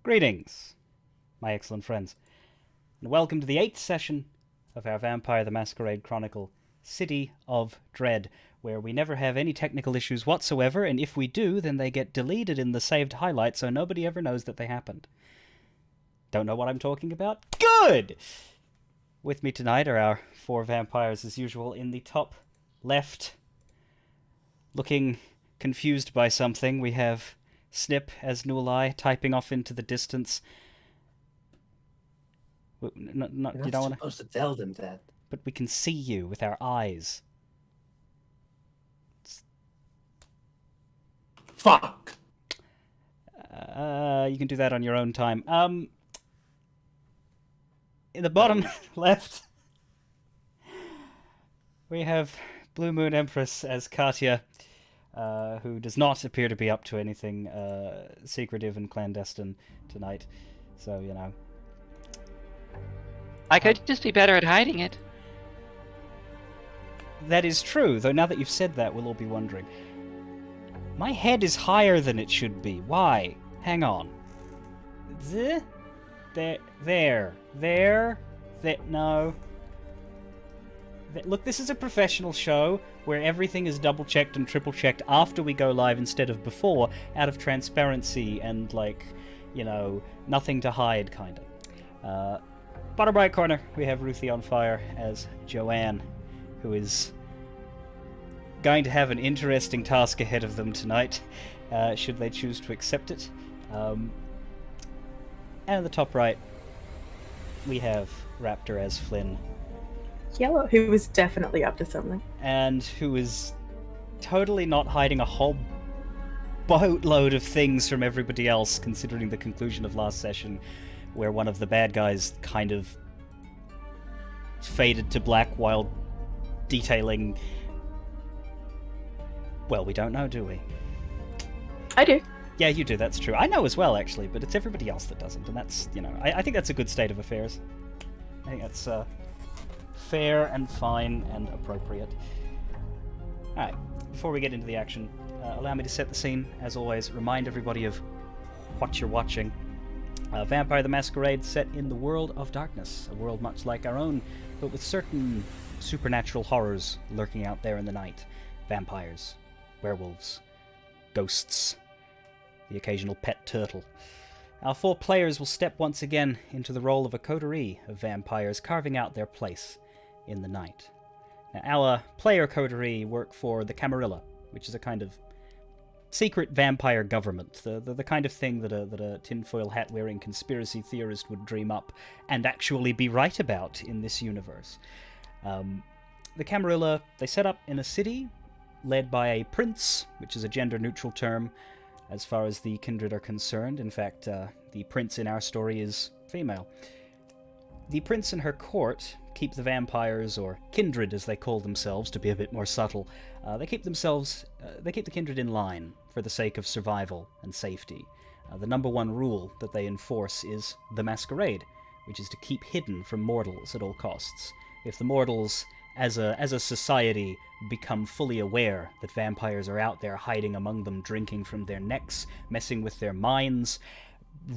Greetings, my excellent friends, and welcome to the 8th session of our Vampire the Masquerade Chronicle, City of Dread, where we never have any technical issues whatsoever, and if we do, then they get deleted in the saved highlights so nobody ever knows that they happened. Don't know what I'm talking about? Good! With me tonight are our 4 vampires as usual. In the top left, looking confused by something, we have Snip as Nulai typing off into the distance. You're You not don't want supposed to tell them that. But we can see you with our eyes. Fuck! You can do that on your own time. In the bottom left, we have Blue Moon Empress as Katya, who does not appear to be up to anything secretive and clandestine tonight. So, you know. I could just be better at hiding it. That is true, though now that you've said that, we'll all be wondering. My head is higher than it should be. Why? Hang on. There. No. Look, this is a professional show where everything is double-checked and triple-checked after we go live instead of before, out of transparency and, like, you know, nothing to hide, kind of. Bottom right corner, we have Ruthie on Fire as Joanne, who is going to have an interesting task ahead of them tonight, should they choose to accept it. And in the top right, we have Raptor as Flynn. Yellow, who was definitely up to something. And who is totally not hiding a whole boatload of things from everybody else, considering the conclusion of last session, where one of the bad guys kind of faded to black while detailing... Well, we don't know, do we? I do. Yeah, you do, that's true. I know as well, actually, but it's everybody else that doesn't, and that's, you know, I think that's a good state of affairs. I think that's fair and fine and appropriate. Alright, before we get into the action, allow me to set the scene. As always, remind everybody of what you're watching. Vampire the Masquerade set in the world of darkness, a world much like our own, but with certain supernatural horrors lurking out there in the night. Vampires, werewolves, ghosts, the occasional pet turtle. Our 4 players will step once again into the role of a coterie of vampires, carving out their place in the night. Now, our player coterie work for the Camarilla, which is a kind of secret vampire government, the kind of thing that a tinfoil hat-wearing conspiracy theorist would dream up and actually be right about in this universe. The Camarilla, they set up in a city led by a prince, which is a gender-neutral term as far as the kindred are concerned. In fact, the prince in our story is female. The prince and her court keep the vampires, or kindred as they call themselves, to be a bit more subtle. They keep the kindred in line for the sake of survival and safety. The number one rule that they enforce is the Masquerade, which is to keep hidden from mortals at all costs. If the mortals, as a society, become fully aware that vampires are out there hiding among them, drinking from their necks, messing with their minds,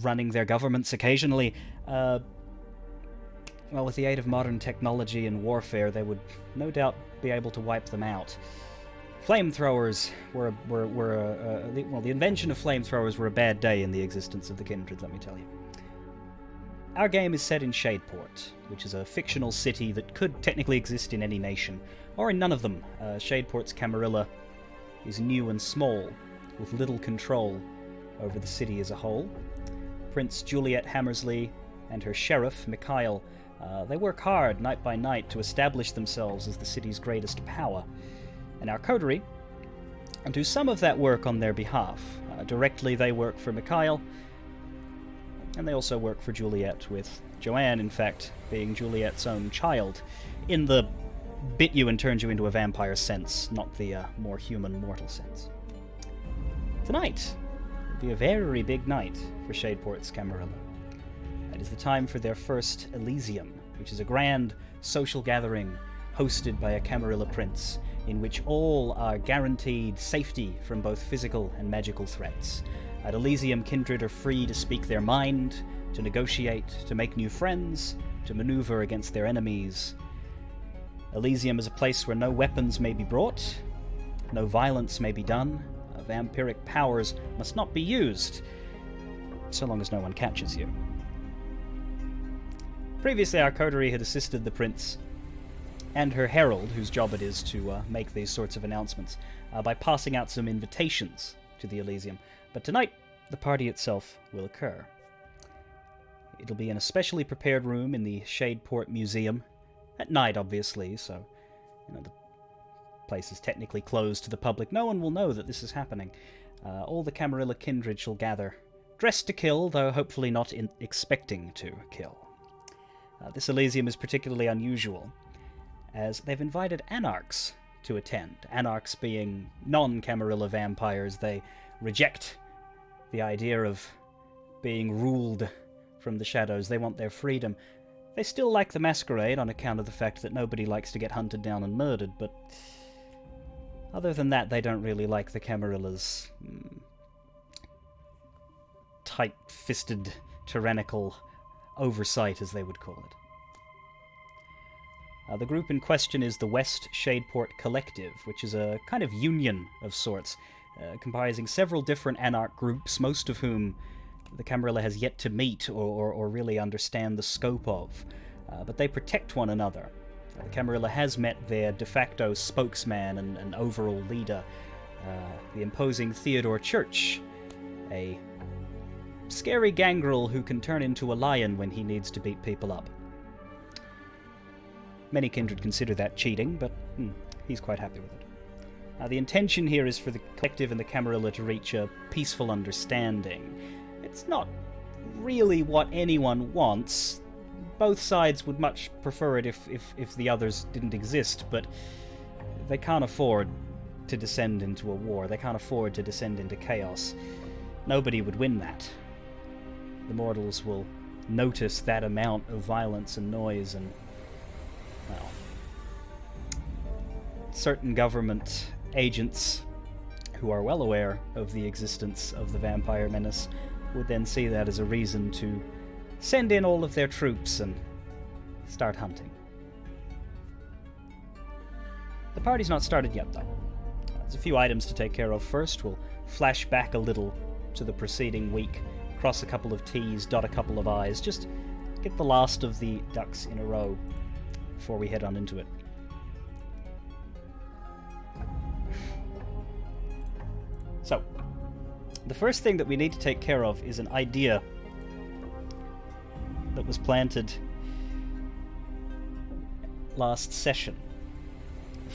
running their governments occasionally, well, with the aid of modern technology and warfare, they would no doubt be able to wipe them out. Flamethrowers were the invention of flamethrowers were a bad day in the existence of the kindred, let me tell you. Our game is set in Shadeport, which is a fictional city that could technically exist in any nation, or in none of them. Shadeport's Camarilla is new and small, with little control over the city as a whole. Prince Juliet Hammersley and her sheriff, Mikhail, they work hard night by night to establish themselves as the city's greatest power. And our coterie do some of that work on their behalf. Directly they work for Mikhail, and they also work for Juliet, with Joanne, in fact, being Juliet's own child, in the bit you and turns you into a vampire sense, not the more human mortal sense. Tonight will be a very big night for Shadeport's Camarilla. It is the time for their first Elysium, which is a grand social gathering hosted by a Camarilla prince, in which all are guaranteed safety from both physical and magical threats. At Elysium, kindred are free to speak their mind, to negotiate, to make new friends, to maneuver against their enemies. Elysium is a place where no weapons may be brought, no violence may be done, vampiric powers must not be used, so long as no one catches you. Previously, our coterie had assisted the prince and her herald, whose job it is to make these sorts of announcements, by passing out some invitations to the Elysium. But tonight, the party itself will occur. It'll be in a specially prepared room in the Shadeport Museum. At night, obviously, so the place is technically closed to the public. No one will know that this is happening. All the Camarilla kindred shall gather, dressed to kill, though hopefully not expecting to kill. This Elysium is particularly unusual, as they've invited Anarchs to attend. Anarchs being non-Camarilla vampires. They reject the idea of being ruled from the shadows. They want their freedom. They still like the Masquerade on account of the fact that nobody likes to get hunted down and murdered, but other than that, they don't really like the Camarillas' tight-fisted, tyrannical oversight, as they would call it. The group in question is the West Shadeport Collective, which is a kind of union of sorts, comprising several different Anarch groups, most of whom the Camarilla has yet to meet or really understand the scope of. But they protect one another. The Camarilla has met their de facto spokesman and overall leader, the imposing Theodore Church, a scary gangrel who can turn into a lion when he needs to beat people up. Many kindred consider that cheating, but he's quite happy with it. The intention here is for the collective and the Camarilla to reach a peaceful understanding. It's not really what anyone wants. Both sides would much prefer it if the others didn't exist, but they can't afford to descend into a war. They can't afford to descend into chaos. Nobody would win that. The mortals will notice that amount of violence and noise, and, well, certain government agents who are well aware of the existence of the vampire menace would then see that as a reason to send in all of their troops and start hunting. The party's not started yet, though. There's a few items to take care of first. We'll flash back a little to the preceding week, cross a couple of T's, dot a couple of I's, just get the last of the ducks in a row before we head on into it. So, the first thing that we need to take care of is an idea that was planted last session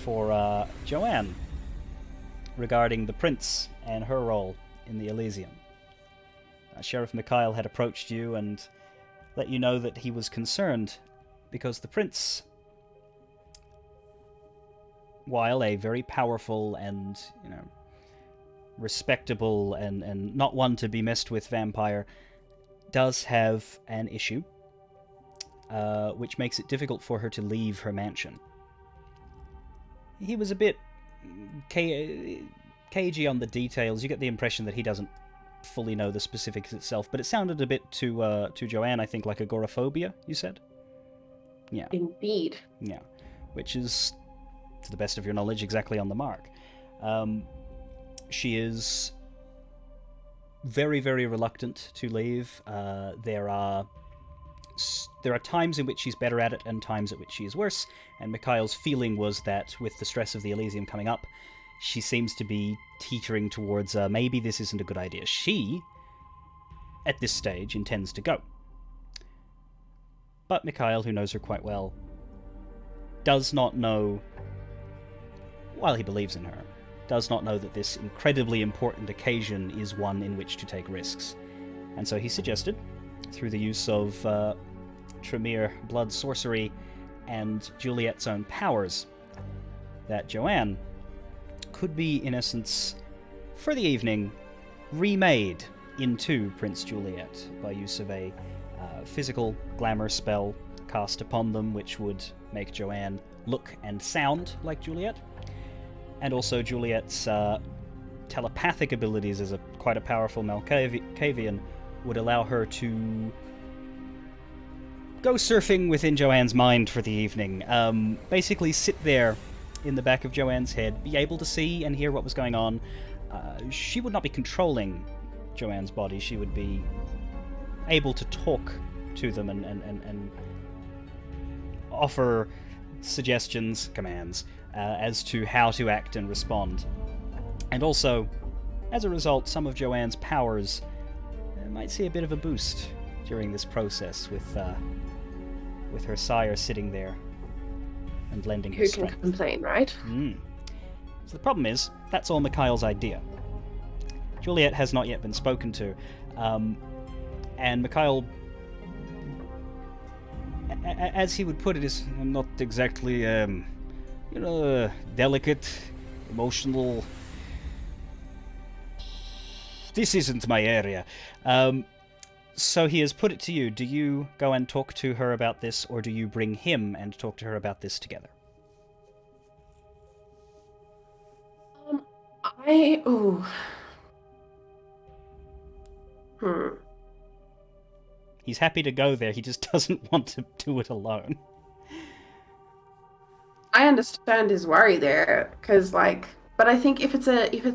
for Joanne regarding the prince and her role in the Elysium. Sheriff Mikhail had approached you and let you know that he was concerned because the prince, while a very powerful and, respectable and not one to be messed with vampire, does have an issue, which makes it difficult for her to leave her mansion. He was a bit cagey on the details. You get the impression that he doesn't fully know the specifics itself, but it sounded a bit to Joanne, I think, like agoraphobia, you said? Yeah. Indeed. Yeah. Which is, to the best of your knowledge, exactly on the mark. She is very, very reluctant to leave. There are times in which she's better at it and times at which she is worse, and Mikhail's feeling was that with the stress of the Elysium coming up, she seems to be teetering towards maybe this isn't a good idea. She, at this stage, intends to go. But Mikhail, who knows her quite well, does not know, while he believes in her, does not know that this incredibly important occasion is one in which to take risks. And so he suggested, through the use of Tremere blood sorcery and Juliet's own powers, that Joanne could be, in essence, for the evening, remade into Prince Juliet by use of a physical glamour spell cast upon them, which would make Joanne look and sound like Juliet. And also Juliet's telepathic abilities as quite a powerful Malkavian would allow her to go surfing within Joanne's mind for the evening. Basically sit there in the back of Joanne's head, be able to see and hear what was going on. She would not be controlling Joanne's body. She would be able to talk to them and offer suggestions, commands, as to how to act and respond. And also, as a result, some of Joanne's powers might see a bit of a boost during this process with her sire sitting there and lending her strength. Who can complain, right? So the problem is, that's all Mikhail's idea. Juliet has not yet been spoken to, and Mikhail, as he would put it, is not exactly, delicate, emotional. This isn't my area. So he has put it to you. Do you go and talk to her about this, or do you bring him and talk to her about this together? He's happy to go there, he just doesn't want to do it alone. I understand his worry there, because but I think if it's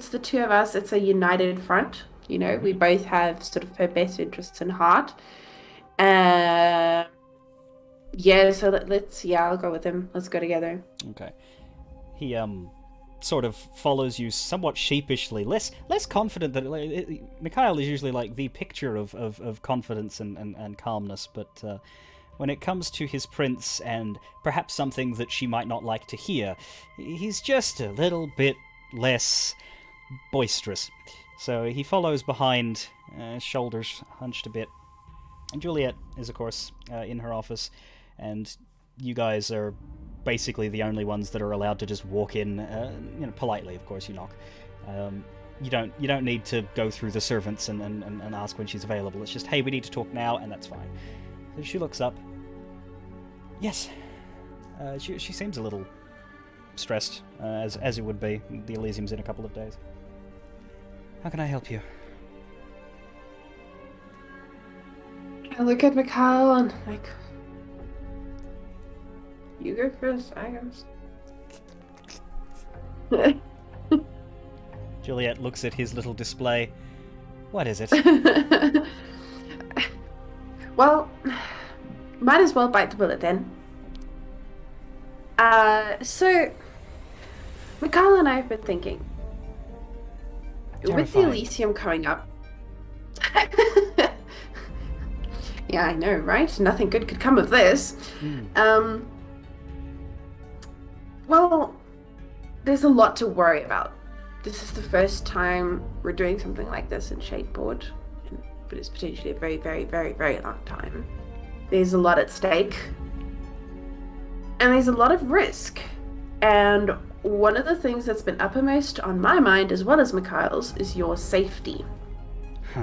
the two of us, it's a united front. You know, we both have sort of her best interests in heart. So I'll go with him. Let's go together. Okay. He sort of follows you somewhat sheepishly, less confident that Mikhail is usually like the picture of confidence and calmness, but when it comes to his prince and perhaps something that she might not like to hear, he's just a little bit less boisterous. So he follows behind, shoulders hunched a bit. And Juliet is, of course, in her office, and you guys are basically the only ones that are allowed to just walk in, politely, of course, you knock. You don't need to go through the servants and ask when she's available. It's just, hey, we need to talk now, and that's fine. So she looks up. Yes. She seems a little stressed, as it would be. The Elysium's in a couple of days. How can I help you? I look at Mikhail and you go first, I guess. Juliet looks at his little display. What is it? Well, might as well bite the bullet then. So, Mikhail and I have been thinking, with the Elysium coming up. Yeah, I know, right? Nothing good could come of this. Well, there's a lot to worry about. This is the first time we're doing something like this in Shadeport, but it's potentially a very, very, very, very long time. There's a lot at stake, and there's a lot of risk. And one of the things that's been uppermost on my mind, as well as Mikhail's, is your safety.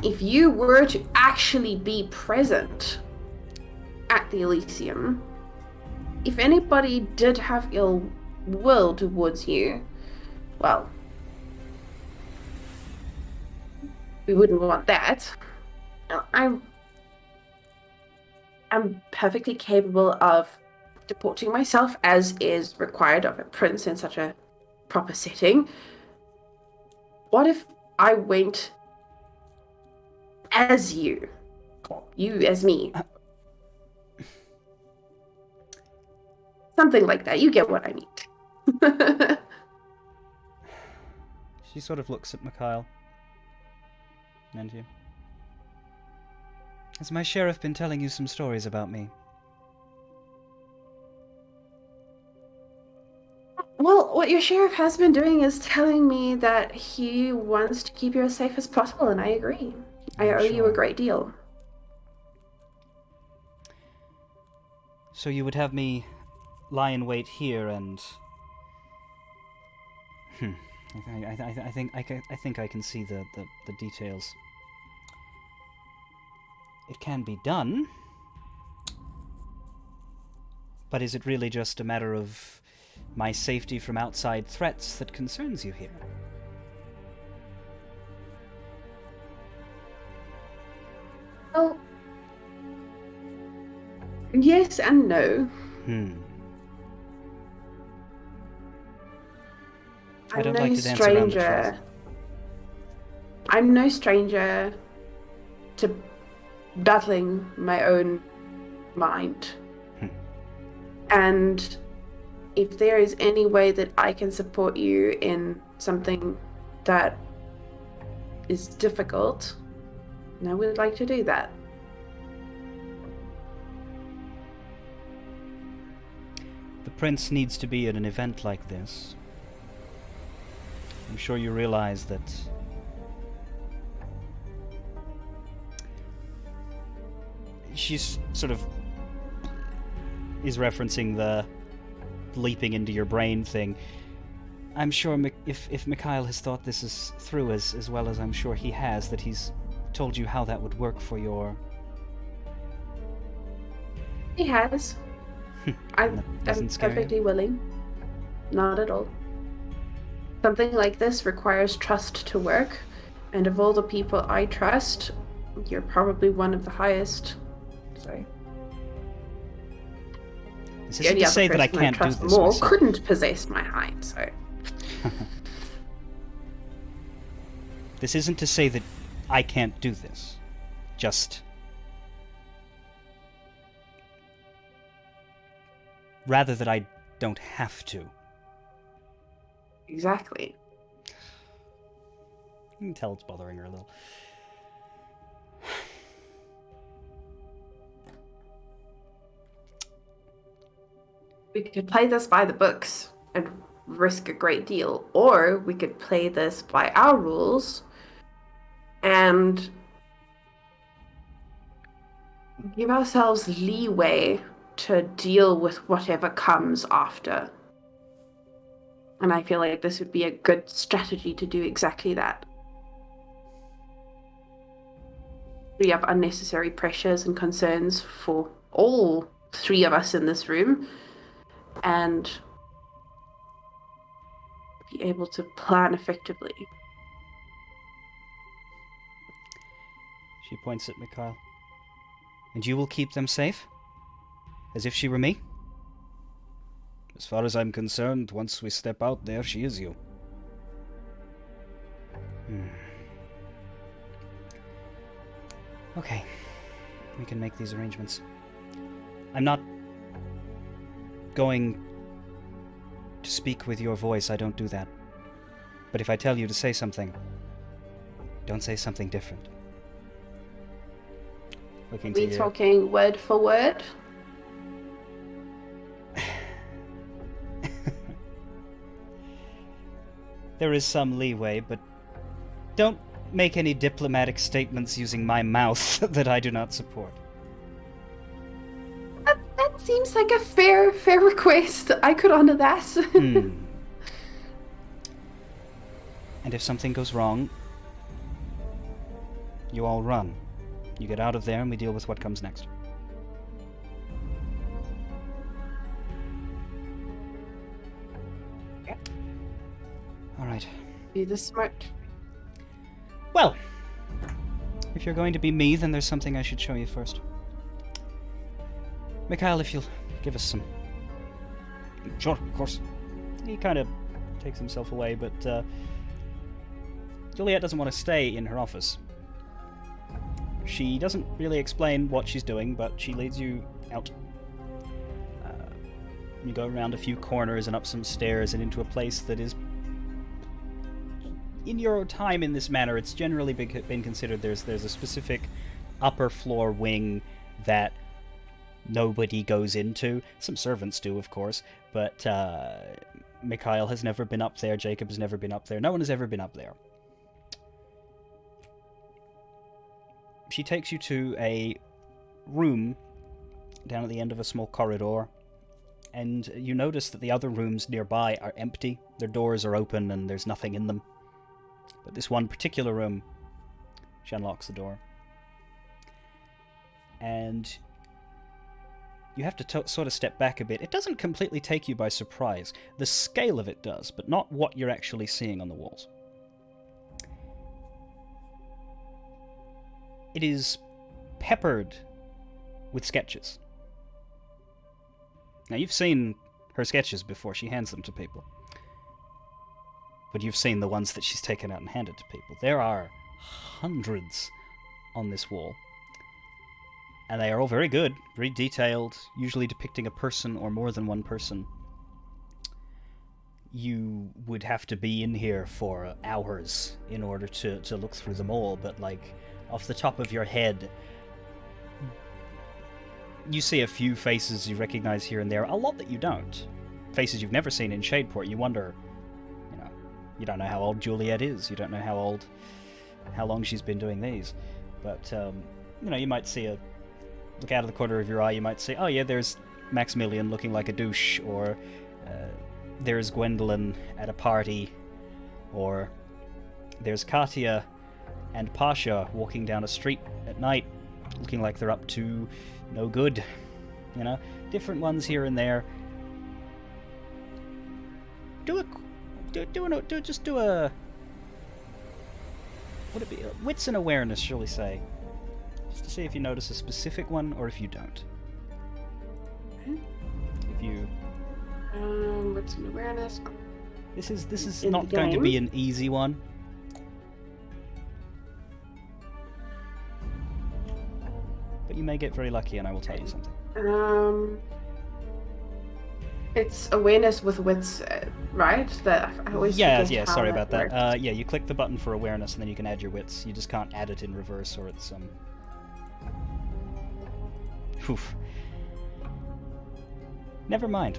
If you were to actually be present at the Elysium, if anybody did have ill will towards you, well, we wouldn't want that. I'm perfectly capable of deporting myself as is required of a prince in such a proper setting. What if I went as you as me? Something like that. You get what I mean. She sort of looks at Mikhail. And you. Has my sheriff been telling you some stories about me? Well, what your sheriff has been doing is telling me that he wants to keep you as safe as possible, and I agree. I owe you a great deal. So you would have me lie in wait here and... I think I can see the details. It can be done. But is it really just a matter of my safety from outside threats that concerns you here? Well, yes and no. I don't like to dance around the truth. I'm no stranger to battling my own mind. And if there is any way that I can support you in something that is difficult, then I would like to do that. The prince needs to be at an event like this. I'm sure you realize that she's sort of is referencing the leaping into your brain thing. I'm sure if Mikhail has thought this is through as well as I'm sure he has, that he's told you how that would work for your... He has. I'm perfectly willing. Not at all. Something like this requires trust to work, and of all the people I trust, you're probably one of the highest. Sorry. This isn't to say that I can't do this more myself. Couldn't possess my height, so... This isn't to say that I can't do this. Just... rather that I don't have to. Exactly. You can tell it's bothering her a little. We could play this by the books and risk a great deal, or we could play this by our rules and give ourselves leeway to deal with whatever comes after. And I feel like this would be a good strategy to do exactly that. Free up unnecessary pressures and concerns for all three of us in this room, and be able to plan effectively. She points at Mikhail. And you will keep them safe? As if she were me? As far as I'm concerned, once we step out there, she is you. Okay. We can make these arrangements. I'm not going to speak with your voice. I don't do that. But if I tell you to say something, don't say something different. Looking to We you. talking word for word? There is some leeway, but don't make any diplomatic statements using my mouth that I do not support. That seems like a fair request. I could honor that. And if something goes wrong, you all run. You get out of there and we deal with what comes next. Yeah. Alright. Be the smart. Well, if you're going to be me, then there's something I should show you first. Mikhail, if you'll give us some... Sure, of course. He kind of takes himself away, but Juliet doesn't want to stay in her office. She doesn't really explain what she's doing, but she leads you out. You go around a few corners and up some stairs and into a place that is... In your time in this manor, it's generally been considered there's a specific upper floor wing that nobody goes into. Some servants do, of course, but Mikhail has never been up there, Jacob has never been up there, no one has ever been up there. She takes you to a room down at the end of a small corridor, and you notice that the other rooms nearby are empty. Their doors are open and there's nothing in them. But this one particular room, she unlocks the door. And you have to sort of step back a bit. It doesn't completely take you by surprise. The scale of it does, but not what you're actually seeing on the walls. It is peppered with sketches. Now, you've seen her sketches before. She hands them to people. But you've seen the ones that she's taken out and handed to people. There are hundreds on this wall. And they are all very good, very detailed, usually depicting a person or more than one person. You would have to be in here for hours in order to look through them all, but like, off the top of your head, you see a few faces you recognize here and there, a lot that you don't. Faces you've never seen in Shadeport. You wonder, you don't know how old Juliet is, you don't know how long she's been doing these, but, you might see look out of the corner of your eye, you might say, oh yeah, there's Maximilian looking like a douche, or there's Gwendolyn at a party, or there's Katya and Pasha walking down a street at night, looking like they're up to no good. Different ones here and there. Just do a would it be wits and awareness, shall we say? Just to see if you notice a specific one or if you don't. If you wits and awareness. This is In not the going to be game? an easy one. But you may get very lucky, and I will tell you something. It's awareness with wits, right? That I always forget how sorry about that. works. You click the button for awareness, and then you can add your wits. You just can't add it in reverse, or it's Oof. Never mind.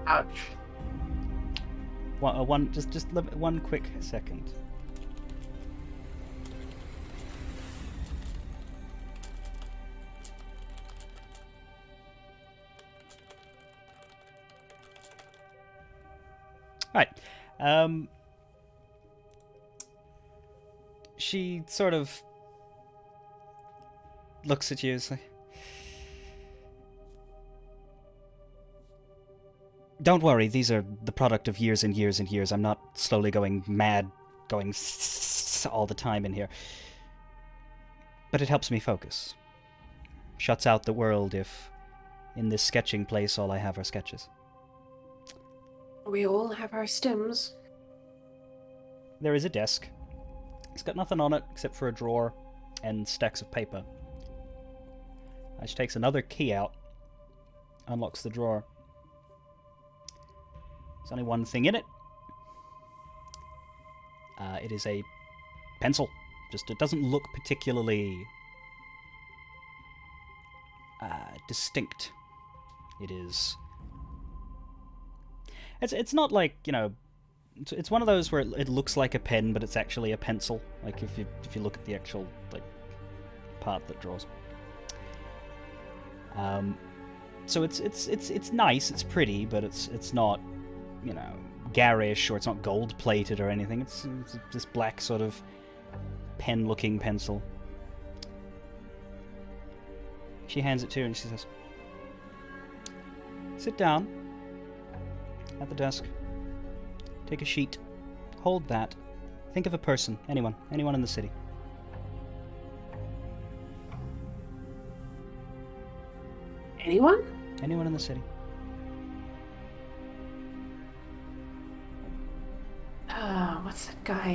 Ouch. Just one quick second. Right. She sort of looks at you and says, "Don't worry, these are the product of years and years and years. I'm not slowly going mad, going all the time in here. But it helps me focus. Shuts out the world if, in this sketching place, all I have are sketches." We all have our stims. There is a desk. It's got nothing on it except for a drawer and stacks of paper. She takes another key out, unlocks the drawer. There's only one thing in it. It is a pencil. It doesn't look particularly distinct. It is. It's not like, it's one of those where it looks like a pen, but it's actually a pencil. Like if you look at the actual part that draws. So it's nice, it's pretty, but it's not, garish, or it's not gold plated or anything. It's this black sort of pen looking pencil. She hands it to her and she says, "Sit down at the desk. Take a sheet. Hold that. Think of a person. Anyone in the city." Anyone? Anyone in the city. What's that guy?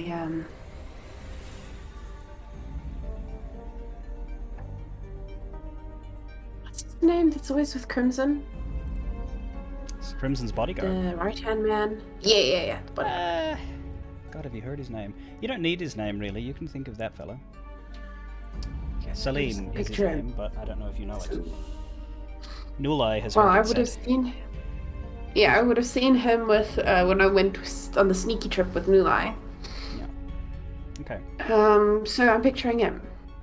What's his name? That's always with Crimson. It's Crimson's bodyguard. The right-hand man. Yeah. But God, have you heard his name? You don't need his name, really. You can think of that fellow. just Salim is his picture name, but I don't know if you know it. Nulai has Well, heard I it would have said. seen. Yeah, I would have seen him with when I went on the sneaky trip with Nulai. Okay. So I'm picturing him.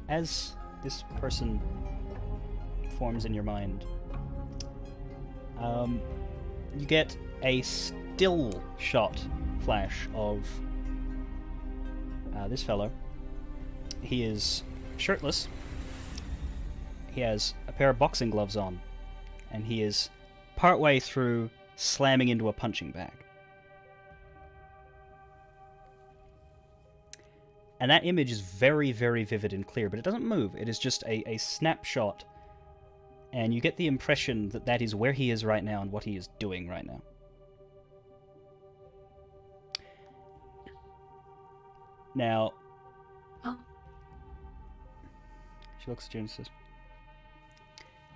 As this person forms in your mind, you get a still shot flash of this fellow. He is shirtless. He has a pair of boxing gloves on, and he is partway through slamming into a punching bag. And that image is very, very vivid and clear, but it doesn't move. It is just a snapshot, and you get the impression that that is where he is right now and what he is doing right now. Now, she looks at you and says,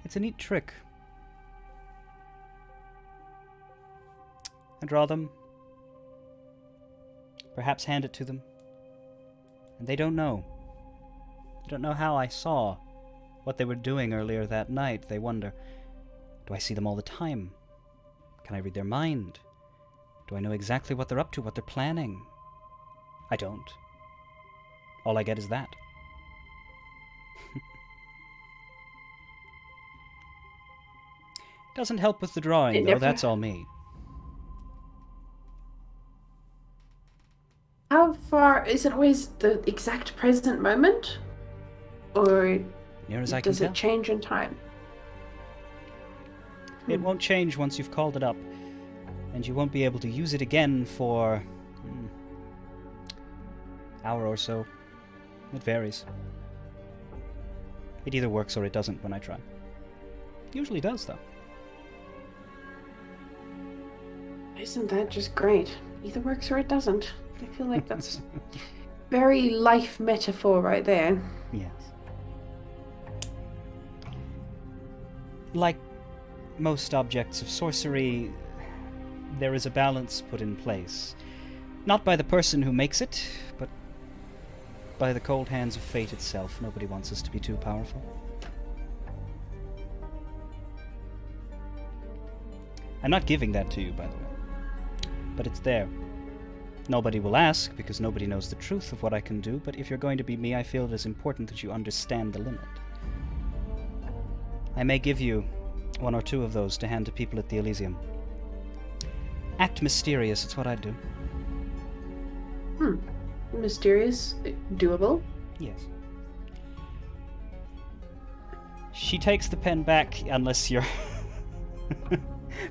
"It's a neat trick. I draw them, perhaps hand it to them, and they don't know. They don't know how I saw what they were doing earlier that night. They wonder, do I see them all the time? Can I read their mind? Do I know exactly what they're up to, what they're planning? I don't. All I get is that." Doesn't help with the drawing, though. That's all me. How far is it always the exact present moment? Or Near as I can does tell. it change in time? It won't change once you've called it up, and you won't be able to use it again for hour or so. It varies. It either works or it doesn't when I try. Usually does, though. Isn't that just great? Either works or it doesn't. I feel like that's very life metaphor right there. Yes. Like most objects of sorcery, there is a balance put in place. Not by the person who makes it, but by the cold hands of fate itself. Nobody wants us to be too powerful. I'm not giving that to you, by the way. But it's there. Nobody will ask, because nobody knows the truth of what I can do, but if you're going to be me, I feel it is important that you understand the limit. I may give you one or two of those to hand to people at the Elysium. Act mysterious, it's what I do. Mysterious, doable. Yes. She takes the pen back, unless you're...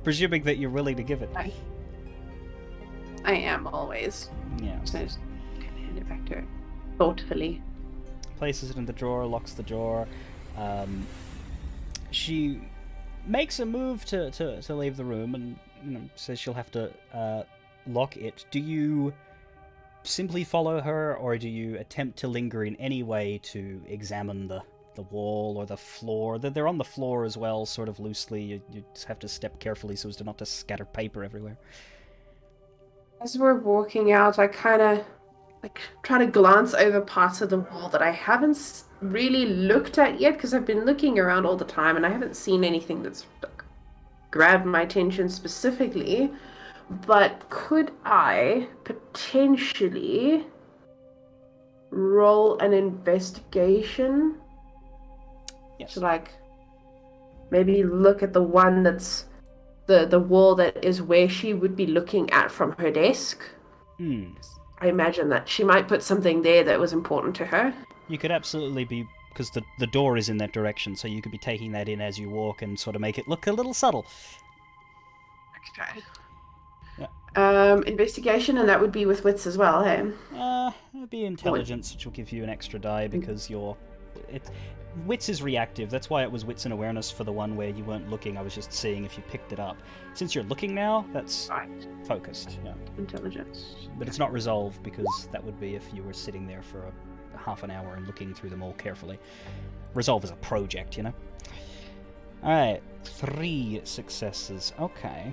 presuming that you're willing to give it. I am always. Yeah. So I just hand it back to her. Thoughtfully. Places it in the drawer, locks the drawer. She makes a move to leave the room and says she'll have to lock it. Do you simply follow her, or do you attempt to linger in any way to examine the wall or the floor? They're on the floor as well, sort of loosely. You just have to step carefully so as to not to scatter paper everywhere. As we're walking out, I kind of try to glance over parts of the wall that I haven't really looked at yet, because I've been looking around all the time and I haven't seen anything that's grabbed my attention specifically. But could I potentially roll an investigation? Yes. To maybe look at the one that's the wall that is where she would be looking at from her desk. I imagine that she might put something there that was important to her. You could absolutely be, because the door is in that direction, so you could be taking that in as you walk and sort of make it look a little subtle. Okay. Yeah. Investigation, and that would be with wits as well, hey? It'd be intelligence, which will give you an extra die, because wits is reactive. That's why it was wits and awareness for the one where you weren't looking. I was just seeing if you picked it up. Since you're looking now, that's focused. Yeah. Intelligence. But it's not resolve, because that would be if you were sitting there for a half an hour and looking through them all carefully. Resolve is a project, you know? Alright, 3 successes. Okay.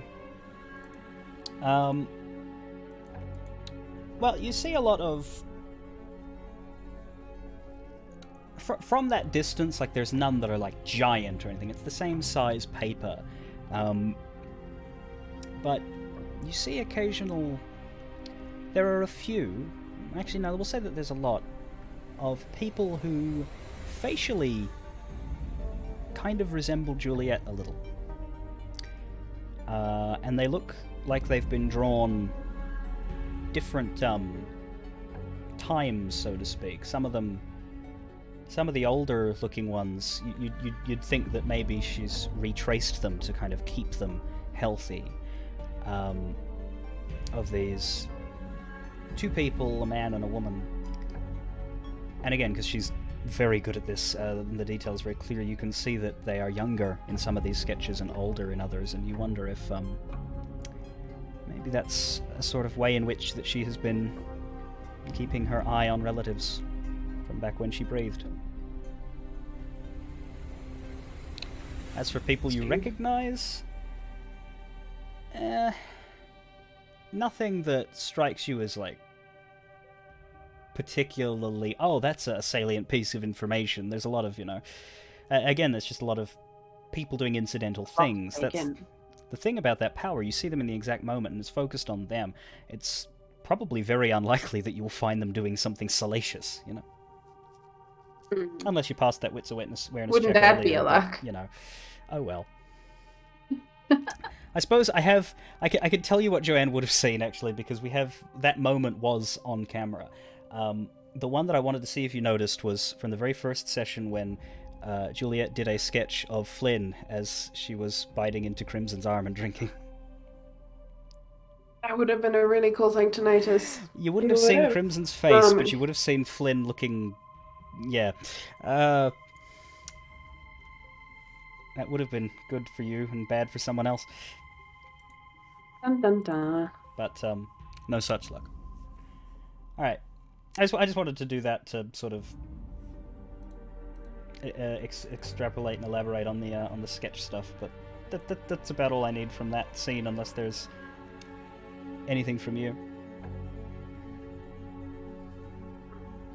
Well, you see a lot of... From that distance, there's none that are, giant or anything. It's the same size paper. But you see occasional... There are a few... Actually, no, we'll say that there's a lot of people who facially kind of resemble Juliet a little. And they look like they've been drawn different times, so to speak. Some of the older looking ones, you'd think that maybe she's retraced them to kind of keep them healthy. Of these 2 people, a man and a woman, And again, because she's very good at this, and the detail is very clear, you can see that they are younger in some of these sketches and older in others, and you wonder if maybe that's a sort of way in which that she has been keeping her eye on relatives from back when she breathed. As for people you recognize, nothing that strikes you as, like, particularly, oh, that's a salient piece of information. There's a lot of, again, there's just a lot of people doing incidental things. That's the thing about that power. You see them in the exact moment, and it's focused on them. It's probably very unlikely that you'll find them doing something salacious, Unless you passed that wits awareness Wouldn't check that earlier, be a luck? Oh well. I suppose I could tell you what Joanne would have seen, actually, because that moment was on camera. The one that I wanted to see if you noticed was from the very first session when Juliet did a sketch of Flynn as she was biting into Crimson's arm and drinking. That would have been a really cool thing to notice. You wouldn't have seen Crimson's face, but you would have seen Flynn looking... Yeah. That would have been good for you and bad for someone else. Dun dun dun. But, no such luck. Alright. I just wanted to do that to sort of extrapolate and elaborate on the sketch stuff, but that's about all I need from that scene, unless there's anything from you.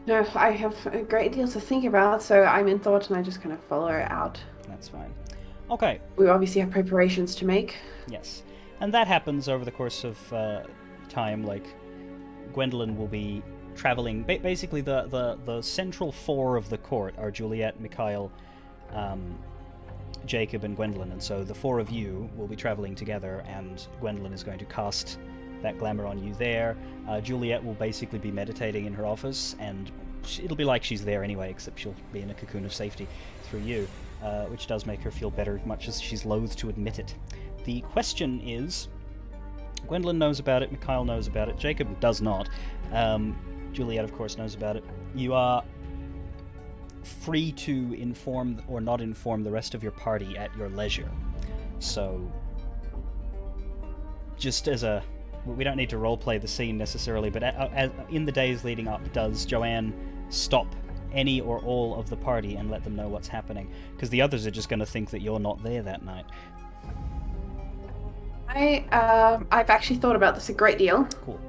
No, I have a great deal to think about, so I'm in thought and I just kind of follow her out. That's fine. Okay. We obviously have preparations to make. Yes. And that happens over the course of time. Like, Gwendolyn will be traveling... Basically, the central four of the court are Juliet, Mikhail, Jacob, and Gwendolyn. And so the four of you will be traveling together, and Gwendolyn is going to cast that glamour on you there. Juliet will basically be meditating in her office, and it'll be like she's there anyway, except she'll be in a cocoon of safety through you, which does make her feel better, much as she's loath to admit it. The question is, Gwendolyn knows about it, Mikhail knows about it, Jacob does not. Juliet, of course, knows about it. You are free to inform or not inform the rest of your party at your leisure. So, just as a... We don't need to roleplay the scene necessarily, but in the days leading up, does Joanne stop any or all of the party and let them know what's happening? Because the others are just going to think that you're not there that night. I've actually thought about this a great deal. Cool.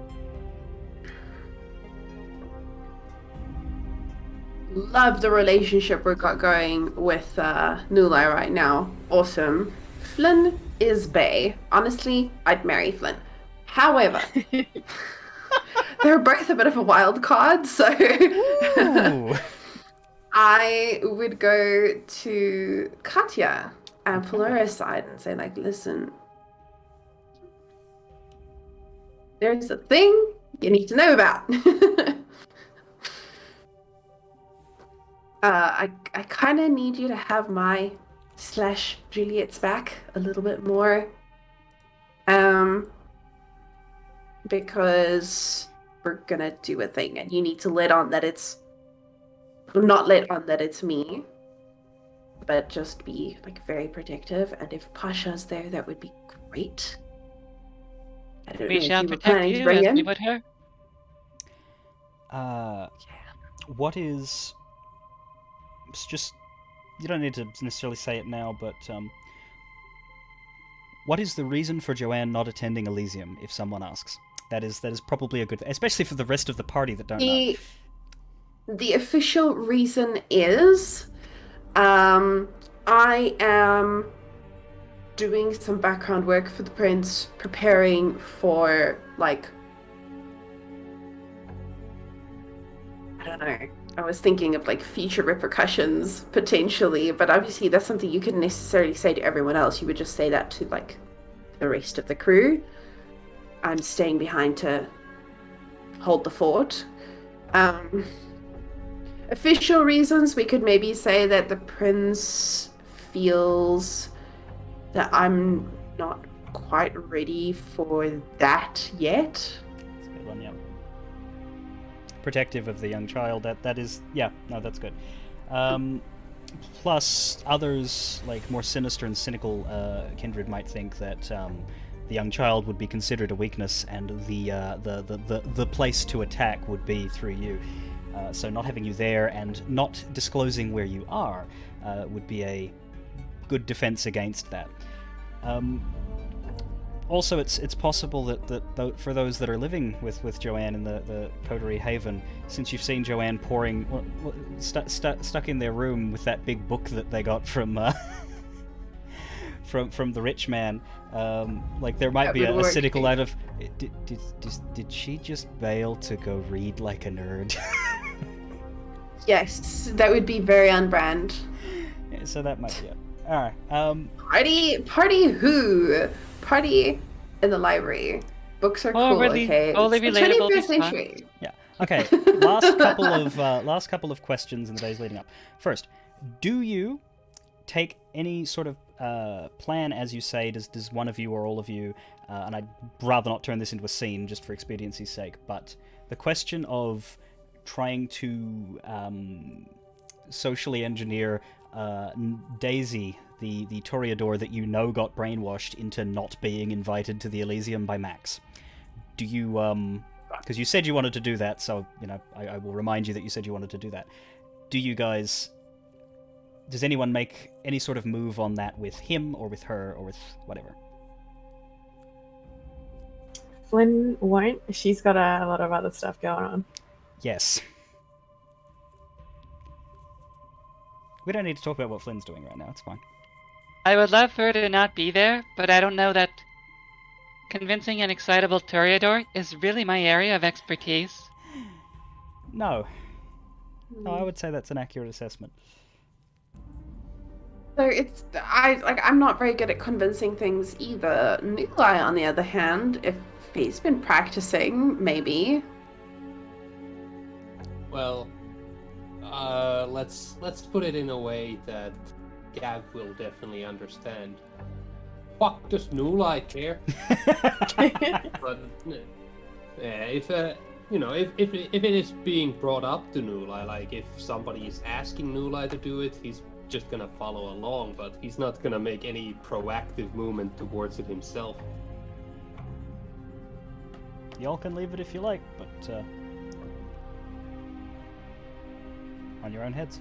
Love the relationship we've got going with Nulai right now. Awesome. Flynn is bae. Honestly, I'd marry Flynn. However, they're both a bit of a wild card, so I would go to Katya and pull her aside and say, like, listen, there's a thing you need to know about. I kind of need you to have my / Juliet's back a little bit more. Because we're gonna do a thing and you need to let on that it's... Not let on that it's me, but just be, like, very protective. And if Pasha's there, that would be great. I don't know We if shall you were protect planning to you bring as him. we would her. What is... It's just... You don't need to necessarily say it now, but... what is the reason for Joanne not attending Elysium, if someone asks? That is probably a good... Especially for the rest of the party that don't know. The official reason is... I am doing some background work for the prince, preparing for, like... I don't know. I was thinking of, like, future repercussions, potentially, but obviously that's something you couldn't necessarily say to everyone else. You would just say that to, like, the rest of the crew. I'm staying behind to hold the fort. Official reasons, we could maybe say that the prince feels that I'm not quite ready for that yet. That's a good one, yeah. protective of the young child. That is, yeah, no, that's good. Plus, others, like more sinister and cynical kindred, might think that the young child would be considered a weakness, and the place to attack would be through you. So not having you there and not disclosing where you are would be a good defense against that. Also, it's possible that for those that are living with Joanne in the Coterie Haven, since you've seen Joanne pouring, stuck in their room with that big book that they got from from the rich man, like there might be a cynical out of, did she just bail to go read like a nerd? Yes, that would be very on brand. Yeah, so that might be it. All right. Party in the library. Books are Oh, cool. really? Okay. Only It's the relatable 21st this time. century. Yeah. Okay. Last couple of questions in the days leading up. First, do you take any sort of plan, as you say? Does one of you or all of you? And I'd rather not turn this into a scene just for expediency's sake. But the question of trying to socially engineer Daisy, the Toreador that you know got brainwashed into not being invited to the Elysium by Max. Do you, because you said you wanted to do that, so, you know, I will remind you that you said you wanted to do that. Do you guys, does anyone make any sort of move on that with him, or with her, or with whatever? Flynn won't. She's got a lot of other stuff going on. Yes. We don't need to talk about what Flynn's doing right now, it's fine. I would love for her to not be there, but I don't know that convincing an excitable Toreador is really my area of expertise. No. No, I would say that's an accurate assessment. So I'm not very good at convincing things either. Nikolai, on the other hand, if he's been practicing, maybe. Well, let's put it in a way that Gav will definitely understand. Fuck does Nulai care? But yeah, if it is being brought up to Nulai, like if somebody is asking Nulai to do it, he's just gonna follow along, but he's not gonna make any proactive movement towards it himself. Y'all can leave it if you like, but on your own heads.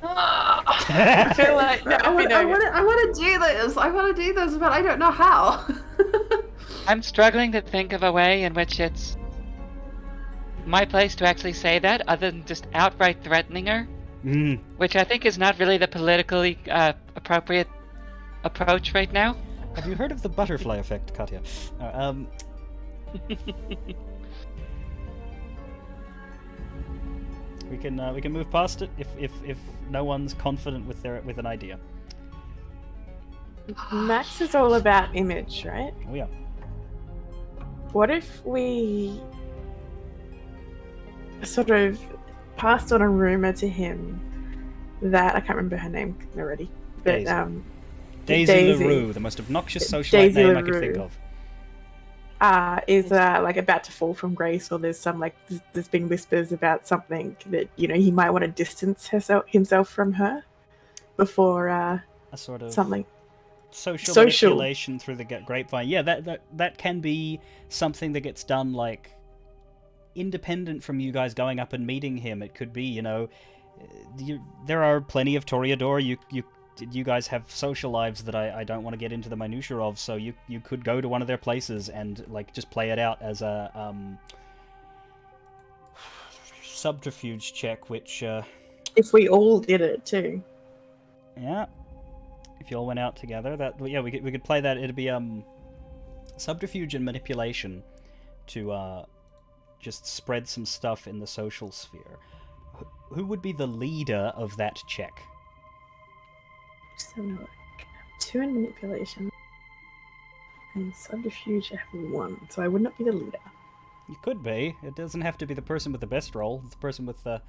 I feel like I want to do this. I want to do this, but I don't know how. I'm struggling to think of a way in which it's my place to actually say that, other than just outright threatening her, which I think is not really the politically appropriate approach right now. Have you heard of the butterfly effect, Katya? We can move past it if no one's confident with an idea. Max is all about image, right? Oh yeah. What if we sort of passed on a rumor to him that I can't remember her name already, but Daisy LaRue, the most obnoxious socialite Daisy name LaRue. I could think of. Is like about to fall from grace, or there's some there's been whispers about something that he might want to distance himself from her before A sort of something social manipulation through the grapevine. Yeah, that can be something that gets done like independent from you guys going up and meeting him. It could be, there are plenty of Toreador. You guys have social lives that I don't want to get into the minutiae of, so you could go to one of their places and just play it out as a subterfuge check, which if we all did it too. Yeah, if you all went out together, we could play that. It'd be subterfuge and manipulation to just spread some stuff in the social sphere. Who would be the leader of that check? So no, 2 in manipulation and subterfuge. I have 1, so I would not be the leader. You could be. It doesn't have to be the person with the best roll. It's the person with the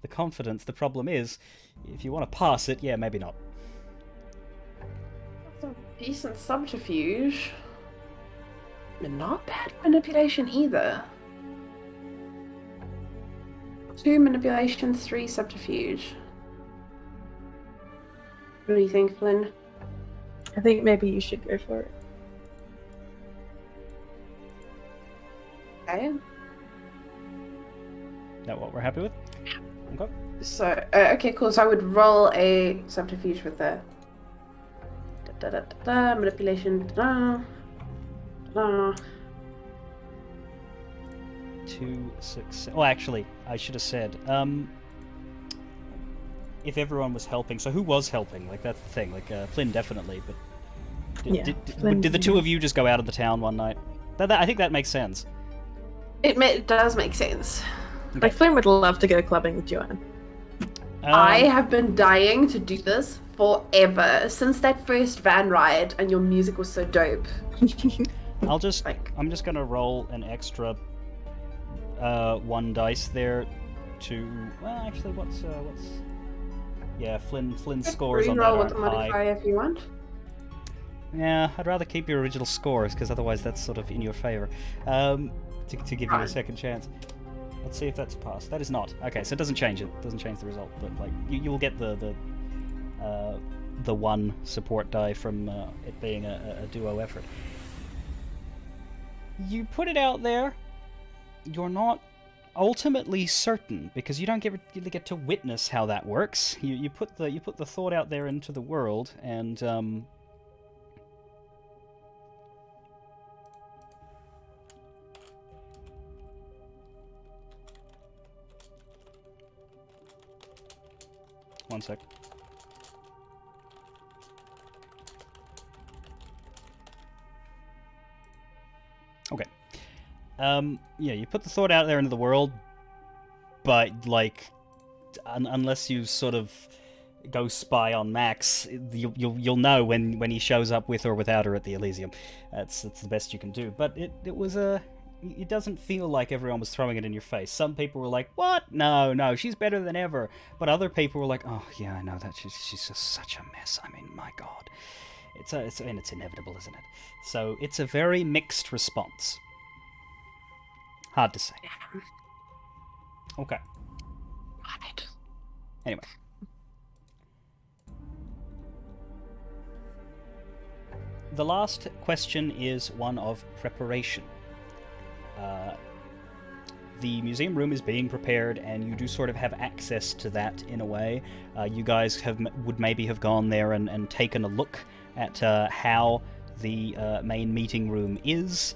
confidence. The problem is, if you want to pass it, yeah, maybe not. That's a decent subterfuge. But not bad manipulation either. 2 manipulation, 3 subterfuge. What do you think, Flynn? I think maybe you should go for it. Okay. Is that what we're happy with? Okay. So, okay, cool. So I would roll a subterfuge with the manipulation. 2, 6. Oh, actually, I should have said. If everyone was helping, so who was helping? Like that's the thing. Like Flynn definitely, but did the two of you just go out of the town one night? I think that makes sense. It does make sense. Okay. Like Flynn would love to go clubbing with Joanne. I have been dying to do this forever since that first van ride, and your music was so dope. I'm just Like, gonna roll an extra 1 dice there to. Well, actually, what's yeah, Flynn's scores on that roll with aren't the high. modifier if you want. Yeah, I'd rather keep your original scores because otherwise that's sort of in your favor. To give you a Fine. second chance. Let's see if that's a pass. That is not. Okay, so it doesn't change it. Doesn't change the result. But like you will get the 1 support die from it being a duo effort. You put it out there. You're not ultimately certain because you don't really get to witness how that works. You put the thought out there into the world and one sec. Okay. Yeah, you put the thought out there into the world, but like, unless you sort of go spy on Max, you'll know when he shows up with or without her at the Elysium. That's the best you can do. But it was it doesn't feel like everyone was throwing it in your face. Some people were like, "What? No, she's better than ever." But other people were like, "Oh yeah, I know that she's just such a mess. I mean, my God." It's inevitable, isn't it? So it's a very mixed response. Hard to say. Okay. Right. Anyway. The last question is one of preparation. The museum room is being prepared, and you do sort of have access to that in a way. You guys would maybe have gone there and taken a look at how the main meeting room is,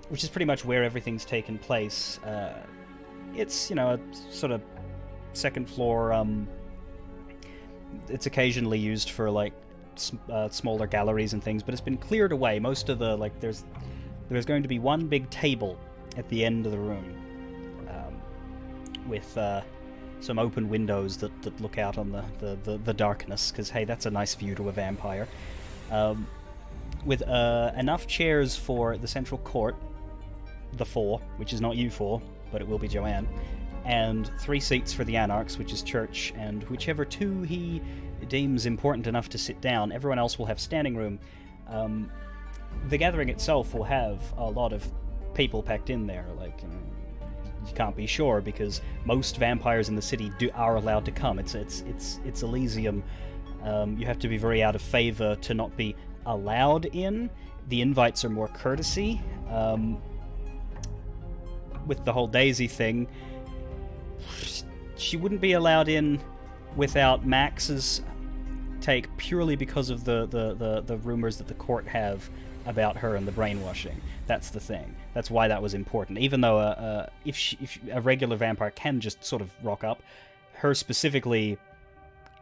which is pretty much where everything's taken place. It's, a sort of second floor. It's occasionally used for like smaller galleries and things, but it's been cleared away. Most of the there's going to be one big table at the end of the room, with some open windows that look out on the darkness, because hey, that's a nice view to a vampire. With enough chairs for the central court, the 4, which is not you 4, but it will be Joanne, and 3 seats for the Anarchs, which is Church, and whichever 2 he deems important enough to sit down. Everyone else will have standing room. The gathering itself will have a lot of people packed in there. Like, you can't be sure because most vampires in the city are allowed to come. It's Elysium. You have to be very out of favor to not be allowed in. The invites are more courtesy. With the whole Daisy thing, she wouldn't be allowed in without Max's take, purely because of the rumors that the court have about her and the brainwashing. That's the thing. That's why that was important. Even though if a regular vampire can just sort of rock up, her specifically,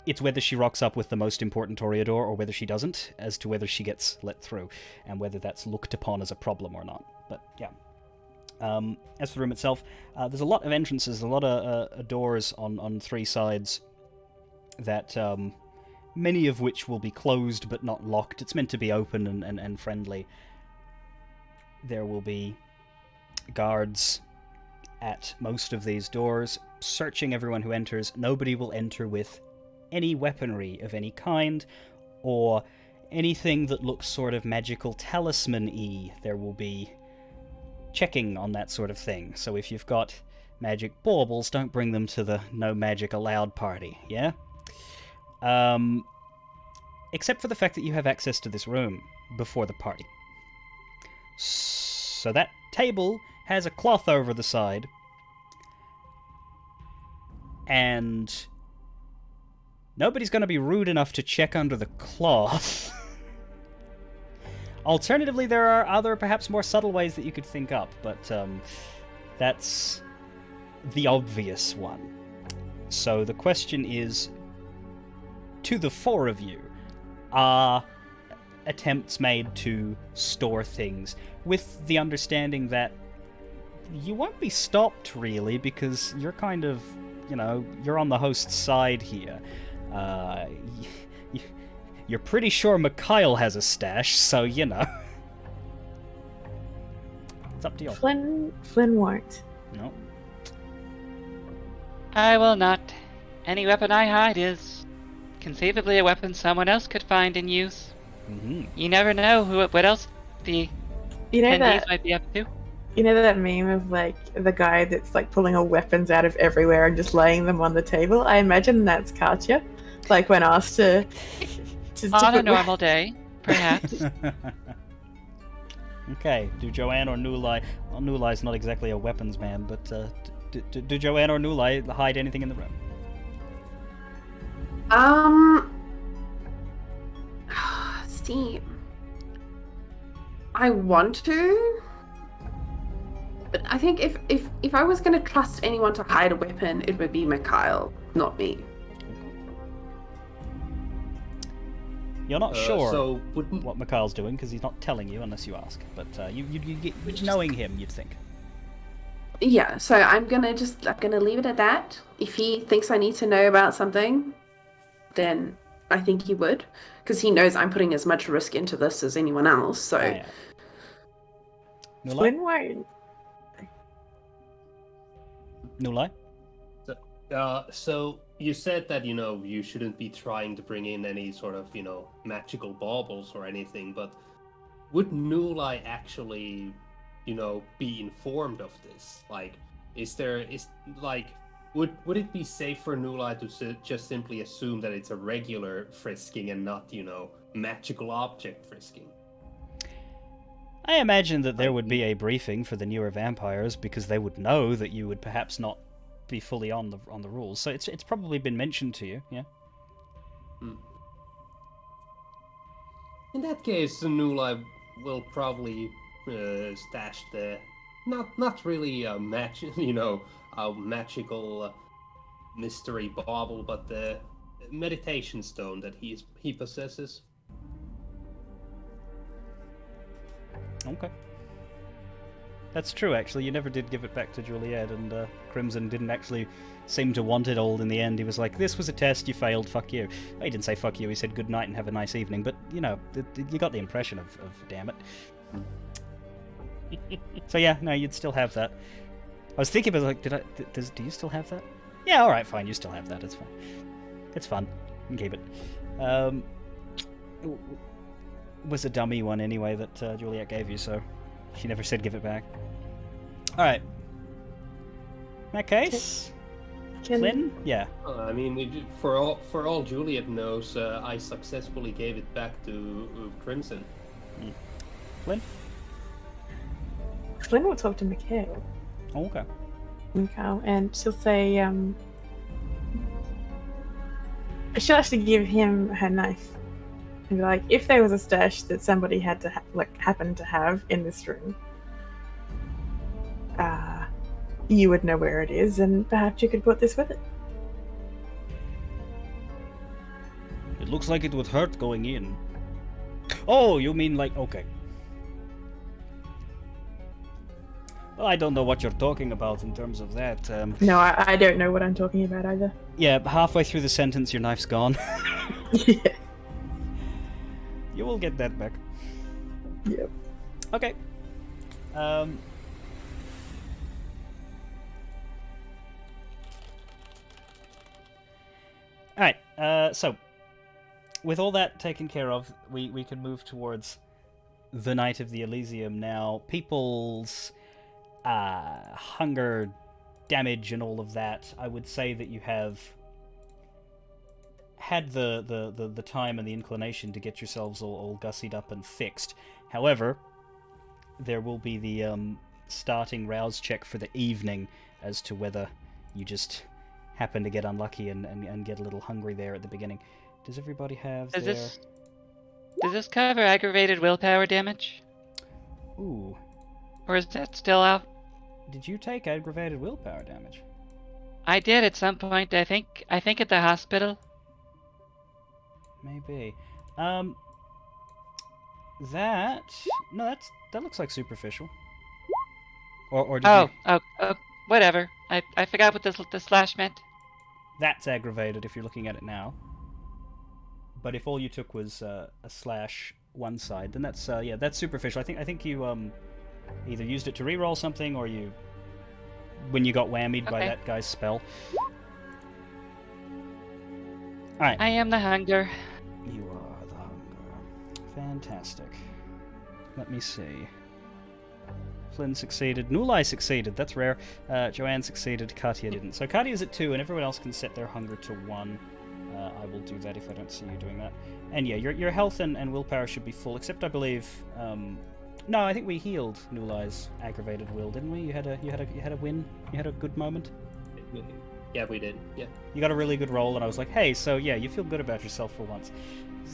it's whether she rocks up with the most important toreador or whether she doesn't, as to whether she gets let through, and whether that's looked upon as a problem or not. But yeah. As for the room itself, there's a lot of entrances, a lot of doors on 3 sides, that many of which will be closed but not locked. It's meant to be open and friendly. There will be guards at most of these doors, searching everyone who enters. Nobody will enter with any weaponry of any kind, or anything that looks sort of magical talisman-y. There will be checking on that sort of thing. So if you've got magic baubles, don't bring them to the no magic allowed party, yeah? Except for the fact that you have access to this room before the party. So that table has a cloth over the side, and nobody's going to be rude enough to check under the cloth. Alternatively, there are other, perhaps more subtle ways that you could think up, but that's the obvious one. So the question is, to the four of you, are attempts made to store things with the understanding that you won't be stopped, really, because you're kind of, you're on the host's side here. You're pretty sure Mikhail has a stash, so, It's up to you. Flynn won't. No. I will not. Any weapon I hide is conceivably a weapon someone else could find and use. Mm-hmm. You never know what else the attendees might be up to. You know that meme of like the guy that's like pulling all weapons out of everywhere and just laying them on the table? I imagine that's Katya. Like when asked to on a normal day, perhaps. Okay, do Joanne or Nulai... Well, Nulai's not exactly a weapons man, but do Joanne or Nulai hide anything in the room? See, I want to, but I think if I was going to trust anyone to hide a weapon, it would be Mikhail, not me. You're not sure so what Mikhail's doing because he's not telling you unless you ask. But knowing him, you'd think. Yeah, so I'm gonna leave it at that. If he thinks I need to know about something, then I think he would, because he knows I'm putting as much risk into this as anyone else. So. Yeah. Flynn won't. Nulai? So you said that, you shouldn't be trying to bring in any sort of, magical baubles or anything, but would Nulai actually, be informed of this? Like, would it be safe for Nulai to just simply assume that it's a regular frisking and not, magical object frisking? I imagine that there would be a briefing for the newer vampires because they would know that you would perhaps not be fully on the rules. So it's probably been mentioned to you, yeah? In that case, Nulai will probably stash the not really a magical mystery bauble, but the meditation stone that he possesses. Okay. That's true, actually. You never did give it back to Juliet, and Crimson didn't actually seem to want it all in the end. He was like, this was a test, you failed, fuck you. He didn't say fuck you, he said good night and have a nice evening, but, you got the impression of damn it. So yeah, no, you'd still have that. I was thinking about, like, do you still have that? Yeah, alright, fine, you still have that, it's fine. It's fun. You can keep it. It was a dummy one anyway that Juliet gave you, so she never said give it back. Alright. In that case... Flynn? Yeah. I mean, for all Juliet knows, I successfully gave it back to Crimson. Flynn? Flynn will talk to Mikhail. Oh, okay. Mikhail, and she'll say, she'll actually give him her knife. And be like, if there was a stash that somebody had to happen to have in this room, you would know where it is, and perhaps you could put this with it. It looks like it would hurt going in. Oh, you mean like, okay. Well, I don't know what you're talking about in terms of that. No, I don't know what I'm talking about either. Yeah, halfway through the sentence, your knife's gone. Yeah. You will get that back. Yep. Okay. Alright, so, with all that taken care of, we can move towards the night of the Elysium now. People's hunger damage and all of that, I would say that you have had the time and the inclination to get yourselves all gussied up and fixed. However, there will be the starting rouse check for the evening as to whether you just happen to get unlucky and get a little hungry there at the beginning. Does everybody have Does this cover aggravated willpower damage? Ooh. Or is that still out? Did you take aggravated willpower damage? I did at some point, I think at the hospital. Maybe. That looks like superficial. Or did you... Oh, whatever. I forgot what the slash meant. That's aggravated if you're looking at it now. But if all you took was a slash one side, then that's that's superficial. I think you either used it to reroll something, or when you got whammied by that guy's spell. All right. I am the hunger. You are the hunger. Fantastic. Let me see. Flynn succeeded. Nulai succeeded. That's rare. Joanne succeeded. Katia didn't. So Katia's at 2, and everyone else can set their hunger to 1. I will do that if I don't see you doing that. And yeah, your health and willpower should be full, except I believe. No, I think we healed Nulai's aggravated will, didn't we? You had a win. You had a good moment. Yeah, we did. Yeah. You got a really good roll, and I was like, hey, so yeah, you feel good about yourself for once.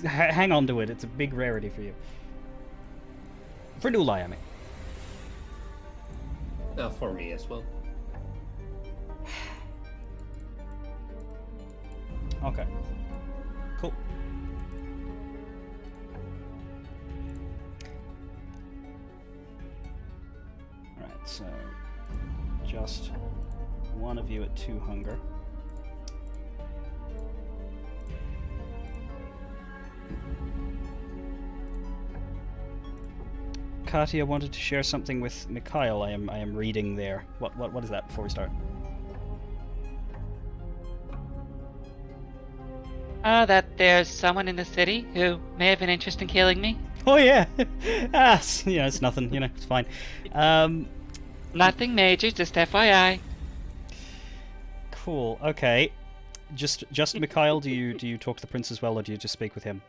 Hang on to it. It's a big rarity for you. For Nulai, I mean. For me as well. Okay. Cool. Alright, so just one of you at 2 hunger. Katia wanted to share something with Mikhail. I am reading there. What is that before we start? That there's someone in the city who may have an interest in killing me. Oh yeah, it's nothing. It's fine. Nothing major, just FYI. Cool. Okay. Just Mikhail. Do you talk to the prince as well, or do you just speak with him?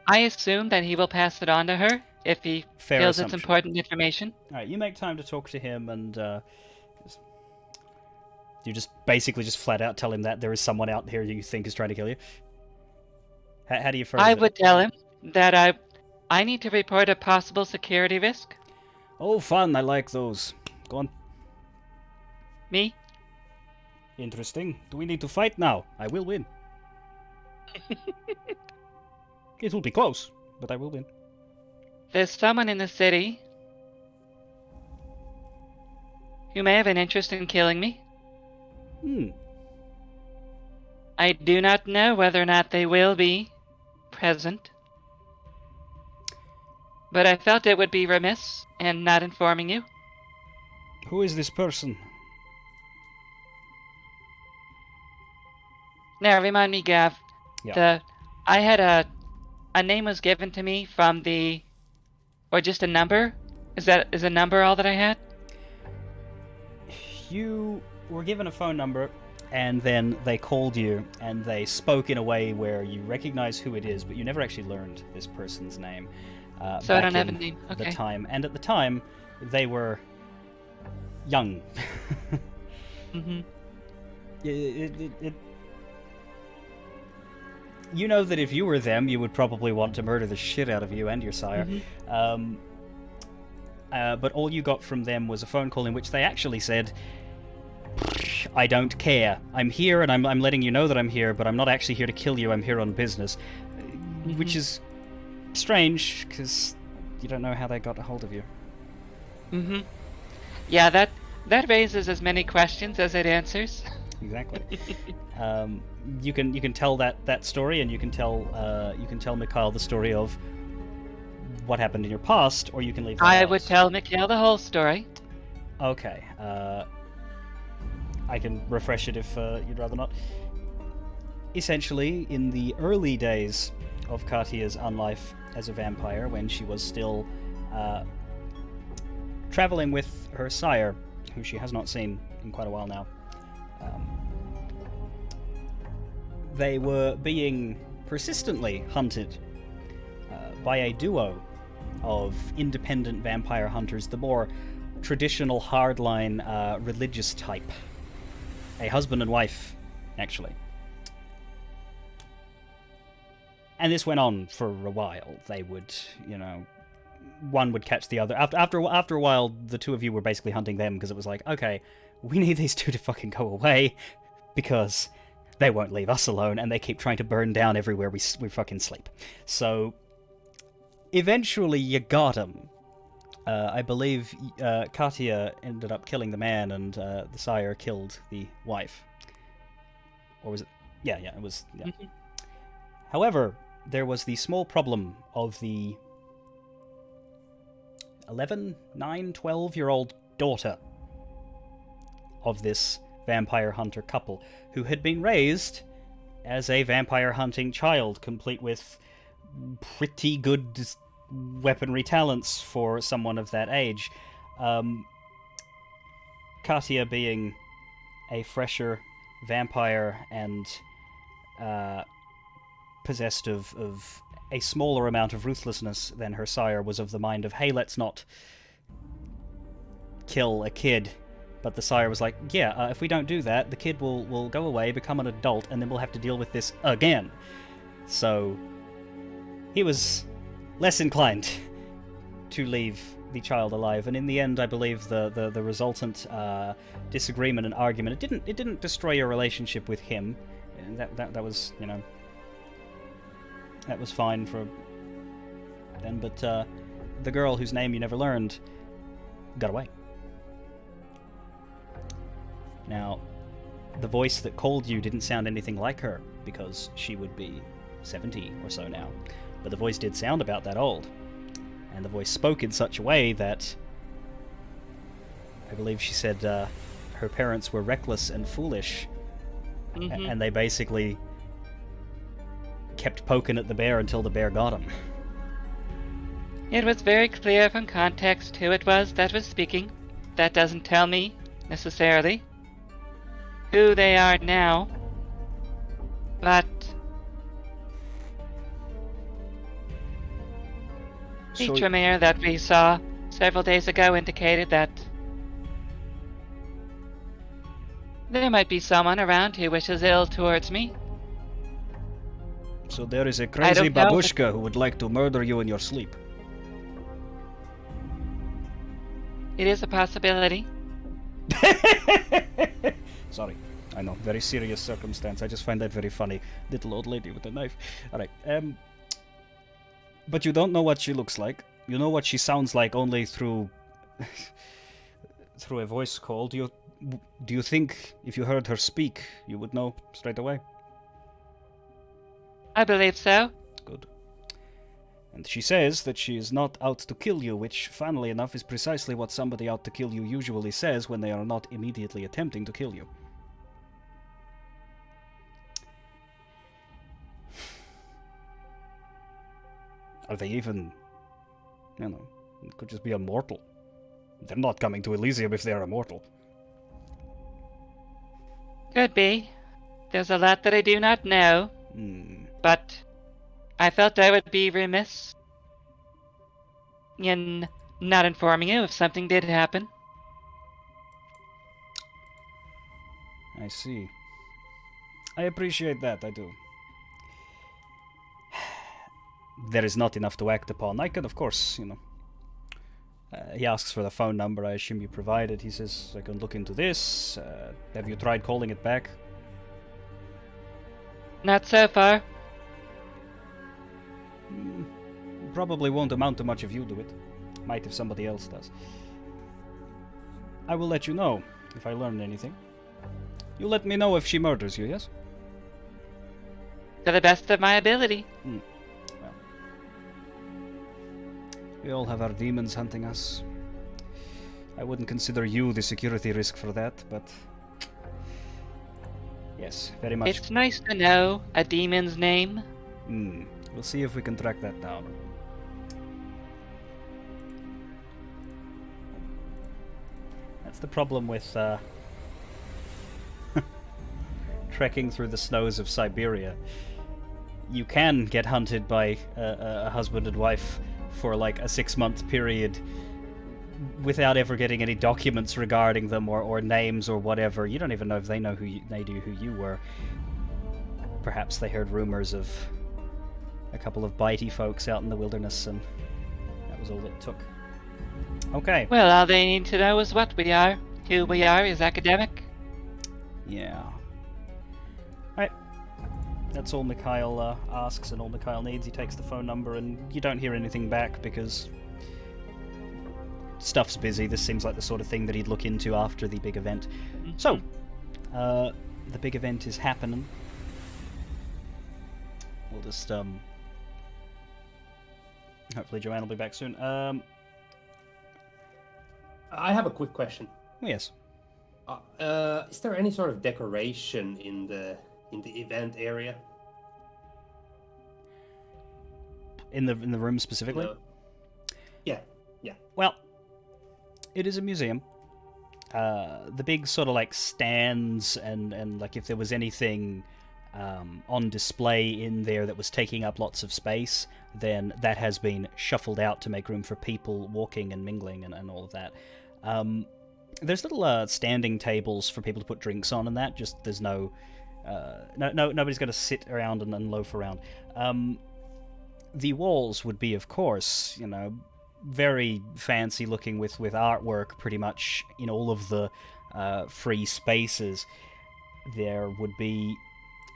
I assume that he will pass it on to her if he feels it's important information. All right, you make time to talk to him, and you just basically flat out tell him that there is someone out here you think is trying to kill you. How do you phrase it? I would tell him that I need to report a possible security risk. Oh, fun! I like those. Go on. Me? Interesting. Do we need to fight now? I will win. It will be close, but I will win. There's someone in the city who may have an interest in killing me. I do not know whether or not they will be present, but I felt it would be remiss in not informing you. Who is this person? Now, remind me, Gav. Yeah. I had a name was given to me from or just a number. Is a number all that I had? You were given a phone number, and then they called you, and they spoke in a way where you recognize who it is, but you never actually learned this person's name. So I don't have a name. Okay. The time, and at the time, they were young. Mm-hmm. You know that if you were them, you would probably want to murder the shit out of you and your sire. Mm-hmm. But all you got from them was a phone call in which they actually said, I don't care. I'm here, and I'm letting you know that I'm here, but I'm not actually here to kill you. I'm here on business. Mm-hmm. Which is strange, because you don't know how they got a hold of you. Mm-hmm. Yeah, that raises as many questions as it answers. Exactly. You can tell that story, and you can tell Mikhail the story of what happened in your past, or you can leave. I would tell Mikhail the whole story. Okay. I can refresh it if you'd rather not. Essentially, in the early days of Katia's unlife as a vampire, when she was still traveling with her sire, who she has not seen in quite a while now, They were being persistently hunted by a duo of independent vampire hunters, the more traditional hardline religious type. A husband and wife, actually. And this went on for a while. They would, one would catch the other. After a while, the two of you were basically hunting them because it was like, okay, we need these two to fucking go away because they won't leave us alone, and they keep trying to burn down everywhere we fucking sleep. So, eventually you got them. I believe Katia ended up killing the man, and the sire killed the wife. Or was it? Yeah, it was. Yeah. Mm-hmm. However, there was the small problem of the 12-year-old daughter of this vampire hunter couple, who had been raised as a vampire hunting child, complete with pretty good weaponry talents for someone of that age. Katia being a fresher vampire and possessed of a smaller amount of ruthlessness than her sire, was of the mind of, hey, let's not kill a kid. But the sire was like, yeah, if we don't do that, the kid will go away, become an adult, and then we'll have to deal with this again. So he was less inclined to leave the child alive, and in the end, I believe the resultant disagreement and argument, it didn't destroy your relationship with him. That was, that was fine for then. But the girl whose name you never learned got away. Now, the voice that called you didn't sound anything like her, because she would be 70 or so now. But the voice did sound about that old. And the voice spoke in such a way that I believe she said her parents were reckless and foolish. Mm-hmm. And they basically kept poking at the bear until the bear got him. It was very clear from context who it was that was speaking. That doesn't tell me, necessarily, who they are now, but the Tremere that we saw several days ago indicated that there might be someone around who wishes ill towards me. So there is a crazy babushka who would like to murder you in your sleep. It is a possibility. Sorry, I know, very serious circumstance. I just find that very funny. Little old lady with a knife. Alright, but you don't know what she looks like. You know what she sounds like only through through a voice call. Do you think if you heard her speak, you would know straight away? I believe so. Good. And she says that she is not out to kill you, which, funnily enough, is precisely what somebody out to kill you usually says when they are not immediately attempting to kill you. Are they even... it could just be a mortal. They're not coming to Elysium if they are immortal. Could be. There's a lot that I do not know. But I felt I would be remiss in not informing you if something did happen. I see. I appreciate that, I do. There is not enough to act upon. I can, of course, he asks for the phone number. I assume you provided. He says, I can look into this. Have you tried calling it back? Not so far. Probably won't amount to much if you do it. Might if somebody else does. I will let you know if I learn anything. You let me know if she murders you, yes? To the best of my ability. Well, we all have our demons hunting us. I wouldn't consider you the security risk for that, but... yes, very much. It's nice to know a demon's name. We'll see if we can track that down. That's the problem with trekking through the snows of Siberia, you can get hunted by a husband and wife for like a 6-month period without ever getting any documents regarding them or names or whatever. You don't even know if they know they do who you were. Perhaps they heard rumors of a couple of bitey folks out in the wilderness, and that was all it took. Okay. Well, all they need to know is what we are. Who we are is academic. Yeah. Alright. That's all Mikhail asks and all Mikhail needs. He takes the phone number and you don't hear anything back because stuff's busy. This seems like the sort of thing that he'd look into after the big event. So, the big event is happening. We'll just, hopefully Joanne will be back soon. I have a quick question. Yes. Is there any sort of decoration in the event area? In the room specifically? No. Yeah. Well, it is a museum. The big sort of like stands and like if there was anything on display in there that was taking up lots of space, then that has been shuffled out to make room for people walking and mingling and all of that. There's little standing tables for people to put drinks on and that. Just there's nobody's going to sit around and loaf around. The walls would be, of course, very fancy looking with artwork pretty much in all of the free spaces. There would be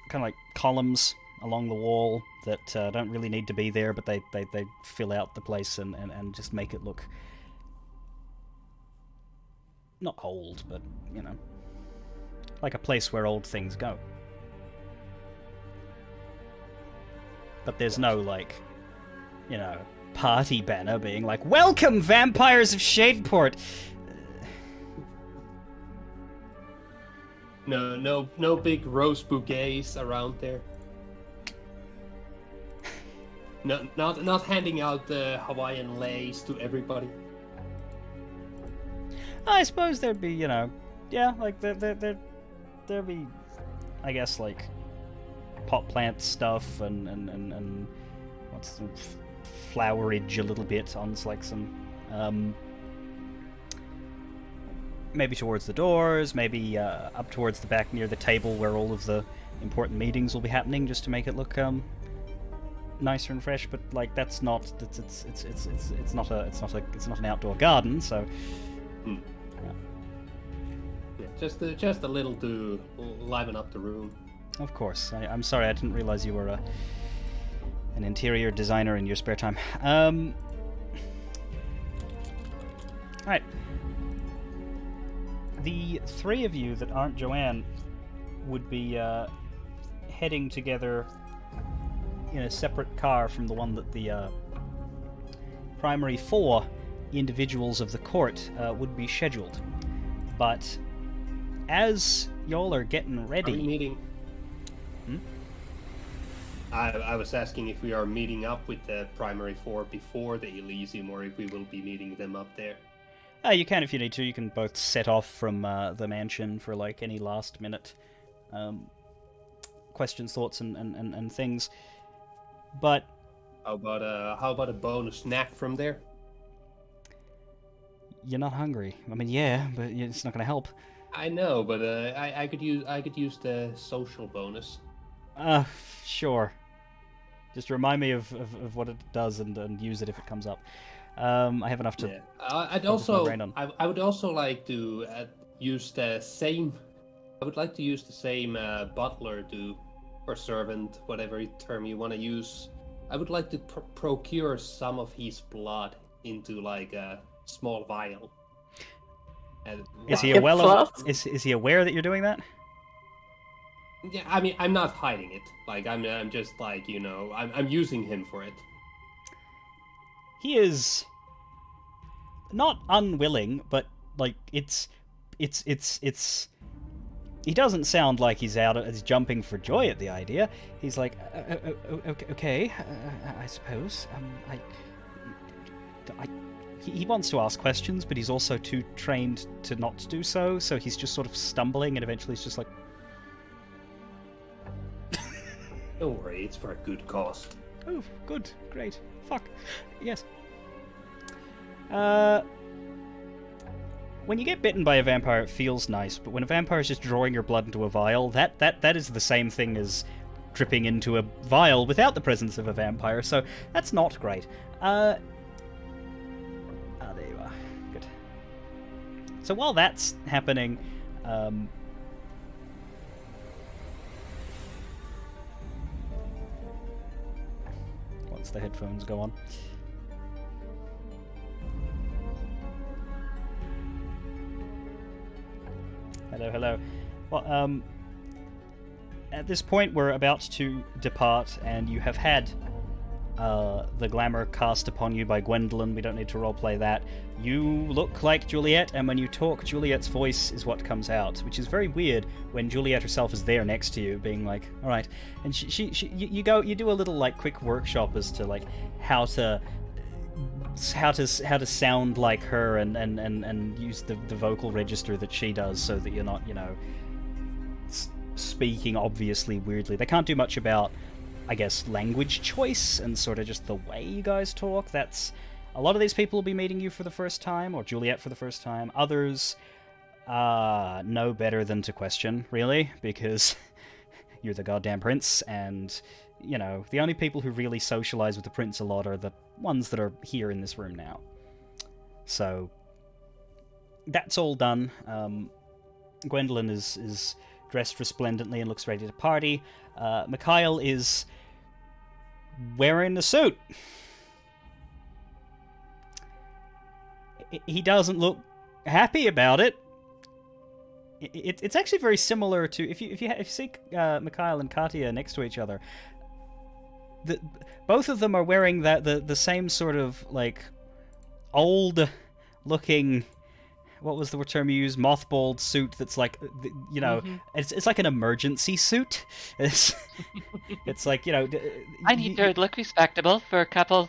kind of like columns along the wall that don't really need to be there, but they fill out the place and just make it look not old, but like a place where old things go. But there's no like party banner being like, "Welcome, vampires of Shadeport." No big rose bouquets around there. No, not handing out the Hawaiian lace to everybody. I suppose there'd be, like there'd be, I guess, like pot plant stuff and what's the flowerage a little bit on like some maybe towards the doors, maybe up towards the back near the table where all of the important meetings will be happening, just to make it look nicer and fresh. But like that's not it's not an outdoor garden, so. Yeah, just a little to liven up the room. Of course. I'm sorry, I didn't realize you were an interior designer in your spare time. Alright. The three of you that aren't Joanne would be heading together in a separate car from the one that the primary 4 individuals of the court would be scheduled. But as y'all are getting ready... Are we meeting? I was asking if we are meeting up with the primary 4 before the Elysium, or if we will be meeting them up there. You can if you need to. You can both set off from the mansion for like any last minute questions, thoughts, and things. But how about a bonus snack from there? You're not hungry. I mean, yeah, but it's not going to help. I know, but I could use the social bonus. Sure. Just remind me of what it does and use it if it comes up. I have enough to. Yeah. I would also like to use the same. I would like to use the same butler or servant, whatever term you want to use. I would like to procure some of his blood into like a small vial. Is he aware that you're doing that? Yeah, I mean, I'm not hiding it. Like, I'm just like, I'm using him for it. He is not unwilling, but like it's he doesn't sound like he's jumping for joy at the idea. He's like, okay, I suppose. He wants to ask questions, but he's also too trained to not do so. So he's just sort of stumbling, and eventually he's just like, Don't worry, it's for a good cause. Oh, good, great. Fuck. Yes. When you get bitten by a vampire, it feels nice, but when a vampire is just drawing your blood into a vial, that is the same thing as dripping into a vial without the presence of a vampire, so that's not great. There you are. Good. So while that's happening, once the headphones go on. Hello, hello. Well, at this point, we're about to depart, and you have had the glamour cast upon you by Gwendolyn. We don't need to roleplay that. You look like Juliet, and when you talk, Juliet's voice is what comes out, which is very weird when Juliet herself is there next to you, being like, "All right," and you do a little like quick workshop as to like how to sound like her and use the vocal register that she does, so that you're not, speaking obviously weirdly. They can't do much about, I guess, language choice and sort of just the way you guys talk. That's a lot of these people will be meeting you for the first time, or Juliet for the first time. Others know better than to question, really, because you're the goddamn prince, and the only people who really socialize with the prince a lot are the ones that are here in this room now. So that's all done. Gwendolyn is dressed resplendently and looks ready to party. Mikhail is wearing the suit. He doesn't look happy about it. It's actually very similar to if you see Mikhail and Katya next to each other. Both of them are wearing the same sort of like old looking, what was the term you used, mothballed suit that's like, it's like an emergency suit. It's like, I need to look respectable for a couple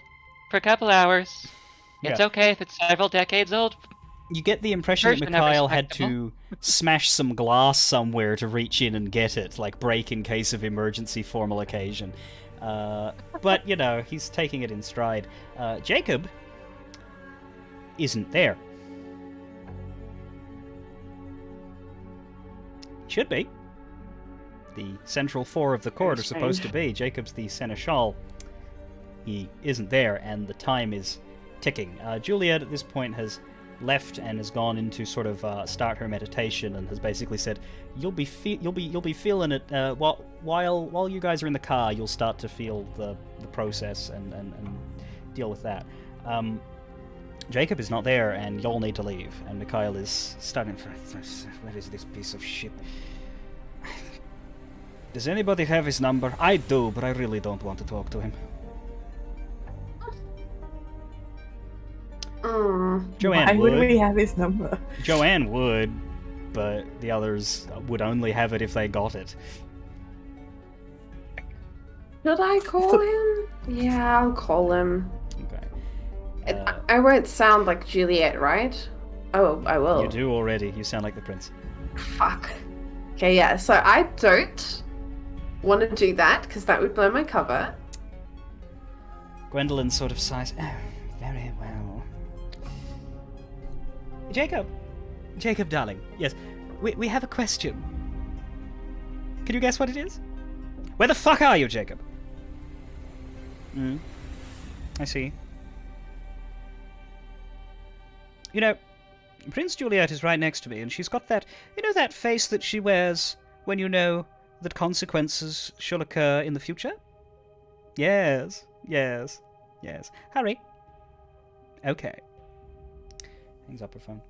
hours. It's okay if it's several decades old. You get the impression that Mikhail had to smash some glass somewhere to reach in and get it, like break in case of emergency formal occasion. But, he's taking it in stride. Jacob isn't there. Should be. The central four of the court are supposed to be. Jacob's the seneschal. He isn't there, and the time is ticking. Juliet at this point has left and has gone into sort of start her meditation, and has basically said, "You'll be feeling it while you guys are in the car. You'll start to feel the process and deal with that." Jacob is not there, and y'all need to leave. And Mikhail is starting for where is this piece of shit? Does anybody have his number? I do, but I really don't want to talk to him. Joanne Why would. we have his number? Joanne would, but the others would only have it if they got it. Should I call him? Yeah, I'll call him. Okay. I won't sound like Juliet, right? Oh, I will. You do already. You sound like the prince. Fuck. Okay, yeah, so I don't want to do that, because that would blow my cover. Gwendolyn sort of sighs. Oh, very well. Jacob, darling. Yes, we have a question. Can you guess what it is? Where the fuck are you, Jacob? I see. Prince Juliet is right next to me, and she's got that, that face that she wears when you know that consequences shall occur in the future? Yes. Hurry. Okay. Hangs up her phone.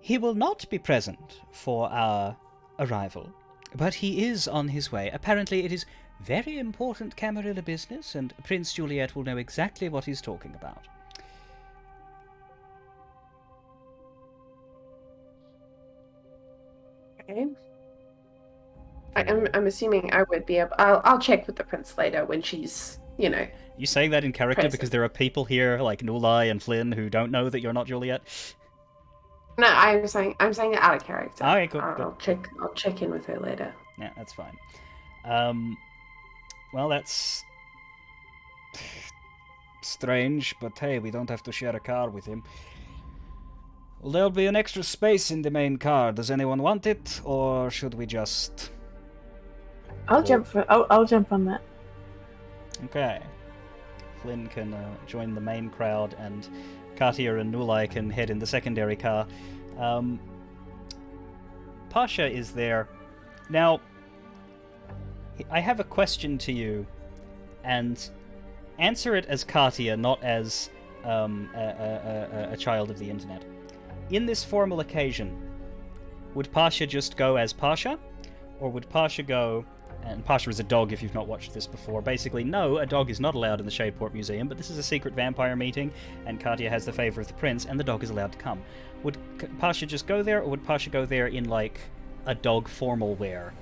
He will not be present for our arrival, but he is on his way. Apparently it is very important Camarilla business, and Prince Juliet will know exactly what he's talking about. Okay. I'm assuming I would be able... I'll check with the prince later when she's, You saying that in character present. because there are people here like Nulai and Flynn who don't know that you're not Juliet? No, I'm saying it out of character. Okay, good. I'll check in with her later. Yeah, that's fine. Well, that's strange, but hey, we don't have to share a car with him. Well, there'll be an extra space in the main car. Does anyone want it, or should we just... I'll jump on that. Okay. Flynn can join the main crowd, and Katia and Nulai can head in the secondary car. Pasha is there. Now, I have a question to you, and answer it as Katia, not as a child of the internet. In this formal occasion, would Pasha just go as Pasha, or would Pasha go... And Pasha is a dog if you've not watched this before. Basically, no, a dog is not allowed in the Shadeport Museum, but this is a secret vampire meeting, and Katia has the favor of the prince, and the dog is allowed to come. Would Pasha just go there, or would Pasha go there in, like, a dog formal wear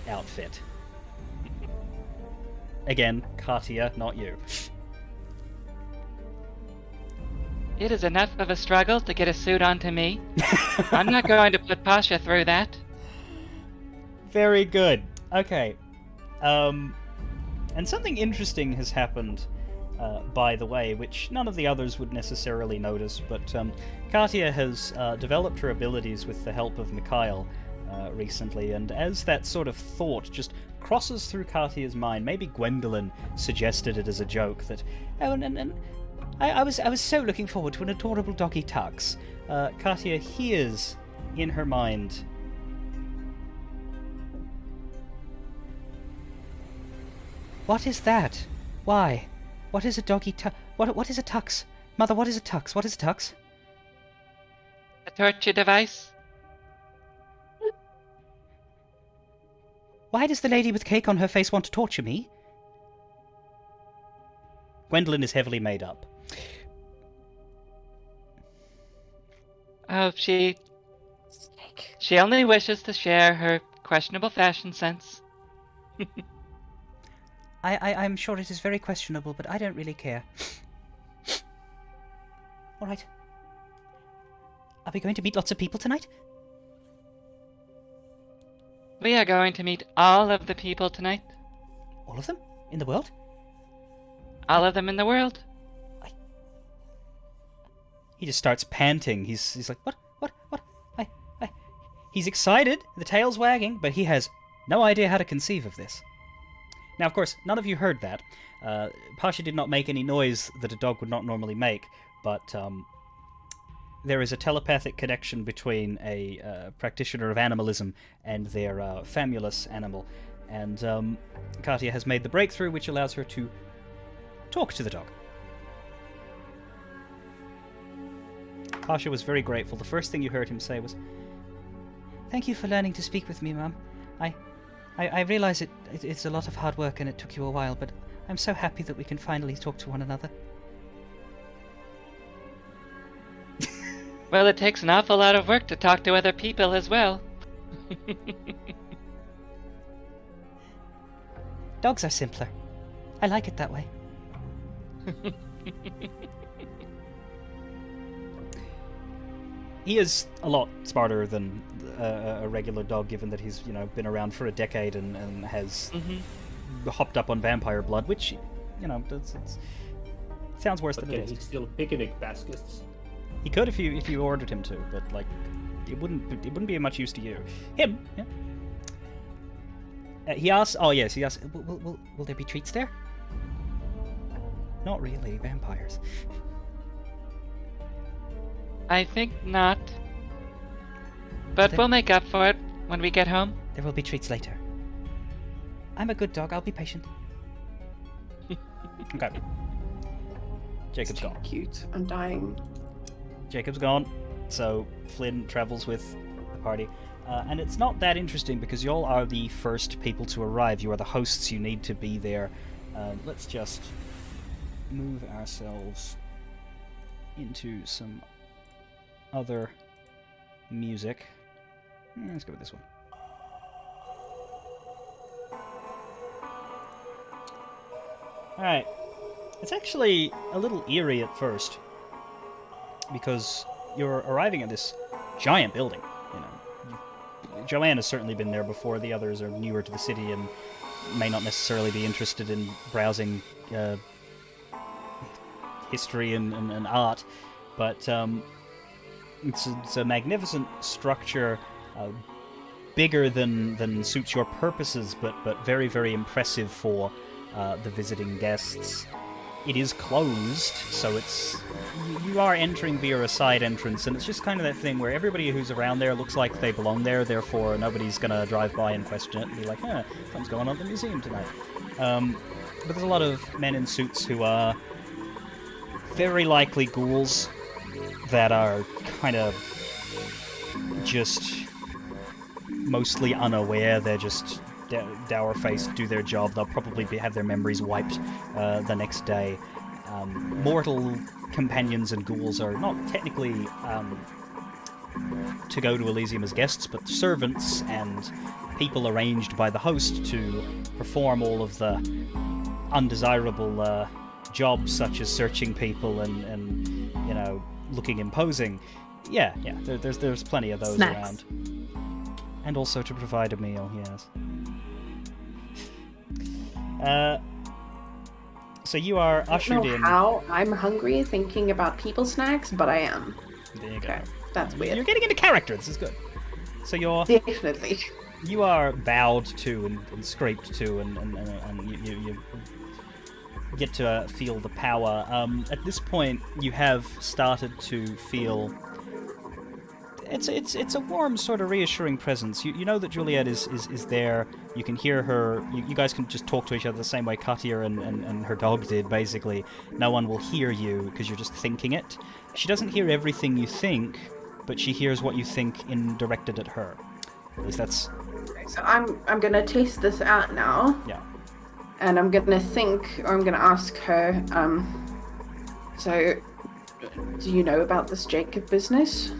outfit? Again, Katia, not you. It is enough of a struggle to get a suit onto me. I'm not going to put Pasha through that. Very good. Okay. And something interesting has happened, by the way, which none of the others would necessarily notice, but Katia has developed her abilities with the help of Mikhail recently, and as that sort of thought just crosses through Katia's mind, maybe Gwendolyn suggested it as a joke, that, oh, and I was so looking forward to an adorable doggy tux. Katia hears in her mind... What is that? Why? What is a doggy tux? What is a tux? Mother, what is a tux? What is a tux? A torture device? Why does the lady with cake on her face want to torture me? Gwendolyn is heavily made up. Oh, she only wishes to share her questionable fashion sense. I'm sure it is very questionable, but I don't really care. All right. Are we going to meet lots of people tonight? We are going to meet all of the people tonight. All of them? In the world? All of them in the world. He just starts panting. He's like, what? He's excited, the tail's wagging, but he has no idea how to conceive of this. Now, of course, none of you heard that. Pasha did not make any noise that a dog would not normally make, but there is a telepathic connection between a practitioner of animalism and their famulus animal, and Katia has made the breakthrough, which allows her to talk to the dog. Pasha was very grateful. The first thing you heard him say was, "Thank you for learning to speak with me, Mum. I realize it's a lot of hard work and it took you a while, but I'm so happy that we can finally talk to one another." Well, it takes an awful lot of work to talk to other people as well. Dogs are simpler. I like it that way. He is a lot smarter than a regular dog, given that he's, been around for a decade and has hopped up on vampire blood, which, sounds worse than it is. He's still picnic baskets. He could if you ordered him to, but it wouldn't be of much use to you. Him, yeah. He asks. Oh yes, he asks. Will there be treats there? Not really, vampires. I think not. But we'll make up for it when we get home. There will be treats later. I'm a good dog. I'll be patient. Okay. Jacob's gone. Cute. I'm dying. Jacob's gone, so Flynn travels with the party. And it's not that interesting because y'all are the first people to arrive. You are the hosts. You need to be there. Let's just move ourselves into some other music. Let's go with this one. Alright. It's actually a little eerie at first, because you're arriving at this giant building. Joanne has certainly been there before. The others are newer to the city and may not necessarily be interested in browsing history and art, but it's a magnificent structure, bigger than suits your purposes, but very, very impressive for the visiting guests. It is closed, so you are entering via a side entrance, and it's just kind of that thing where everybody who's around there looks like they belong there, therefore nobody's gonna drive by and question it and be like, something's going on at the museum tonight. But there's a lot of men in suits who are very likely ghouls that are kind of just mostly unaware. They're just dour-faced, do their job. They'll probably have their memories wiped the next day. Mortal companions and ghouls are not technically to go to Elysium as guests, but servants and people arranged by the host to perform all of the undesirable jobs, such as searching people and looking imposing. Yeah, there's plenty of those Snacks. around. And also to provide a meal, yes. So you are ushered I don't know in. how I'm hungry thinking about people snacks, but I am. There you go. Okay, that's weird. You're getting into character. This is good. So Definitely. you are bowed to and scraped to, and you get to feel the power. At this point, you have started to feel. It's a warm, sort of reassuring presence. You know that Juliet is there. You can hear her. You guys can just talk to each other the same way Katia and her dog did, basically. No one will hear you because you're just thinking it. She doesn't hear everything you think, but she hears what you think directed at her. At least that's... So I'm gonna test this out now. Yeah. And I'm gonna think, or I'm gonna ask her, so, do you know about this Jacob business?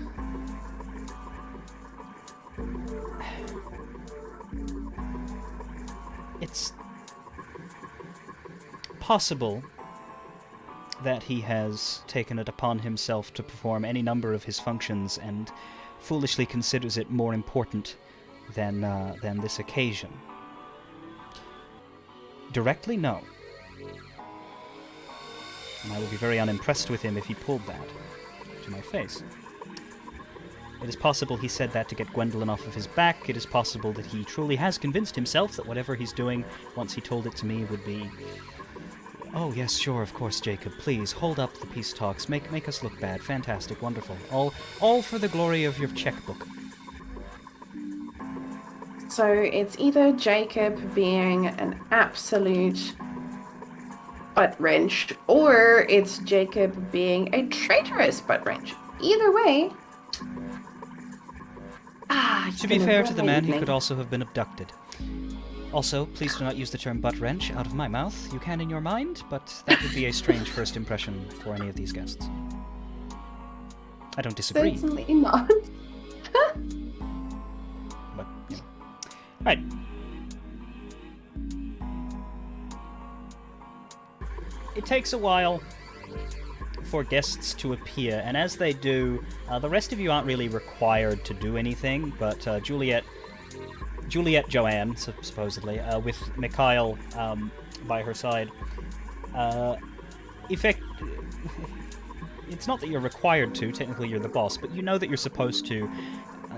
It's possible that he has taken it upon himself to perform any number of his functions and foolishly considers it more important than this occasion. Directly, no. And I would be very unimpressed with him if he pulled that to my face. It is possible he said that to get Gwendolyn off of his back. It is possible that he truly has convinced himself that whatever he's doing, once he told it to me, would be... Oh, yes, sure, of course, Jacob. Please, hold up the peace talks. Make us look bad. Fantastic, wonderful. All for the glory of your checkbook. So it's either Jacob being an absolute butt wrench, or it's Jacob being a traitorous butt wrench. Either way... To be fair to the man, he could also have been abducted. Also, please do not use the term butt wrench out of my mouth. You can in your mind, but that would be a strange first impression for any of these guests. I don't disagree. Certainly not. But, you know. Alright. It takes a while for guests to appear, and as they do, the rest of you aren't really required to do anything, but Juliet Joanne, supposedly, with Mikhail by her side, it's not that you're required to, technically you're the boss, but you know that you're supposed to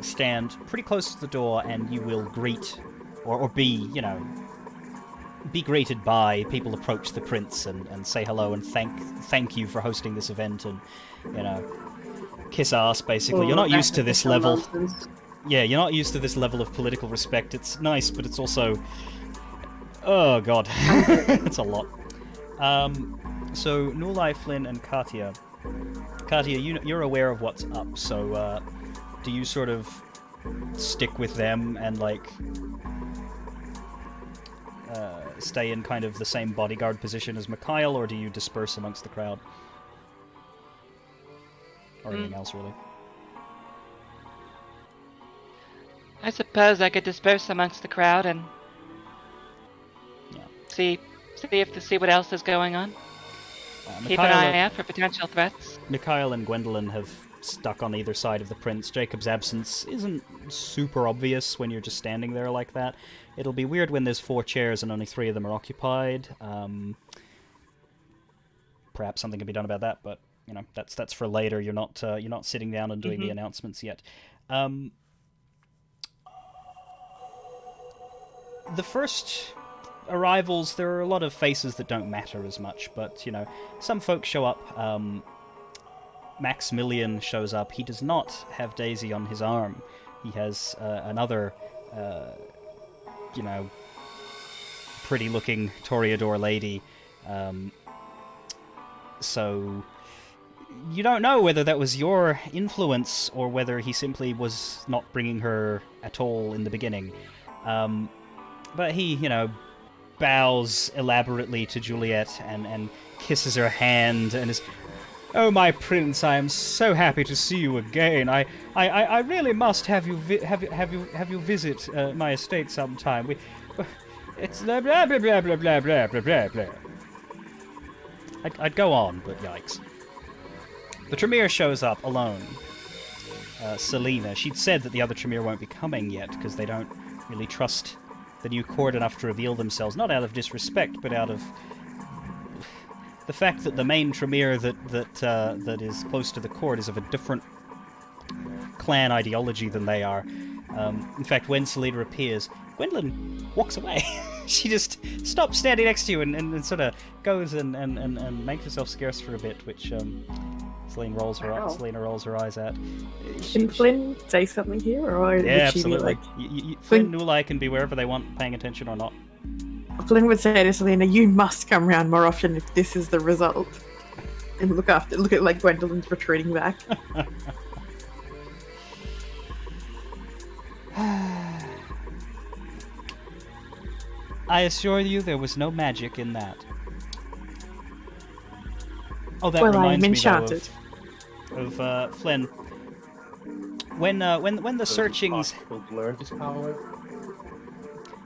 stand pretty close to the door and you will greet, or be, be greeted by people approach the prince and say hello and thank you for hosting this event and, kiss ass, basically. You're not used to this level. Yeah, you're not used to this level of political respect. It's nice, but it's also... Oh, God. It's a lot. So, Nulai, Flynn, and Katia. Katia, you're aware of what's up, so do you sort of stick with them and, stay in kind of the same bodyguard position as Mikhail, or do you disperse amongst the crowd? Or anything else, really? I suppose I could disperse amongst the crowd and see what else is going on. Keep an eye out for potential threats. Mikhail and Gwendolyn have stuck on either side of the prince. Jacob's absence isn't super obvious when you're just standing there like that. It'll be weird when there's 4 chairs and only 3 of them are occupied. Perhaps something can be done about that, but that's for later. You're not sitting down and doing the announcements yet. The first arrivals, there are a lot of faces that don't matter as much, but some folks show up. Maximilian shows up. He does not have Daisy on his arm. He has another pretty-looking Toreador lady. So you don't know whether that was your influence or whether he simply was not bringing her at all in the beginning. But he, bows elaborately to Juliet and kisses her hand and is, "Oh, my prince, I am so happy to see you again. I really must have you visit my estate sometime. It's blah blah blah blah blah blah blah blah blah." I'd go on, but yikes. The Tremere shows up alone. Selena. She'd said that the other Tremere won't be coming yet because they don't really trust the new court enough to reveal themselves. Not out of disrespect, but out of the fact that the main Tremere that is close to the court is of a different clan ideology than they are. In fact, when Selena appears, Gwendolyn walks away. She just stops standing next to you and sort of goes and makes herself scarce for a bit, which Selena rolls her eyes at. Can Flynn say something here, or yeah, would she absolutely. be like... Flynn and Ulai can be wherever they want, paying attention or not. Flynn would say to Selena, "You must come round more often if this is the result." And look at like Gwendolyn's retreating back. I assure you there was no magic in that. Oh, that Well, reminds I'm me enchanted. though of Flynn. When the searchings learn his power.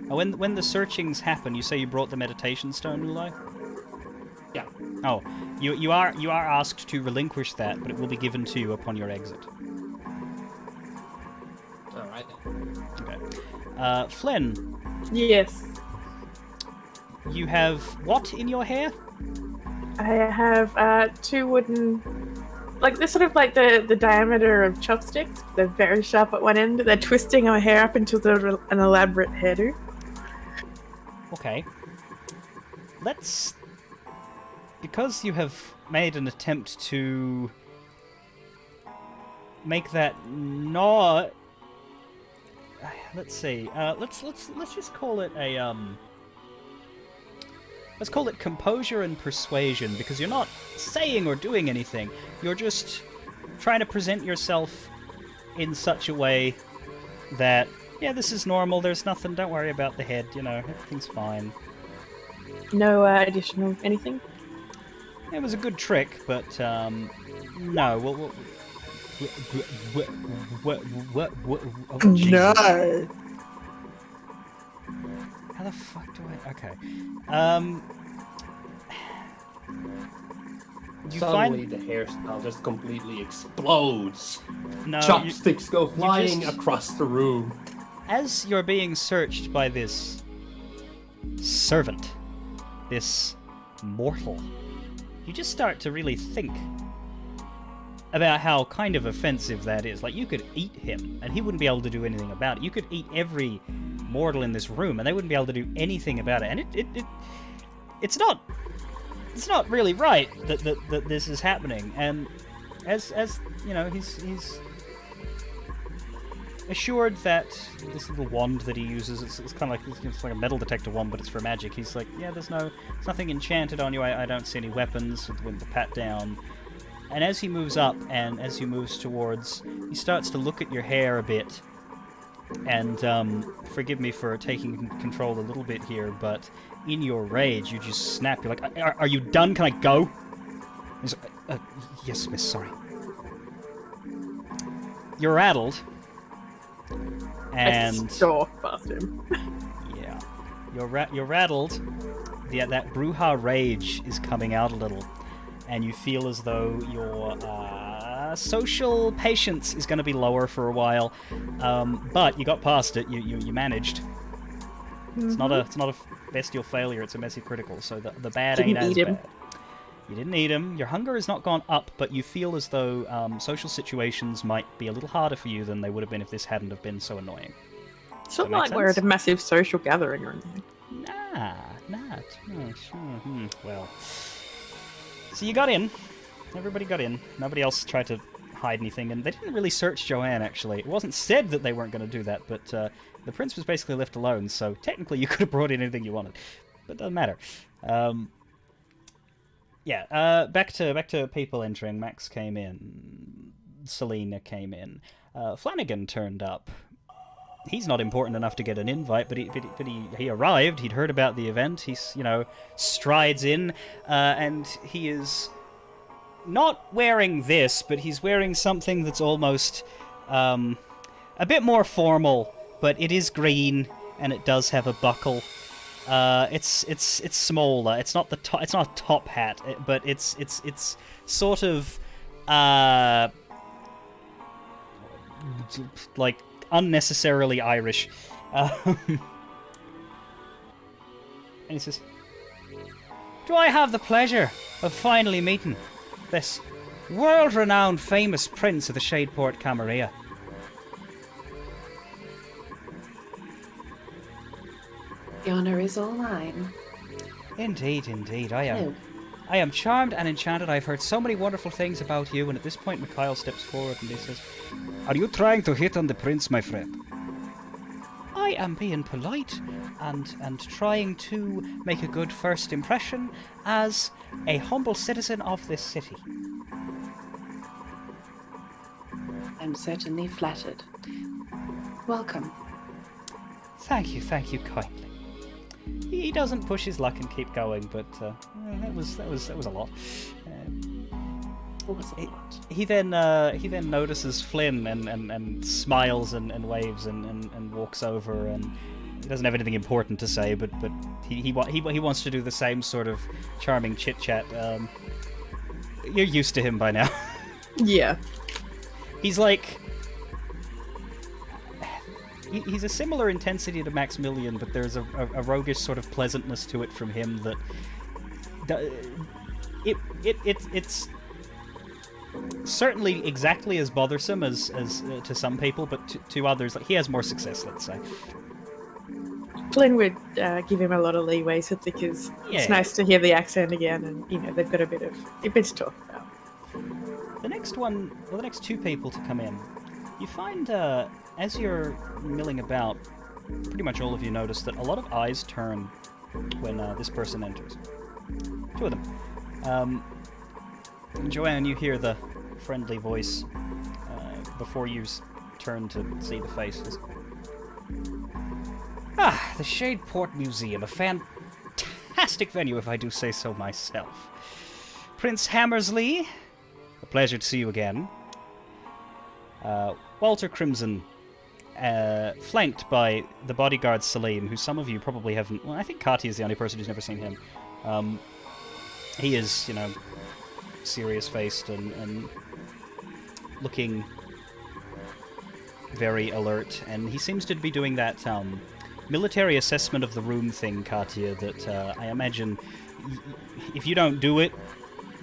when the searchings happen, you say you brought the meditation stone, Ulai? Yeah. Oh, you are asked to relinquish that, but it will be given to you upon your exit. All right. Okay. Flynn, Yes. you have what in your hair? I have 2 wooden, like they're sort of like the diameter of chopsticks. They're very sharp at one end. They're twisting my hair up into an elaborate hairdo. Okay. Because you have made an attempt to make that not. Let's see. Let's just call it a Let's call it composure and persuasion, because you're not saying or doing anything. You're just trying to present yourself in such a way that, yeah, this is normal, there's nothing, don't worry about the head, everything's fine. No additional anything? It was a good trick, but, no, oh, Jesus. No. How the fuck do I... Okay. You Suddenly find... the hairstyle just completely explodes. No, Chopsticks go flying just- across the room. As you're being searched by this servant, this mortal, you just start to really think about how kind of offensive that is. Like, you could eat him, and he wouldn't be able to do anything about it. You could eat every mortal in this room, and they wouldn't be able to do anything about it. And it's not really right that this is happening. And as he's assured that this little wand that he uses, it's kind of like it's like a metal detector wand, but it's for magic. He's like, yeah, there's nothing enchanted on you. I don't see any weapons with the pat down. And as he moves up and as he moves towards, he starts to look at your hair a bit. And forgive me for taking control a little bit here, but in your rage, you just snap. You're like, are you done? Can I go? He's like, yes, miss, sorry. You're rattled. And I stalk past him. yeah, you're rattled. Yeah, that Bruja rage is coming out a little, and you feel as though you're social patience is going to be lower for a while, but you got past it. You managed. It's not a bestial failure. It's a messy critical. So the bad ain't as bad. You didn't eat him. Your hunger has not gone up, but you feel as though social situations might be a little harder for you than they would have been if this hadn't have been so annoying. It's not like we're at a massive social gathering or anything. Nah, not. Well, so you got in. Everybody got in. Nobody else tried to hide anything, and they didn't really search Joanne, actually. It wasn't said that they weren't going to do that, but the prince was basically left alone, so technically you could have brought in anything you wanted. But it doesn't matter. Back to people entering. Max came in. Selena came in. Flanagan turned up. He's not important enough to get an invite, but he arrived. He'd heard about the event. He's, strides in, and he is not wearing this, but he's wearing something that's almost a bit more formal, but it is green and it does have a buckle. It's smaller. It's not it's not a top hat, but it's sort of like unnecessarily Irish. And he says, "Do I have the pleasure of finally meeting this world-renowned famous prince of the Shadeport Camarilla?" The honor is all mine. Indeed. I am charmed and enchanted. I've heard so many wonderful things about you. And at this point, Mikhail steps forward and he says, "Are you trying to hit on the prince, my friend?" "I am being polite and trying to make a good first impression as a humble citizen of this city." I'm certainly flattered. Welcome. Thank you kindly. He doesn't push his luck and keep going, but that was a lot. He then notices Flynn and smiles and waves and walks over, and he doesn't have anything important to say, but he wants to do the same sort of charming chit chat. You're used to him by now. Yeah. He's like. He's a similar intensity to Maximilian, but there's a roguish sort of pleasantness to it from him that it's certainly exactly as bothersome as to some people, but to others, like, he has more success, let's say. Flynn would give him a lot of leeway, so because it's nice to hear the accent again, and they've got a bit to talk about. The next two people to come in, you find as you're milling about, pretty much all of you notice that a lot of eyes turn when this person enters. Two of them. Joanne, you hear the friendly voice before you turn to see the faces. "Ah, the Shadeport Museum, a fantastic venue if I do say so myself. Prince Hammersley, a pleasure to see you again. Walter Crimson, flanked by the bodyguard Salim, who some of you probably haven't... Well, I think Kati is the only person who's never seen him. He is, serious-faced and looking very alert, and he seems to be doing that military assessment of the room thing, Katia, that I imagine if you don't do it,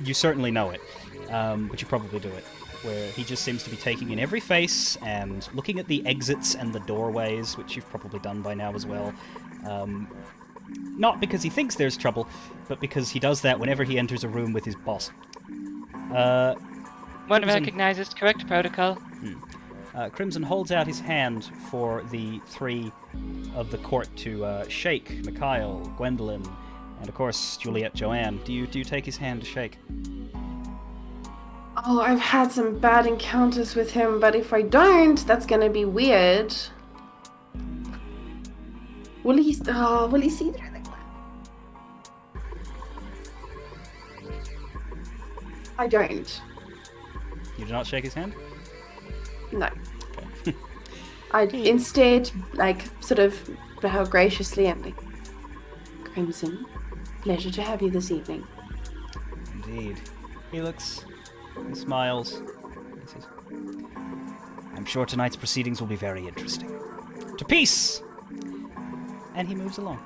you certainly know it, but you probably do it. Where he just seems to be taking in every face and looking at the exits and the doorways, which you've probably done by now as well. Not because he thinks there's trouble, but because he does that whenever he enters a room with his boss. One recognizes correct protocol. Crimson holds out his hand for the three of the court to shake: Mikhail, Gwendolyn, and of course Juliet Joanne. Do you take his hand to shake? Oh, I've had some bad encounters with him, but if I don't, that's gonna be weird. Will he see through the glass? I don't. You do not shake his hand? No. Okay. I'd instead, sort of bow graciously and Crimson, pleasure to have you this evening. Indeed. He smiles. sure tonight's proceedings will be very interesting. To peace! And he moves along.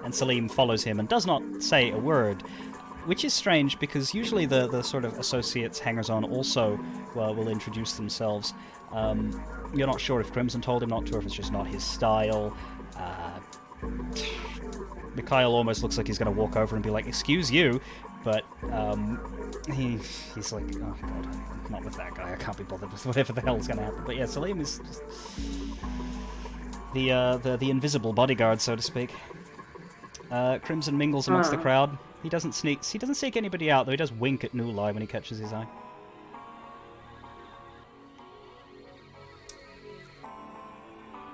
And Salim follows him and does not say a word, which is strange because usually the sort of associates, hangers-on, also will introduce themselves. You're not sure if Crimson told him not to, or if it's just not his style. Mikhail almost looks like he's going to walk over and be like, "Excuse you," but he's like, "Oh god, I'm not with that guy. I can't be bothered with whatever the hell's going to happen." But yeah, Salim is just the invisible bodyguard, so to speak. Crimson mingles amongst the crowd. He doesn't seek anybody out, though he does wink at Nulai when he catches his eye.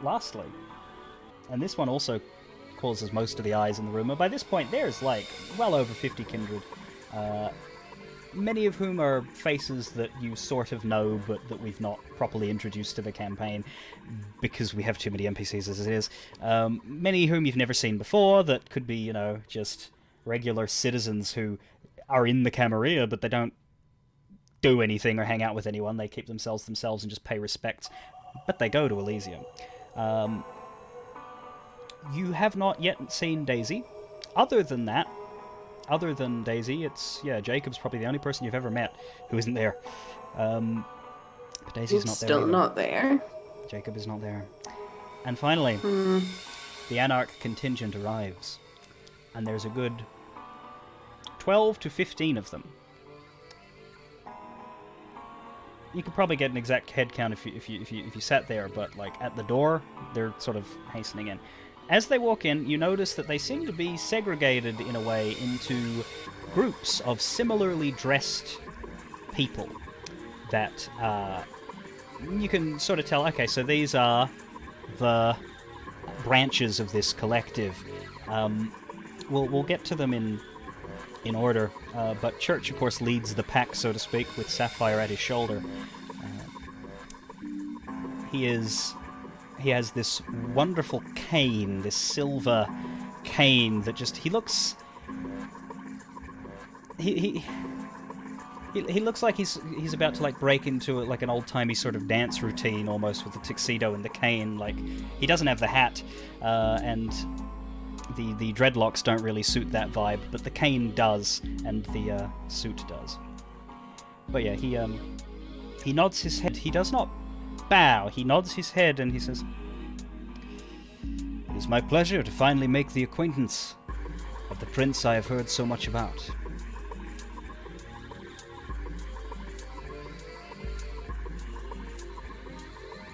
Lastly, and this one also causes most of the eyes in the room, and by this point there's like well over 50 kindred, many of whom are faces that you sort of know, but that we've not properly introduced to the campaign because we have too many NPCs as it is. Many whom you've never seen before, that could be, just regular citizens who are in the Camarilla, but they don't do anything or hang out with anyone. They keep themselves and just pay respects, but they go to Elysium. You have not yet seen Daisy. Other than Daisy, Jacob's probably the only person you've ever met who isn't there. But Daisy's not there. Still either. not there. Jacob is not there. And finally, the Anarch Contingent arrives. And there's a good 12 to 15 of them. You could probably get an exact head count if you sat there, but like at the door, they're sort of hastening in. As they walk in, you notice that they seem to be segregated in a way into groups of similarly dressed people that you can sort of tell, okay, so these are the branches of this collective. We'll get to them in order, but Church, of course, leads the pack, so to speak, with Sapphire at his shoulder. He has this wonderful cane, this silver cane that just... He looks... He looks like he's about to like break into like an old-timey sort of dance routine almost, with the tuxedo and the cane. Like, he doesn't have the hat, and the dreadlocks don't really suit that vibe, but the cane does, and the suit does. But yeah, he nods his head. He does not bow. He nods his head and he says, "It is my pleasure to finally make the acquaintance of the prince I have heard so much about."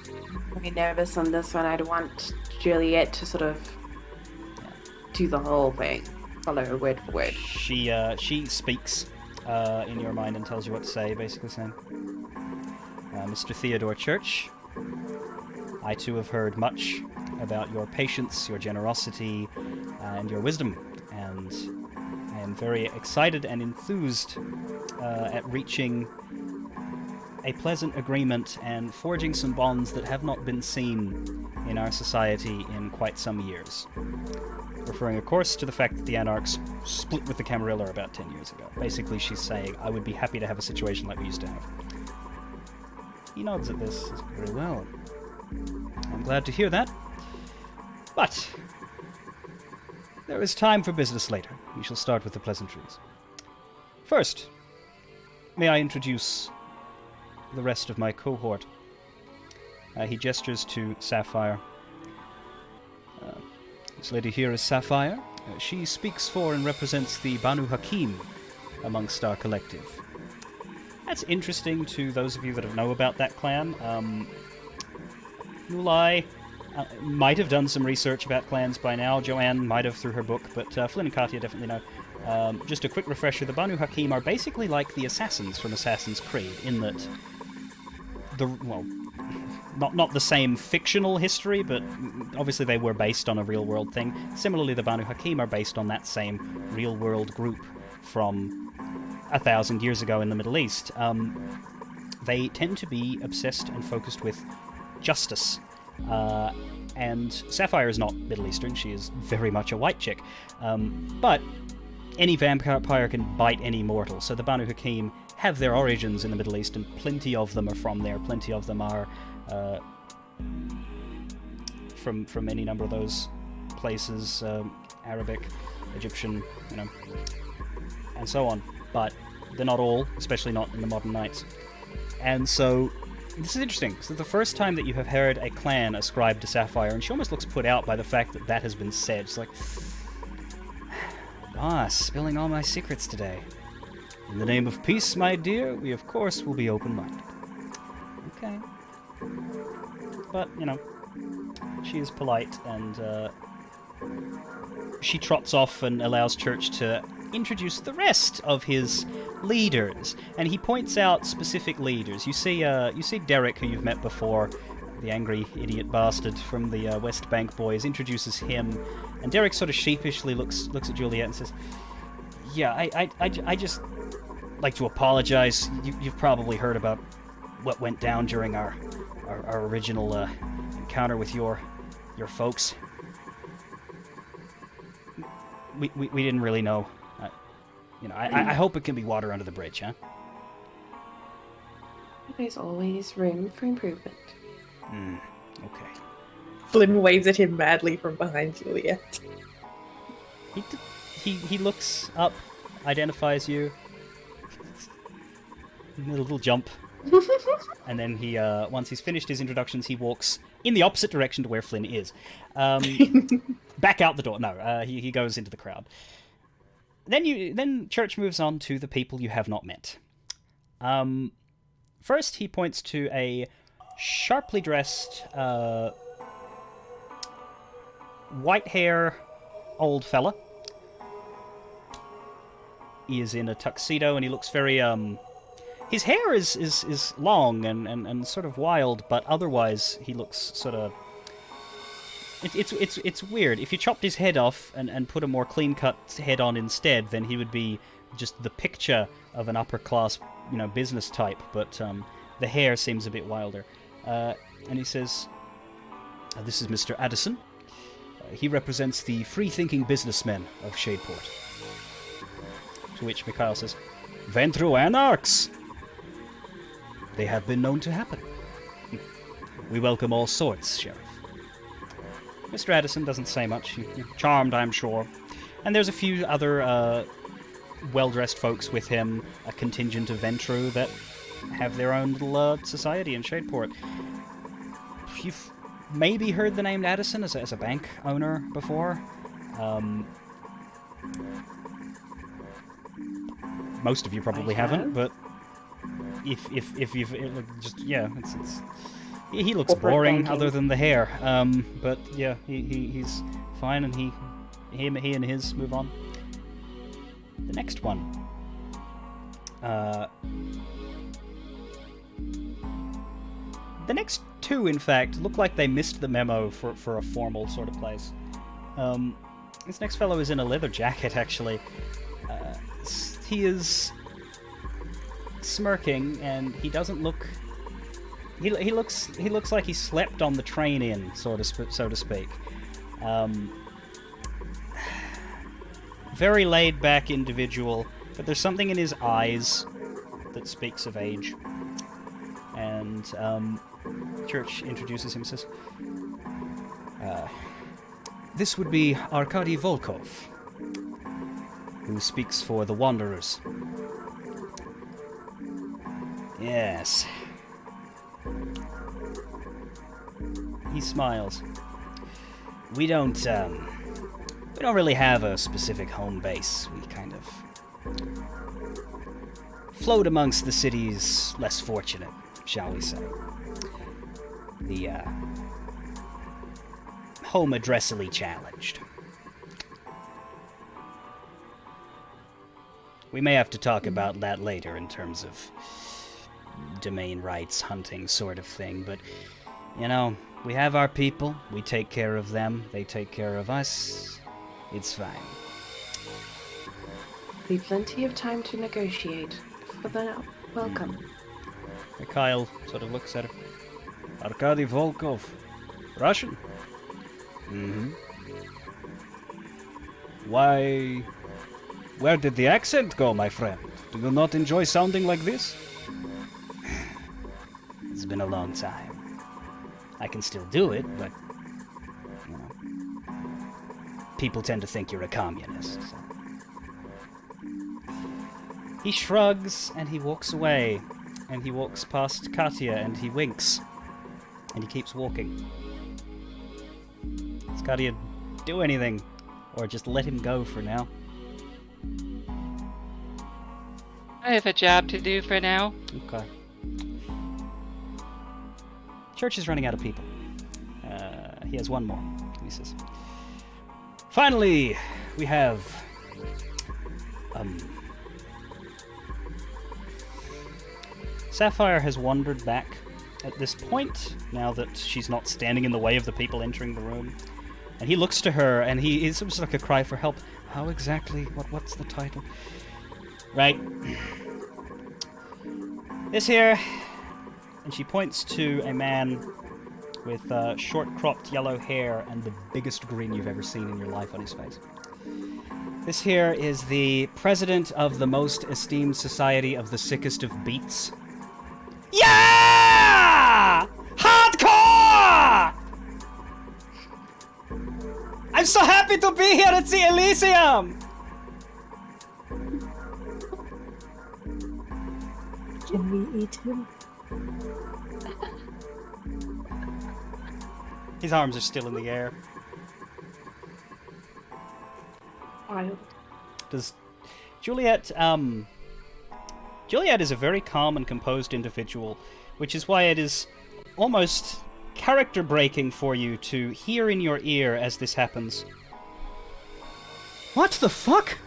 I'm very nervous on this one. I'd want Juliet to sort of do the whole thing, follow her word for word. She speaks in your mind and tells you what to say, basically saying, "Mr. Theodore Church, I too have heard much about your patience, your generosity, and your wisdom, and I am very excited and enthused at reaching a pleasant agreement and forging some bonds that have not been seen in our society in quite some years." Referring, of course, to the fact that the Anarchs split with the Camarilla about 10 years ago. Basically, she's saying, I would be happy to have a situation like we used to have. He nods at this. Says, "Very well. I'm glad to hear that. But there is time for business later. We shall start with the pleasantries. First, may I introduce the rest of my cohort?" He gestures to Sapphire. This lady here is Sapphire. She speaks for and represents the Banu Hakim amongst our collective. That's interesting to those of you that know about that clan. Nulai might have done some research about clans by now. Joanne might have through her book, but Flynn and Katia definitely know. Just a quick refresher, the Banu Hakim are basically like the assassins from Assassin's Creed, in that not the same fictional history, but obviously they were based on a real-world thing. Similarly, the Banu Hakim are based on that same real-world group from 1,000 years ago in the Middle East. They tend to be obsessed and focused with justice. And Sapphire is not Middle Eastern, she is very much a white chick. But any vampire can bite any mortal, so the Banu Hakim have their origins in the Middle East, and plenty of them are from there. Plenty of them are from any number of those places, Arabic, Egyptian, and so on. But they're not all, especially not in the modern knights. And so this is interesting. So the first time that you have heard a clan ascribed to Sapphire, and she almost looks put out by the fact that that has been said. She's like, spilling all my secrets today. In the name of peace, my dear, we of course will be open-minded. Okay. But, she is polite, and she trots off and allows Church to introduce the rest of his leaders. And he points out specific leaders. You see Derek, who you've met before, the angry idiot bastard from the West Bank boys, introduces him. And Derek sort of sheepishly looks at Juliet and says, "Yeah, I just like to apologize. You've probably heard about what went down during our original encounter with your folks. We didn't really know. I hope it can be water under the bridge, huh?" There's always room for improvement. Okay. Flynn waves at him madly from behind Juliet. He looks up, identifies you. A little jump. And then he, once he's finished his introductions, he walks in the opposite direction to where Flynn is. Back out the door. No, he goes into the crowd. Then Church moves on to the people you have not met. First, he points to a sharply dressed, white hair old fella. He is in a tuxedo, and he looks very, his hair is long and sort of wild, but otherwise he looks sort of... It's weird. If you chopped his head off and put a more clean-cut head on instead, then he would be just the picture of an upper-class, business type, but the hair seems a bit wilder. And he says, "This is Mr. Addison. He represents the free-thinking businessmen of Shadeport." To which Mikhail says, "Ventru anarchs! They have been known to happen. We welcome all sorts, Sheriff." Mr. Addison doesn't say much. Charmed, I'm sure. And there's a few other well-dressed folks with him, a contingent of Ventru that have their own little society in Shadeport. You've maybe heard the name Addison as a bank owner before. Most of you probably haven't, but if you've it's he looks Corporate boring banking. other than the hair. But yeah, he's fine, and he and his move on. The next one. The next two, in fact, look like they missed the memo for a formal sort of place. This next fellow is in a leather jacket, actually. He is smirking, and he doesn't look... He looks like he slept on the train in, so to speak. Very laid-back individual, but there's something in his eyes that speaks of age. And Church introduces him and says, "This would be Arkady Volkov, who speaks for the Wanderers." "Yes." He smiles. We don't really have a specific home base. We kind of float amongst the cities less fortunate, shall we say. The home addressily challenged. We may have to talk about that later in terms of domain rights, hunting sort of thing, but, we have our people, we take care of them, they take care of us, it's fine. Be plenty of time to negotiate. For now, welcome. Mikhail sort of looks at her. Arkady Volkov. Russian? Mm-hmm. Why... Where did the accent go, my friend? Do you not enjoy sounding like this? It's been a long time. I can still do it, but, you know, people tend to think you're a communist. So. He shrugs, and he walks away, and he walks past Katya, and he winks, and he keeps walking. Does Katya do anything, or just let him go for now? I have a job to do for now. Okay. Church is running out of people. He has one more, he says. Finally, we have... Sapphire has wandered back at this point, now that she's not standing in the way of the people entering the room. And he looks to her, and it's almost like a cry for help. How exactly? What's the title? Right. This here. And she points to a man with short-cropped yellow hair and the biggest grin you've ever seen in your life on his face. This here is the president of the most esteemed society of the sickest of beats. Yeah! Hardcore! I'm so happy to be here at the Elysium! Can we eat him? His arms are still in the air. Wild. Does Juliet, Juliet is a very calm and composed individual, which is why it is almost character-breaking for you to hear in your ear as this happens. What the fuck?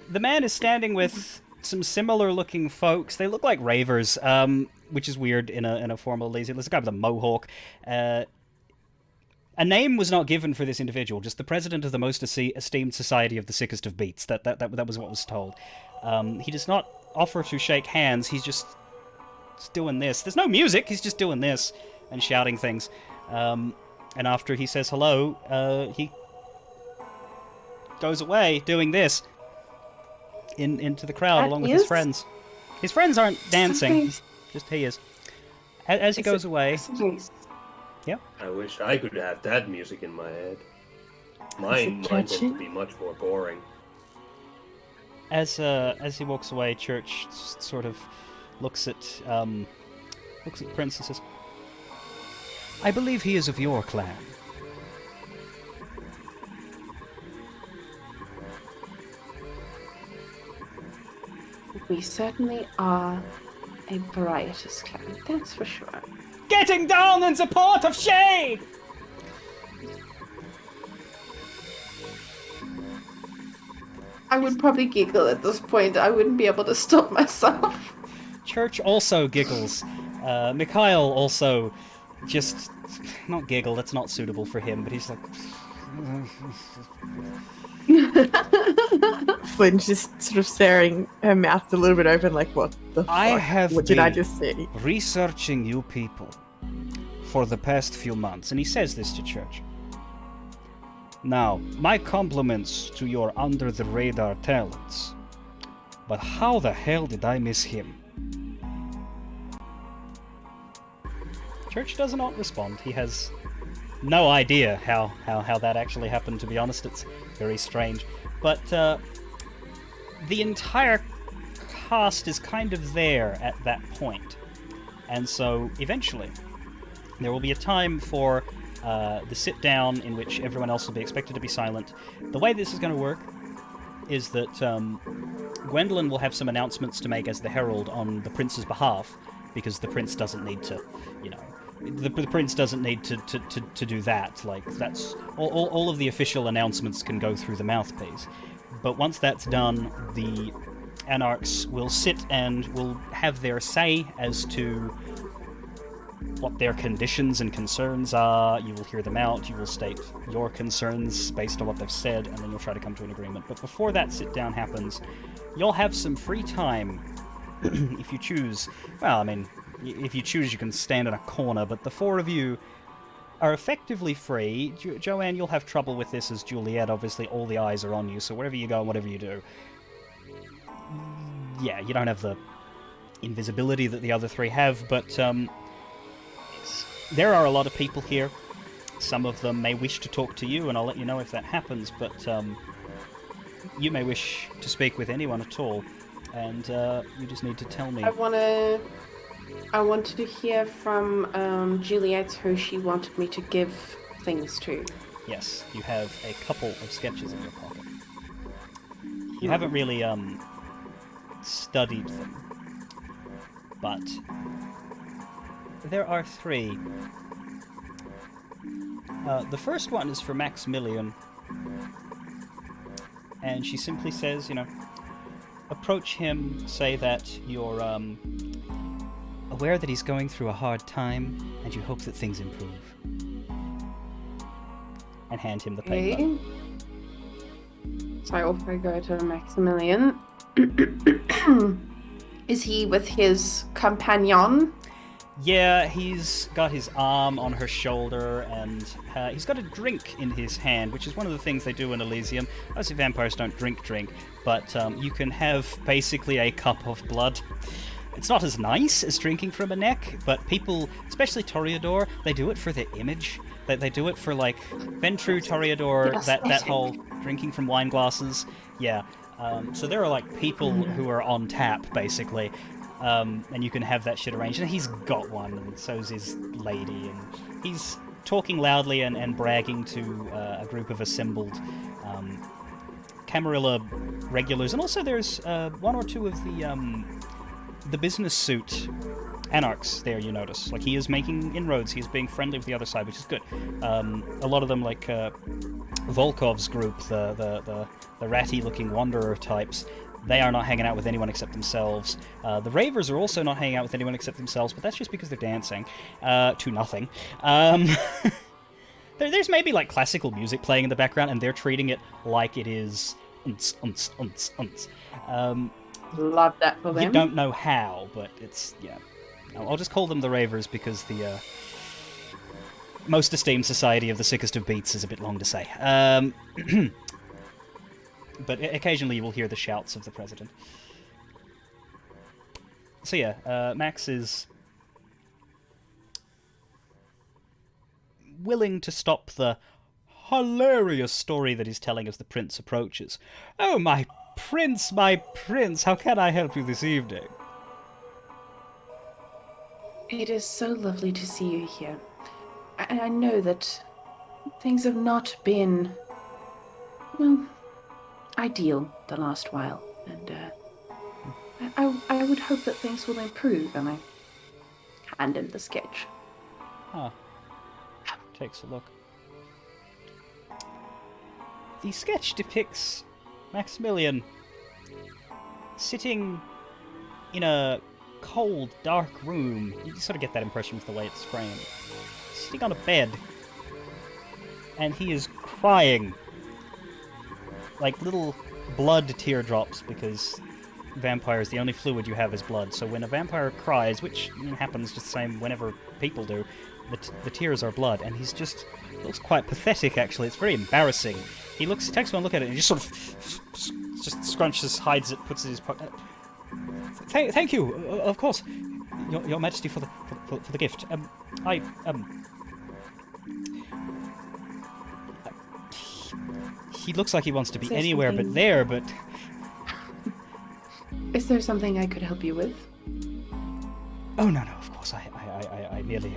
The man is standing with some similar-looking folks. They look like ravers, which is weird in a formal Elysium. There's a guy with a mohawk. A name was not given for this individual, just the president of the most esteemed society of the sickest of beats. That was what was told. He does not offer to shake hands, he's just doing this. There's no music, he's just doing this and shouting things. And after he says hello, he goes away doing this into the crowd along with his friends. His friends aren't dancing, just he is. As he goes away... Yeah. I wish I could have that music in my head. Mine tends to be much more boring. As he walks away, Church sort of looks at Prince and says, "I believe he is of your clan." We certainly are a varietous clan, that's for sure. Getting down in support of Shade! I would probably giggle at this point. I wouldn't be able to stop myself. Church also giggles. Mikhail also just... not giggle, that's not suitable for him, but he's like... Flynn's just sort of staring, her mouth a little bit open, like, what the fuck? What did I just say? Researching you people for the past few months, and he says this to Church. Now, my compliments to your under-the-radar talents, but how the hell did I miss him? Church does not respond. He has no idea how that actually happened, to be honest. It's very strange. But the entire cast is kind of there at that point. And so, eventually, there will be a time for the sit-down in which everyone else will be expected to be silent. The way this is going to work is that Gwendolyn will have some announcements to make as the herald on the prince's behalf, because the prince doesn't need to, you know, the prince doesn't need to do that. Like, that's all of the official announcements can go through the mouthpiece. But once that's done, the Anarchs will sit and will have their say as to what their conditions and concerns are. You will hear them out, you will state your concerns based on what they've said, and then you'll try to come to an agreement. But before that sit-down happens, you'll have some free time, if you choose. Well, I mean, if you choose, you can stand in a corner, but the four of you are effectively free. Joanne, you'll have trouble with this as Juliet. Obviously, all the eyes are on you, so wherever you go and whatever you do, yeah, you don't have the invisibility that the other three have, but there are a lot of people here. Some of them may wish to talk to you, and I'll let you know if that happens, but you may wish to speak with anyone at all, and you just need to tell me. I wanted to hear from Juliet who she wanted me to give things to. Yes, you have a couple of sketches in your pocket. You haven't really studied them, but there are three. The first one is for Maximilian, and she simply says, approach him, say that you're aware that he's going through a hard time, and you hope that things improve. And hand him the paper. Okay. So I also go to Maximilian. Is he with his companion? Yeah, he's got his arm on her shoulder, and he's got a drink in his hand, which is one of the things they do in Elysium. Obviously, vampires don't drink, but you can have basically a cup of blood. It's not as nice as drinking from a neck, but people, especially Toreador, they do it for the image. They do it for, like, Ventru, Toreador, Yes, that whole drinking from wine glasses. Yeah. So there are, like, people who are on tap, basically. And you can have that shit arranged. And he's got one, and so's his lady. And he's talking loudly and bragging to a group of assembled Camarilla regulars. And also there's one or two of the business suit Anarchs there, you notice. Like, he is making inroads. He is being friendly with the other side, which is good. A lot of them, like Volkov's group, the ratty-looking wanderer types, they are not hanging out with anyone except themselves. The Ravers are also not hanging out with anyone except themselves, but that's just because they're dancing to nothing. There's maybe, like, classical music playing in the background, and they're treating it like it is unts. Love that for them. You don't know how, but it's, yeah. I'll just call them the Ravers because the most esteemed society of the sickest of beats is a bit long to say. But occasionally you will hear the shouts of the president. So yeah, Max is willing to stop the hilarious story that he's telling as the prince approaches. Oh, my prince, how can I help you this evening? It is so lovely to see you here. And I know that things have not been, well, ideal the last while. And I would hope that things will improve, and I hand him the sketch. Huh. Takes a look. The sketch depicts Maximilian sitting in a cold, dark room. You sort of get that impression with the way it's framed. Sitting on a bed. And he is crying. Like little blood teardrops, because vampires, the only fluid you have is blood. So when a vampire cries, which happens just the same whenever people do, the tears are blood. And he's just looks quite pathetic, actually. It's very embarrassing. He takes one look at it, and he just sort of just scrunches, hides it, puts it in his pocket. Thank you, of course, Your Majesty, for the gift. He looks like he wants to be anywhere but there, but... Is there something I could help you with? Oh, no, of course, I merely...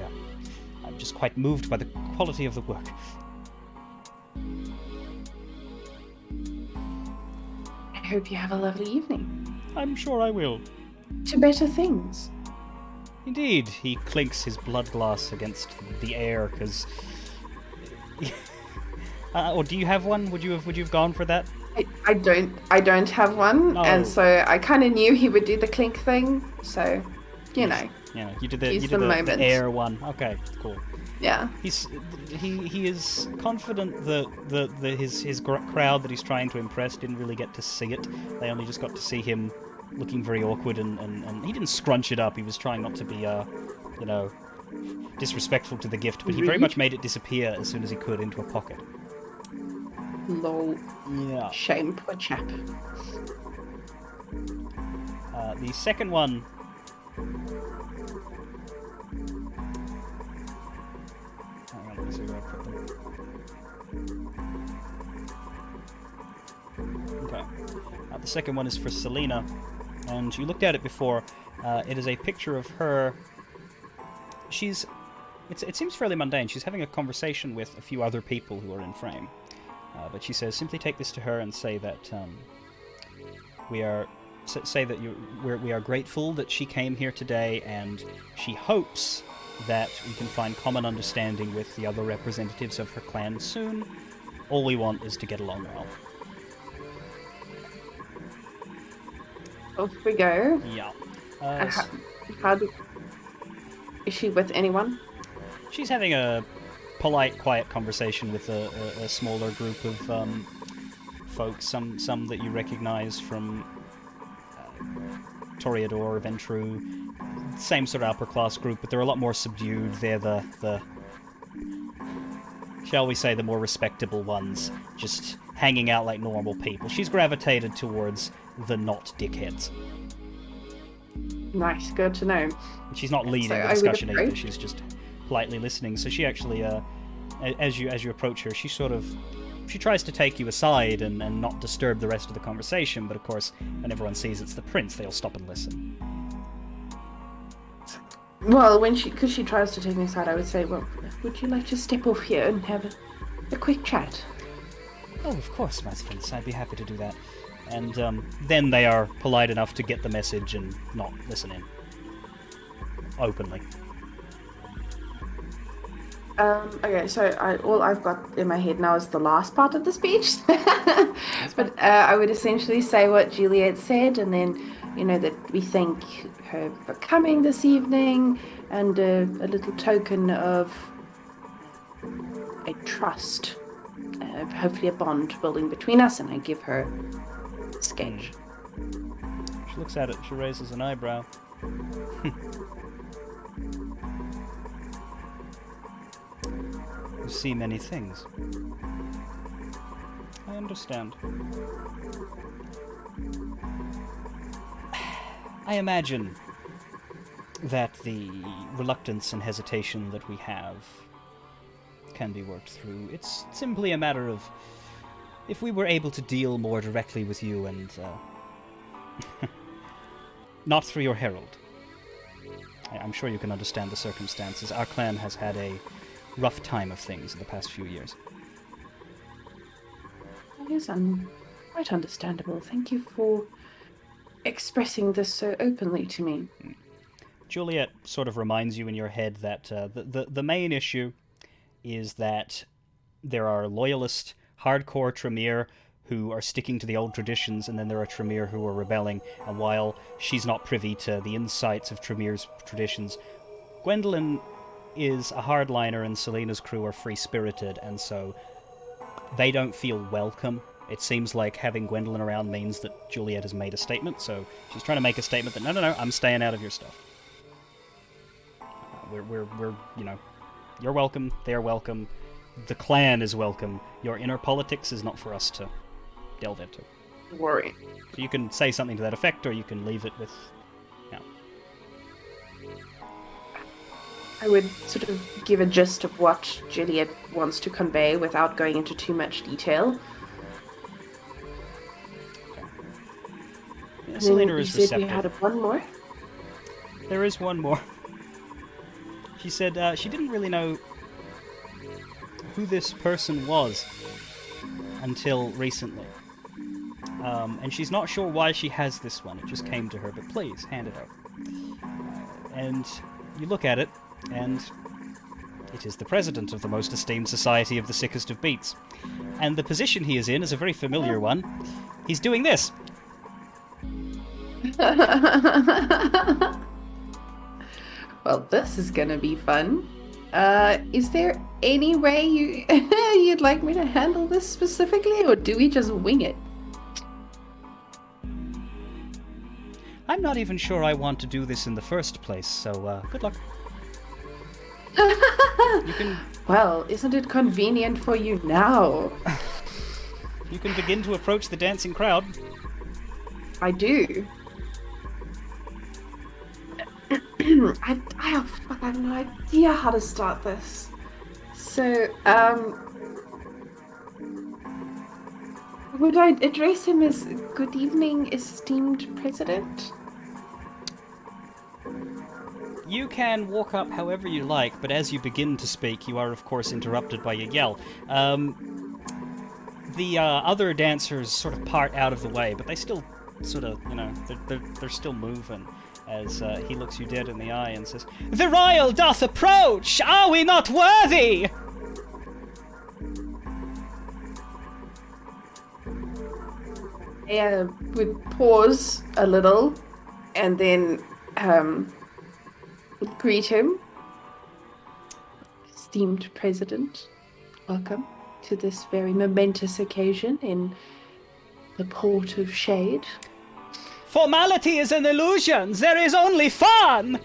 I'm just quite moved by the quality of the work. I hope you have a lovely evening. I'm sure I will. To better things. Indeed, he clinks his blood glass against the air, because... or do you have one? Would you have gone for that? I don't have one, and so I kind of knew he would do the clink thing, so, you know. Yeah, you did the air one. Okay, cool. Yeah. He is confident that his crowd that he's trying to impress didn't really get to see it. They only just got to see him looking very awkward, and he didn't scrunch it up. He was trying not to be disrespectful to the gift, but he very much made it disappear as soon as he could into a pocket. Lol. Yeah. Shame, poor chap. The second one... Hang on, let me see where I put them. Okay. The second one is for Selena, and you looked at it before. It is a picture of her. It seems fairly mundane. She's having a conversation with a few other people who are in frame. But she says, simply take this to her and say that we are grateful that she came here today, and she hopes that we can find common understanding with the other representatives of her clan soon. All we want is to get along well. Off we go. Yeah. Is she with anyone? She's having a polite, quiet conversation with a smaller group of folks. Some that you recognize from Toreador, Ventru. Same sort of upper class group, but they're a lot more subdued. They're the shall we say, the more respectable ones, just hanging out like normal people. She's gravitated towards the not dickheads. Nice, good to know. She's not leading the discussion either, she's just politely listening. So she actually, as you approach her, she tries to take you aside and not disturb the rest of the conversation, but of course, when everyone sees it's the prince, they'll stop and listen. Well, because she tries to take me aside, I would say, well, would you like to step off here and have a quick chat? Oh, of course, my prince. I'd be happy to do that. And then they are polite enough to get the message and not listen in. Openly. Okay, so all I've got in my head now is the last part of the speech. But I would essentially say what Juliet said, and then, that we thank her for coming this evening, and a little token of a trust, hopefully a bond building between us, and I give her a sketch. She looks at it, she raises an eyebrow. You see many things. I understand. I imagine that the reluctance and hesitation that we have can be worked through. It's simply a matter of if we were able to deal more directly with you and not through your herald. I'm sure you can understand the circumstances. Our clan has had a rough time of things in the past few years. Yes, quite understandable. Thank you for expressing this so openly to me. Juliet sort of reminds you in your head that the main issue is that there are loyalist, hardcore Tremere who are sticking to the old traditions, and then there are Tremere who are rebelling, and while she's not privy to the insights of Tremere's traditions, Gwendolyn is a hardliner and Selena's crew are free-spirited, and so they don't feel welcome. It seems like having Gwendolyn around means that Juliet has made a statement, so she's trying to make a statement that, no, I'm staying out of your stuff. We're you're welcome, they're welcome, the clan is welcome. Your inner politics is not for us to delve into. Worry. So you can say something to that effect, or you can leave it with, I would sort of give a gist of what Juliet wants to convey without going into too much detail. Yeah, Selena is you said receptive. we had one more? There is one more. She said she didn't really know who this person was until recently. And she's not sure why she has this one. It just came to her, but please, hand it over. And you look at it, and it is the president of the most esteemed society of the sickest of beats. And the position he is in is a very familiar one. He's doing this. Well, this is gonna be fun. Is there any way you'd like me to handle this specifically, or do we just wing it? I'm not even sure I want to do this in the first place, so good luck. You can Well, isn't it convenient for you now? you can begin to approach the dancing crowd. I do. I have no idea how to start this. So, would I address him as "Good evening, esteemed President"? You can walk up however you like, but as you begin to speak, you are of course interrupted by a yell. The other dancers sort of part out of the way, but they still sort of, they're still moving as he looks you dead in the eye and says, "The Royal doth approach! Are we not worthy?" I would pause a little and then greet him. Esteemed President, welcome to this very momentous occasion in the Port of Shade. Formality is an illusion. There is only fun.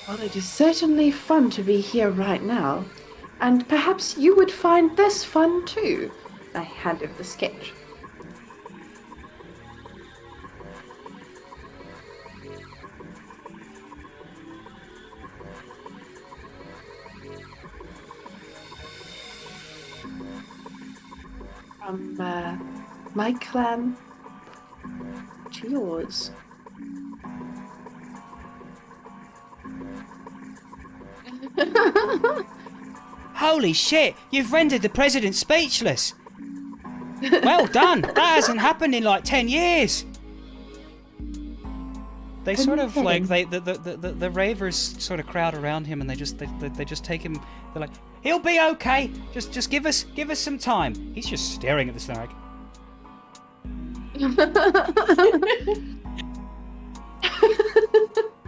Well, it is certainly fun to be here right now, and perhaps you would find this fun too. I hand him the sketch. From my clan to yours. Holy shit! You've rendered the president speechless. Well done. That hasn't happened in like 10 years. They sort of like the ravers sort of crowd around him, and they just take him. They're like, "He'll be okay. Just give us some time." He's just staring at this thing like.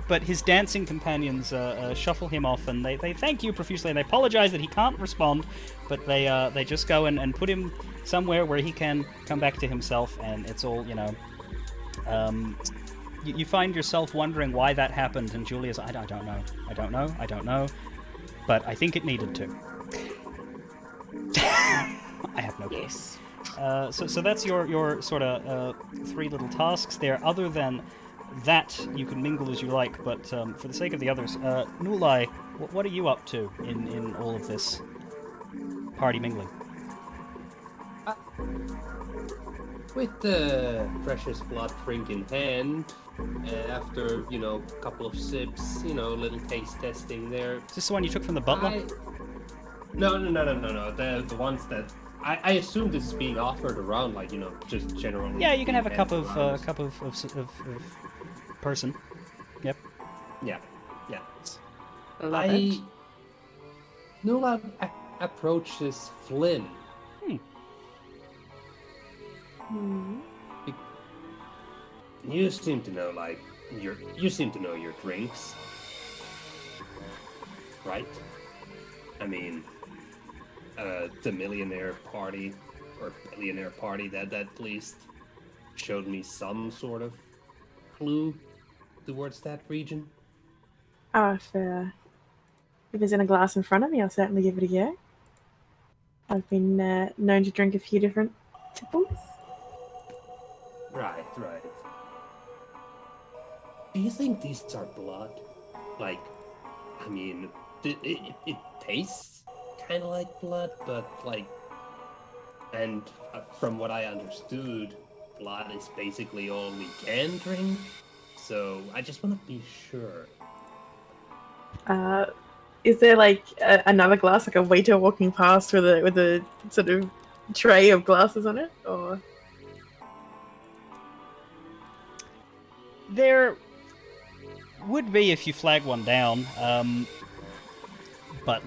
But his dancing companions shuffle him off, and they thank you profusely, and they apologize that he can't respond, but they just go and put him somewhere where he can come back to himself, and it's all, you find yourself wondering why that happened, and Julia's, I don't know, but I think it needed to. I have no clue. Yes. So that's your sort of 3 little tasks there. Other than that, you can mingle as you like, but for the sake of the others, Nulai, what are you up to in all of this party mingling? With the precious blood drink in hand, after, a couple of sips, little taste testing there. Is this the one you took from the butler? No. The ones that I assume this is being offered around, just generally. Yeah, you can have a cup of person. Yep. Yeah. Love it. Nula approaches Flynn. You seem to know, you seem to know your drinks, right? I mean, the millionaire party, or billionaire party that at least showed me some sort of clue towards that region. Oh, if it's in a glass in front of me, I'll certainly give it a go. I've been known to drink a few different tipples. Right. Do you think these are blood? It tastes kind of like blood, but and from what I understood, blood is basically all we can drink. So I just want to be sure. Is there another glass, like a waiter walking past with a sort of tray of glasses on it, or? There would be if you flag one down, but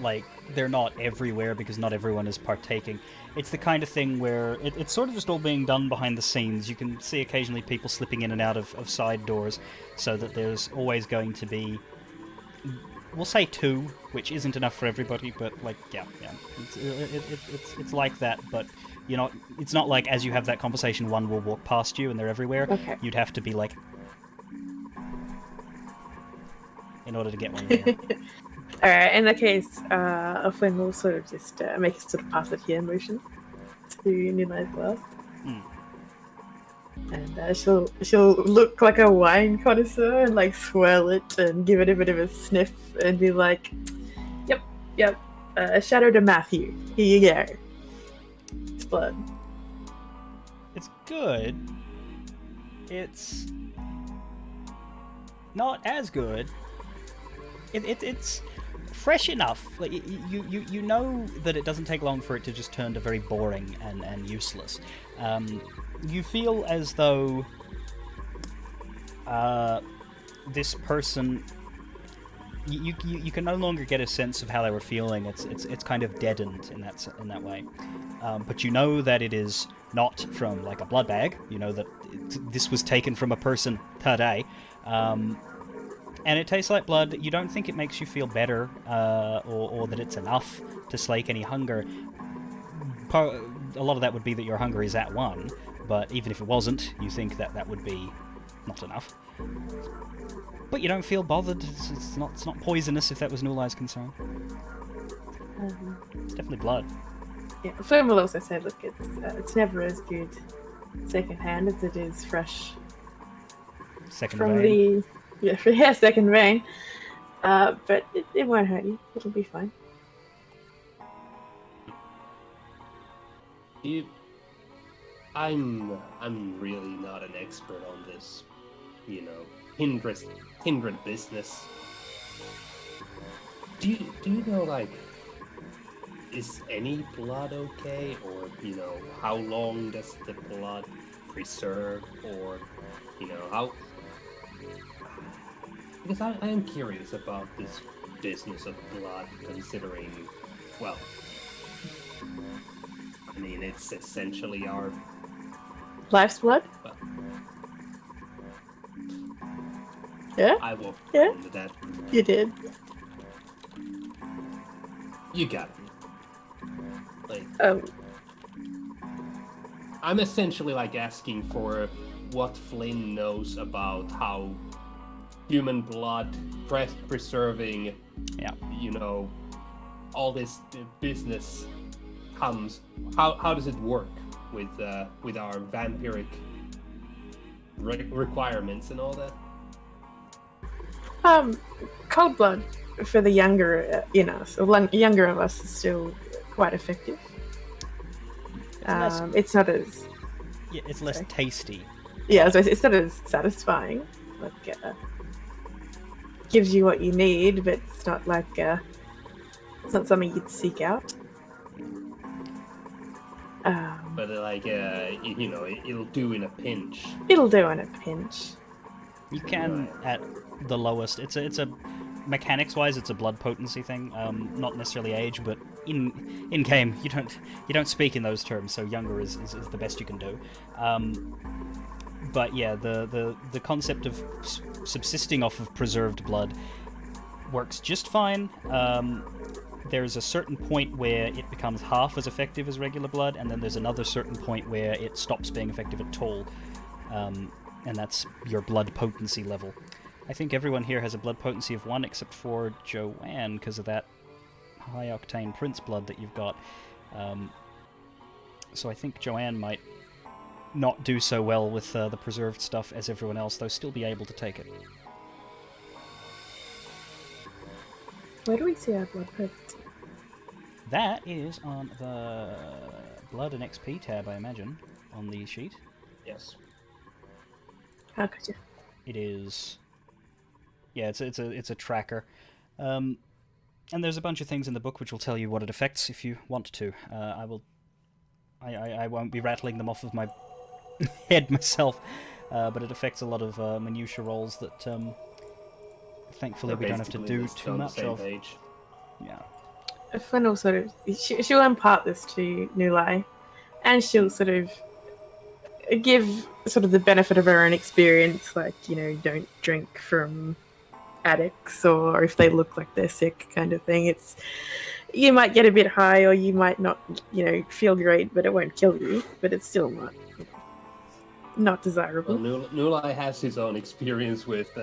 they're not everywhere because not everyone is partaking. It's the kind of thing where it's sort of just all being done behind the scenes. You can see occasionally people slipping in and out of side doors, so that there's always going to be, we'll say 2, which isn't enough for everybody, but yeah. It's like that, but it's not like as you have that conversation, one will walk past you and they're everywhere. Okay. You'd have to be in order to get one. Alright, in that case, Flynn will sort of just make a sort of pass it here motion to Nilai's glass. And she'll look like a wine connoisseur and like swirl it and give it a bit of a sniff and be like, yep, Shadow to Matthew. Here you go. It's blood. It's good. It's not as good. It's fresh enough. Like you know that it doesn't take long for it to just turn to very boring and useless. You feel as though this person, you can no longer get a sense of how they were feeling. It's kind of deadened in that way. But you know that it is not from like a blood bag. You know that this was taken from a person today. And it tastes like blood. You don't think it makes you feel better, or that it's enough to slake any hunger. A lot of that would be that your hunger is at 1, but even if it wasn't, you think that would be not enough. But you don't feel bothered. It's not poisonous, if that was Nulai's concern. It's definitely blood. Yeah, Flynn will also say, look, it's never as good secondhand as it is fresh Second from vein. second vein. But it won't hurt you. It'll be fine. I'm really not an expert on this, kindred business. Do you know, like, is any blood okay, or how long does the blood preserve, or how? Because I am curious about this business of blood, considering, well, I mean, it's essentially our Life's blood? Well, Yeah? I will Yeah? go into that. You did. You got it. Like, I'm essentially like asking for what Flynn knows about how human blood preserving, all this business comes. How does it work with our vampiric requirements and all that? Cold blood for the younger in us, or younger of us, is still quite effective. It's not as it's less tasty. Yeah, so it's not as satisfying. Like, gives you what you need, but it's not like it's not something you'd seek out. But like, it'll do in a pinch. It'll do in a pinch. You can at the lowest. It's a mechanics wise, it's a blood potency thing. Not necessarily age, but in game you don't speak in those terms. So younger is the best you can do. But yeah, the concept of subsisting off of preserved blood works just fine. There's a certain point where it becomes half as effective as regular blood, and then there's another certain point where it stops being effective at all. And that's your blood potency level. I think everyone here has a blood potency of 1 except for Joanne, because of that high-octane prince blood that you've got. So I think Joanne might not do so well with the preserved stuff as everyone else, though still be able to take it. Where do we see our blood potency? That is on the Blood and XP tab, I imagine, on the sheet. Yes. How could you? It is. Yeah, it's a tracker, and there's a bunch of things in the book which will tell you what it affects if you want to. I won't be rattling them off of my head myself, but it affects a lot of minutia rolls that thankfully we don't have to do too much of. Page. Yeah. Flynn will sort of she'll impart this to Nulai, and she'll sort of give sort of the benefit of her own experience, like, don't drink from addicts, or if they look like they're sick, kind of thing. It's, you might get a bit high, or you might not, feel great, but it won't kill you. But it's still not desirable. Well, Nulai has his own experience with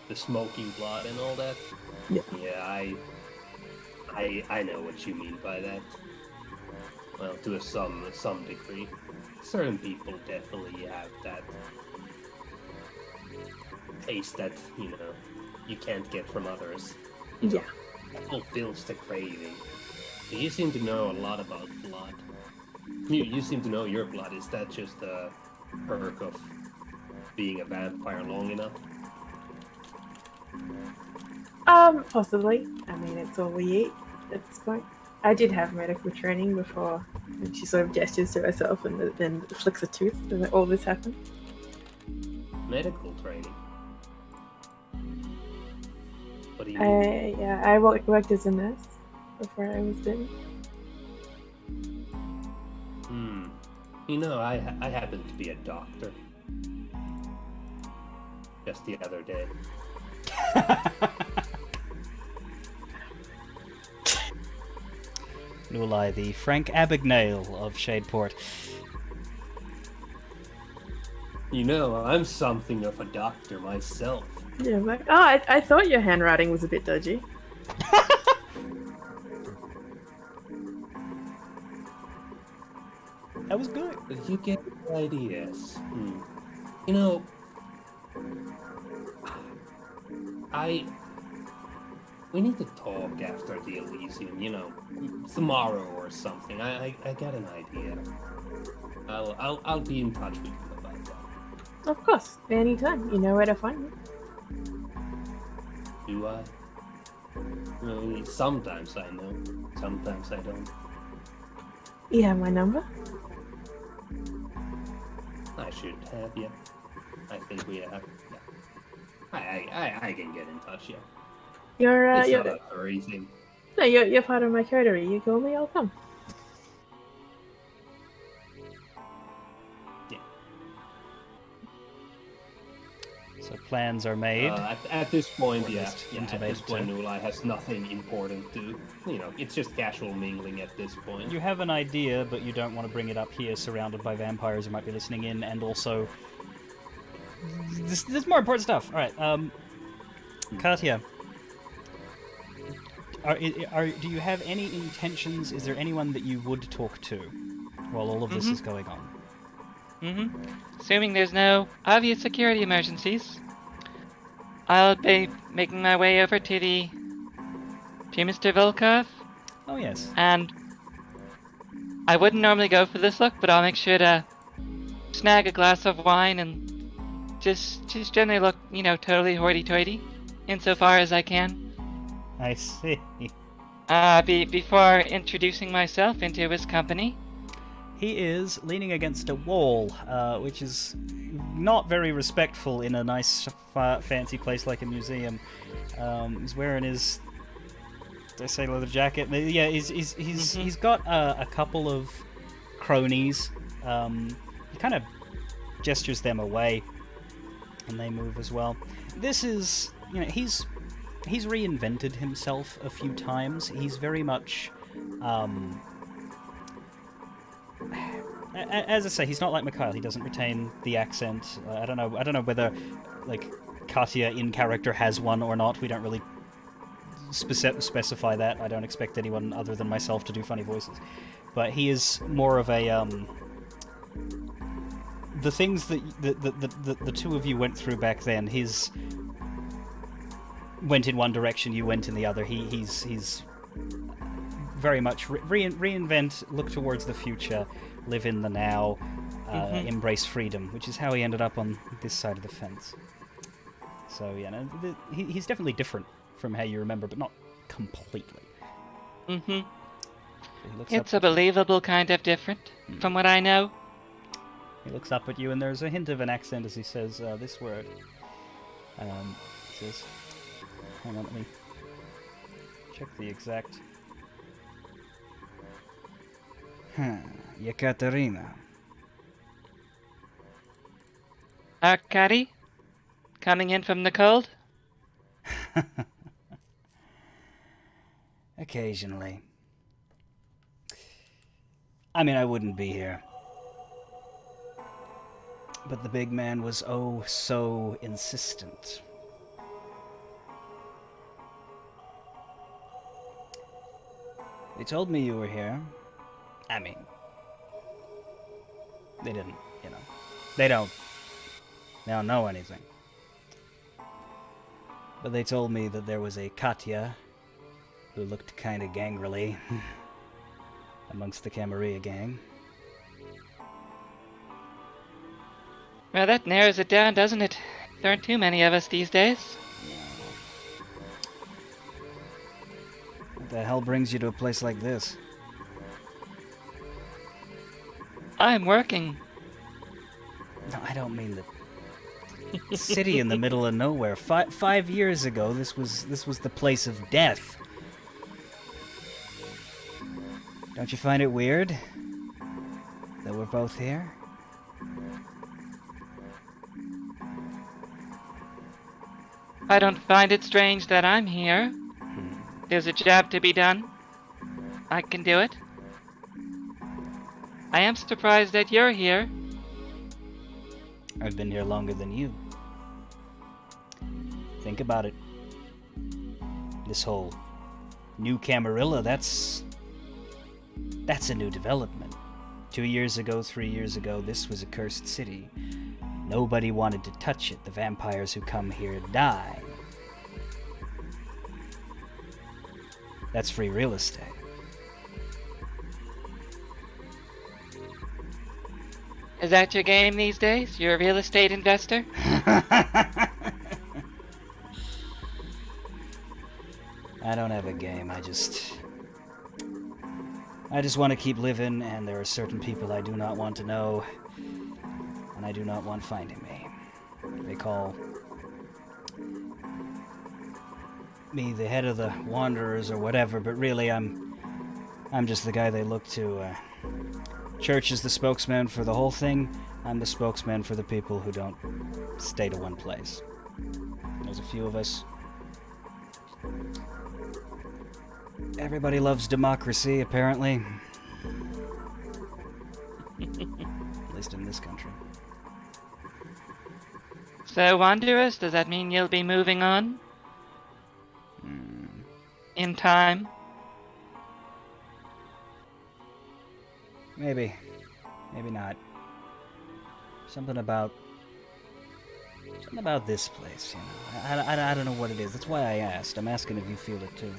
the smoking blood and all that. Yeah. Yeah, I know what you mean by that. Well, to some degree, certain people definitely have that taste that you can't get from others. Yeah. It fulfills the craving. You seem to know a lot about blood. You seem to know your blood. Is that just a perk of being a vampire long enough? Possibly. I mean, it's all we eat at this point. I did have medical training before, and she sort of gestures to herself and then flicks a tooth, and all this happened. Medical training? What do you mean? I worked as a nurse before I was doing. I happen to be a doctor. Just the other day. Nulai, the Frank Abagnale of Shadeport. I'm something of a doctor myself. Yeah, I'm like, oh, I thought your handwriting was a bit dodgy. That was good. You get the ideas. We need to talk after the Elysium, tomorrow or something. I got an idea. I'll be in touch with you about that. Of course, anytime. You know where to find me. Do I? Well, sometimes I know, sometimes I don't. You have my number? I should have, yeah. I think we have. Yeah. I can get in touch, yeah. It's not a hurry thing. No, you're part of my coterie. You call me, I'll come. Yeah. So plans are made. At this point, Or yeah. just At this intimated point, to. Nulai has nothing important to. It's just casual mingling at this point. You have an idea, but you don't want to bring it up here, surrounded by vampires who might be listening in, and also there's more important stuff. All right, Katya, do you have any intentions? Is there anyone that you would talk to while all of this is going on? Assuming there's no obvious security emergencies, I'll be making my way over to Mr. Volkov. Oh yes. And I wouldn't normally go for this look, but I'll make sure to snag a glass of wine and just generally look, totally hoity-toity, insofar as I can. I see. Before introducing myself into his company. He is leaning against a wall, which is not very respectful in a nice, fancy place like a museum. He's wearing his, did I say leather jacket? Yeah, he's got a couple of cronies. He kind of gestures them away, and they move as well. This is, he's reinvented himself a few times. He's very much, as I say, he's not like Mikhail. He doesn't retain the accent. I don't know whether, like, Katya in character has one or not. We don't really specify that. I don't expect anyone other than myself to do funny voices. But he is more of a, the things that the two of you went through back then, his went in one direction, you went in the other. He's very much reinvent, look towards the future, live in the now, embrace freedom, which is how he ended up on this side of the fence. So yeah, no, he's definitely different from how you remember, but not completely. It's a believable kind of different, from what I know. He looks up at you, and there's a hint of an accent as he says this word. He says, hang on, let me check the exact... Yekaterina. Arkady? Coming in from the cold? Occasionally. I mean, I wouldn't be here. But the big man was oh so insistent. They told me you were here. I mean, they didn't, you know. They don't know anything. But they told me that there was a Katya who looked kind of gangrely amongst the Camarilla gang. Well, that narrows it down, doesn't it? There aren't too many of us these days. What the hell brings you to a place like this? I'm working. No, I don't mean the city in the middle of nowhere. 5 years ago, this was the place of death. Don't you find it weird that we're both here? I don't find it strange that I'm here. There's a job to be done. I can do it. I am surprised that you're here. I've been here longer than you. Think about it. This whole new Camarilla, that's a new development. 2 years ago, 3 years ago, this was a cursed city. Nobody wanted to touch it. The vampires who come here die. That's free real estate. Is that your game these days? You're a real estate investor? I don't have a game. I just want to keep living, and there are certain people I do not want to know, and I do not want finding me. They call me the head of the Wanderers or whatever, but really I'm just the guy they look to. Church is the spokesman for the whole thing. I'm the spokesman for the people who don't stay to one place. There's a few of us. Everybody loves democracy, apparently. At least in this country. So, Wanderers, does that mean you'll be moving on? In time? Maybe. Maybe not. Something about this place, you know. I don't know what it is. That's why I asked. I'm asking if you feel it too.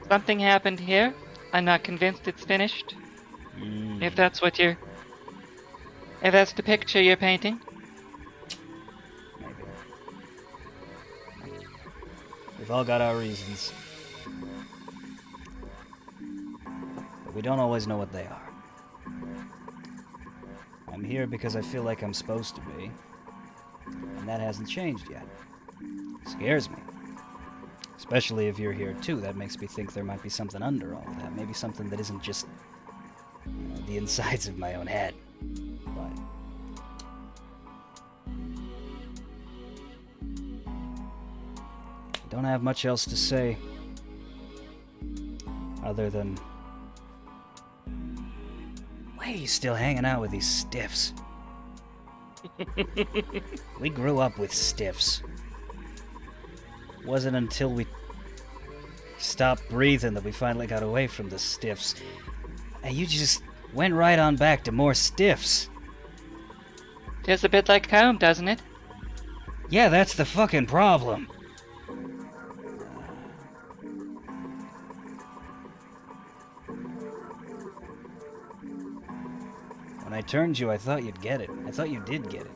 Something happened here. I'm not convinced it's finished. If that's what you're... If that's the picture you're painting. Maybe. We've all got our reasons. But we don't always know what they are. I'm here because I feel like I'm supposed to be. And that hasn't changed yet. It scares me. Especially if you're here too. That makes me think there might be something under all of that. Maybe something that isn't just the insides of my own head. But I don't have much else to say other than, why are you still hanging out with these stiffs? We grew up with stiffs. Wasn't until we stopped breathing that we finally got away from the stiffs. And you just went right on back to more stiffs. Feels a bit like home, doesn't it? Yeah, that's the fucking problem. When I turned you, I thought you'd get it. I thought you did get it.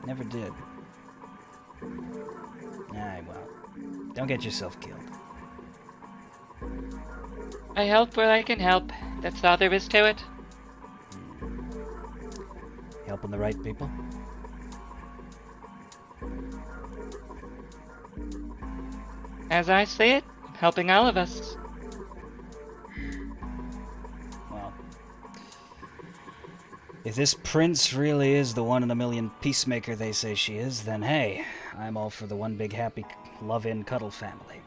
Never did. Aye, well. Don't get yourself killed. I help where I can help. That's all there is to it. Helping the right people? As I see it, helping all of us. Well, if this prince really is the one-in-a-million peacemaker they say she is, then hey, I'm all for the one big happy love-in cuddle family.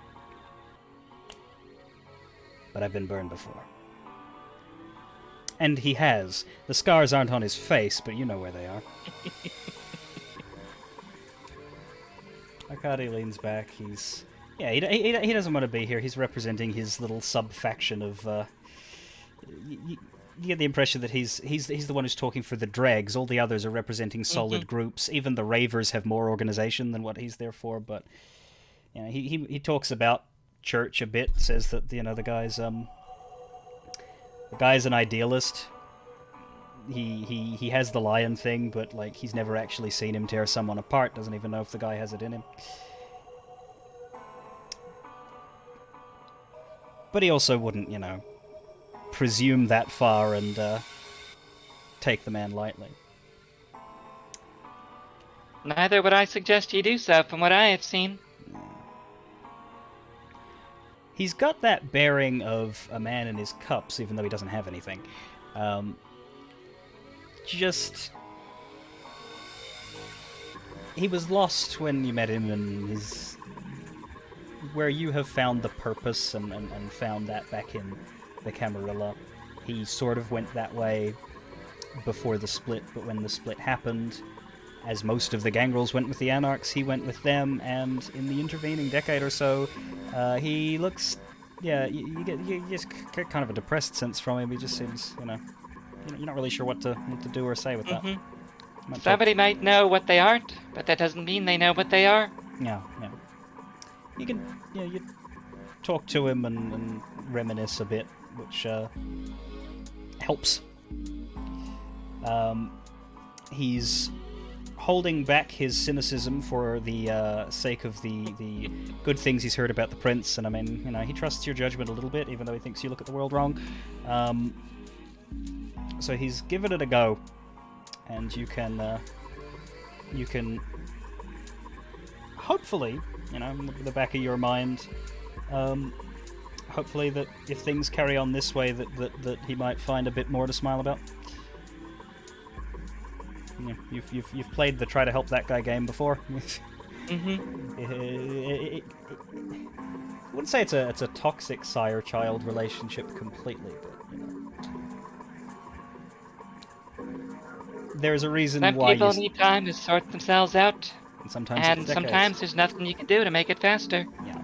But I've been burned before. And he has. The scars aren't on his face, but you know where they are. Arkady leans back. He's Yeah, he doesn't want to be here. He's representing his little sub-faction of... you get the impression that he's the one who's talking for the dregs. All the others are representing solid groups. Even the Ravers have more organization than what he's there for, but... You know, he talks about church a bit, says that, you know, the guy's an idealist. He has the lion thing, but, like, he's never actually seen him tear someone apart. Doesn't even know if the guy has it in him. But he also wouldn't, you know, presume that far and take the man lightly. Neither would I suggest you do so, from what I have seen. He's got that bearing of a man in his cups, even though he doesn't have anything. He was lost when you met him, and his... Where you have found the purpose and found that back in the Camarilla. He sort of went that way before the split, but when the split happened, as most of the gangrels went with the Anarchs, he went with them, and in the intervening decade or so, he looks... Yeah, you just get kind of a depressed sense from him. He just seems, you know... You're not really sure what to do or say with that. Somebody might know what they aren't, but that doesn't mean they know what they are. Yeah. You can, you talk to him and reminisce a bit, which helps. He's holding back his cynicism for the sake of the good things he's heard about the prince, and I mean, you know, he trusts your judgment a little bit, even though he thinks you look at the world wrong. So he's given it a go, and you can hopefully, you know, in the back of your mind, hopefully that if things carry on this way, that he might find a bit more to smile about. You know, you've played the try to help that guy game before. I wouldn't say it's a toxic sire-child relationship completely, but you know, there's a reason why some people need time to sort themselves out, and sometimes there's nothing you can do to make it faster. Yeah.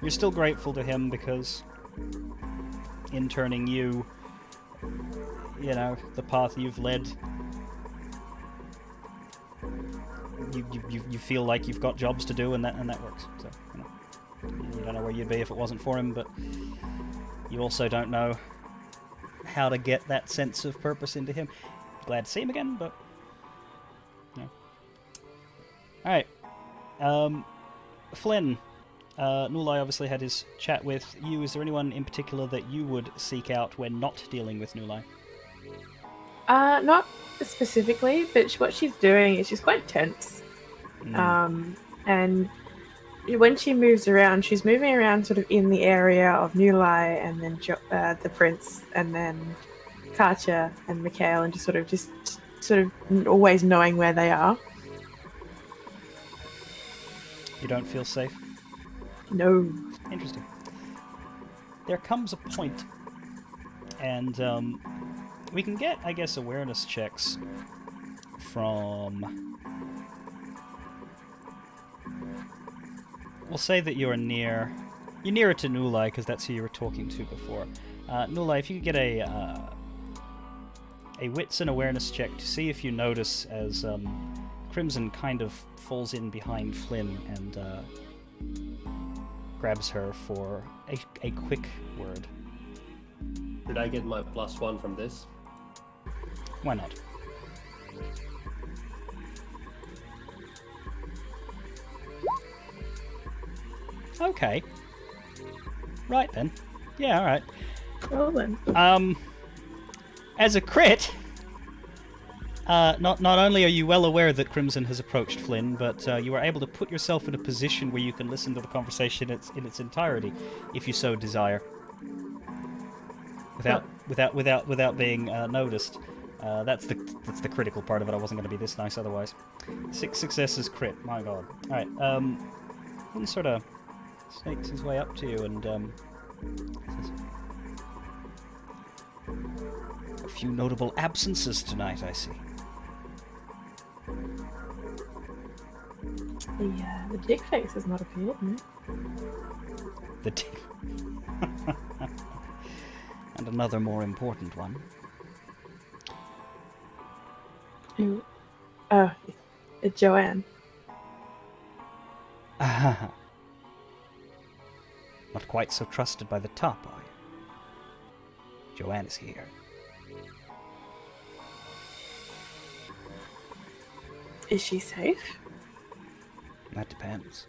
You're still grateful to him because in turning you, you know, the path you've led, you feel like you've got jobs to do, and that works. So, you know, you don't know where you'd be if it wasn't for him, but you also don't know how to get that sense of purpose into him. Glad to see him again, but you know. All right, Flynn. Nulai obviously had his chat with you. Is there anyone in particular that you would seek out when not dealing with Nulai? Not specifically, but what she's doing is she's quite tense. And when she moves around, she's moving around sort of in the area of Nulai, and then the prince, and then Katja and Mikhail, and just sort of always knowing where they are. You don't feel safe? No. Interesting. There comes a point, and we can get, I guess, awareness checks from... We'll say that you're nearer to Nulai, because that's who you were talking to before. Nulai, if you could get a wits and awareness check to see if you notice as Crimson kind of falls in behind Flynn and grabs her for a quick word. Did I get my +1 from this? Why not? Okay. Right then. Yeah, alright. Well then. As a crit, not only are you well aware that Crimson has approached Flynn, but you are able to put yourself in a position where you can listen to the conversation in its entirety, if you so desire, without being noticed. That's the critical part of it. I wasn't going to be this nice otherwise. 6 successes crit. My God. All right. Flynn sort of snakes his way up to you and says, "A few notable absences tonight, I see." The dick face has not appeared, no? The and another more important one. Who? Oh, it's Joanne. Not quite so trusted by the top, are you? Joanne is here. Is she safe? That depends.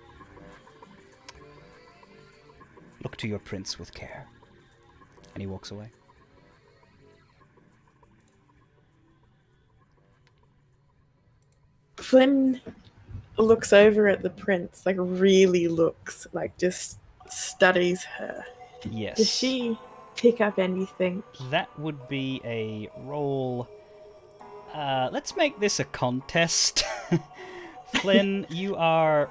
Look to your prince with care. And he walks away. Flynn looks over at the prince, like really looks, like just studies her. Yes. Does she pick up anything? That would be a roll. Let's make this a contest. Flynn, you are...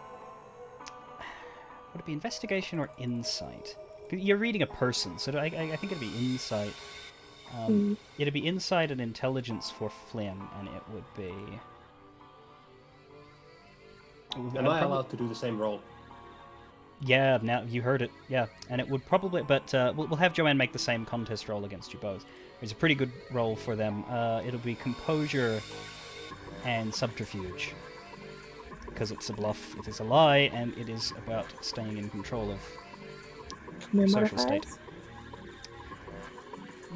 Would it be investigation or insight? You're reading a person, so I think it'd be insight. It'd be insight and intelligence for Flynn, and it would be... Am I allowed to do the same roll? Yeah, now you heard it. Yeah, and it would probably... But we'll have Joanne make the same contest roll against you both. It's a pretty good roll for them. It'll be composure and subterfuge. Because it's a bluff, it is a lie, and it is about staying in control of No social state. modifiers?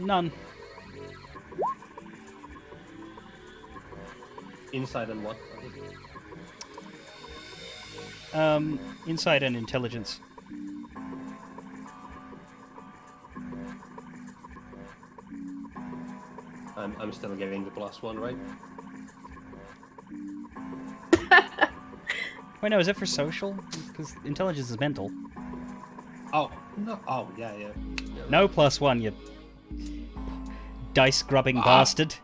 None. Insight and what? Insight and intelligence. I'm still getting the +1, right? Wait, no, is it for social? Because intelligence is mental. Oh, no. Oh, yeah. No +1, you dice-grubbing bastard.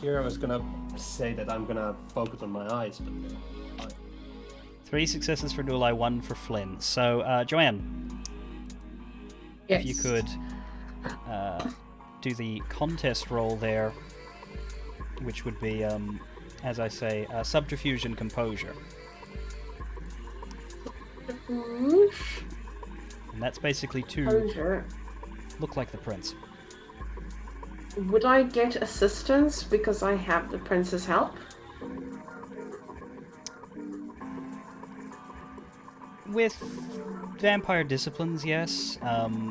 Here I was gonna say that I'm gonna focus on my eyes, but... 3 successes for Nulai, 1 for Flynn. So, Joanne, Yes. if you could do the contest roll there, which would be, as I say, subterfuge and composure. And that's basically to Composure. look like the prince. Would I get assistance because I have the prince's help? With vampire disciplines, yes.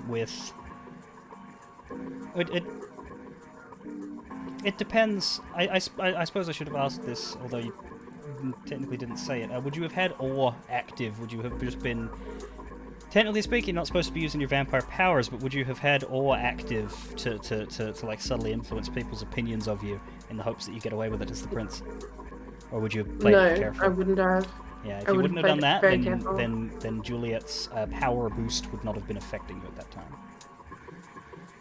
With... It depends. I suppose I should have asked this, although you technically didn't say it. Would you have had awe active? Would you have just been... Technically speaking, you're not supposed to be using your vampire powers, but would you have had awe active to like subtly influence people's opinions of you in the hopes that you get away with it as the prince? Or would you have played it careful? I wouldn't have. Yeah, if I you would wouldn't have have done played it that, very careful. then Juliet's power boost would not have been affecting you at that time.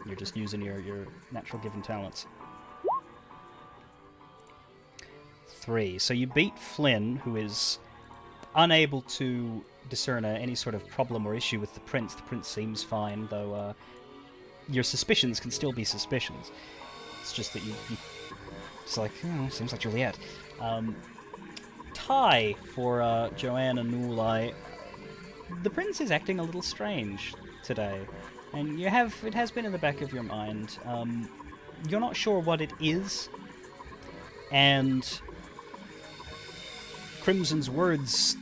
You're just using your natural given talents. 3. So you beat Flynn, who is unable to discern any sort of problem or issue with the prince. The prince seems fine, though your suspicions can still be suspicions. It's just that you it's like, seems like Juliet. Tie for Joanne and Nulai. The prince is acting a little strange today, and it has been in the back of your mind. You're not sure what it is, and Crimson's words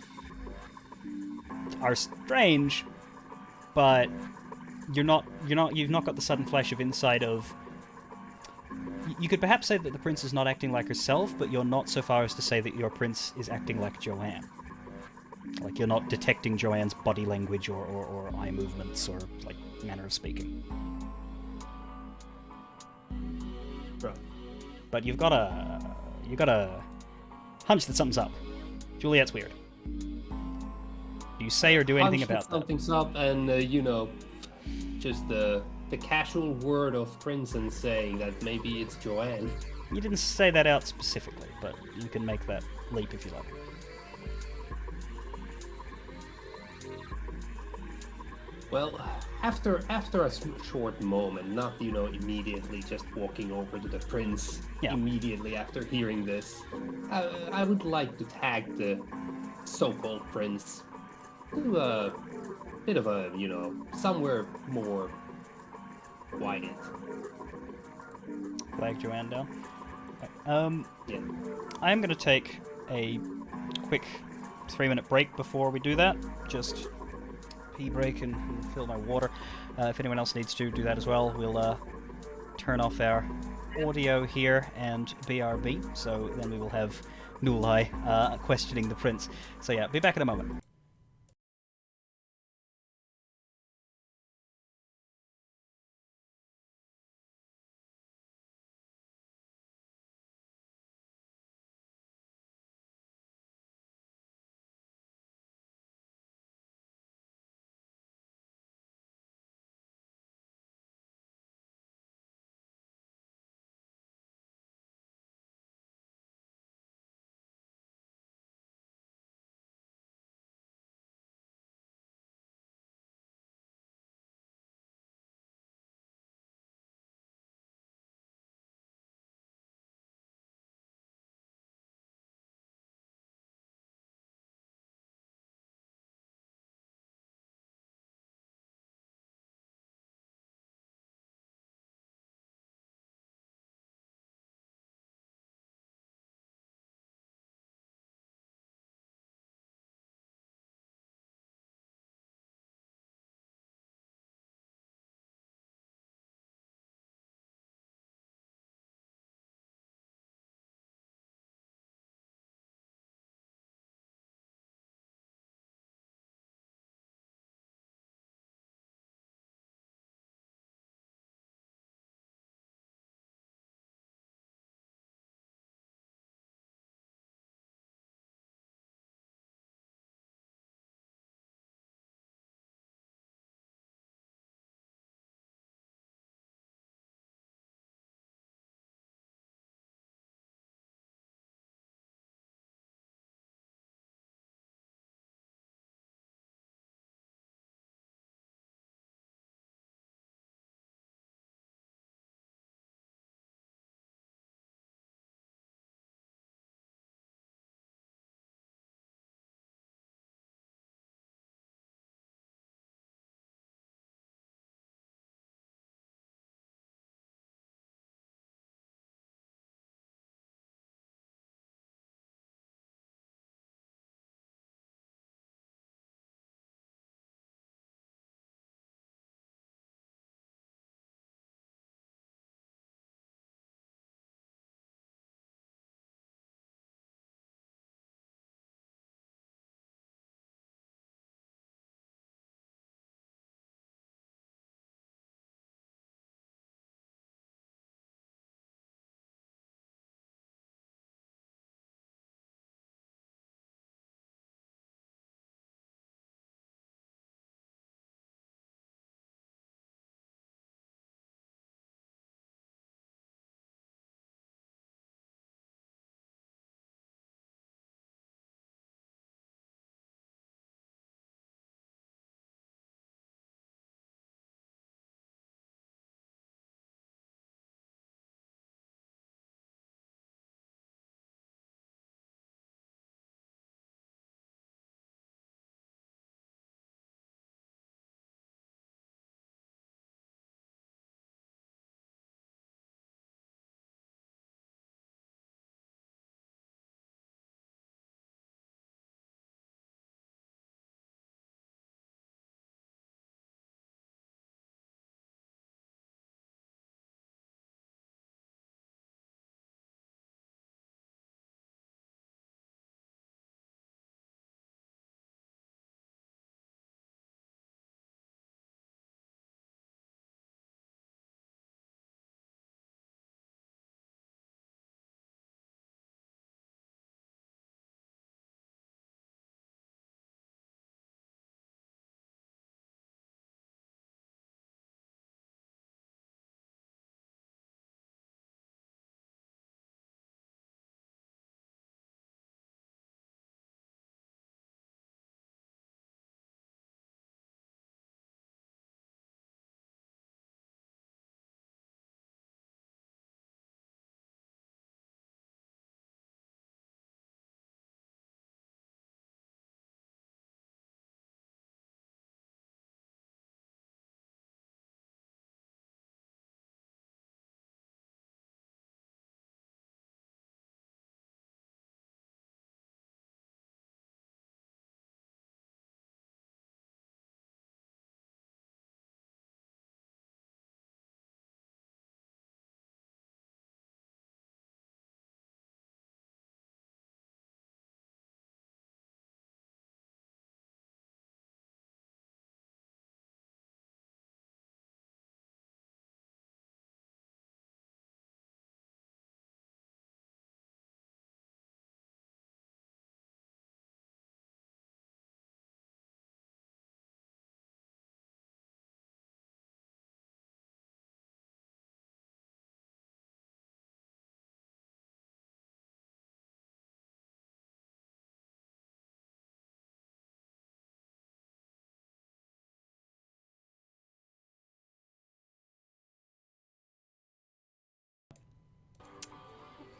are strange, but you've not got the sudden flash of insight of... You could perhaps say that the prince is not acting like herself, but you're not so far as to say that your prince is acting like Joanne. Like, you're not detecting Joanne's body language or eye movements or, like, manner of speaking. Right. But you've got a hunch that something's up. Juliet's weird. Do you say or do anything about that? Something's up, and just the casual word of Crimson saying that maybe it's Joanne. You didn't say that out specifically, but you can make that leap if you like. Well, after a short moment, not immediately just walking over to the prince. Yeah. Immediately after hearing this, I would like to tag the so-called prince to a bit of a somewhere more quiet. Flag Joanne down. Okay. Yeah. I am going to take a quick 3-minute break before we do that. Just pee break and fill my water. If anyone else needs to do that as well, we'll turn off our audio here and BRB. So then we will have Nulai questioning the prince. So yeah, be back in a moment.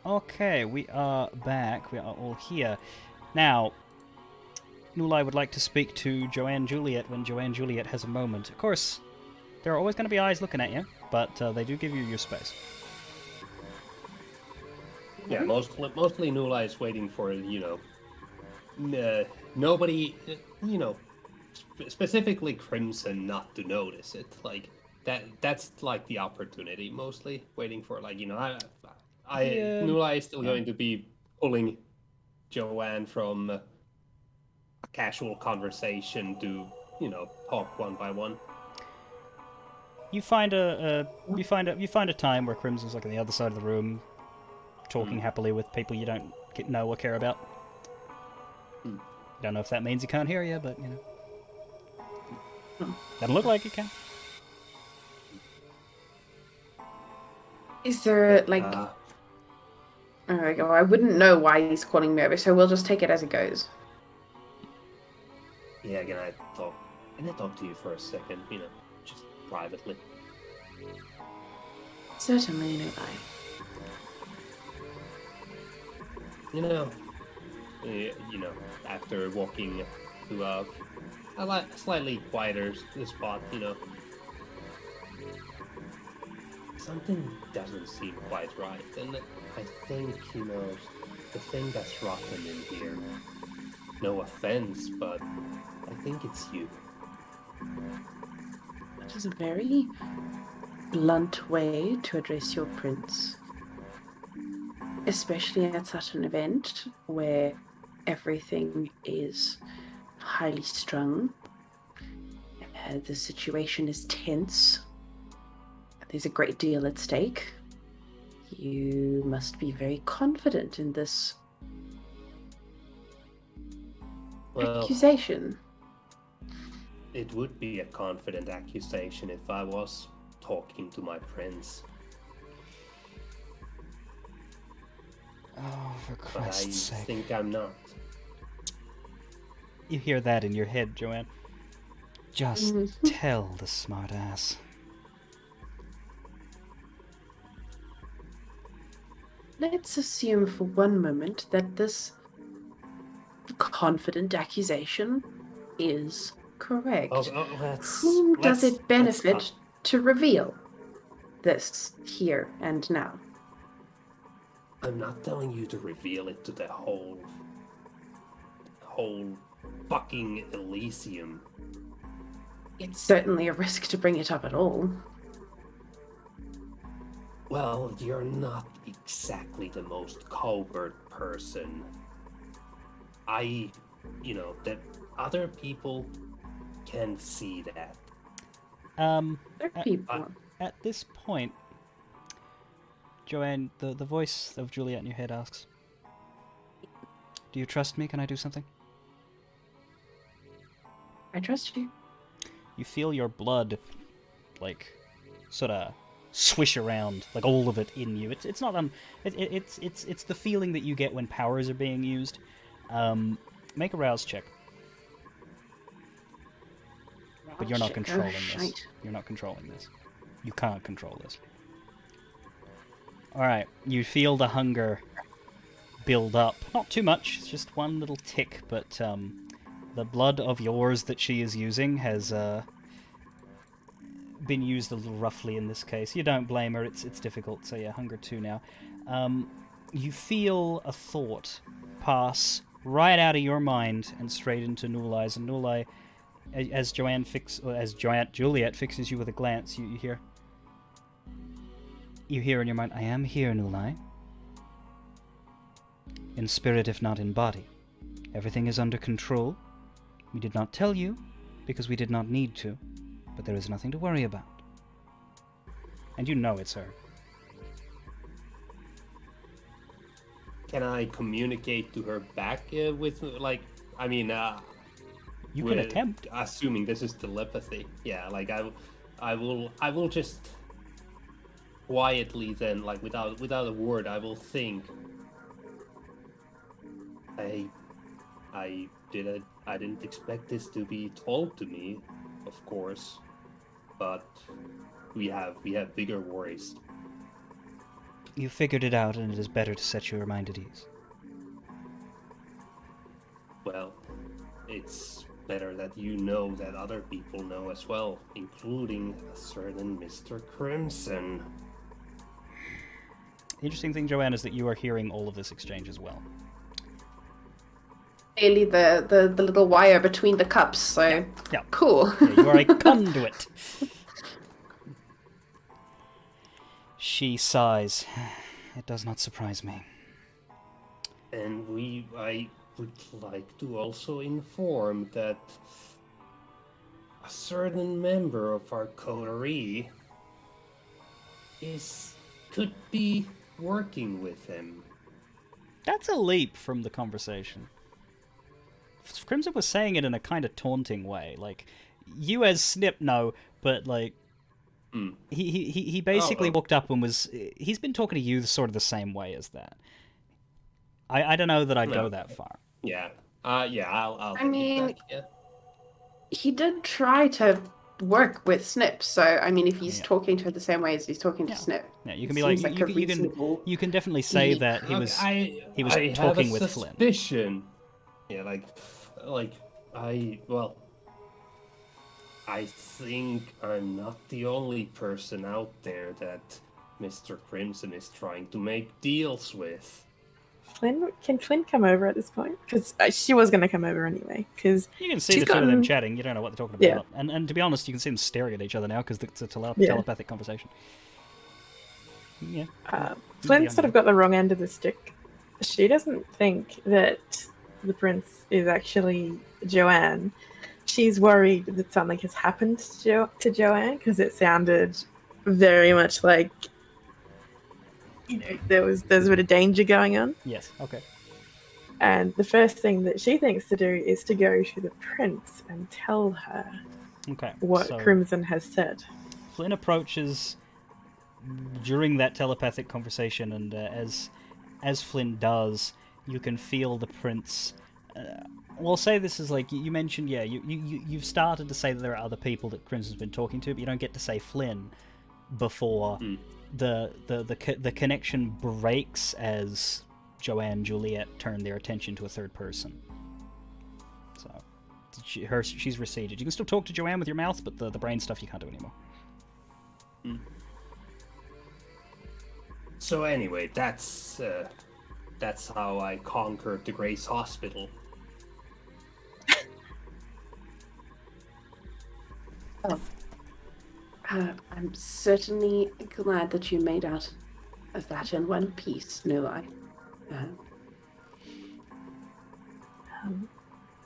Okay, we are back. We are all here. Now, Nulai would like to speak to Joanne Juliet when Joanne Juliet has a moment. Of course, there are always going to be eyes looking at you, but they do give you your space. Yeah, mostly Nula is waiting for, nobody, specifically Crimson not to notice it. Like, that's like the opportunity, mostly waiting for, like, Yeah. Nula is still going to be pulling Joanne from a casual conversation to, talk one by one. You find a time where Crimson's like on the other side of the room, talking happily with people you don't know or care about. You don't know if that means he can't hear you, but doesn't look like he can. Is there like? There we go. I wouldn't know why he's calling me over, so we'll just take it as it goes. Yeah, again, can I talk to you for a second? Just privately. Certainly, no lie. After walking to a slightly quieter spot, something doesn't seem quite right, and I think, the thing that's rotten in here, no offense, but I think it's you. That is a very blunt way to address your prince. Especially at such an event where everything is highly strung. The situation is tense. There's a great deal at stake. You must be very confident in this accusation. It would be a confident accusation if I was talking to my prince. Oh, for But Christ's I sake. think I'm not. You hear that in your head, Joanne. Just tell the smartass. Let's assume for one moment that this confident accusation is correct. Whom does it benefit to reveal this here and now? I'm not telling you to reveal it to the whole fucking Elysium. It's certainly a risk to bring it up at all. Well, you're not exactly the most covert person. That other people can see that. At this point, Joanne, the voice of Juliet in your head asks, "Do you trust me? Can I do something?" I trust you. You feel your blood, like, sort of swish around, like all of it in you. It's not it's the feeling that you get when powers are being used. Make a rouse check. But you're not controlling this. You're not controlling this. You can't control this. Alright, you feel the hunger build up. Not too much, it's just one little tick, but the blood of yours that she is using has been used a little roughly in this case. You don't blame her, it's difficult, so yeah, hunger 2 now. You feel a thought pass right out of your mind and straight into Nulai's, and Nulai, as Juliet fixes you with a glance, you hear in your mind, "I am here, Nulai. In spirit, if not in body. Everything is under control. We did not tell you, because we did not need to, but there is nothing to worry about." And you know it's her. Can I communicate to her back with, like, I mean, you can attempt. Assuming this is telepathy. Yeah, like, I will just quietly then, like, without a word, I will think. I didn't expect this to be told to me, of course, but we have bigger worries. You figured it out, and it is better to set your mind at ease. Well, it's better that you know that other people know as well, including a certain Mr. Crimson. The interesting thing, Joanne, is that you are hearing all of this exchange as well. Clearly the little wire between the cups, so Yeah. cool. Yeah, you are a conduit. She sighs. It does not surprise me. And I would like to also inform that a certain member of our coterie could be working with him. That's a leap from the conversation. Crimson was saying it in a kind of taunting way, like, you as Snip know, but like, he basically walked up and he's been talking to you sort of the same way as that. I don't know that I'd go that far. Yeah. I'll I mean, that, yeah. he did try to work with Snip, so I mean, if he's Yeah. talking to her the same way as he's talking to Snip, Yeah, you can be seems like, like a reasonable- you can definitely say that he was I talking have a with Flynn. suspicion. Yeah, I think I'm not the only person out there that Mr. Crimson is trying to make deals with. Can Flynn come over at this point? Because she was going to come over anyway. Because You can see the two of them chatting. You don't know what they're talking about. Yeah. And to be honest, you can see them staring at each other now because it's a telepathic conversation. Yeah. Flynn sort of got the wrong end of the stick. She doesn't think that the prince is actually Joanne. She's worried that something has happened to Joanne because it sounded very much like, you know, there's a bit of danger going on. Yes, okay. And the first thing that she thinks to do is to go to the prince and tell her what Crimson has said. Flynn approaches during that telepathic conversation, and as Flynn does, you can feel the prince. We'll say this is like you mentioned. Yeah, you've started to say that there are other people that Crimson's been talking to, but you don't get to say Flynn before the connection breaks as Joanne and Juliet turn their attention to a third person. So she's receded. You can still talk to Joanne with your mouth, but the brain stuff you can't do anymore. So anyway, that's how I conquered the Grace Hospital. I'm certainly glad that you made out of that in one piece, no lie.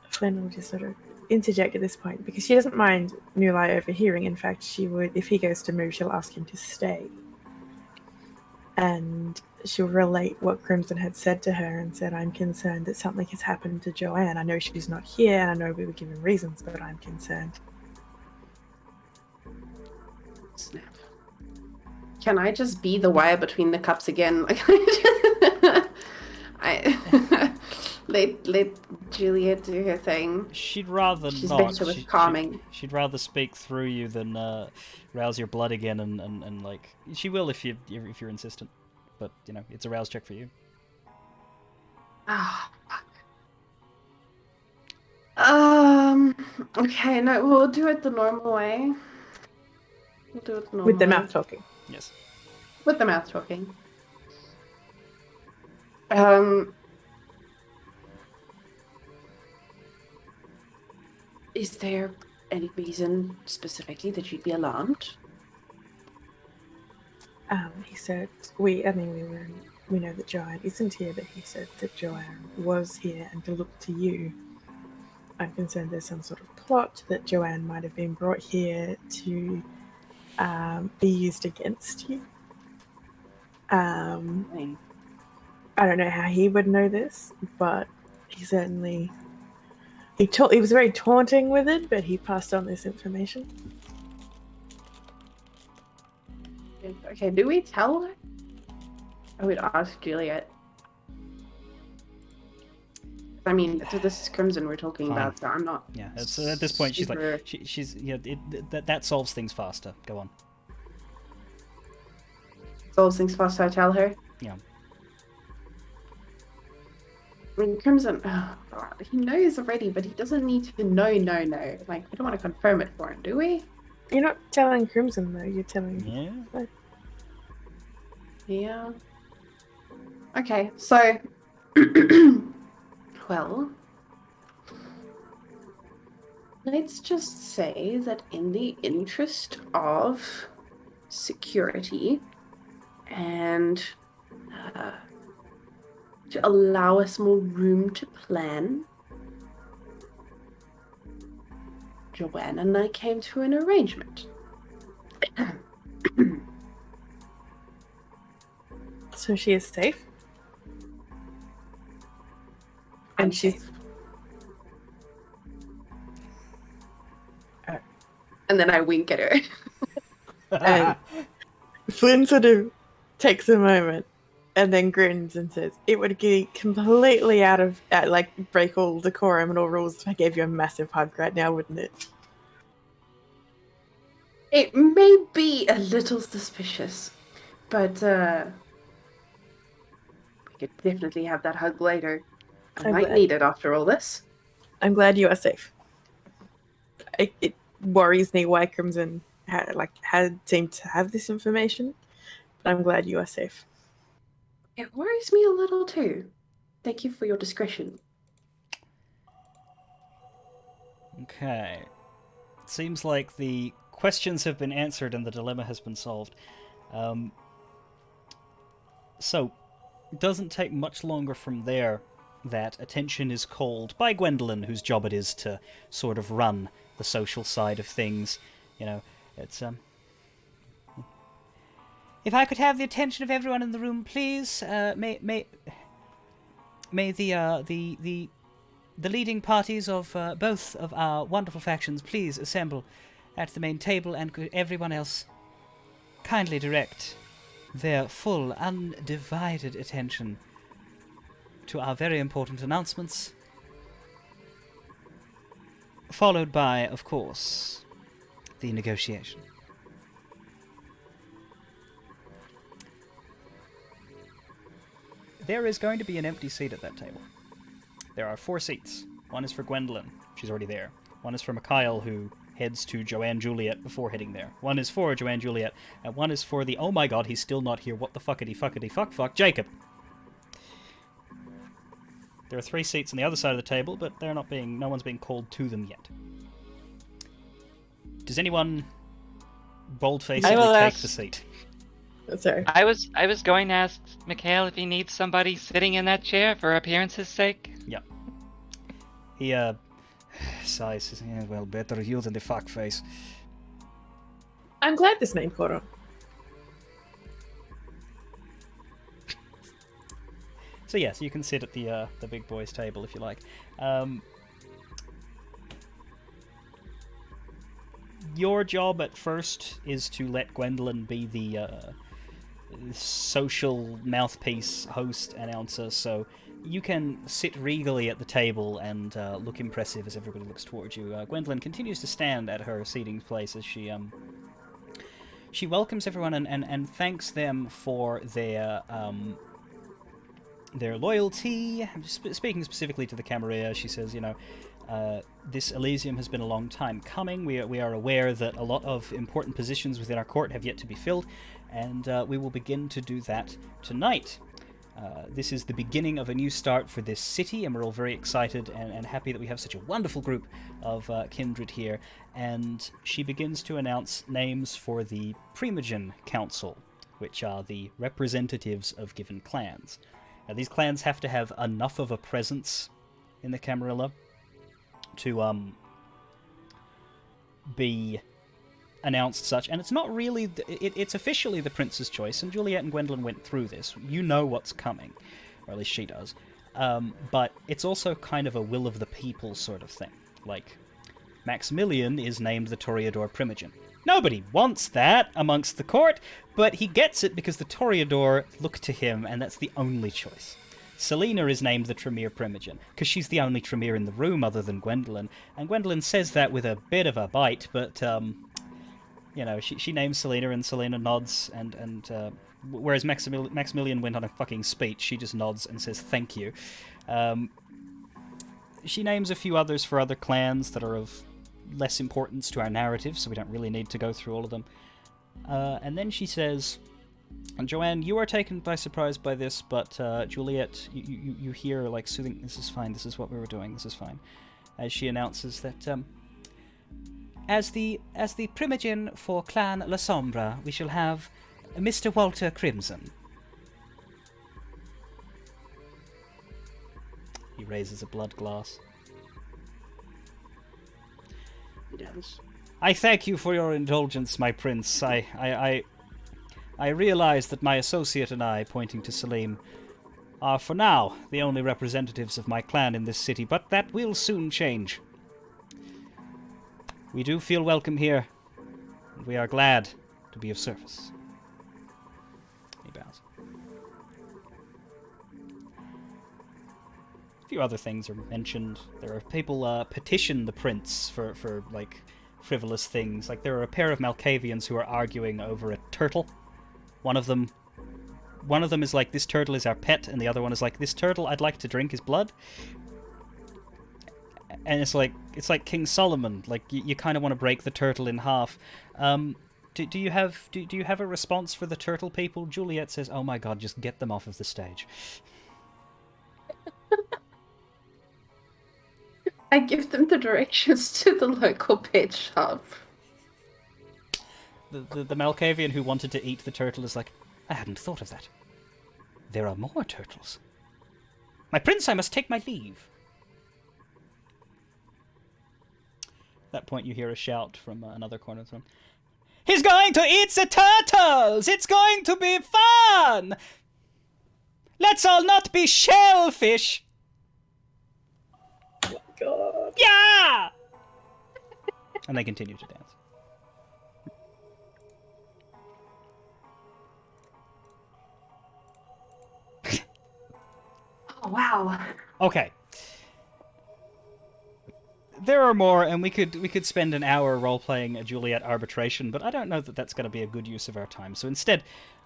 Flynn will just sort of interject at this point because she doesn't mind Nulai overhearing. In fact, she would, if he goes to move, she'll ask him to stay. And she'll relate what Crimson had said to her and said, I'm concerned that something has happened to Joanne. I know she's not here, and I know we were given reasons, but I'm concerned. Snap. Can I just be the wire between the cups again? Like, let Juliet do her thing. She'd rather She's not. better with calming. She'd rather speak through you than rouse your blood again, and like she will if you're insistent. But you know, it's a rouse check for you. Ah, fuck. Okay, no, we'll do it the normal way. We'll do it the normal With the way. mouth talking. Yes. With the mouth talking. Is there any reason specifically that you'd be alarmed? He said, we know that Joanne isn't here, but he said that Joanne was here and to look to you. I'm concerned there's some sort of plot that Joanne might have been brought here to be used against you. I don't know how he would know this, but he certainly he was very taunting with it, but he passed on this information. Okay, do we tell her? I would ask Juliet. I mean, this is Crimson we're talking about, so I'm not. Yeah, so at this point she's super... like, she's that solves things faster. Go on. Those things faster, I tell her. Yeah. And Crimson, oh God, he knows already, but he doesn't need to know. Like, we don't want to confirm it for him, do we? You're not telling Crimson, though. You're telling... Yeah. Yeah. Okay, so... well... let's just say that in the interest of security and to allow us more room to plan, Joanne and I came to an arrangement. So she is safe? I'm And she's... safe. And then I wink at her. And Flynn sort of takes a moment and then grins and says, "It would be completely out of, break all decorum and all rules if I gave you a massive hug right now, wouldn't it?" It may be a little suspicious, but we could definitely have that hug later. I I'm might glad. need it after all this. I'm glad you are safe. It worries me why Crimson had seemed to have this information, but I'm glad you are safe. It worries me a little too. Thank you for your discretion. Okay. It seems like the questions have been answered and the dilemma has been solved. So, it doesn't take much longer from there that attention is called by Gwendolyn, whose job it is to sort of run the social side of things. You know, it's, If I could have the attention of everyone in the room, please, may the leading parties of both of our wonderful factions please assemble at the main table, and could everyone else kindly direct their full, undivided attention to our very important announcements, followed by, of course, the negotiation. There is going to be an empty seat at that table. There are 4 seats. One is for Gwendolyn. She's already there. One is for Mikhail, who heads to Joanne Juliet before heading there. One is for Joanne Juliet, and one is for the, oh my god, he's still not here, what the fuck, Jacob. There are 3 seats on the other side of the table, but no one's being called to them yet. Does anyone bold-facedly take the seat? Sorry. I was going to ask Mikhail if he needs somebody sitting in that chair for appearance's sake. Yeah. He, sighs, says, yeah, well, better you than the fuckface. I'm glad this name caught on. So yes, you can sit at the big boys' table if you like. Your job at first is to let Gwendolyn be the social mouthpiece, host, announcer, so you can sit regally at the table and look impressive as everybody looks towards you. Gwendolyn continues to stand at her seating place as she welcomes everyone and thanks them for their loyalty. Speaking specifically to the Camarilla, she says, you know, this Elysium has been a long time coming. We are aware that a lot of important positions within our court have yet to be filled, and we will begin to do that tonight. This is the beginning of a new start for this city, and we're all very excited and happy that we have such a wonderful group of kindred here. And she begins to announce names for the Primogen Council, which are the representatives of given clans. Now, these clans have to have enough of a presence in the Camarilla to be announced such, and it's not really it's officially the prince's choice, and Juliet and Gwendolyn went through this. You know what's coming, or at least she does, but it's also kind of a will of the people sort of thing. Like, Maximilian is named the Toreador Primogen. Nobody wants that amongst the court, but he gets it because the Toreador look to him, and that's the only choice. Selena is named the Tremere Primogen, because she's the only Tremere in the room other than Gwendolyn, and Gwendolyn says that with a bit of a bite, but, you know, she names Selena, and Selena nods, and whereas Maximilian went on a fucking speech, she just nods and says thank you. She names a few others for other clans that are of less importance to our narrative, so we don't really need to go through all of them. And then she says, and Joanne, you are taken by surprise by this, but Juliet, you hear like soothing, this is fine, this is what we were doing, this is fine. As she announces that, as the primogen for Clan La Sombra, we shall have Mr. Walter Crimson. He raises a blood glass. He does. I thank you for your indulgence, my prince. I realize that my associate and I, pointing to Salim, are for now the only representatives of my clan in this city, but that will soon change. We do feel welcome here, and we are glad to be of service. He bows. A few other things are mentioned. There are people petition the prince for like frivolous things. Like there are a pair of Malkavians who are arguing over a turtle. One of them is like, this turtle is our pet, and the other one is like, this turtle, I'd like to drink his blood. And it's like King Solomon. Like you kind of want to break the turtle in half. Do you have a response for the turtle people? Juliet says, "Oh my God, just get them off of the stage." I give them the directions to the local pet shop. The Malkavian who wanted to eat the turtle is like, I hadn't thought of that. There are more turtles. My prince, I must take my leave. At that point you hear a shout from another corner of the room. He's going to eat the turtles! It's going to be fun! Let's all not be shellfish! God. Yeah! And they continue to dance. Oh, wow. Okay. There are more, and we could spend an hour role-playing a Juliet arbitration, but I don't know that that's going to be a good use of our time. So instead,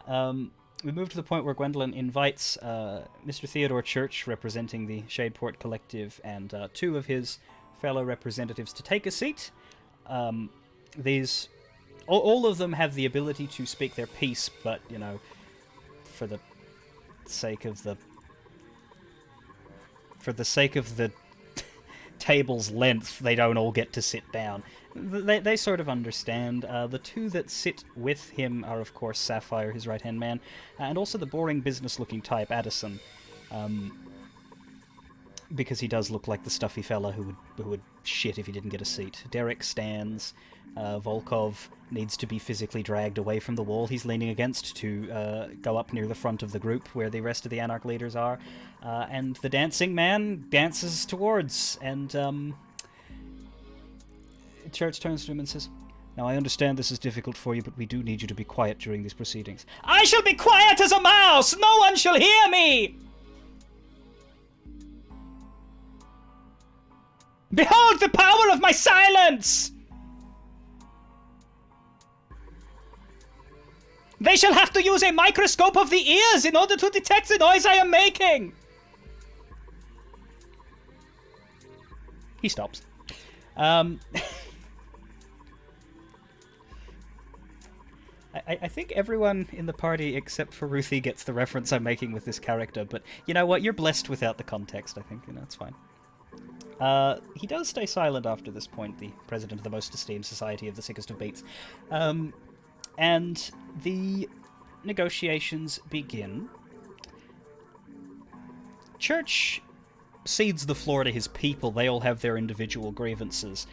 we move to the point where Gwendolyn invites Mr. Theodore Church, representing the Shadeport Collective, and two of his fellow representatives to take a seat. All of them have the ability to speak their piece, but, you know, for the sake of the table's length, they don't all get to sit down. They sort of understand. The two that sit with him are, of course, Sapphire, his right-hand man, and also the boring business-looking type, Addison, because he does look like the stuffy fella who would shit if he didn't get a seat. Derek stands. Volkov needs to be physically dragged away from the wall he's leaning against to go up near the front of the group where the rest of the Anarch leaders are. And the dancing man dances towards, and Church turns to him and says, "Now I understand this is difficult for you, but we do need you to be quiet during these proceedings." "I shall be quiet as a mouse! No one shall hear me! Behold the power of my silence! They shall have to use a microscope of the ears in order to detect the noise I am making!" He stops. I think everyone in the party except for Ruthie gets the reference I'm making with this character, but you know what? You're blessed without the context, I think. You know, it's fine. He does stay silent after this point, the president of the most esteemed society of the sickest of beats. And the negotiations begin. Church cedes the floor to his people. They all have their individual grievances.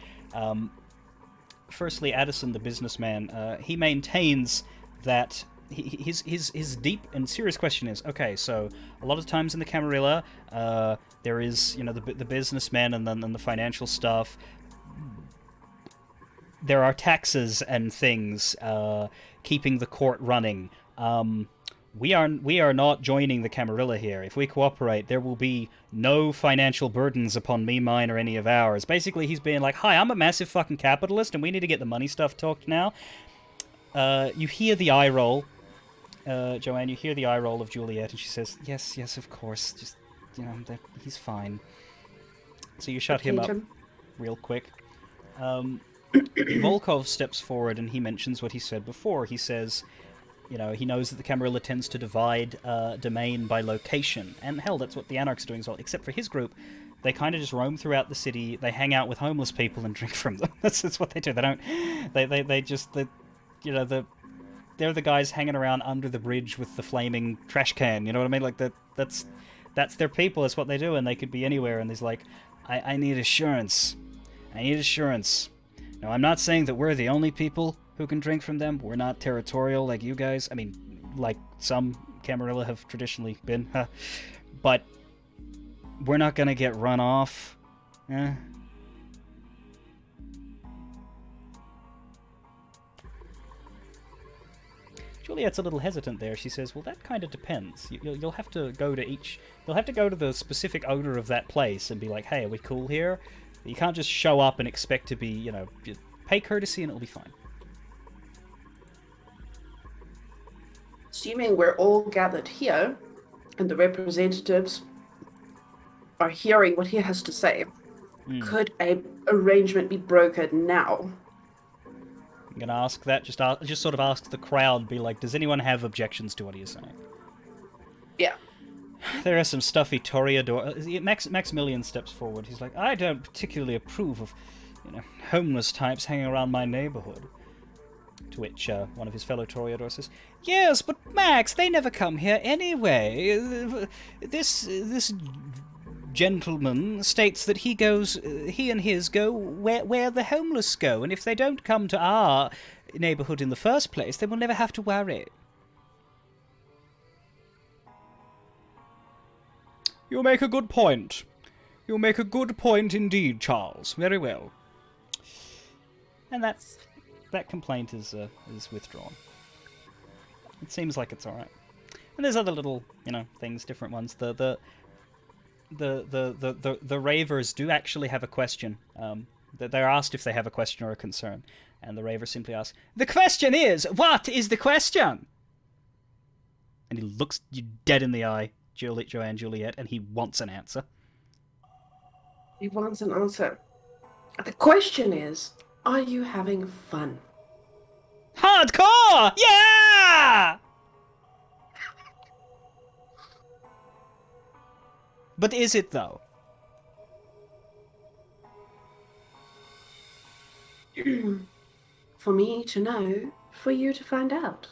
Firstly, Addison, the businessman, he maintains that his deep and serious question is, okay, so a lot of times in the Camarilla, there is, you know, the businessmen and then the financial stuff. There are taxes and things keeping the court running. We are not joining the Camarilla here. If we cooperate, there will be no financial burdens upon me, mine, or any of ours. Basically, he's being like, hi, I'm a massive fucking capitalist, and we need to get the money stuff talked now. You hear the eye roll Joanne, you hear the eye roll of Juliet, and she says, yes, yes, of course. Just, he's fine. So you shut him up real quick. Volkov steps forward, and he mentions what he said before. He says, he knows that the Camarilla tends to divide domain by location. And hell, that's what the Anarchs are doing as well. Except for his group, they kind of just roam throughout the city. They hang out with homeless people and drink from them. That's what they do. They don't... They're the guys hanging around under the bridge with the flaming trash can. You know what I mean? Like, that's their people. That's what they do. And they could be anywhere. And there's like, I need assurance. I need assurance. Now, I'm not saying that we're the only people who can drink from them. We're not territorial like you guys. I mean, like some Camarilla have traditionally been. But we're not going to get run off. Juliet's a little hesitant there. She says, well, that kind of depends. You'll have to go to You'll have to go to the specific owner of that place and be like, hey, are we cool here? You can't just show up and expect to be, pay courtesy and it'll be fine. Assuming we're all gathered here, and the representatives are hearing what he has to say, could a arrangement be brokered now? I'm gonna ask that. Just sort of ask the crowd. Be like, does anyone have objections to what he is saying? Yeah. There are some stuffy toreador. Maximilian steps forward. He's like, I don't particularly approve of, homeless types hanging around my neighborhood. To which one of his fellow toreadors says, yes, but Max, they never come here anyway. This gentleman states that he and his go where the homeless go, and if they don't come to our neighborhood in the first place, then we'll never have to worry. You make a good point. You make a good point indeed, Charles. Very well. And that complaint is withdrawn. It seems like it's all right. And there's other little, things, different ones. The ravers do actually have a question. They're asked if they have a question or a concern, and the raver simply asks, "The question is, what is the question?" And he looks you dead in the eye, Joanne Juliet, and he wants an answer. He wants an answer. The question is, are you having fun? Hardcore! Yeah! But is it, though? For me to know, for you to find out.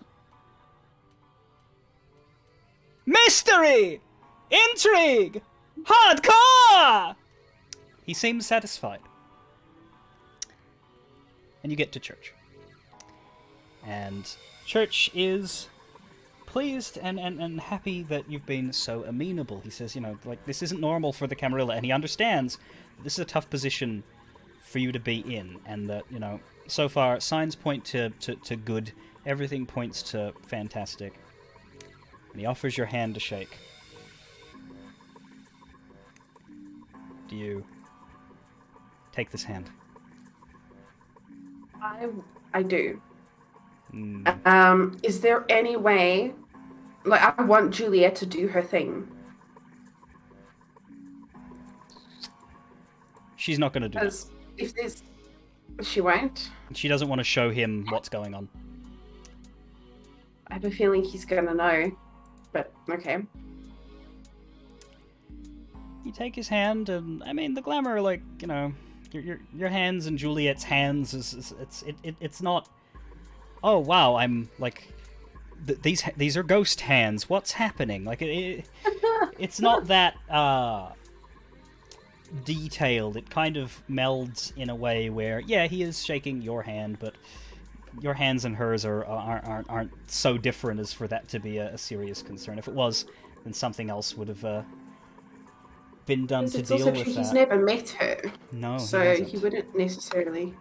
Mystery! Intrigue! Hardcore! He seems satisfied. And you get to church. And church is pleased and happy that you've been so amenable. He says, this isn't normal for the Camarilla, and he understands this is a tough position for you to be in, and that, so far signs point to good, everything points to fantastic. And he offers your hand to shake. Do you take this hand? I do. Is there any way, I want Juliet to do her thing. She's not going to do that. If there's... She won't? She doesn't want to show him what's going on. I have a feeling he's going to know, but okay. You take his hand, and, the glamour, your hands and Juliet's hands, it's not... Oh, wow, I'm, these are ghost hands. What's happening? It's not that, detailed. It kind of melds in a way where, yeah, he is shaking your hand, but your hands and hers aren't so different as for that to be a serious concern. If it was, then something else would have been done to deal with that. He's never met her. No, so he wouldn't necessarily...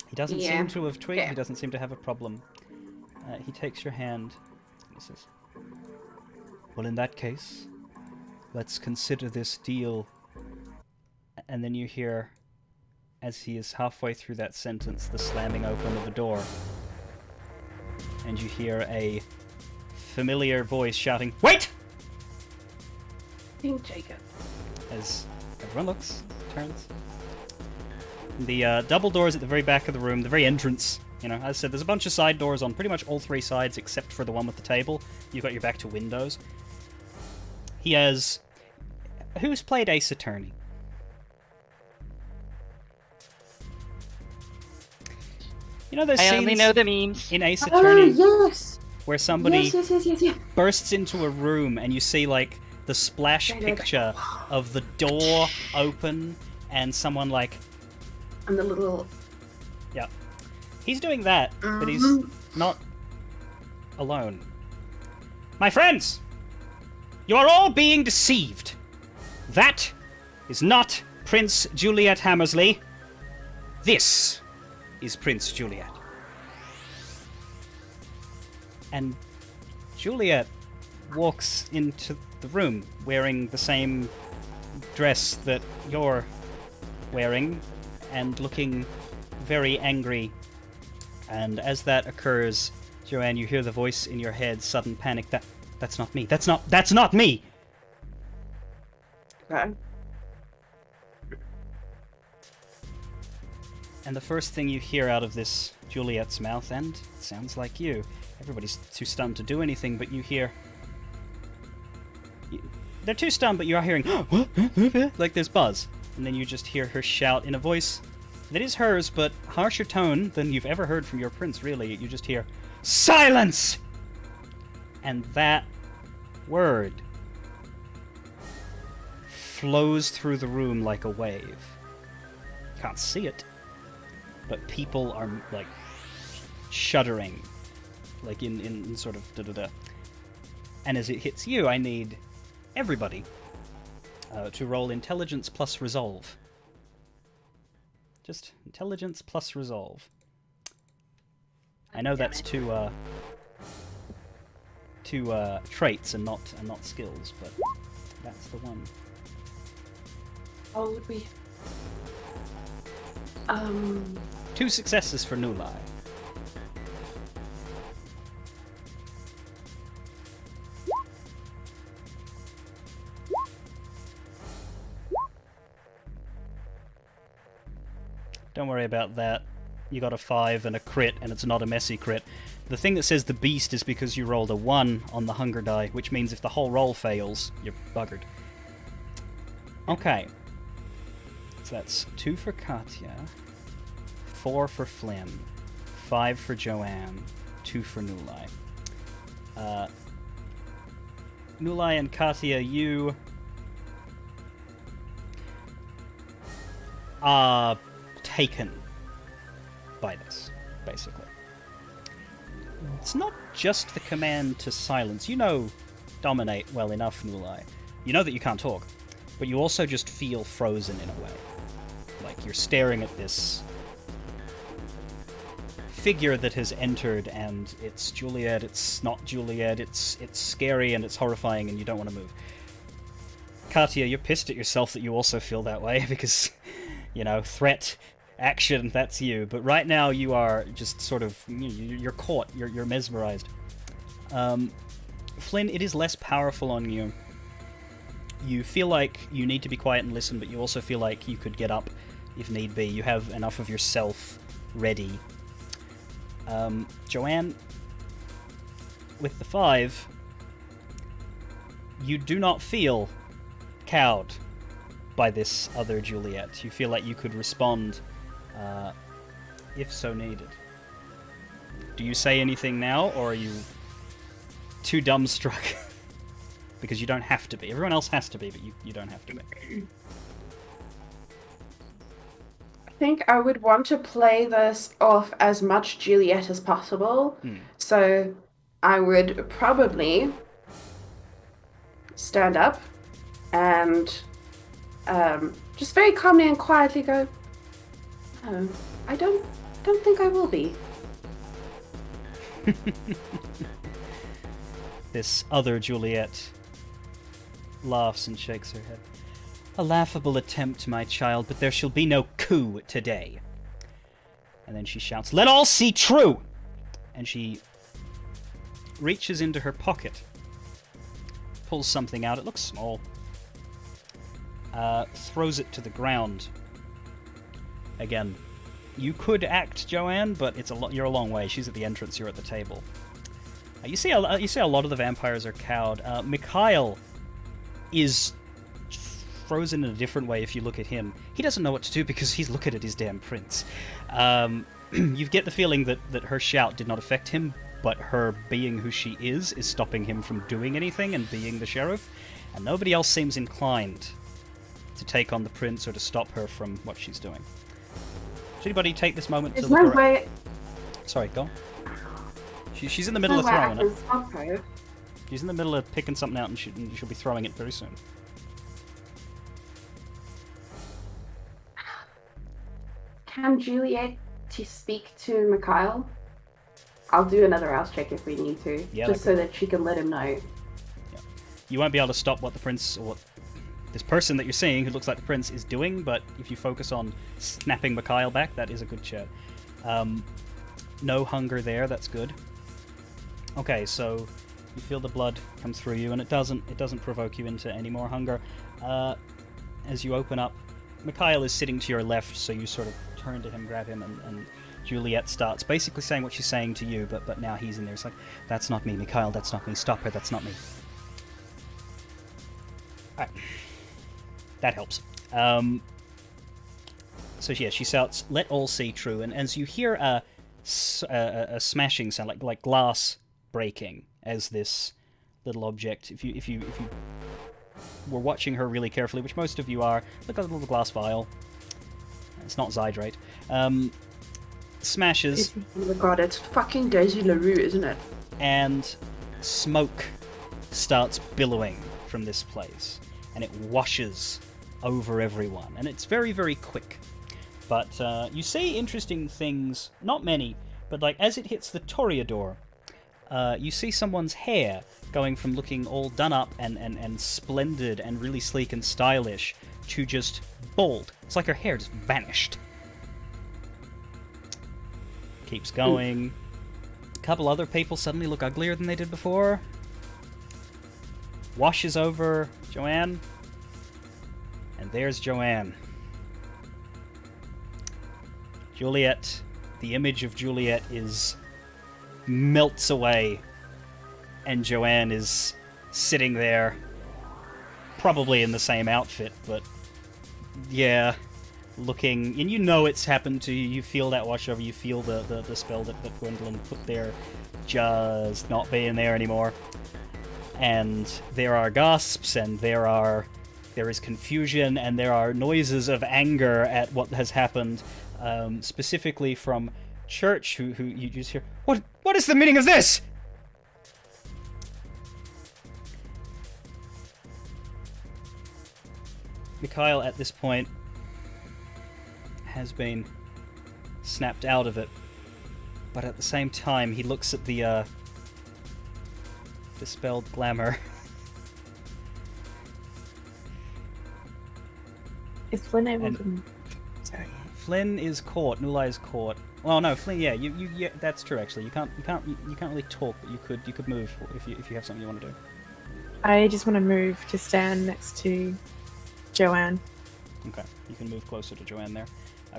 He doesn't seem to have twigged. Yeah. He doesn't seem to have a problem. He takes your hand and he says, well, in that case, let's consider this deal. And then you hear, as he is halfway through that sentence, the slamming open of a door. And you hear a familiar voice shouting, "Wait!" King Jacob. As everyone looks, turns. The double doors at the very back of the room, the very entrance. You know, as I said, there's a bunch of side doors on pretty much all three sides except for the one with the table. You've got your back to windows. He has... Who's played Ace Attorney? You know those I scenes only know the memes. in Ace Attorney yes! where somebody Yes. bursts into a room and you see, like, the splash picture of the door open and someone, like... And the little... Yeah. He's doing that, but he's not alone. My friends! You are all being deceived. That is not Prince Juliet Hammersley. This is Prince Juliet. And Juliet walks into the room wearing the same dress that you're wearing and looking very angry. And as that occurs, Joanne, you hear the voice in your head, sudden panic, that's not me. That's not me. Okay. And the first thing you hear out of this Juliet's mouth, and it sounds like you. Everybody's too stunned to do anything, but you hear... They're too stunned, but you are hearing, like this buzz. And then you just hear her shout in a voice that is hers, but harsher tone than you've ever heard from your prince, really. You just hear, "Silence!" And that word flows through the room like a wave. Can't see it, but people are, like, shuddering, like in sort of da-da-da. And as it hits you, I need everybody to roll intelligence plus resolve. Just intelligence plus resolve. I know that's two traits and not skills, but that's the one. How would we... 2 successes for Nulai. Don't worry about that. You got a 5 and a crit, and it's not a messy crit. The thing that says the beast is because you rolled a 1 on the hunger die, which means if the whole roll fails, you're buggered. Okay. So that's 2 for Katya, 4 for Flynn, 5 for Joanne, 2 for Nulai. Nulai and Katya, you are taken by this, basically. It's not just the command to silence. You know dominate well enough, Nulai. You know that you can't talk, but you also just feel frozen in a way. Like you're staring at this figure that has entered, and it's Juliet, it's not Juliet, it's scary and it's horrifying and you don't want to move. Katya, you're pissed at yourself that you also feel that way because, you know, threat, action, that's you. But right now you are just sort of, you're caught, you're mesmerized. Flynn, it is less powerful on you. You feel like you need to be quiet and listen, but you also feel like you could get up if need be. You have enough of yourself ready. Joanne, with the 5, you do not feel cowed by this other Juliet. You feel like you could respond if so needed. Do you say anything now, or are you too dumbstruck? Because you don't have to be. Everyone else has to be, but you don't have to be. I think I would want to play this off as much Juliet as possible. So I would probably stand up and just very calmly and quietly go, "Oh, I don't think I will be." This other Juliet laughs and shakes her head. "A laughable attempt, my child, but there shall be no coup today." And then she shouts, "Let all see true!" And she reaches into her pocket, pulls something out. It looks small. Throws it to the ground. Again, you could act, Joanne, but you're a long way. She's at the entrance. You're at the table. You see a lot of the vampires are cowed. Mikhail is frozen in a different way. If you look at him, he doesn't know what to do because he's looking at his damn prince. You get the feeling that her shout did not affect him, but her being who she is stopping him from doing anything and being the sheriff, and nobody else seems inclined to take on the prince or to stop her from what she's doing. Does anybody take this moment to look around? Way... Sorry, go on. She's in the middle of throwing it. Stop her. She's in the middle of picking something out, and she'll be throwing it very soon. Can Juliet speak to Mikhail? I'll do another house check if we need to, Yeah, just so that she can let him know. Yeah. You won't be able to stop what the prince or what this person that you're seeing who looks like the prince is doing, but if you focus on snapping Mikhail back, that is a good chat. No hunger there, that's good. Okay, so you feel the blood come through you, and it doesn't provoke you into any more hunger. As you open up, Mikhail is sitting to your left, so you sort of turn to him, grab him, and Juliet starts basically saying what she's saying to you, but now he's in there. It's like, that's not me, Mikhail, that's not me, stop her, that's not me. Alright. That helps. So yeah, she shouts, "Let all see true," and as you hear a smashing sound, like glass breaking, as this little object, if you were watching her really carefully, which most of you are, look at the little glass vial. It's not Zydrate. Smashes. Oh my god, it's fucking Daisy LaRue, isn't it? And smoke starts billowing from this place, and it washes over everyone, and it's very, very quick. But you see interesting things, not many, but like as it hits the Toreador, you see someone's hair going from looking all done up and splendid and really sleek and stylish to just bald. It's like her hair just vanished. Keeps going. A couple other people suddenly look uglier than they did before. Washes over Joanne. And there's Joanne. Juliet, the image of Juliet melts away, and Joanne is sitting there, probably in the same outfit, but yeah, looking, and you know it's happened to you. You feel that wash over. You feel the spell that Gwendolyn put there just not being there anymore. And there are gasps, and there is confusion, and there are noises of anger at what has happened, specifically from Church, who you just hear, What is the meaning of this? Mikhail, at this point, has been snapped out of it, but at the same time, he looks at the dispelled glamour. Is Flynn able to... Sorry. Flynn is caught. Nulai is caught. Well, no, Flynn. Yeah, yeah, that's true. Actually, you can't really talk, but you could move if you have something you want to do. I just want to move to stand next to Joanne. Okay, you can move closer to Joanne there.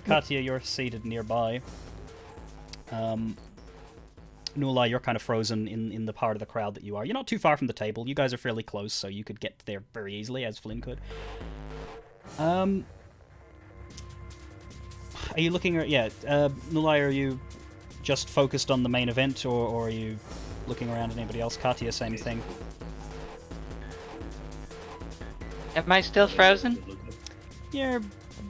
Katya, you're seated nearby. Nulai, you're kind of frozen in the part of the crowd that you are. You're not too far from the table. You guys are fairly close, so you could get there very easily, as Flynn could. Are you looking at... Yeah, Nulai, are you just focused on the main event, or are you looking around at anybody else? Katya, same thing. Am I still frozen? Yeah.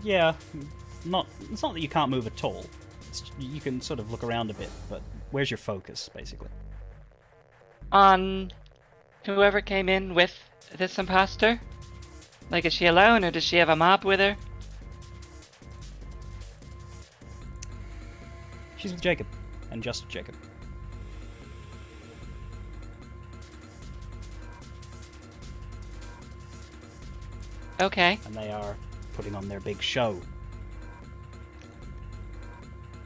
It's not that you can't move at all. You can sort of look around a bit, but where's your focus, basically? On whoever came in with this imposter? Like, is she alone, or does she have a mob with her? She's with Jacob, and just Jacob. Okay. And they are putting on their big show.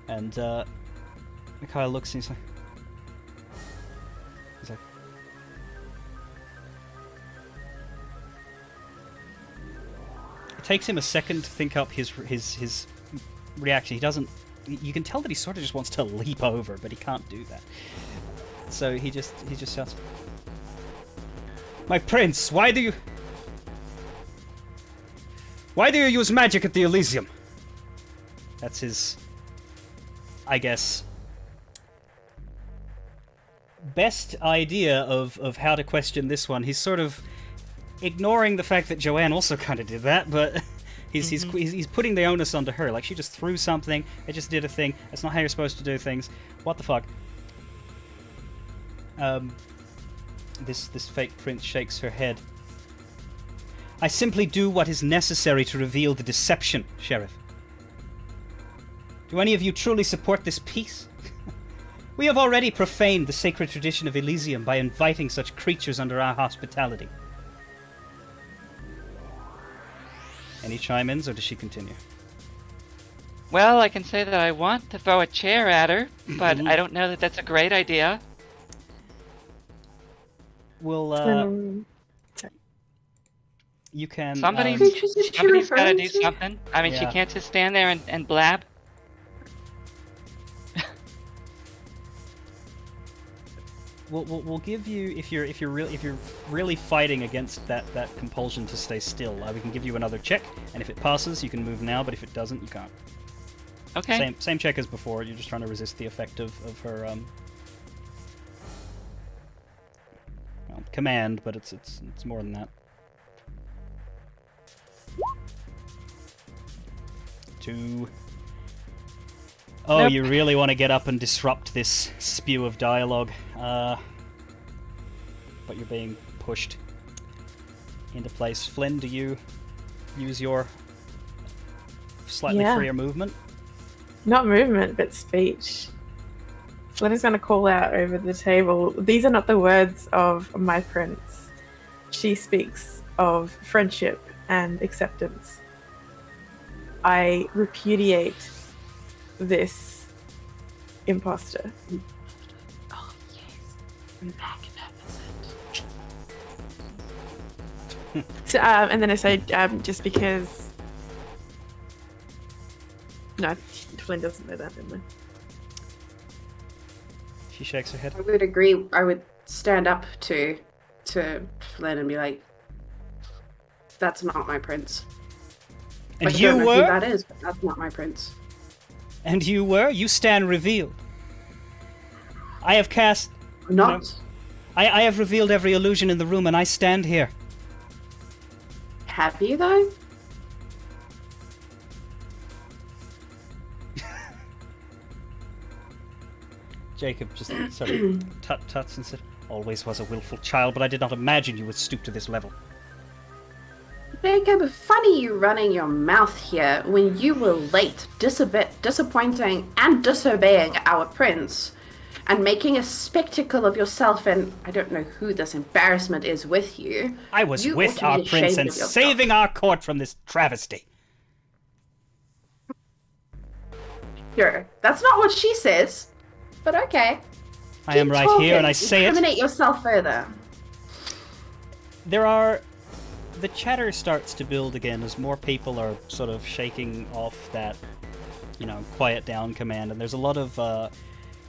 And Mikhail looks and he's like, It takes him a second to think up his reaction. He doesn't. You can tell that he sort of just wants to leap over, but he can't do that. So he just shouts, "My prince, why do you use magic at the Elysium?" That's his, I guess, best idea of how to question this one. He's sort of ignoring the fact that Joanne also kind of did that, but he's putting the onus onto her. Like, she just threw something, it just did a thing. That's not how you're supposed to do things. What the fuck? This fake prince shakes her head. "I simply do what is necessary to reveal the deception, Sheriff. Do any of you truly support this peace? We have already profaned the sacred tradition of Elysium by inviting such creatures under our hospitality." Any chime-ins, or does she continue? Well, I can say that I want to throw a chair at her, but I don't know that that's a great idea. We'll, you can... Somebody's got to do something. I mean, she can't just stand there and blab. We'll give you, if you're really fighting against that compulsion to stay still, we can give you another check, and if it passes, you can move now, but if it doesn't, you can't. Okay. Same check as before. You're just trying to resist the effect of her well, command, but it's more than that. 2. Oh, Nope. You really want to get up and disrupt this spew of dialogue, but you're being pushed into place. Flynn, do you use your slightly freer movement? Not movement, but speech. Flynn is going to call out over the table. These are not the words of my prince. She speaks of friendship and acceptance. I repudiate this imposter. Oh, yes. Magnificent. So, and then I say, just because... No, Flynn doesn't know that, didn't She shakes her head. I would agree. I would stand up to Flynn and be like, "That's not my prince." And I you don't know were? who that is, but that's not my prince. And you were? You stand revealed. I have cast... Not. No. I have revealed every illusion in the room, and I stand here. Have you though? Jacob just sort of tuts and said, "Always was a willful child, but I did not imagine you would stoop to this level." Jacob, funny you running your mouth here when you were late, disappointing and disobeying our prince, and making a spectacle of yourself, and I don't know who this embarrassment is with you. I was You with ought to our be prince ashamed and of yourself. saving our court from this travesty. Sure, that's not what she says, but okay. I am Keep right talking. here, and I say it. Incriminate yourself further. The chatter starts to build again as more people are sort of shaking off that, quiet down command, and there's a lot of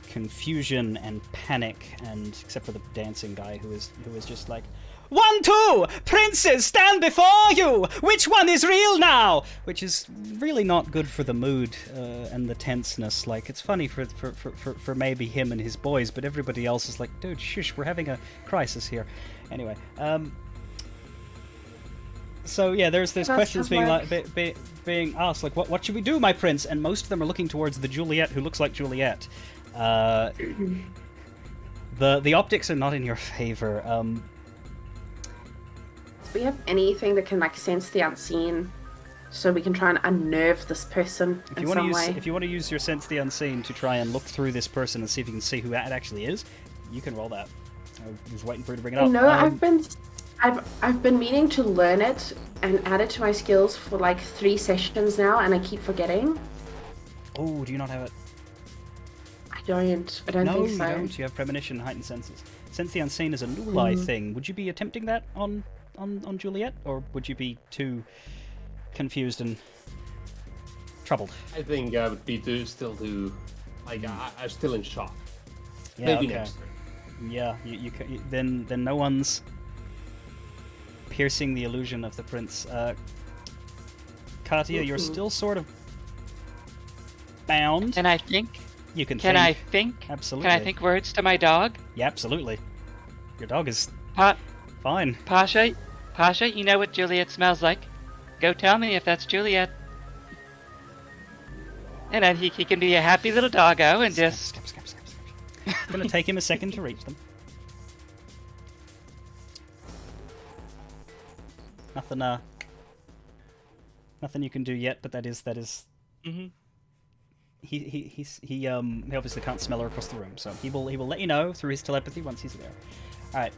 confusion and panic, and except for the dancing guy who is just like, 1, 2, princes stand before you! Which one is real now? Which is really not good for the mood and the tenseness. Like, it's funny for maybe him and his boys, but everybody else is like, dude, shush, we're having a crisis here. Anyway, so yeah, there's questions being being asked, like, what should we do, my prince? And most of them are looking towards the Juliet who looks like Juliet. The optics are not in your favor. Do we have anything that can sense the unseen, so we can try and unnerve this person in some way? If you want to use your sense the unseen to try and look through this person and see if you can see who that actually is, you can roll that. I was waiting for you to bring it up. No, I've been meaning to learn it and add it to my skills for 3 sessions now, and I keep forgetting. Oh, do you not have it? I don't think so. No, you don't. You have premonition and heightened senses. Sense the unseen is a Nulai thing. Would you be attempting that on Juliet, or would you be too confused and troubled. I think I would be I'm still in shock. Yeah, Maybe okay. next turn. Yeah, then no one's piercing the illusion of the prince. Katia, you're still sort of bound. Can I think? You can Can think. I think? Absolutely. Can I think words to my dog? Yeah, absolutely. Your dog is Pa- fine. Pasha, you know what Juliet smells like. Go tell me if that's Juliet. And then he can be a happy little doggo and just... Skip. It's gonna take him a second to reach them. Nothing you can do yet, but that is. Mm-hmm. He obviously can't smell her across the room, so he will let you know through his telepathy once he's there. All right.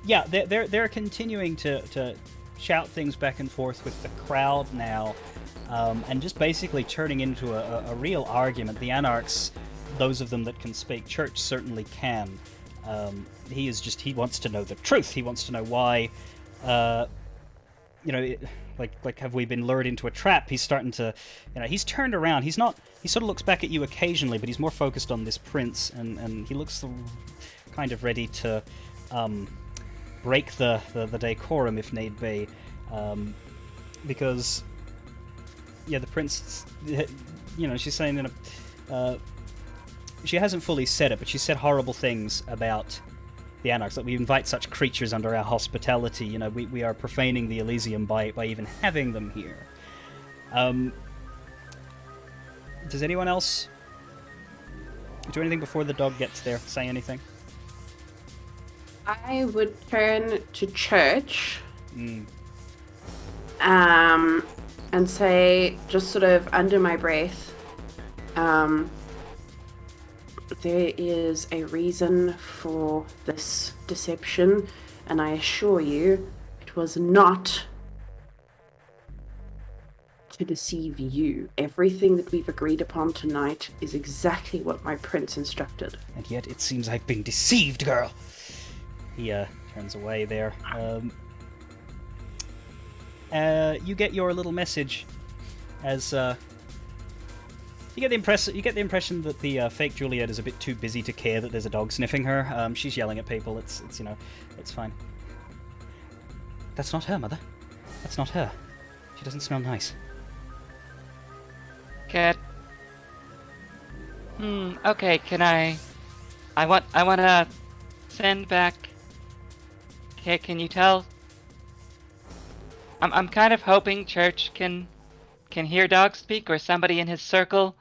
Yeah, they're continuing to shout things back and forth with the crowd now, and just basically turning into a real argument. The Anarchs, those of them that can speak Church, certainly can. He wants to know the truth. He wants to know why. Like have we been lured into a trap? He's starting to, he's turned around. He sort of looks back at you occasionally, but he's more focused on this prince, and he looks kind of ready to break the decorum if need be, because the prince, she's saying she hasn't fully said it, but she said horrible things about the Anarchs, that we invite such creatures under our hospitality. We are profaning the Elysium by even having them here. Does anyone else do anything before the dog gets there? Say anything? I would turn to Church, and say, just sort of under my breath, there is a reason for this deception, and I assure you, it was not to deceive you. Everything that we've agreed upon tonight is exactly what my prince instructed. And yet it seems I've been deceived, girl. He turns away there. You get your little message as you get the impression that the fake Juliet is a bit too busy to care that there's a dog sniffing her. She's yelling at people. It's it's fine. That's not her, Mother. That's not her. She doesn't smell nice. Cat. Okay, can I want to send back... Okay, can you tell? I'm kind of hoping Church can hear dog speak, or somebody in his circle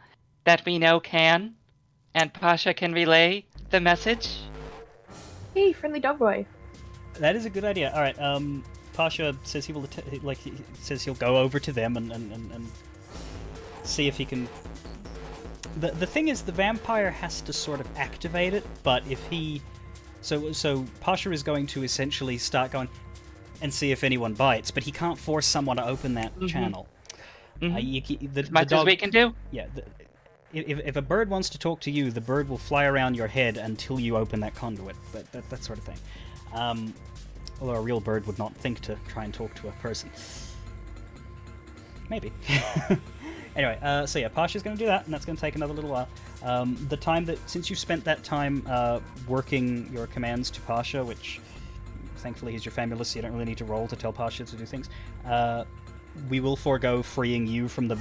that we know can, and Pasha can relay the message. Hey, friendly dog boy. That is a good idea. All right. Pasha says he says he'll go over to them and see if he can. The thing is, the vampire has to sort of activate it, but if he, so Pasha is going to essentially start going and see if anyone bites, but he can't force someone to open that channel. As much as we can do. Yeah. If a bird wants to talk to you, the bird will fly around your head until you open that conduit. But that sort of thing. Although a real bird would not think to try and talk to a person. Maybe. Anyway, so yeah, Pasha's going to do that, and that's going to take another little while. The time since you spent that time working your commands to Pasha, which thankfully he's your famulus, so you don't really need to roll to tell Pasha to do things. We will forego freeing you from the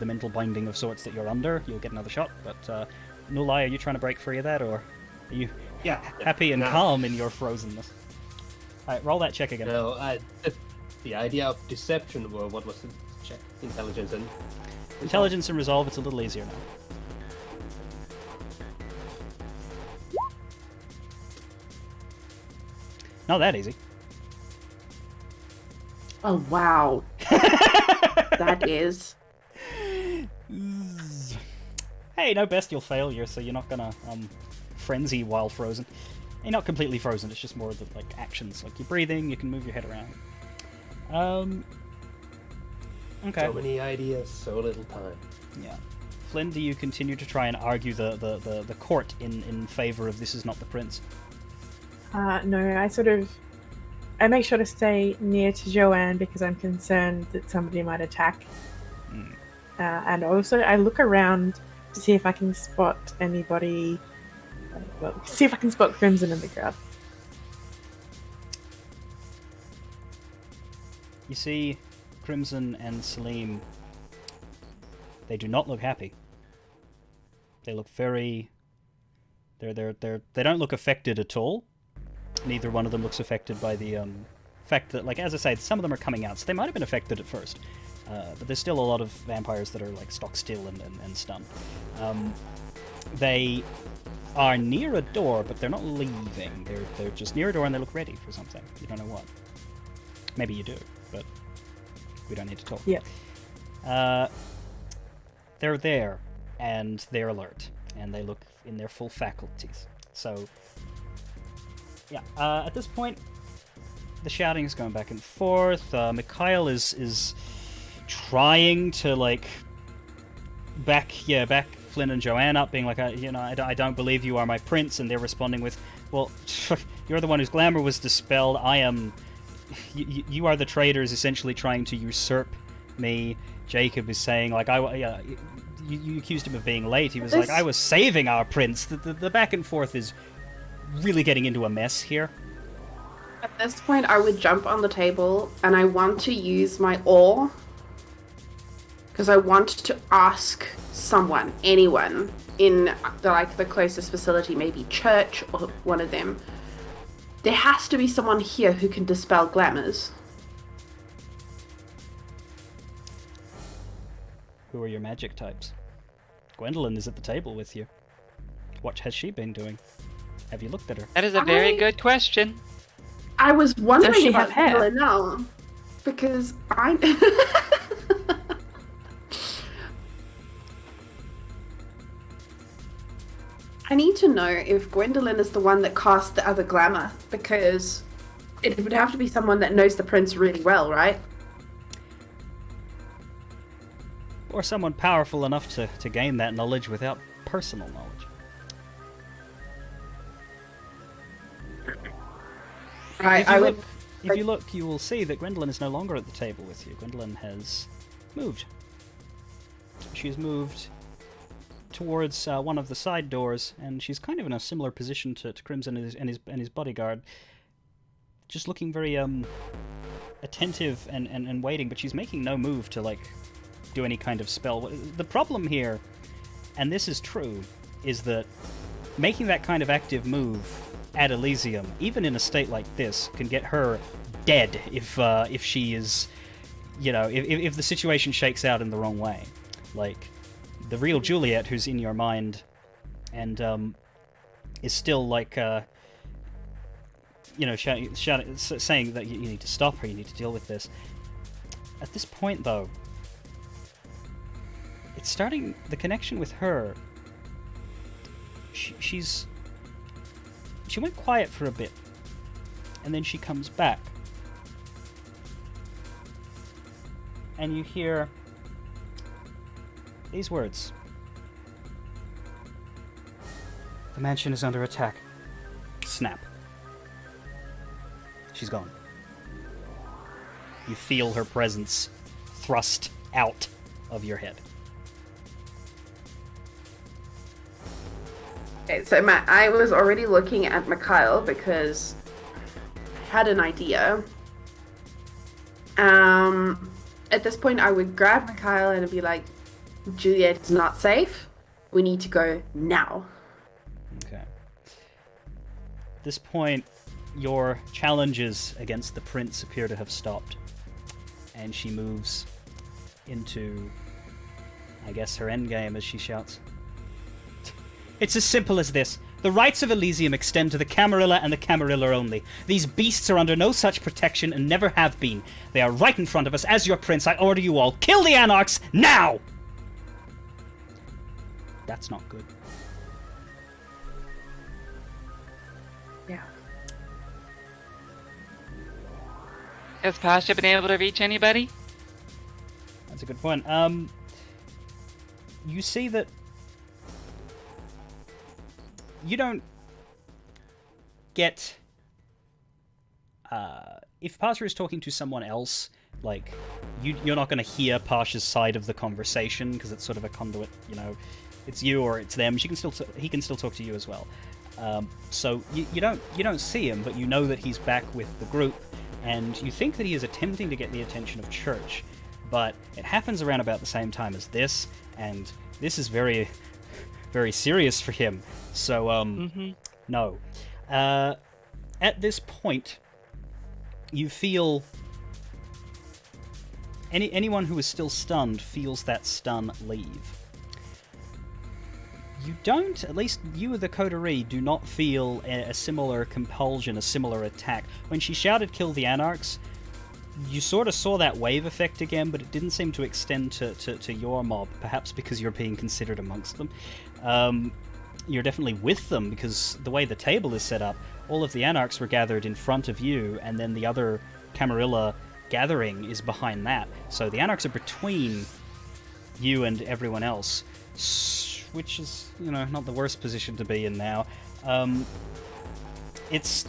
mental binding of sorts that you're under. You'll get another shot, but Nulai, are you trying to break free of that, or are you happy and calm in your frozenness? Alright, roll that check again. No, the idea of deception, or what was it? Check intelligence and intelligence and resolve. It's a little easier now. Not that easy. Oh wow. That is. Hey, no bestial failure, so you're not gonna frenzy while frozen. You're not completely frozen. It's just more of the actions, like you're breathing. You can move your head around. Okay. So many ideas, so little time. Yeah. Flynn, do you continue to try and argue the court in favor of this is not the prince? No, I sort of I make sure to stay near to Joanne because I'm concerned that somebody might attack. And also, I look around to see if I can spot anybody. Well, see if I can spot Crimson in the crowd. You see Crimson and Salim. They do not look happy. They look very... They don't look affected at all. Neither one of them looks affected by the fact that, like, as I said, some of them are coming out, so they might have been affected at first. But there's still a lot of vampires that are, like, stock still and stunned. They are near a door, but they're not leaving. They're just near a door and they look ready for something. You don't know what. Maybe you do, but we don't need to talk. Yeah. They're there, and they're alert, and they look in their full faculties. So, yeah, at this point, the shouting is going back and forth. Mikhail is trying to, like, back Flynn and Joanne up, being like, I don't believe you are my prince, and they're responding with, well, you're the one whose glamour was dispelled. I am... You are the traitors essentially trying to usurp me. Jacob is saying, like, you accused him of being late. He was like, I was saving our prince. The back and forth is really getting into a mess here. At this point, I would jump on the table, and I want to use my oar, because I want to ask someone, anyone, in the closest facility, maybe church or one of them. There has to be someone here who can dispel glamours. Who are your magic types? Gwendolyn is at the table with you. What has she been doing? Have you looked at her? That is a very good question. I was wondering Does she about have hair? now, because I... I need to know if Gwendolyn is the one that cast the other glamour, because it would have to be someone that knows the prince really well, right? Or someone powerful enough to gain that knowledge without personal knowledge. If you look, you will see that Gwendolyn is no longer at the table with you. Gwendolyn has moved. She's moved towards one of the side doors, and she's kind of in a similar position to Crimson and his bodyguard, just looking very attentive and waiting, but she's making no move to, like, do any kind of spell. The problem here, and this is true, is that making that kind of active move at Elysium, even in a state like this, can get her dead if she is, if the situation shakes out in the wrong way. Like, the real Juliet, who's in your mind, and is still, like, saying that you need to stop her, you need to deal with this. At this point, though, it's starting, the connection with her, she went quiet for a bit, and then she comes back, and you hear these words. The mansion is under attack. Snap. She's gone. You feel her presence thrust out of your head. Okay, so Matt, I was already looking at Mikhail because I had an idea. At this point, I would grab Mikhail and be like, Juliet is not safe. We need to go now. Okay. At this point, your challenges against the prince appear to have stopped. And she moves into, I guess, her endgame as she shouts. It's as simple as this. The rights of Elysium extend to the Camarilla and the Camarilla only. These beasts are under no such protection and never have been. They are right in front of us. As your prince, I order you all, kill the Anarchs, now! That's not good. Yeah. Has Pasha been able to reach anybody? That's a good point. You see that you don't get if Pasha is talking to someone else, like, you're not going to hear Pasha's side of the conversation, because it's sort of a conduit, you know, it's you or it's them. He can still talk to you as well. So you don't see him, but you know that he's back with the group, and you think that he is attempting to get the attention of Church, but it happens around about the same time as this, and this is very, very serious for him. So, no. At this point, you feel... Anyone who is still stunned feels that stun leave. You don't, at least you, the coterie, do not feel a similar compulsion, a similar attack. When she shouted, "Kill the Anarchs," you sort of saw that wave effect again, but it didn't seem to extend to your mob, perhaps because you're being considered amongst them. You're definitely with them, because the way the table is set up, all of the Anarchs were gathered in front of you, and then the other Camarilla gathering is behind that. So the Anarchs are between you and everyone else, which is, you know, not the worst position to be in now. It's...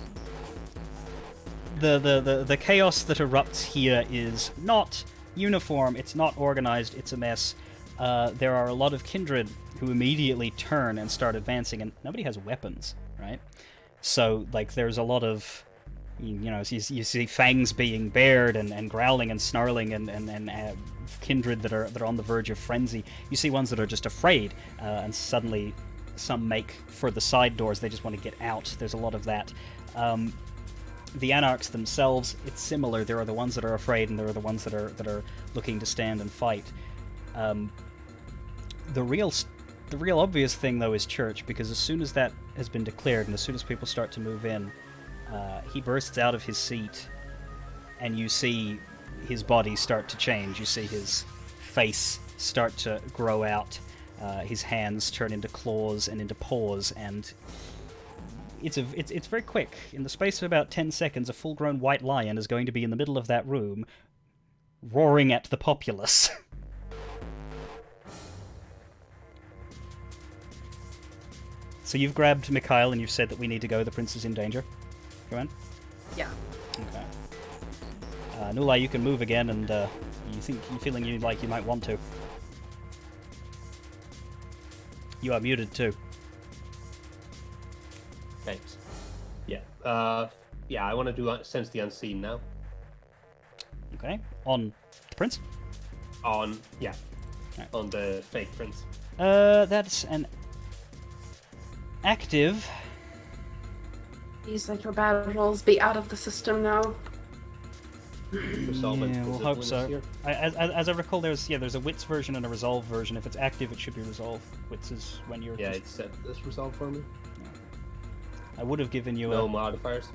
The chaos that erupts here is not uniform, it's not organized, it's a mess. There are a lot of kindred who immediately turn and start advancing, and nobody has weapons, right? So, like, there's a lot of, you know, you see fangs being bared and growling and snarling and kindred that are on the verge of frenzy. You see ones that are just afraid, and suddenly some make for the side doors. They just want to get out. There's a lot of that. The Anarchs themselves, it's similar. There are the ones that are afraid, and there are the ones that are looking to stand and fight. The real obvious thing, though, is Church, because as soon as that has been declared, and as soon as people start to move in, he bursts out of his seat, and you see his body start to change. You see his face start to grow out, his hands turn into claws and into paws, and it's very quick. In the space of about 10 seconds, a full-grown white lion is going to be in the middle of that room, roaring at the populace. So you've grabbed Mikhail and you've said that we need to go, the prince is in danger. Go on. Yeah. Okay. Nulai, you can move again, and you're feeling you might want to. You are muted too. Thanks. Yeah. Yeah, I want to do Sense the Unseen now. Okay. On the prince? On, yeah. Right. On the fake prince. That's an active. These little battles be out of the system now. Yeah, we'll hope so. As I recall, there's a Wits version and a Resolve version. If it's active, it should be Resolve. Wits is when you're... Yeah, it's set this Resolve for me. Yeah. I would have given you no modifiers?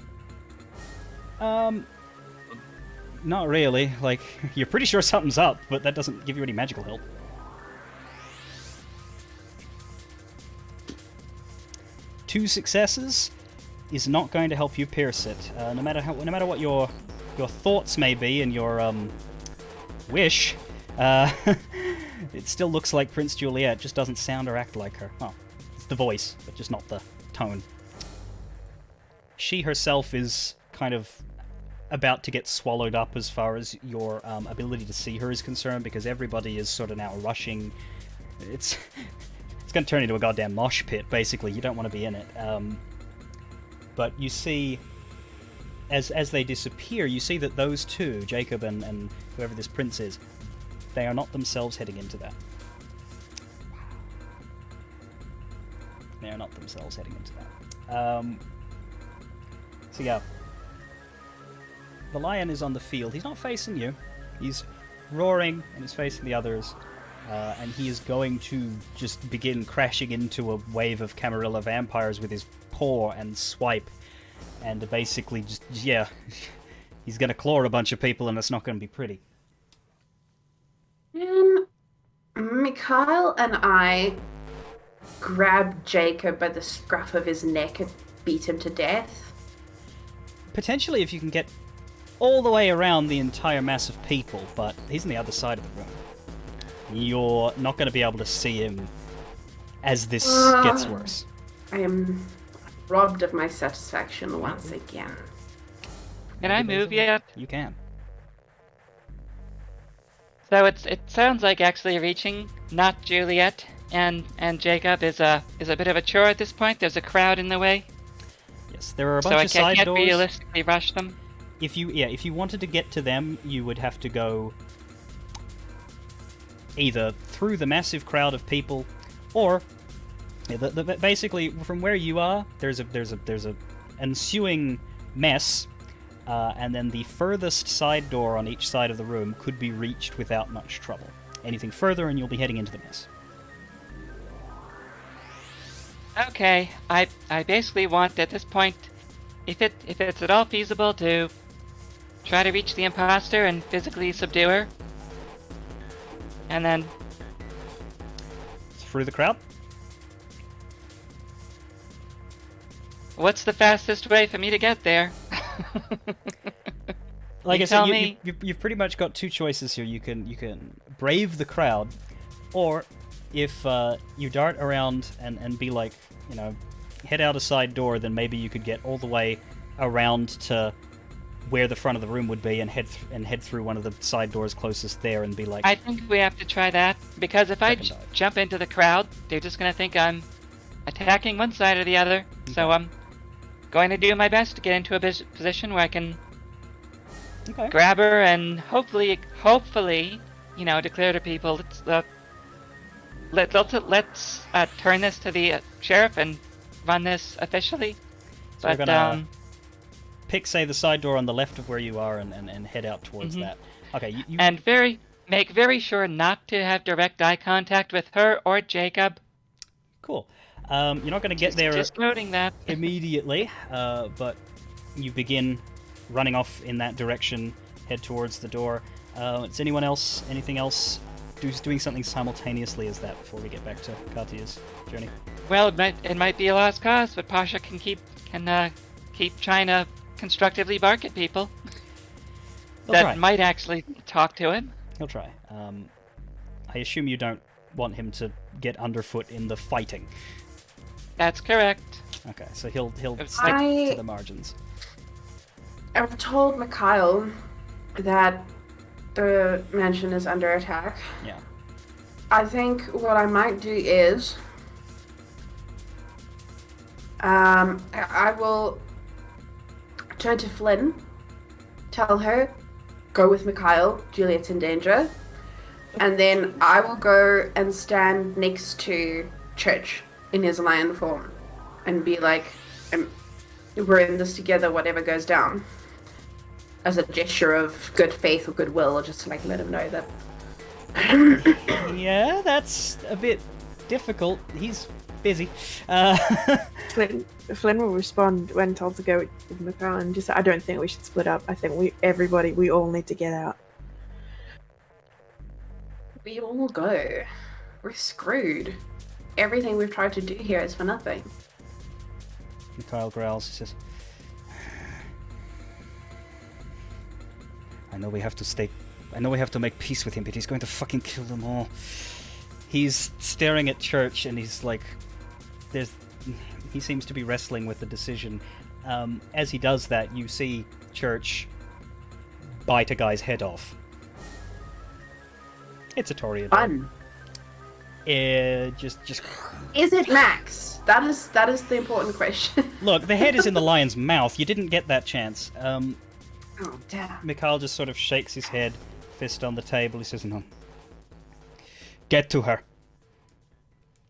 Not really. Like, you're pretty sure something's up, but that doesn't give you any magical help. Two successes is not going to help you pierce it. No matter what your thoughts may be and your wish, it still looks like Prince Juliet. Just doesn't sound or act like her. Well, it's the voice, but just not the tone. She herself is kind of about to get swallowed up as far as your ability to see her is concerned, because everybody is sort of now rushing. It's going to turn into a goddamn mosh pit, basically. You don't want to be in it. But you see, as they disappear, you see that those two, Jacob and whoever this prince is, they are not themselves heading into that. They are not themselves heading into that. So yeah. The lion is on the field. He's not facing you. He's roaring and he's facing the others. And he is going to just begin crashing into a wave of Camarilla vampires with his paw and swipe. And basically just, yeah, he's going to claw a bunch of people and it's not going to be pretty. Mikhail and I grab Jacob by the scruff of his neck and beat him to death. Potentially if you can get all the way around the entire mass of people, but he's on the other side of the room. You're not going to be able to see him as this gets worse. I am robbed of my satisfaction once again. Can I move yet? You can. So it sounds like actually reaching not Juliet and Jacob is a bit of a chore at this point. There's a crowd in the way, Yes, there are a so bunch I of side can't doors. realistically rush them. If you wanted to get to them, you would have to go either through the massive crowd of people, or basically from where you are, there's a ensuing mess, and then the furthest side door on each side of the room could be reached without much trouble. Anything further, and you'll be heading into the mess. Okay, I basically want at this point, if it's at all feasible, to try to reach the imposter and physically subdue her, and then Through the crowd. what's the fastest way for me to get there? Like You I said, tell me. you've pretty much got two choices here. You can brave the crowd, or if you dart around and be like, head out a side door, then maybe you could get all the way around to where the front of the room would be and head through one of the side doors closest there and be like. I think we have to try that, because if I Second dive. jump into the crowd, they're just gonna think I'm attacking one side or the other. So I'm going to do my best to get into a position where I can Okay. grab her and hopefully, declare to people, let's turn this to the sheriff and run this officially. So we're But gonna pick, say, the side door on the left of where you are and head out towards that. Okay. You and make very sure not to have direct eye contact with her or Jacob. cool. You're not going to get there Just noting that. immediately, but you begin running off in that direction, head towards the door. Is anything else doing something simultaneously as that before we get back to Cartier's journey? Well, it might be a lost cause, but Pasha can keep trying to constructively bark at people. He'll That try. might actually talk to him. He'll try. I assume you don't want him to get underfoot in the fighting. That's correct. Okay, so he'll It's stick like- to the margins. I've told Mikhail that the mansion is under attack. Yeah. I think what I might do is I will turn to Flynn, tell her, go with Mikhail, Juliet's in danger, and then I will go and stand next to Church in his lion form and be like, we're in this together, whatever goes down. As a gesture of good faith or goodwill, or just to let him know that. Yeah, that's a bit difficult. He's busy. Flynn will respond when told to go with Mikhail and just say, I don't think we should split up. I think we all need to get out. We all go. We're screwed. Everything we've tried to do here is for nothing. Mikhail growls. He says, I know we have to make peace with him, but he's going to fucking kill them all. He's staring at Church, and he's like, he seems to be wrestling with the decision. As he does that, you see Church bite a guy's head off. It's a Toreador. Fun. Just Is it Max? That is the important question. look. The head is in the lion's mouth. You didn't get that chance. Oh damn. Mikhail just sort of shakes his head, fist on the table. He says, "No. Get to her."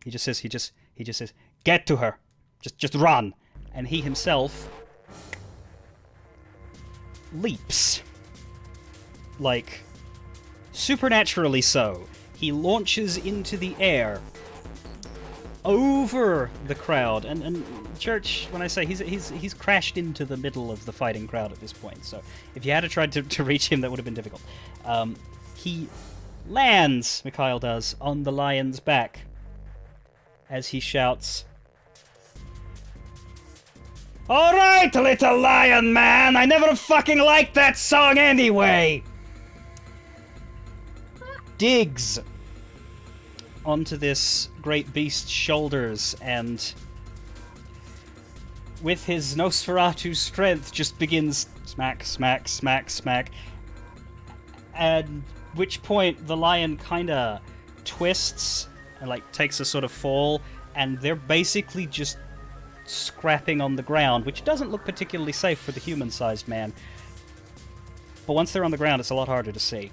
He just says, "Get to her. Just run." And he himself leaps, like supernaturally so. He launches into the air, over the crowd, and Church, when I say he's crashed into the middle of the fighting crowd at this point, so if you had tried to reach him, that would have been difficult. He lands, Mikhail does, on the lion's back as he shouts, "Alright, little lion man, I never fucking liked that song anyway!" Digs onto this great beast's shoulders, and with his Nosferatu strength just begins Smack, smack, smack, smack. At which point the lion kind of twists and like takes a sort of fall, and they're basically just scrapping on the ground, which doesn't look particularly safe for the human-sized man. But once they're on the ground, it's a lot harder to see.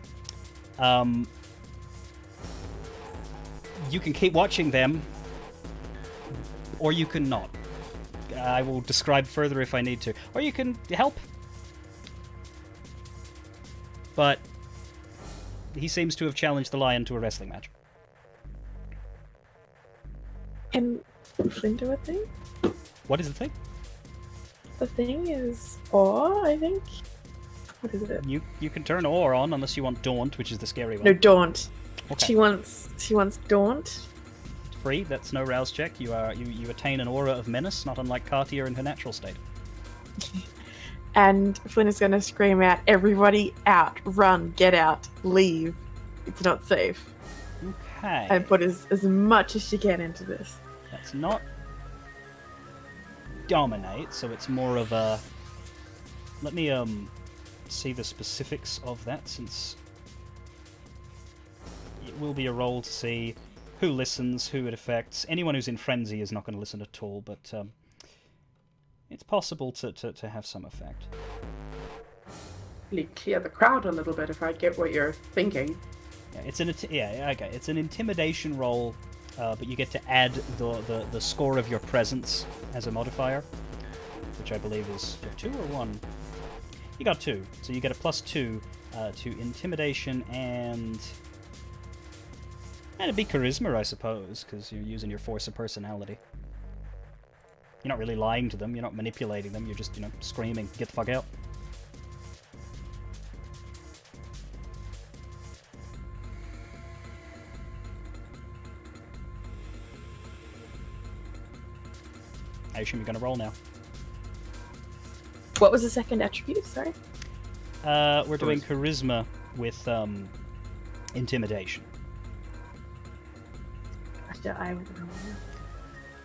You can keep watching them, or you can not. I will describe further if I need to. Or you can help. But he seems to have challenged the lion to a wrestling match. Can Flynn do a thing? What is the thing? The thing is awe, I think. What is it? You can turn awe on unless you want daunt, which is the scary one. No, daunt. Okay. She wants daunt. Free. That's no rouse check. You attain an aura of menace, not unlike Cartier in her natural state. And Flynn is going to scream out, "Everybody out! Run! Get out! Leave! It's not safe." Okay. And put as much as she can into this. That's not dominate, so it's more of a. Let me see the specifics of that, since it will be a roll to see who listens, who it affects. Anyone who's in frenzy is not going to listen at all, but it's possible to have some effect. Really clear the crowd a little bit if I get what you're thinking. Yeah, it's It's an intimidation roll, but you get to add the score of your presence as a modifier, which I believe is 2 or 1. You got 2, so you get a +2 to intimidation and it'd be charisma, I suppose, because you're using your force of personality. You're not really lying to them. You're not manipulating them. You're just, screaming, "Get the fuck out." I assume you're going to roll now. What was the second attribute? Sorry. We're doing charisma with intimidation. I would know.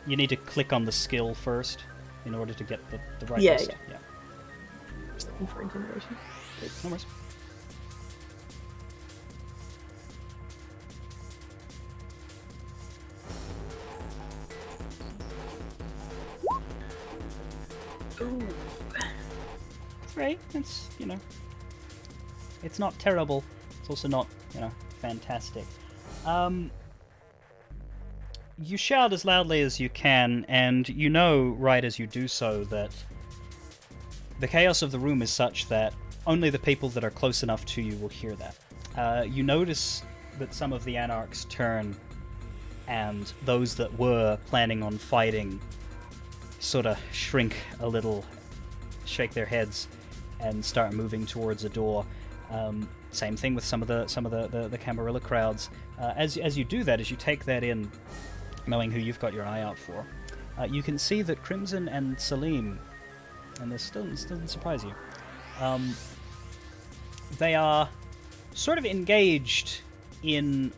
You need to click on the skill first in order to get the right Yeah, list. yeah. Just looking for intimidation. No worries. Ooh. That's right. It's, it's not terrible. It's also not, fantastic. You shout as loudly as you can, and you know right as you do so that the chaos of the room is such that only the people that are close enough to you will hear that. You notice that some of the Anarchs turn, and those that were planning on fighting sort of shrink a little, shake their heads, and start moving towards a door. Same thing with some of the Camarilla crowds. As you do that, as you take that in, knowing who you've got your eye out for, you can see that Crimson and Salim, and this still doesn't surprise you, they are sort of engaged in.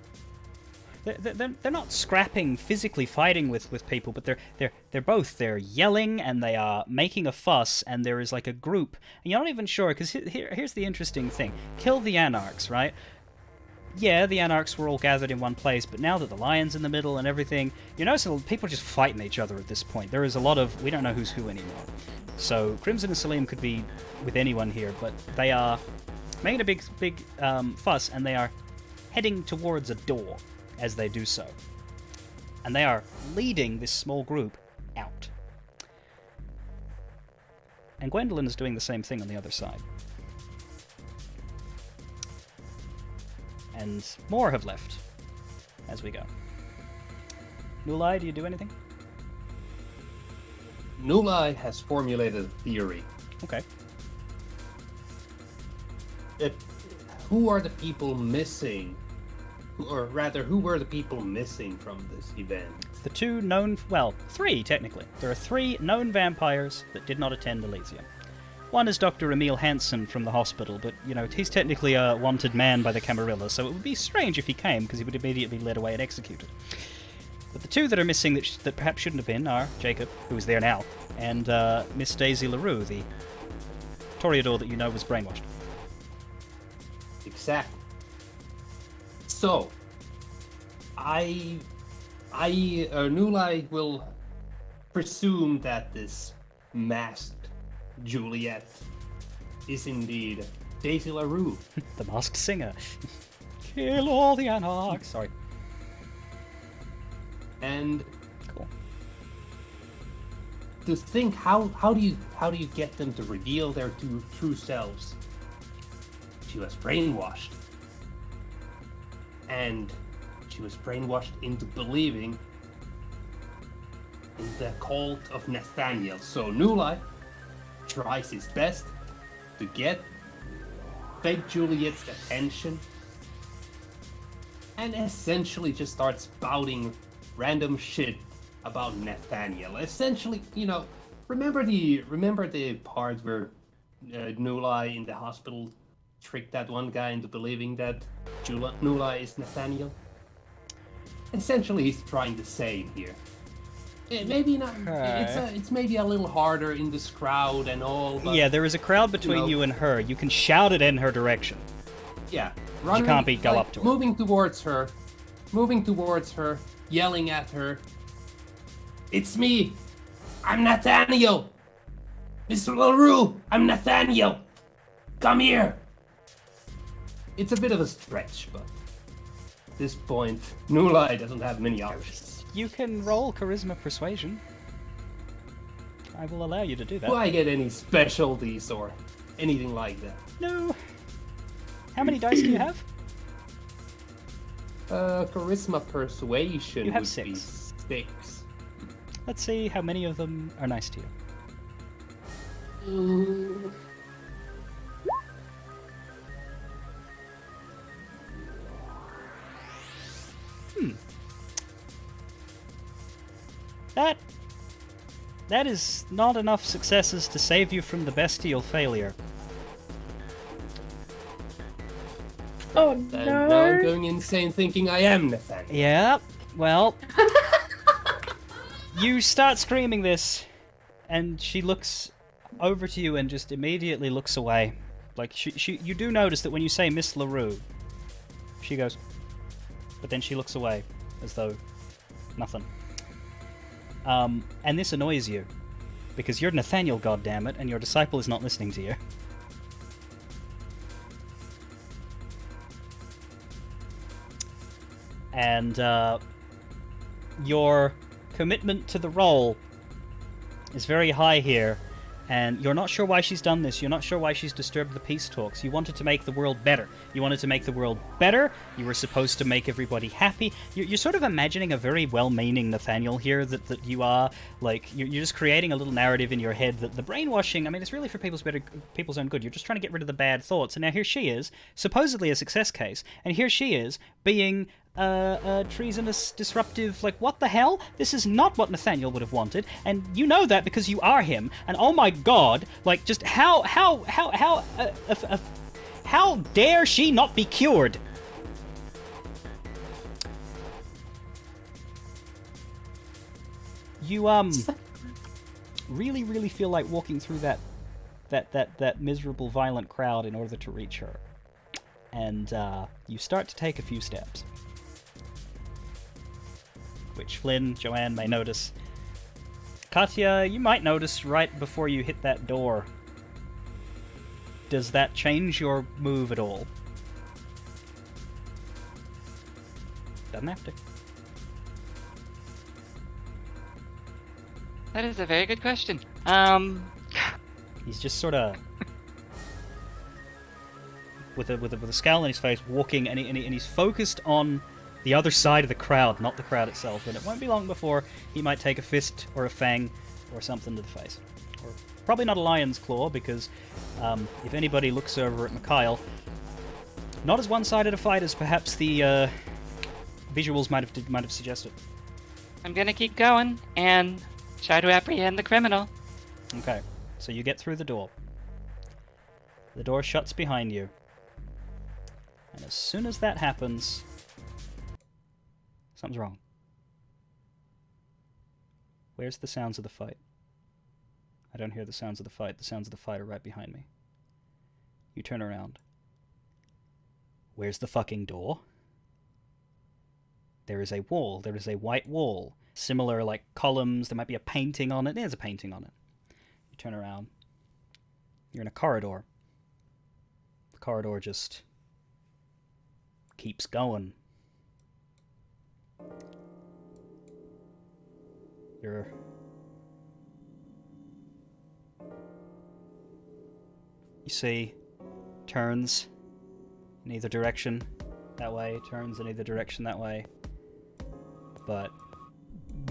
They're not scrapping, physically fighting with people, but they're yelling and they are making a fuss, and there is like a group, and you're not even sure, because here's the interesting thing: kill the Anarchs, right? Yeah, the Anarchs were all gathered in one place, but now that the lion's in the middle and everything, you notice people are just fighting each other at this point. There is a lot of, we don't know who's who anymore. So Crimson and Salim could be with anyone here, but they are making a big fuss, and they are heading towards a door as they do so. And they are leading this small group out. And Gwendolyn is doing the same thing on the other side. And more have left as we go. Nulai, do you do anything? Nulai has formulated a theory. Okay. Who are the people missing? Or rather, who were the people missing from this event? The 2 known... Well, 3, technically. There are 3 known vampires that did not attend Elysium. One is Dr. Emil Hansen from the hospital, but, he's technically a wanted man by the Camarilla, so it would be strange if he came, because he would immediately be led away and executed. But the 2 that are missing that perhaps shouldn't have been are Jacob, who is there now, and Miss Daisy LaRue, the Toreador that you know was brainwashed. Exactly. So, Nulai will presume that this masked Juliet is indeed Daisy LaRue. The masked singer. Kill all the Anarchs. Sorry. And Cool. to think, how do you get them to reveal their true selves? She was brainwashed. And she was brainwashed into believing in the cult of Nathaniel. So Nulai tries his best to get fake Juliet's attention and essentially just starts spouting random shit about Nathaniel. Essentially, remember the part where Nulai in the hospital tricked that one guy into believing that Nulai is Nathaniel? Essentially, he's trying the same here. Maybe not. It's maybe a little harder in this crowd and all. But, Yeah, there is a crowd between you and her. You can shout it in her direction. Yeah, You can't go up to her. Moving towards her, yelling at her. It's me. I'm Nathaniel. Mr. LaRue, I'm Nathaniel. Come here. It's a bit of a stretch, but at this point, Nulai doesn't have many options. You can roll charisma persuasion. I will allow you to do that. Do I get any specialties or anything like that? No. How many dice do you have? Charisma persuasion You have would 6. be 6. Let's see how many of them are nice to you. That is not enough successes to save you from the bestial failure. Oh And now I'm no! going insane thinking I am Nathaniel. Yeah, well... You start screaming this, and she looks over to you and just immediately looks away. Like, you do notice that when you say Miss LaRue, she goes... But then she looks away, as though nothing. And this annoys you, because you're Nathaniel, goddammit, and your disciple is not listening to you. And your commitment to the role is very high here, and you're not sure why she's done this. You're not sure why she's disturbed the peace talks. You wanted to make the world better. You wanted to make the world better. You were supposed to make everybody happy. You're sort of imagining a very well-meaning Nathaniel here, that you are, like, you're just creating a little narrative in your head that the brainwashing, I mean, it's really for people's own good. You're just trying to get rid of the bad thoughts. And now here she is, supposedly a success case, and here she is, being treasonous, disruptive, like, what the hell? This is not what Nathaniel would have wanted, and you know that because you are him, and oh my god, like, just how dare she not be cured? You, really feel like walking through that miserable, violent crowd in order to reach her. And, you start to take a few steps, which Flynn, Joanne may notice. Katya, you might notice right before you hit that door. Does that change your move at all? Doesn't have to. That is a very good question. He's just sort of with a scowl on his face, walking, and he's focused on the other side of the crowd, not the crowd itself. And it won't be long before he might take a fist or a fang or something to the face. Or probably not a lion's claw, because if anybody looks over at Mikhail, not as one-sided a fight as perhaps the visuals might have suggested. I'm gonna keep going and try to apprehend the criminal. Okay, so you get through the door. The door shuts behind you. And as soon as that happens, something's wrong. Where's the sounds of the fight? I don't hear the sounds of the fight. The sounds of the fight are right behind me. You turn around. Where's the fucking door? There is a wall. There is a white wall. Similar, like, columns. There might be a painting on it. There's a painting on it. You turn around. You're in a corridor. The corridor just keeps going. You see turns in either direction that way, turns in either direction that way, but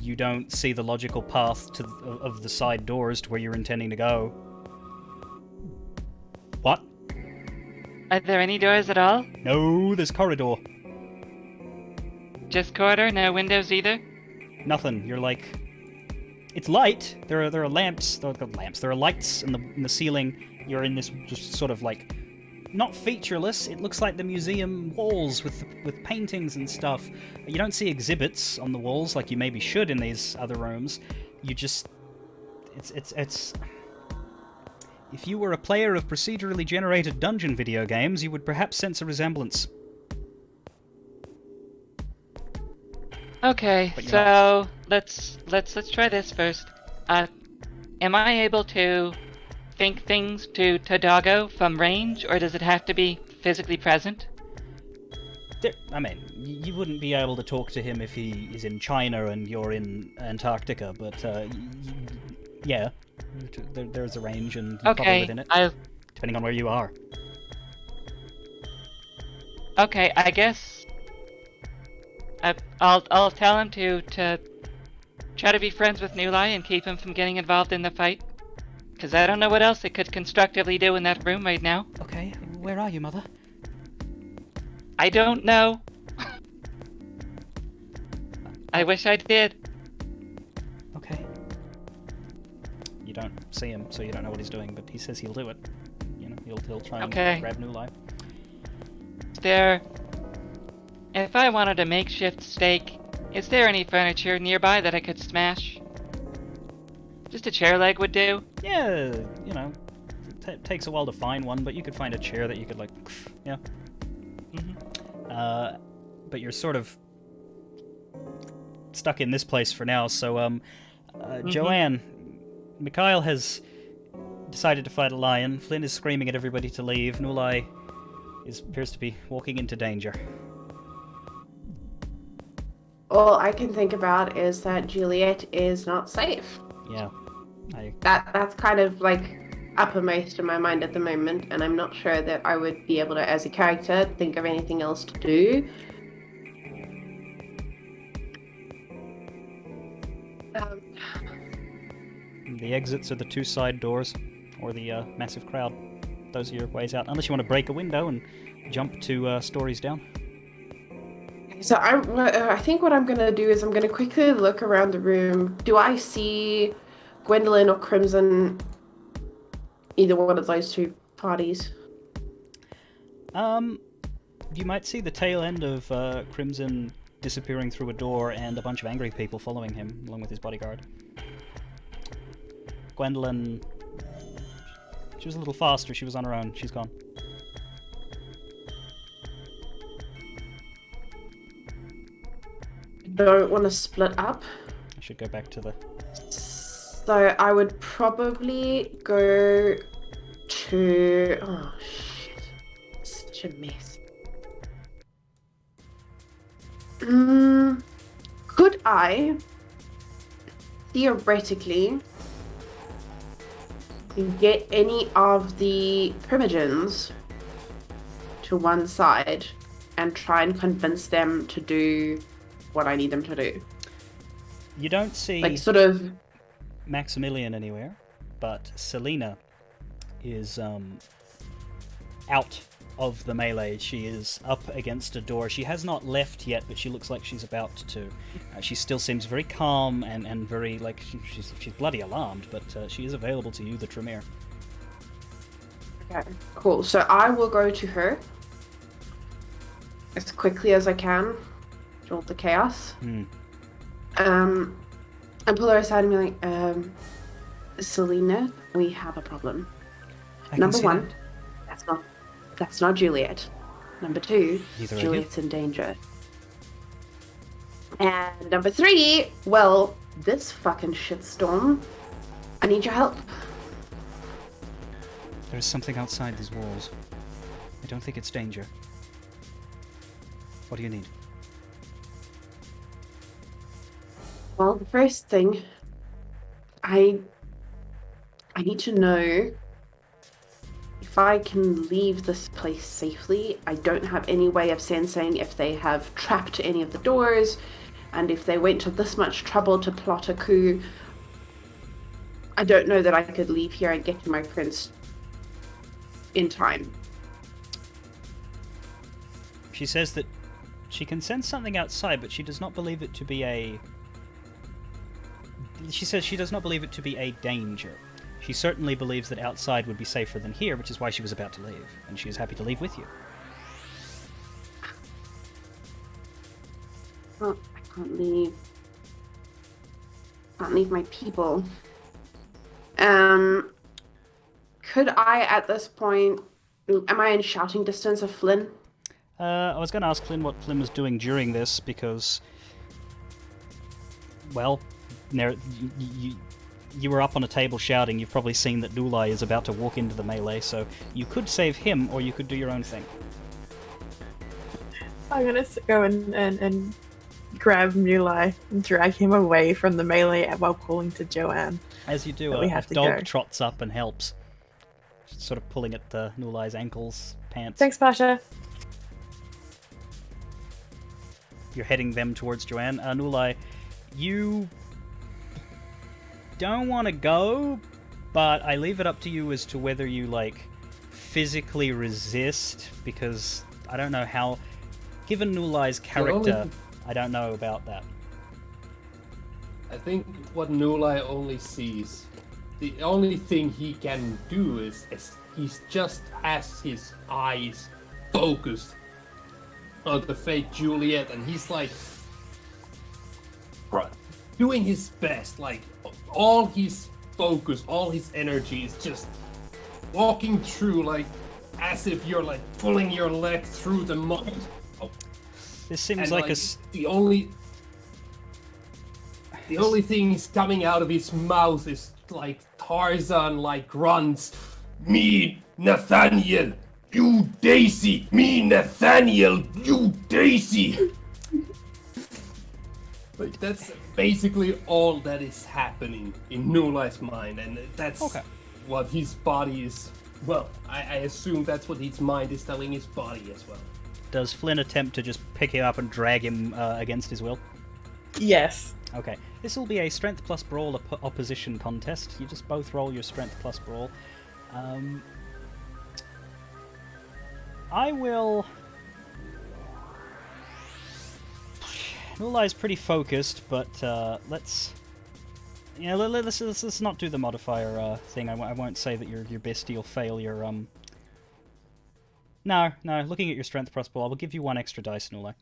you don't see the logical path to of the side doors to where you're intending to go. What? Are there any doors at all? No, there's corridor. Just corridor, no windows either? Nothing. You're like, it's light. There are lamps. There are lights in the ceiling. You're in this just sort of like, not featureless. It looks like the museum walls with paintings and stuff. You don't see exhibits on the walls like you maybe should in these other rooms. You just, it's. If you were a player of procedurally generated dungeon video games, you would perhaps sense a resemblance. Okay, so let's try this first. Am I able to think things to Doggo from range, or does it have to be physically present? I mean, you wouldn't be able to talk to him if he is in China and you're in Antarctica, but yeah, there's a range and you're probably within it, depending on where you are. Okay, I guess I'll tell him to try to be friends with Nulai and keep him from getting involved in the fight. Because I don't know what else it could constructively do in that room right now. Okay, where are you, Mother? I don't know. I wish I did. Okay. You don't see him, so you don't know what he's doing, but he says he'll do it. You know, he'll try and grab Nulai. If I wanted a makeshift stake, is there any furniture nearby that I could smash? Just a chair leg would do. Yeah, you know, it takes a while to find one, but you could find a chair that you could, like, yeah. Mm-hmm. But you're sort of stuck in this place for now, so, Joanne, Mikhail has decided to fight a lion. Flynn is screaming at everybody to leave. Nulai appears to be walking into danger. All I can think about is that Juliet is not safe. Yeah. That's kind of like uppermost in my mind at the moment, and I'm not sure that I would be able to, as a character, think of anything else to do. The exits are the two side doors, or the massive crowd. Those are your ways out, unless you want to break a window and jump to stories down. So I think what I'm going to do is I'm going to quickly look around the room. Do I see Gwendolyn or Crimson, either one of those two parties? You might see the tail end of Crimson disappearing through a door and a bunch of angry people following him, along with his bodyguard. Gwendolyn, she was a little faster. She was on her own. She's gone. Don't want to split up. I should go back to the... So I would probably go to... Oh, shit. Such a mess. Could I, theoretically, get any of the Primogens to one side and try and convince them to do what I need them to do? You don't see... Like, sort of... Maximilian anywhere, but Selena is out of the melee. She is up against a door. She has not left yet, but she looks like she's about to. She still seems very calm and very, like, she's bloody alarmed, but she is available to you, the Tremere. Okay, cool. So I will go to her as quickly as I can, jolt the chaos. And pull her aside and be like, Selena, we have a problem. Number one, that's not Juliet. Number 2, Neither are you. Juliet's in danger. And number 3, well, this fucking shitstorm. I need your help. There is something outside these walls. I don't think it's danger. What do you need? Well, the first thing, I need to know if I can leave this place safely. I don't have any way of sensing if they have trapped any of the doors, and if they went to this much trouble to plot a coup. I don't know that I could leave here and get to my prince in time. She says that she can sense something outside, but she does not believe it to be a... She says she does not believe it to be a danger. She certainly believes that outside would be safer than here, which is why she was about to leave, and she is happy to leave with you. Well, I can't leave. Can't leave my people. Could I, at this point, am I in shouting distance of Flynn? I was going to ask Flynn what Flynn was doing during this, because, well, you were up on a table shouting. You've probably seen that Nulai is about to walk into the melee, so you could save him, or you could do your own thing. I'm gonna go and grab Nulai and drag him away from the melee while calling to Joanne. As you do, a dog trots up and helps, sort of pulling at Nulai's ankles, pants. Thanks, Pasha. You're heading them towards Joanne. Nulai, you don't want to go, but I leave it up to you as to whether you, like, physically resist, because I don't know how... Given Nulai's character, I don't know about that. I think what Nulai only sees, the only thing he can do is he's just has his eyes focused on the fake Juliet, and he's like doing his best, like all his focus, all his energy is just walking through, like as if you're like pulling your leg through the mud. This seems like a... The only thing is coming out of his mouth is like Tarzan, like grunts. Me, Nathaniel, you Daisy. Me, Nathaniel, you Daisy. Like that's basically all that is happening in Nulai's mind, and that's what his body is. Well, I assume that's what his mind is telling his body as well. Does Flynn attempt to just pick him up and drag him against his will? Yes. Okay. This will be a Strength plus Brawl opposition contest. You just both roll your Strength plus Brawl. I will... Nulai's pretty focused, but let's not do the modifier thing. I won't say that your bestial failure. No. Looking at your Strength plus Brawl, I will give you one extra dice, Nulai.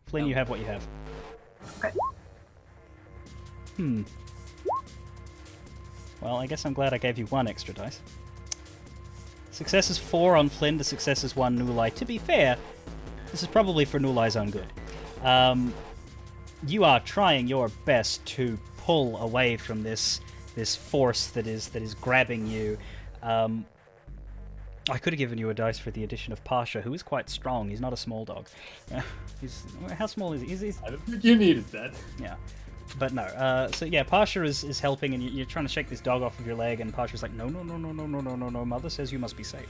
Flynn, you have what you have. Okay. Well, I guess I'm glad I gave you one extra dice. Success is 4 on Flynn, the success is 1 Nulai. To be fair, this is probably for Nulai's own good. You are trying your best to pull away from this force that is grabbing you. I could have given you a dice for the addition of Pasha, who is quite strong. He's not a small dog. How small is he? I don't think you needed that. Yeah. But no. So yeah, Pasha is helping, and you're trying to shake this dog off of your leg, and Pasha's like, no. Mother says you must be safe.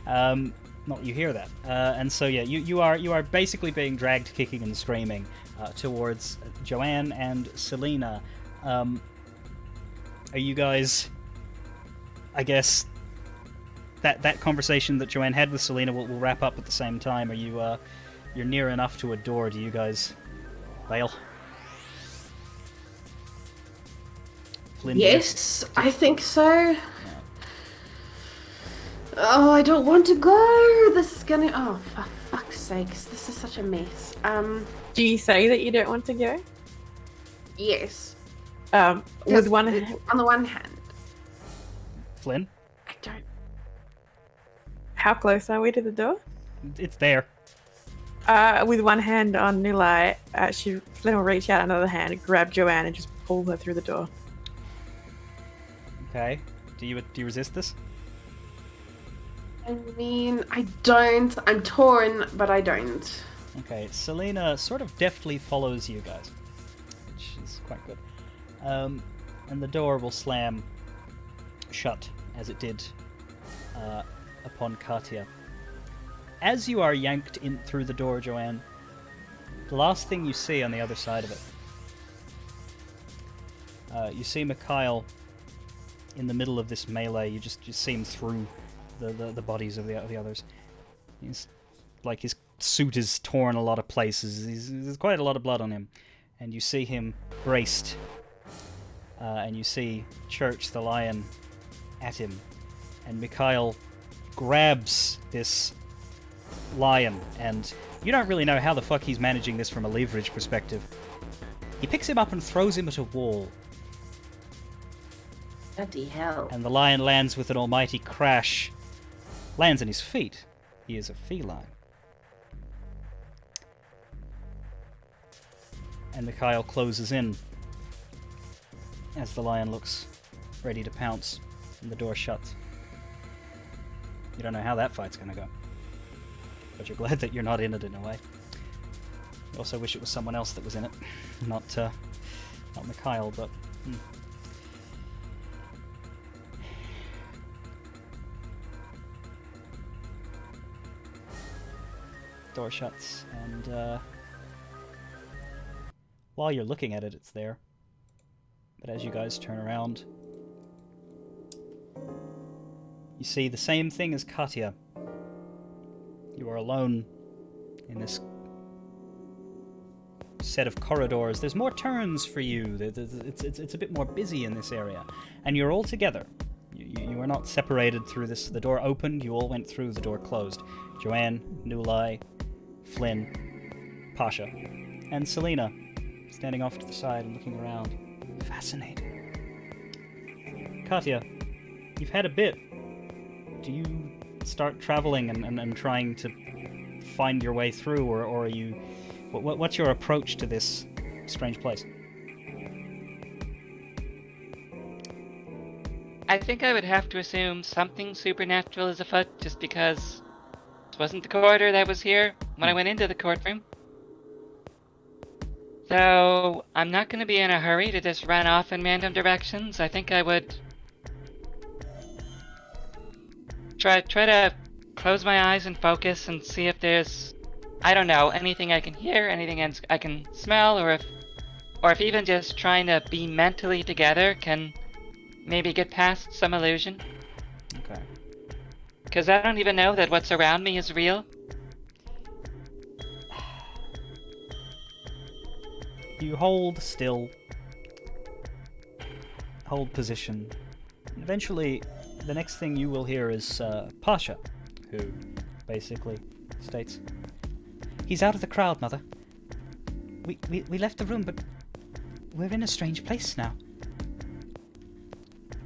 Not you hear that. And so yeah, you are basically being dragged, kicking and screaming towards Joanne and Selena. Are you guys? I guess that conversation that Joanne had with Selena will wrap up at the same time. Are you you're near enough to a door? Do you guys bail? Flynn, yes, I think so. Yeah. Oh, I don't want to go. This is gonna... Oh, for fuck's sakes. This is such a mess. Do you say that you don't want to go? Yes. With one... On the one hand. Flynn? I don't... How close are we to the door? It's there. With one hand on Nulai, Flynn will reach out another hand, grab Joanne, and just pull her through the door. Okay. Do you resist this? I mean, I don't. I'm torn, but I don't. Okay, Selena sort of deftly follows you guys, which is quite good. And the door will slam shut, as it did upon Katia. As you are yanked in through the door, Joanne, the last thing you see on the other side of it, you see Mikhail in the middle of this melee. You just see him through the bodies of the others. He's like his suit is torn a lot of places. There's quite a lot of blood on him, and you see him braced, and you see Church the Lion at him, and Mikhail grabs this lion, and you don't really know how the fuck he's managing this from a leverage perspective. He picks him up and throws him at a wall, Bloody hell. and the lion lands with an almighty crash, lands on his feet. He is a feline. And Mikhail closes in as the lion looks ready to pounce, and the door shuts. You don't know how that fight's gonna go, but you're glad that you're not in it in a way. You also wish it was someone else that was in it, not Mikhail, but... Door shuts, and while you're looking at it, it's there. But as you guys turn around, you see the same thing as Katia. You are alone in this set of corridors. There's more turns for you. It's a bit more busy in this area. And you're all together. You are not separated through this. The door opened, you all went through, the door closed. Joanne, Nulai, Flynn, Pasha, and Selena, standing off to the side and looking around. Fascinating. Katia, you've had a bit. Do you start traveling and trying to find your way through, or are you... What's your approach to this strange place? I think I would have to assume something supernatural is afoot, just because this wasn't the corridor that was here when I went into the courtroom. So I'm not going to be in a hurry to just run off in random directions. I think I would try to close my eyes and focus and see if there's, I don't know, anything I can hear, anything I can smell, or if even just trying to be mentally together can maybe get past some illusion. Okay. Because I don't even know that what's around me is real. You hold still, hold position. Eventually, the next thing you will hear is Pasha, who basically states, "He's out of the crowd, Mother. We left the room, but we're in a strange place now.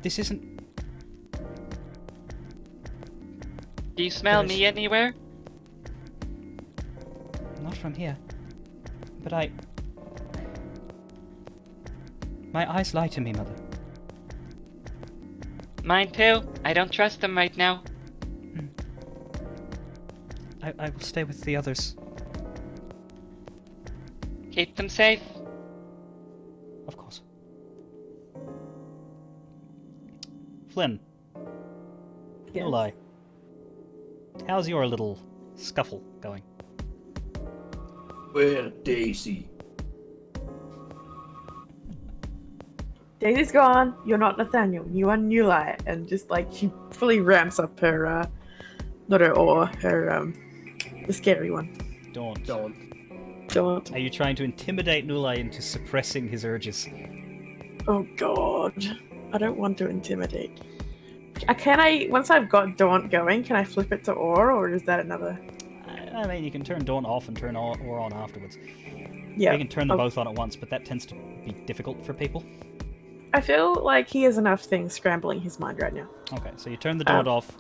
This isn't..." Do you smell me anywhere? Not from here. But my eyes lie to me, Mother. Mine too. I don't trust them right now. I will stay with the others. Keep them safe. Of course. Flynn. Yes. No lie. How's your little scuffle going? Well, Daisy. Daisy's gone. You're not Nathaniel. You are Nulai. And just like she fully ramps up her, not her ore, her, the scary one. Daunt. Don't. Are you trying to intimidate Nulai into suppressing his urges? Oh god. I don't want to intimidate. Can I, once I've got Daunt going, can I flip it to ore, or is that another? I mean, you can turn Daunt off and turn ore on afterwards. Yeah. You can turn them both on at once, but that tends to be difficult for people. I feel like he has enough things scrambling his mind right now. Okay, so you turn the Daunt off.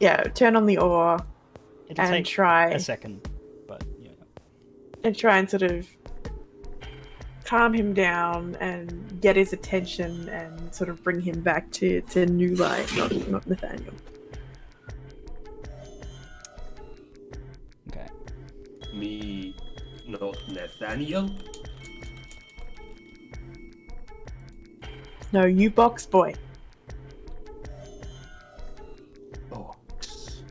yeah, turn on the ore It'll and take try a second, but yeah. and try and sort of calm him down and get his attention and sort of bring him back to New Light, not Nathaniel. Okay. Me, not Nathaniel. No, you box boy. Box.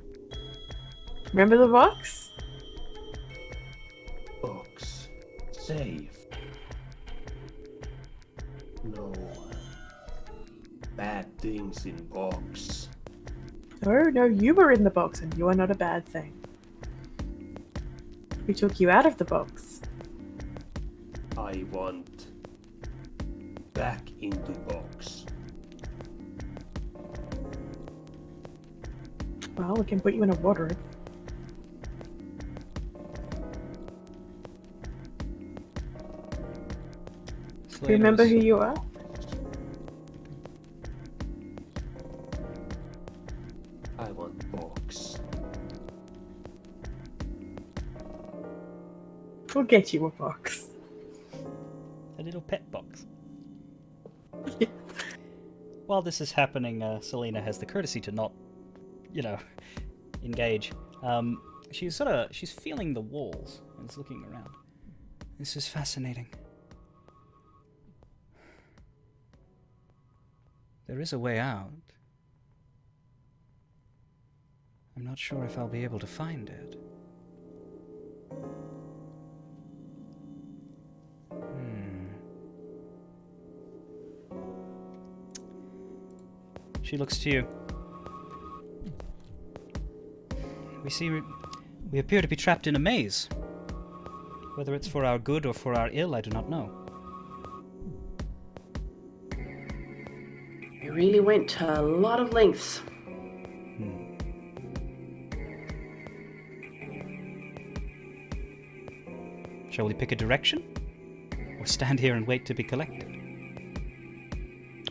Remember the box? Box. Save. No. Bad things in box. No, you were in the box and you are not a bad thing. We took you out of the box. I want back into box. Well, we can put you in a wardrobe. Remember who you are? I want box. We'll get you a box. A little pet box. While this is happening, Selena has the courtesy to not, engage. She's feeling the walls and is looking around. This is fascinating. There is a way out. I'm not sure if I'll be able to find it. She looks to you. We appear to be trapped in a maze. Whether it's for our good or for our ill, I do not know. You really went to a lot of lengths. Shall we pick a direction? Or stand here and wait to be collected?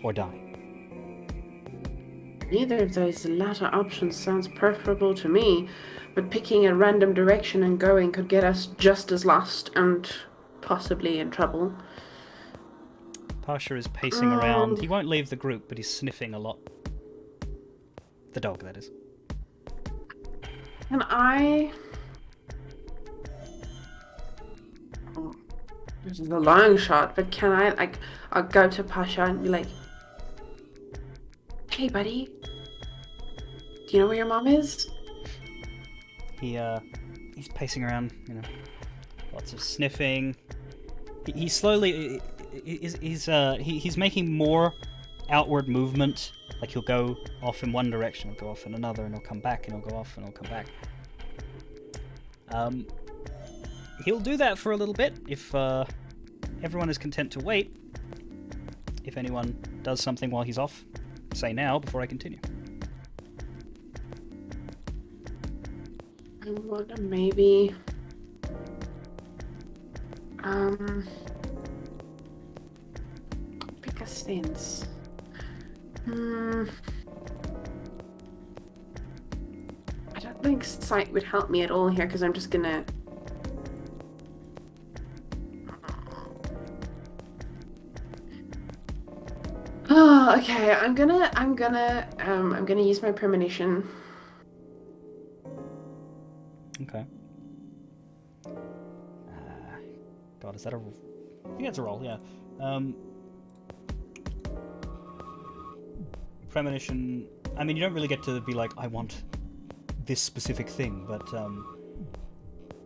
Or die? Neither of those latter options sounds preferable to me, but picking a random direction and going could get us just as lost and possibly in trouble. Pasha is pacing around. He won't leave the group, but he's sniffing a lot. The dog, that is. Can I... This is a long shot, but can I, I'll go to Pasha and be like, hey, buddy, do you know where your mom is? He's pacing around, lots of sniffing. He slowly... He's making more outward movement. Like he'll go off in one direction, he'll go off in another, and he'll come back, and he'll go off, and he'll come back. He'll do that for a little bit if everyone is content to wait. If anyone does something while he's off, say now before I continue. I wonder maybe... pick a sense. I don't think sight would help me at all here because I'm just gonna... Oh, okay. I'm gonna use my premonition. Okay. God, is that a... I think that's a roll, yeah. Premonition... I mean, you don't really get to be like, I want this specific thing, but,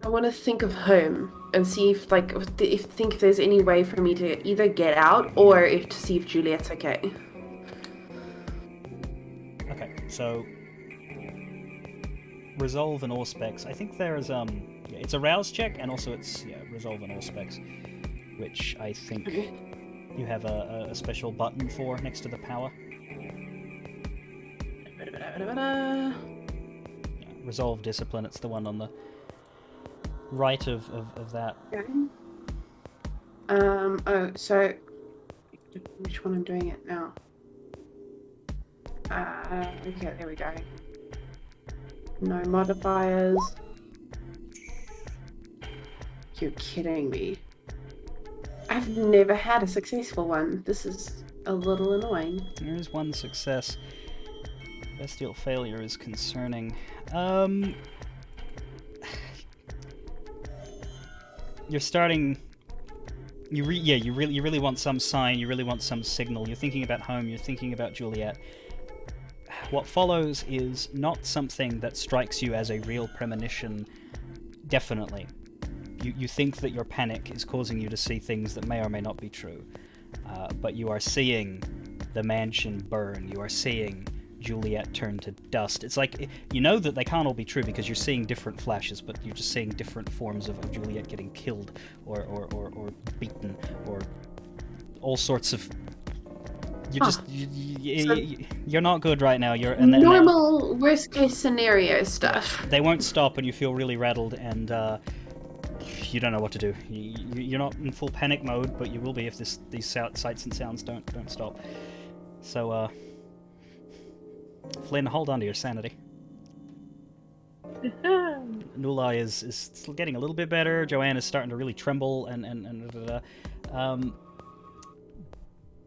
I want to think of home and see if there's any way for me to either get out or to see if Juliet's okay. Okay, so... Resolve and Auspex. I think there is, it's a rouse check, and also it's, Resolve and Auspex, which I think you have a special button for next to the power. Resolve Discipline, it's the one on the right of that. Okay. So which one I'm doing it now? Okay, there we go. No modifiers. You're kidding me. I've never had a successful one. This is a little annoying. There is one success. Bestial failure is concerning. You're starting. You really want some sign. You really want some signal. You're thinking about home. You're thinking about Juliet. What follows is not something that strikes you as a real premonition. Definitely, you think that your panic is causing you to see things that may or may not be true, but you are seeing the mansion burn. You are seeing Juliet turn to dust. It's like, you know that they can't all be true because you're seeing different flashes, but you're just seeing different forms of Juliet getting killed or beaten or all sorts of. You're not good right now. You're normal worst case scenario stuff. They won't stop, and you feel really rattled, and you don't know what to do. You're not in full panic mode, but you will be if these sights and sounds don't stop. So, Flynn, hold on to your sanity. Nulai is still getting a little bit better. Joanne is starting to really tremble, and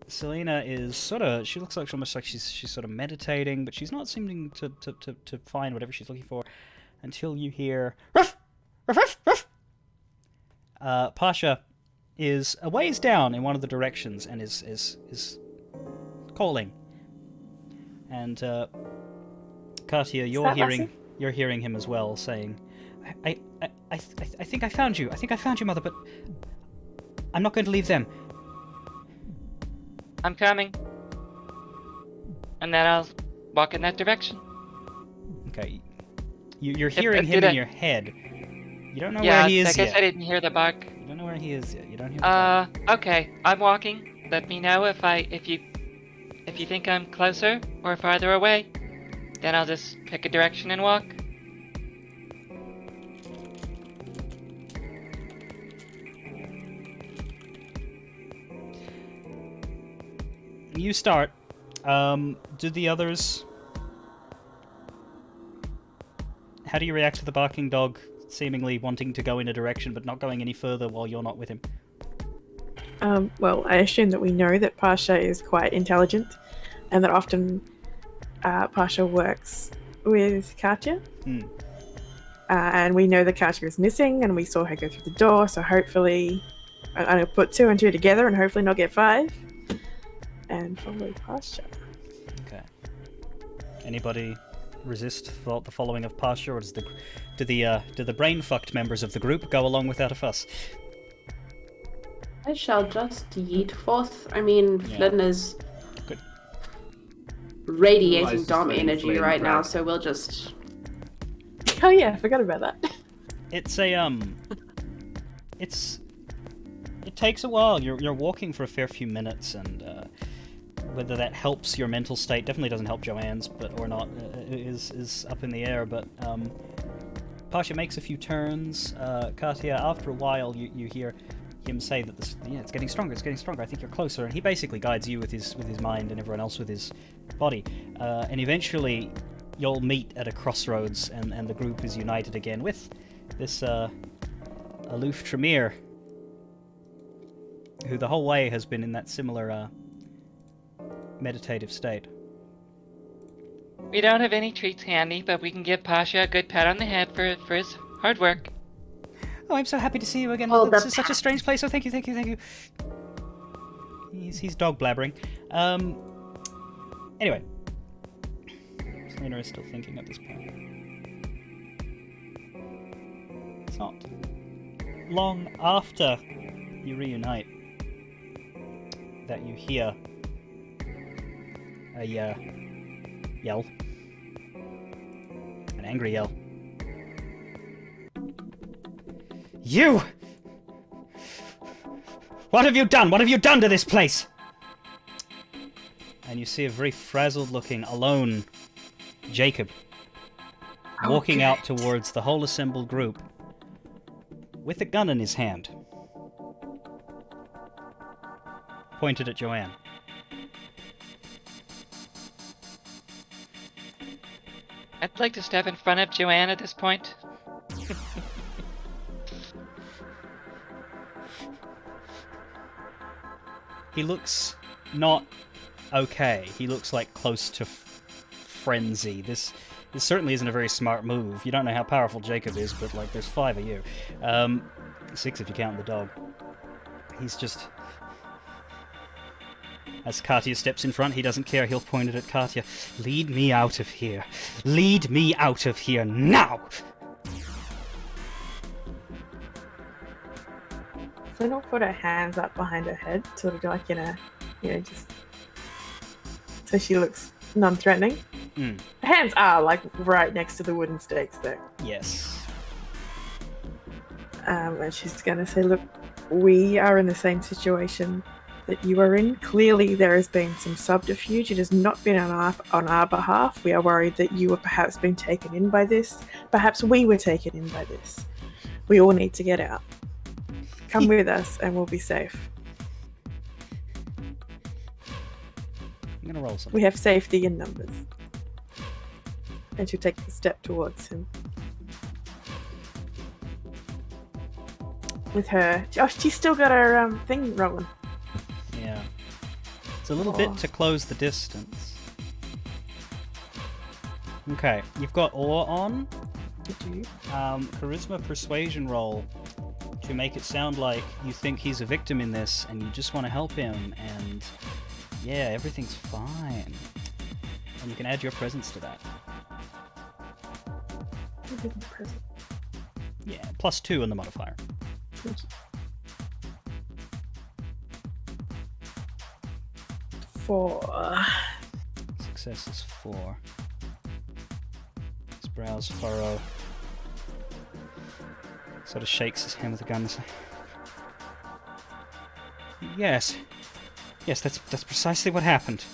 Selena is she looks like almost like she's sort of meditating, but she's not seeming to find whatever she's looking for until you hear ruff, ruff, ruff, ruff. Pasha is a ways down in one of the directions and is calling. And Katia, you're hearing him as well, saying, I think I found you. I think I found you, Mother, but I'm not going to leave them. I'm coming. And then I'll walk in that direction. Okay. You're hearing him in your head. You don't know where he is yet. I guess I didn't hear the bark. You don't know where he is yet. You don't hear the bark. Okay. I'm walking. Let me know if you think I'm closer or farther away. Then I'll just pick a direction and walk. You start. Do the others... How do you react to the barking dog seemingly wanting to go in a direction but not going any further while you're not with him? Well, I assume that we know that Pasha is quite intelligent and that often Pasha works with Katya. And we know that Katya is missing and we saw her go through the door, so hopefully I'm going to put 2 and 2 together and hopefully not get 5 and follow Pasha. Okay. Anybody resist the following of Pasha, or do the brain-fucked members of the group go along without a fuss? I shall just yeet forth. I mean, Flynn is good. Radiating Dom energy right now, so we'll just... Oh yeah, I forgot about that. It's it takes a while. You're walking for a fair few minutes, and whether that helps your mental state definitely doesn't help Joanne's, or not, is up in the air. But Pasha makes a few turns. Katia, after a while, you hear him say that it's getting stronger. It's getting stronger. I think you're closer, and he basically guides you with his mind and everyone else with his body. And eventually, you'll meet at a crossroads, and the group is united again with this aloof Tremere, who the whole way has been in that similar meditative state. We don't have any treats handy, but we can give Pasha a good pat on the head for his hard work. Oh, I'm so happy to see you again. Oh, this is such a strange place. Oh, thank you. He's dog blabbering. Anyway. Selena is still thinking at this point. It's not long after you reunite that you hear a yell. An angry yell. You! What have you done? What have you done to this place? And you see a very frazzled-looking, alone Jacob walking out towards the whole assembled group with a gun in his hand, pointed at Joanne. I'd like to step in front of Joanne at this point. He looks not okay. He looks like close to frenzy. This certainly isn't a very smart move. You don't know how powerful Jacob is, but like there's 5 of you. 6 if you count the dog. He's just... As Katya steps in front, he doesn't care. He'll point it at Katya. Lead me out of here. Lead me out of here now! So don't put her hands up behind her head, sort of like in a, just so she looks non-threatening. Mm. Her hands are like right next to the wooden stakes, though. Yes. And she's gonna say, "Look, we are in the same situation that you are in. Clearly, there has been some subterfuge. It has not been on our behalf. We are worried that you were perhaps being taken in by this. Perhaps we were taken in by this. We all need to get out. Come with us and we'll be safe. I'm gonna roll something. We have safety in numbers." And she'll take a step towards him. With her... Oh, she's still got her thing rolling. Yeah. It's a little bit to close the distance. Okay, you've got awe on. I do. Charisma persuasion roll to make it sound like you think he's a victim in this and you just want to help him, and yeah, everything's fine. And you can add your presence to that. Yeah, +2 on the modifier. Thank you. 4. Success is 4. His brows furrow. Sort of shakes his hand with the gun and says, Yes, that's precisely what happened.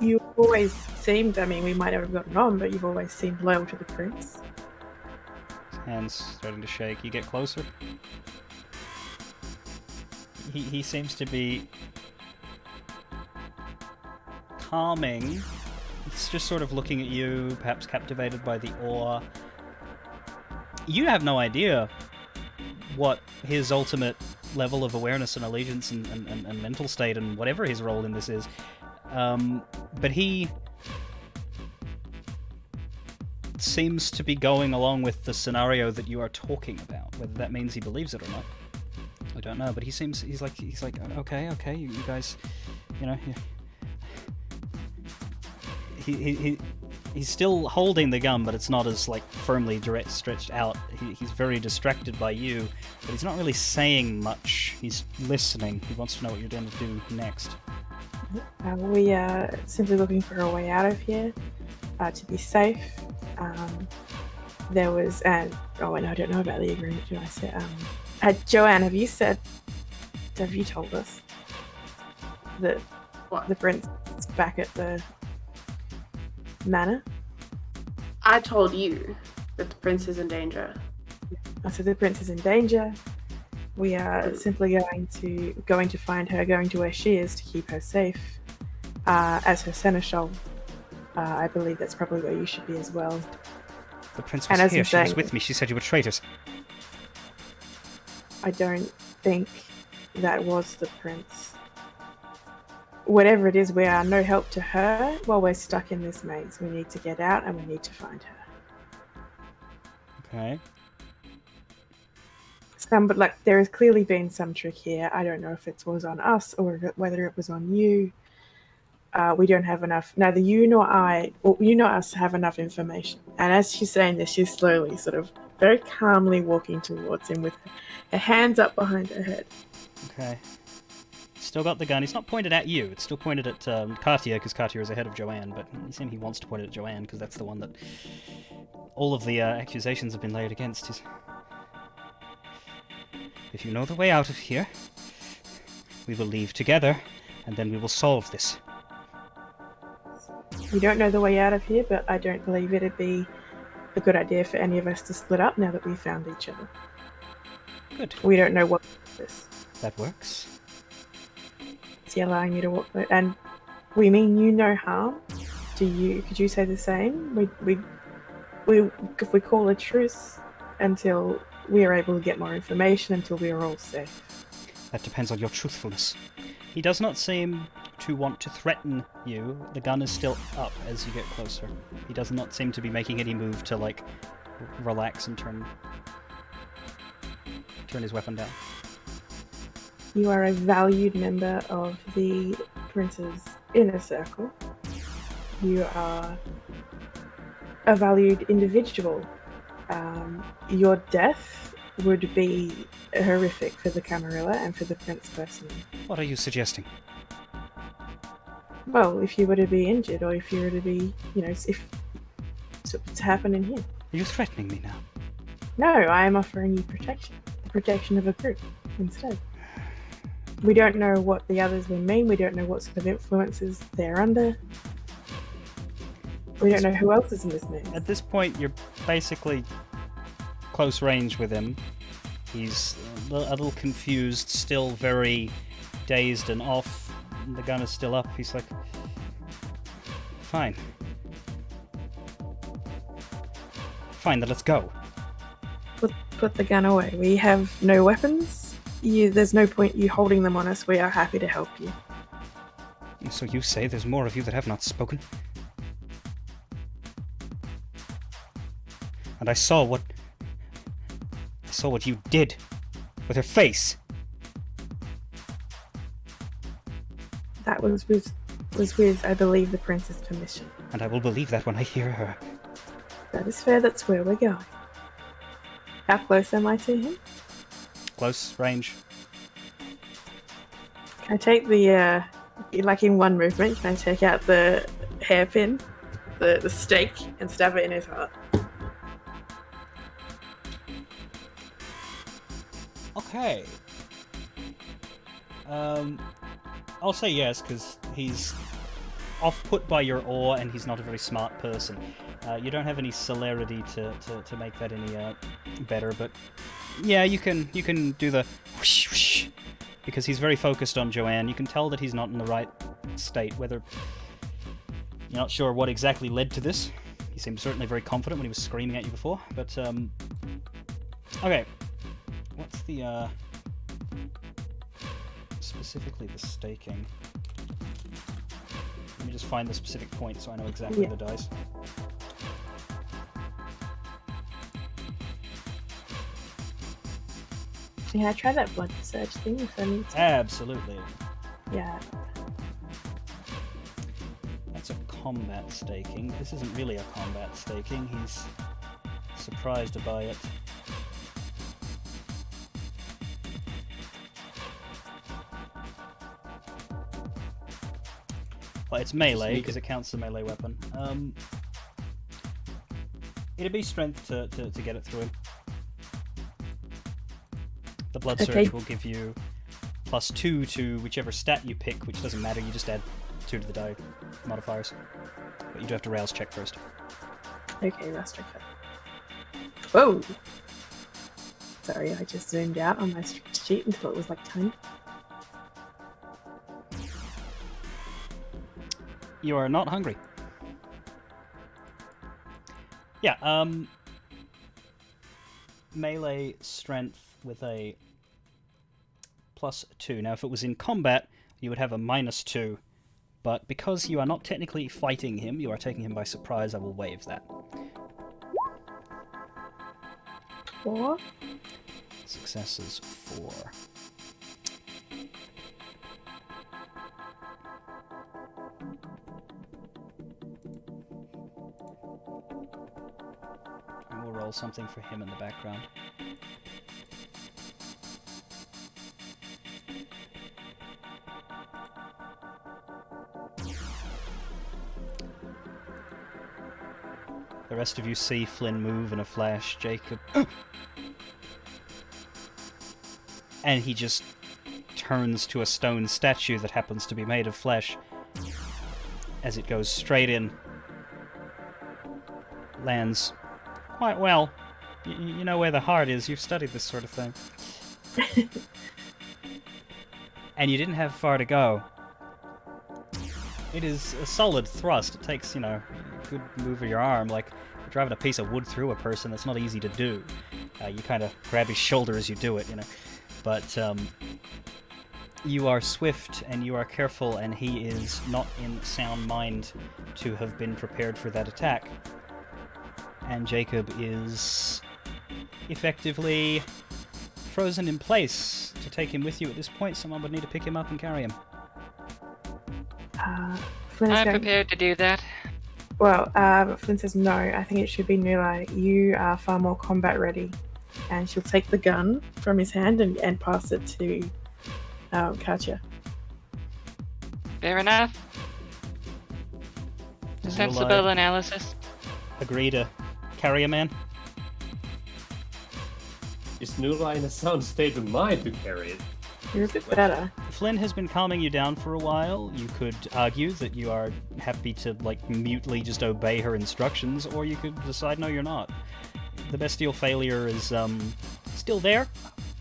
You always seemed, I mean, we might have gotten on, but you've always seemed loyal to the prince. His hand's starting to shake. You get closer. He seems to be calming. He's just sort of looking at you, perhaps captivated by the awe. You have no idea what his ultimate level of awareness and allegiance and mental state and whatever his role in this is. But he seems to be going along with the scenario that you are talking about. Whether that means he believes it or not, I don't know. But he's like okay, you guys, he's still holding the gun, but it's not as like firmly stretched out. He's very distracted by you, but he's not really saying much. He's listening. He wants to know what you're going to do next. We are simply looking for a way out of here, to be safe. There was, I don't know about the agreement. Did I say, Joanne, have you told us that the prince is back at the manor? I told you that the prince is in danger. I said the prince is in danger. We are simply going to find her, going to where she is to keep her safe. As her seneschal, I believe that's probably where you should be as well. The prince was here. She was with me. She said you were traitors. I don't think that was the prince. Whatever it is, we are no help to her while we're stuck in this maze. We need to get out and we need to find her. Okay. But there has clearly been some trick here. I don't know if it was on us or whether it was on you. We don't have enough. Neither you nor I, or you nor us, have enough information. And as she's saying this, she's slowly, sort of, very calmly walking towards him with her hands up behind her head. Okay. Still got the gun. He's not pointed at you. It's still pointed at Katya, because Katya is ahead of Joanne. But he wants to point it at Joanne, because that's the one that all of the accusations have been laid against. If you know the way out of here, we will leave together, and then we will solve this. We don't know the way out of here, but I don't believe it'd be a good idea for any of us to split up now that we've found each other. Good. We don't know what this. That works. Is he allowing you to walk? And We mean you no harm. Could you say the same? If we call a truce until we are able to get more information, until we are all safe. That depends on your truthfulness. He does not seem to want to threaten you. The gun is still up as you get closer. He does not seem to be making any move to, like, relax and turn his weapon down. You are a valued member of the Prince's inner circle. You are a valued individual. Your death would be horrific for the Camarilla and for the Prince personally. What are you suggesting? Well, if you were to be injured, or if you were to be, if it's happening here. Are you threatening me now? No, I am offering you protection. The protection of a group instead. We don't know what the others will mean. We don't know what sort of influences they're under. We don't know who else is in this mix. At this point, you're basically close range with him. He's a little confused, still very dazed and off. The gun is still up. He's like, fine. Fine, then let's go. Put the gun away. We have no weapons. There's no point you holding them on us. We are happy to help you. So you say there's more of you that have not spoken? And I saw what you did with her face. That was with, I believe, the Prince's permission. And I will believe that when I hear her. That is fair. That's where we're going. How close am I to him? Close range. Can I take the, like in one movement, can I take out the hairpin, the stake, and stab it in his heart? Okay. I'll say yes, because he's off-put by your awe, and he's not a very smart person. You don't have any celerity to make that any better, but yeah, you can do the whoosh, whoosh, because he's very focused on Joanne. You can tell that he's not in the right state, whether you're not sure what exactly led to this. He seemed certainly very confident when he was screaming at you before, but okay. What's the specifically the staking? Let me just find the specific point so I know exactly the dice. Yeah, try that blood surge thing if I need to. Absolutely. Yeah. That's a combat staking. This isn't really a combat staking. He's surprised by it. Well, it's melee, because it counts as a melee weapon. It'd be strength to get it through him. The blood surge will give you +2 to whichever stat you pick, which doesn't matter, you just add 2 to the die modifiers. But you do have to rouse check first. Okay, rouse check first. Whoa! Sorry, I just zoomed out on my sheet until it was like tiny. You are not hungry. Yeah, melee strength with a +2. Now, if it was in combat, you would have a -2. But because you are not technically fighting him, you are taking him by surprise, I will waive that. 4. Success is 4. And we'll roll something for him in the background. The rest of you see Flynn move in a flash. Jacob... and he just turns to a stone statue that happens to be made of flesh as it goes straight in. Lands quite well. You know where the heart is. You've studied this sort of thing. And you didn't have far to go. It is a solid thrust. It takes, a good move of your arm. Like, you're driving a piece of wood through a person, that's not easy to do. You kind of grab his shoulder as you do it, But you are swift and you are careful, and he is not in sound mind to have been prepared for that attack. And Jacob is effectively frozen in place. To take him with you at this point, someone would need to pick him up and carry him. Flynn's I'm going- prepared to do that. Well, Flynn says no. I think it should be Nulai. You are far more combat ready. And she'll take the gun from his hand and pass it to Katya. Fair enough. Will Sensible I analysis. agree to carry a man? Is Nula in a sound state of mind to carry it? You're a bit better. Flynn has been calming you down for a while. You could argue that you are happy to, mutely just obey her instructions, or you could decide no, you're not. The bestial failure is still there,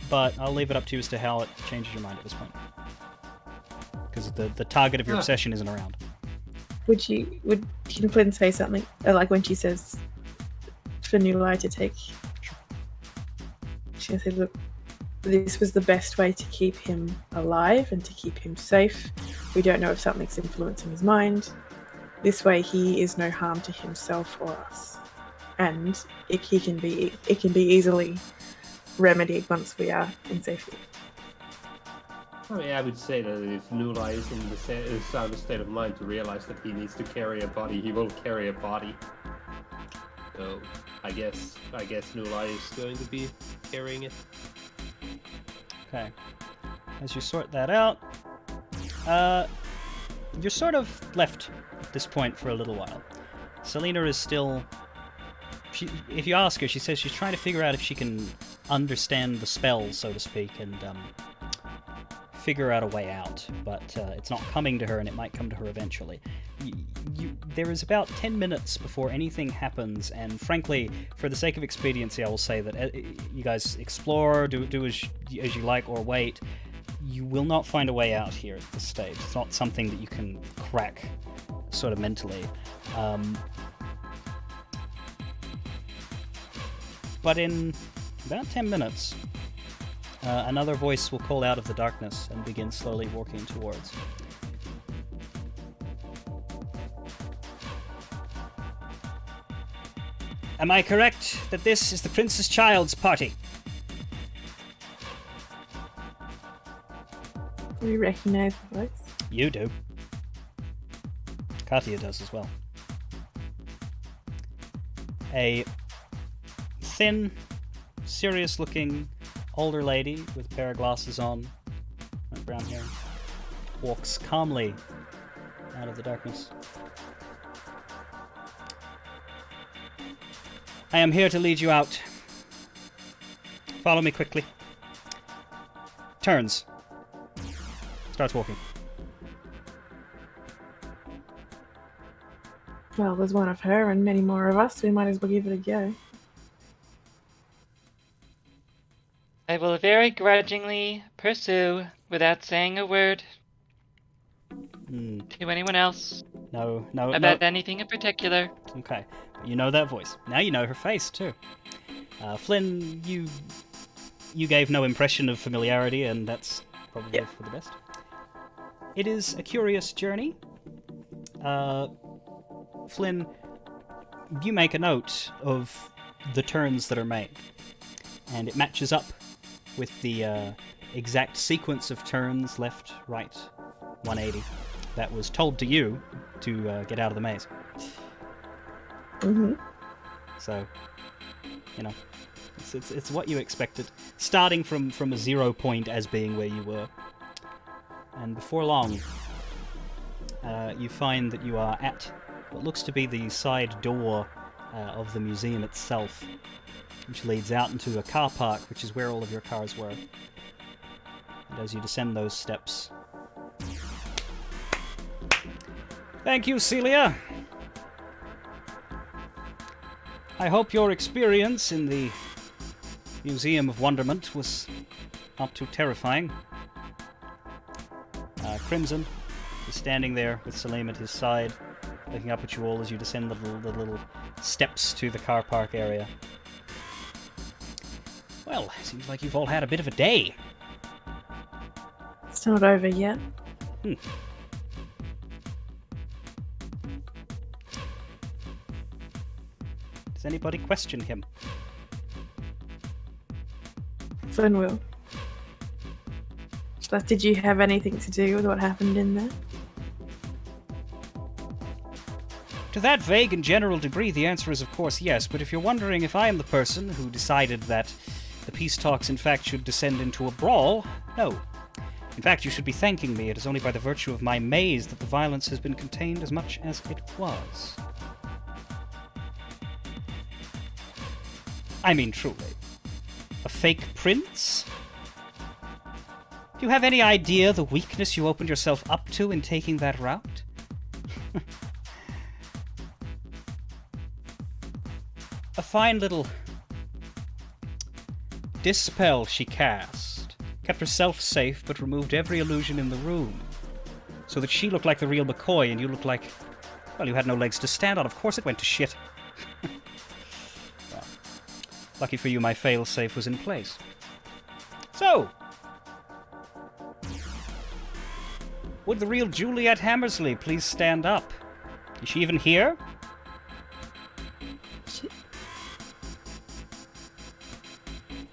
but I'll leave it up to you as to how it changes your mind at this point. Because the target of your obsession isn't around. Can Flynn say something? Like when she says for Nulai to take... She said, look, this was the best way to keep him alive and to keep him safe. We don't know if something's influencing his mind. This way he is no harm to himself or us. And it can be easily remedied once we are in safety. I would say that if Nula is in the sound state of mind to realize that he needs to carry a body, he will carry a body. So I guess Nula is going to be carrying it. Okay. As you sort that out, you're sort of left at this point for a little while. Selena is still... if you ask her, she says she's trying to figure out if she can understand the spell, so to speak, and figure out a way out. But it's not coming to her, and it might come to her eventually. There is about 10 minutes before anything happens, and frankly, for the sake of expediency, I will say that you guys explore, do as you like, or wait. You will not find a way out here at this stage. It's not something that you can crack sort of mentally. But in about 10 minutes, another voice will call out of the darkness and begin slowly walking towards. Am I correct that this is the Princess Child's party? Do you recognize the voice? You do. Katya does as well. A thin, serious-looking older lady with a pair of glasses on, brown hair, walks calmly out of the darkness. I am here to lead you out. Follow me quickly. Turns. Starts walking. Well, there's one of her and many more of us. We might as well give it a go. I will very grudgingly pursue without saying a word to anyone else No. about anything in particular. Okay. You know that voice. Now you know her face, too. Flynn, you gave no impression of familiarity, and that's probably for the best. It is a curious journey. Flynn, you make a note of the turns that are made, and it matches up with the exact sequence of turns, left, right, 180, that was told to you to get out of the maze. Mm-hmm. So, it's what you expected, starting from a 0 point as being where you were. And before long, you find that you are at what looks to be the side door of the museum itself, which leads out into a car park, which is where all of your cars were. And as you descend those steps... Thank you, Celia! I hope your experience in the Museum of Wonderment was not too terrifying. Crimson, He's standing there with Salim at his side, looking up at you all as you descend the little steps to the car park area. Well, seems like you've all had a bit of a day. It's not over yet. Does anybody question him? Flynn will. But did you have anything to do with what happened in there? To that vague and general degree, the answer is of course yes, but if you're wondering if I am the person who decided that the peace talks in fact should descend into a brawl, no. In fact, you should be thanking me. It is only by the virtue of my maze that the violence has been contained as much as it was. I mean, truly. A fake prince? Do you have any idea the weakness you opened yourself up to in taking that route? A fine little dispel she cast. Kept herself safe, but removed every illusion in the room. So that she looked like the real McCoy, and you looked like... well, you had no legs to stand on. Of course it went to shit. Well, lucky for you, my fail-safe was in place. So... would the real Juliet Hammersley please stand up? Is she even here?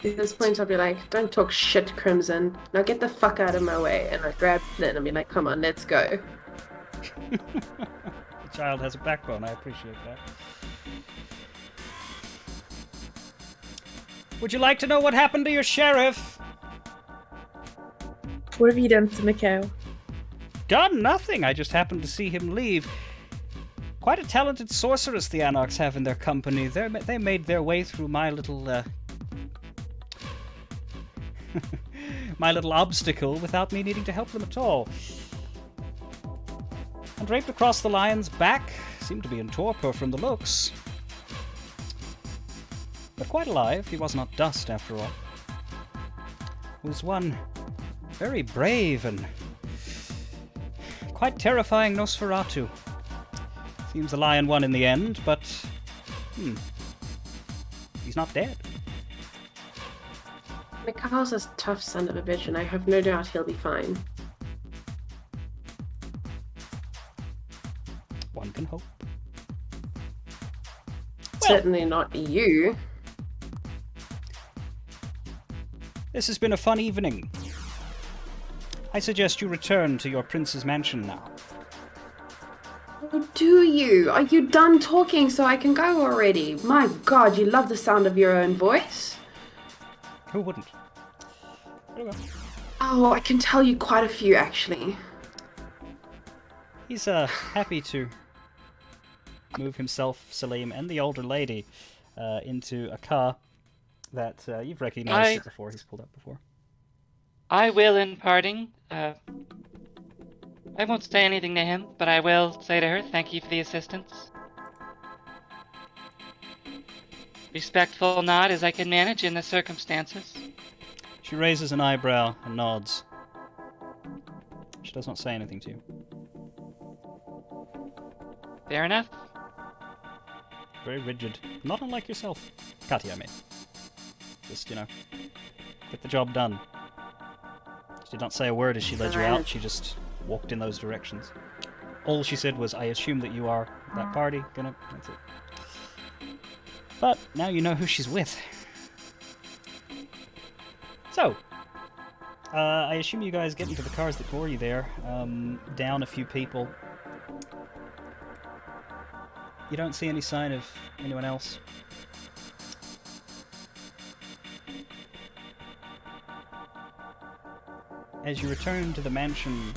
At this point, I'll be like, don't talk shit, Crimson. Now get the fuck out of my way. And I grab Flynn and be like, come on, let's go. The child has a backbone. I appreciate that. Would you like to know what happened to your sheriff? What have you done to Mikhail? Done nothing. I just happened to see him leave. Quite a talented sorceress the Anarchs have in their company. They made their way through my little... my little obstacle without me needing to help them at all. And draped across the lion's back, seemed to be in torpor from the looks. But quite alive, he was not dust after all. Was one very brave and quite terrifying Nosferatu. Seems the lion won in the end, but... he's not dead. Mikhail's a tough son of a bitch, and I have no doubt he'll be fine. One can hope. Certainly not you. This has been a fun evening. I suggest you return to your prince's mansion now. Oh, do you? Are you done talking so I can go already? My god, you love the sound of your own voice. Who wouldn't? Oh, I can tell you quite a few, actually. He's happy to move himself, Salim, and the older lady into a car that you've recognized it before. He's pulled up before. I will, in parting, I won't say anything to him, but I will say to her, thank you for the assistance. Respectful nod as I can manage in the circumstances. She raises an eyebrow and nods. She does not say anything to you. Fair enough. Very rigid. Not unlike yourself. Katya, I mean. Just, get the job done. She did not say a word as she led you out. She just walked in those directions. All she said was, I assume that you are that party. That's it. But now you know who she's with. So, I assume you guys get into the cars that bore you there, down a few people. You don't see any sign of anyone else. As you return to the mansion,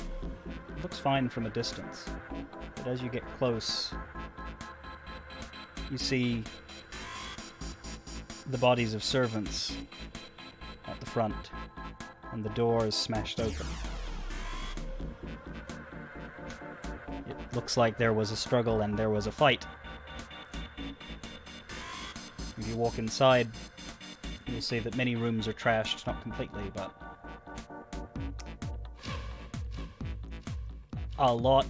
it looks fine from a distance, but as you get close, you see the bodies of servants at the front, and the door is smashed open. It looks like there was a struggle and there was a fight. If you walk inside, you'll see that many rooms are trashed, not completely, but a lot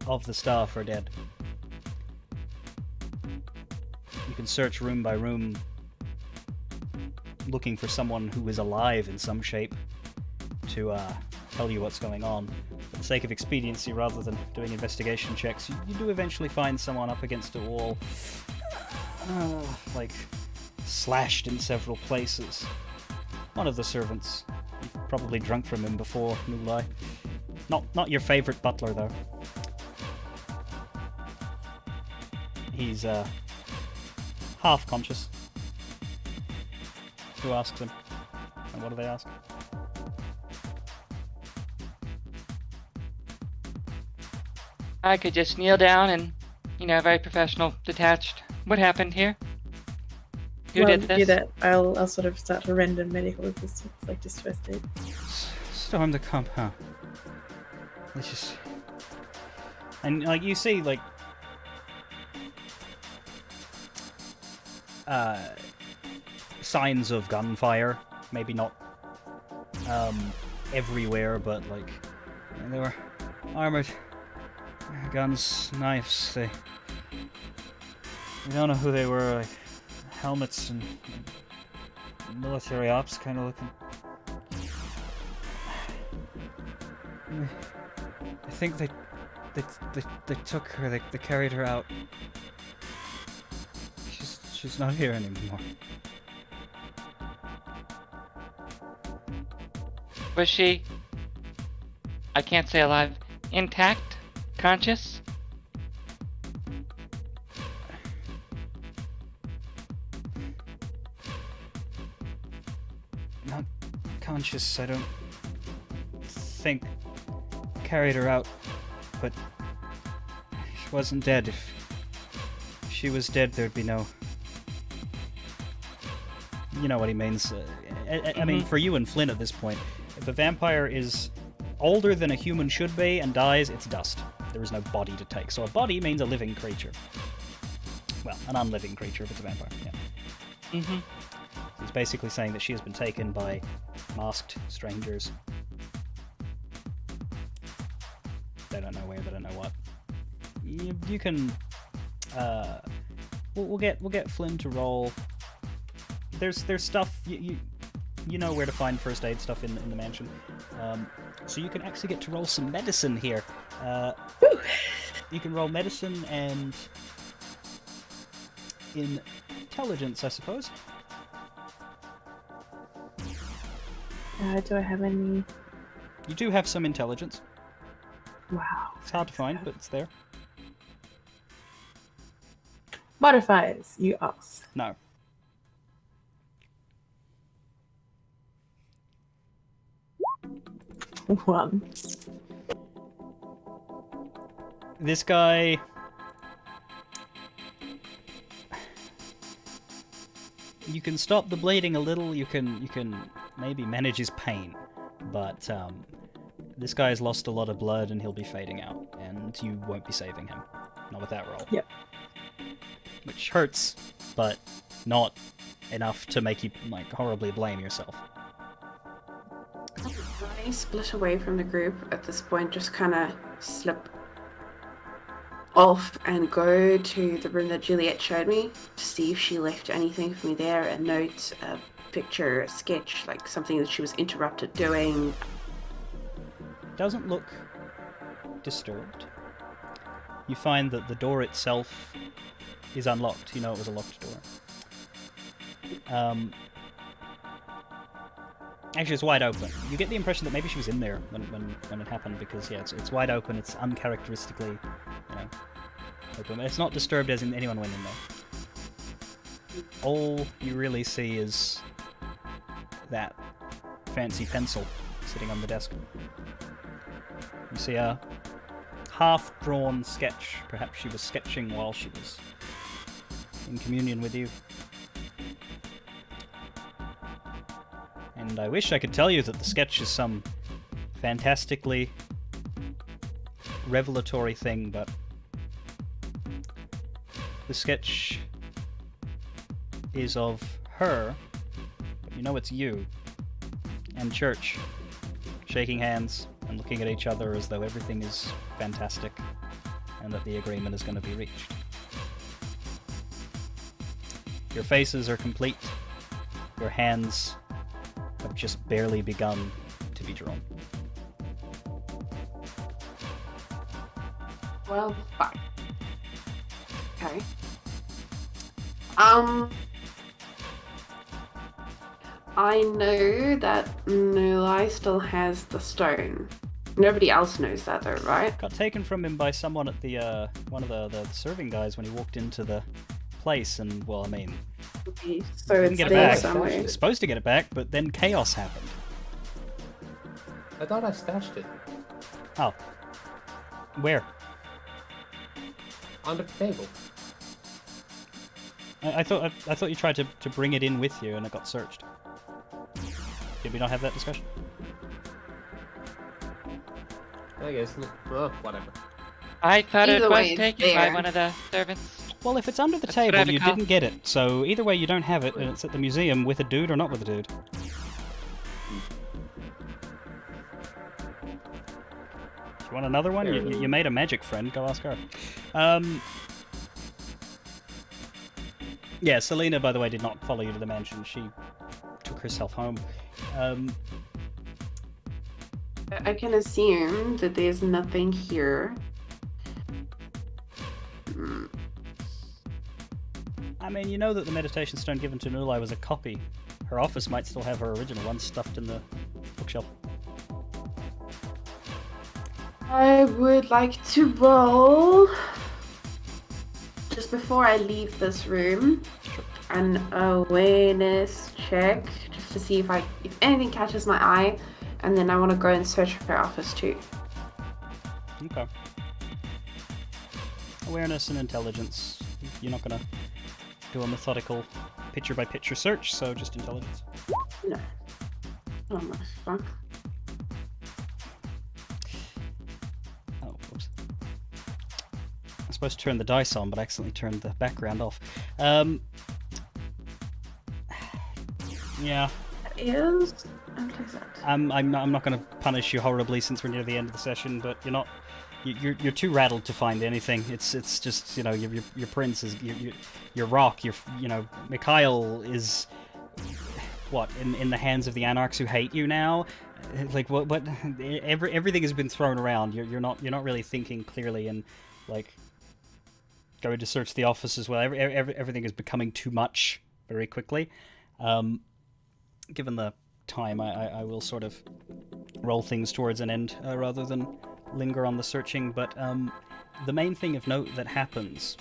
of the staff are dead. You can search room by room, looking for someone who is alive in some shape to tell you what's going on. For the sake of expediency, rather than doing investigation checks, you do eventually find someone up against a wall, like slashed in several places. One of the servants. You've probably drunk from him before, Nulai. Not your favorite butler, though. He's half conscious. Who asks him? And what do they ask? I could just kneel down and, very professional, detached. What happened here? Who did this? Do that. I'll sort of start to render medical assistance, like just first aid. Storm the compound. Let's just... And, like, you see, like... signs of gunfire. Maybe not everywhere, but, like... They were armored. Guns, knives, they... We don't know who they were, like... Helmets and military ops kind of looking. I think they took her. They carried her out. She's not here anymore. Was she, I can't say alive, intact, conscious? Not conscious, I don't think. Carried her out, but she wasn't dead. If she was dead, there'd be no... You know what he means. I mean, for you and Flynn at this point, if a vampire is older than a human should be and dies, it's dust. There is no body to take. So a body means a living creature. Well, an unliving creature if it's a vampire, yeah. He's basically saying that she has been taken by masked strangers. They don't know where, they don't know what. You can... We'll get Flynn to roll. There's stuff... You know where to find first aid stuff in the mansion. So you can actually get to roll some medicine here. You can roll medicine and... intelligence, I suppose. Do I have any... You do have some intelligence. Wow. It's hard to find, but it's there. Modifiers, you ask. No. One. This guy... You can stop the bleeding a little, you can maybe manage his pain, but this guy has lost a lot of blood and he'll be fading out, and you won't be saving him. Not with that roll. Yep. Which hurts, but not enough to make you, like, horribly blame yourself. I split away from the group at this point, just kind of slip off and go to the room that Juliet showed me to see if she left anything for me there, a note, a picture, a sketch, like something that she was interrupted doing. Doesn't look disturbed. You find that the door itself is unlocked. You know it was a locked door. Actually, it's wide open. You get the impression that maybe she was in there when it happened, because, yeah, it's wide open, it's uncharacteristically, open. It's not disturbed as in anyone went in there. All you really see is that fancy pencil sitting on the desk. You see a half-drawn sketch. Perhaps she was sketching while she was in communion with you. And I wish I could tell you that the sketch is some fantastically revelatory thing, but the sketch is of her, but you know it's you, and Church, shaking hands, and looking at each other as though everything is fantastic and that the agreement is going to be reached. Your faces are complete. Your hands have just barely begun to be drawn. Well, fine. Okay. I know that Nulai still has the stone. Nobody else knows that though, right? Got taken from him by someone at the one of the serving guys when he walked into the place, and well, I mean, Okay, so didn't it's get it there back. somewhere. He was supposed to get it back, but then chaos happened. I thought I stashed it Oh, where? under the table. I thought you tried to bring it in with you, and it got searched. Did we not have that discussion? I guess. Well, whatever. I thought Either it way, was it's taken by there. one of the servants. Well, if it's under the That's what I table, you recall. didn't get it. So either way, you don't have it, and it's at the museum with a dude or not with a dude. Do you want another one? You made a magic friend. Go ask her. Yeah, Selena, by the way, did not follow you to the mansion. She took herself home. I can assume that there's nothing here. I mean, you know that the meditation stone given to Nulai was a copy. Her office might still have her original one stuffed in the bookshelf. I would like to roll, just before I leave this room, an awareness check, just to see if anything catches my eye, and then I want to go and search her office too. Okay. Awareness and intelligence. You're not gonna do a methodical picture-by-picture search, so just intelligence. No. Oh my fuck. Oh, whoops. I'm supposed to turn the dice on, but I accidentally turned the background off. Yeah. That is unpleasant. I'm not going to punish you horribly since we're near the end of the session, but you're too rattled to find anything. It's just, you know, your prince is your rock. Mikhail is what in the hands of the anarchs who hate you now. Like what everything has been thrown around. You're not really thinking clearly, and like going to search the office as well. Everything is becoming too much very quickly. Given the time, I will sort of roll things towards an end rather than linger on the searching, but the main thing of note that happens,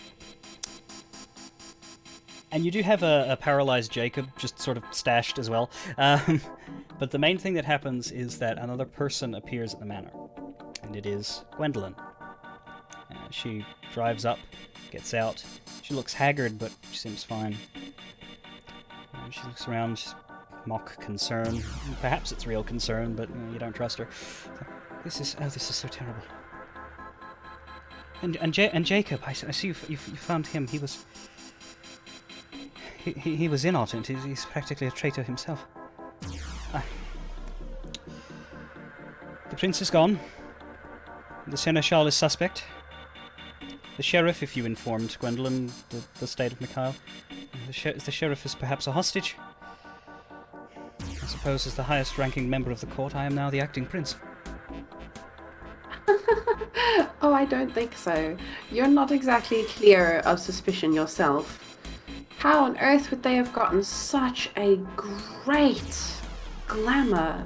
and you do have a paralyzed Jacob just sort of stashed as well, but the main thing that happens is that another person appears at the manor, and it is Gwendolyn. She drives up, gets out. She looks haggard, but she seems fine. She looks around, she's mock concern. Perhaps it's real concern, but you don't trust her. This is so terrible. And Jacob, I see you found him. He was in on it. He's practically a traitor himself. The prince is gone. The seneschal is suspect. The sheriff, if you informed Gwendolyn the state of Mikhail, the sheriff is perhaps a hostage. I suppose as the highest-ranking member of the court, I am now the acting prince. Oh, I don't think so. You're not exactly clear of suspicion yourself. How on earth would they have gotten such a great glamour,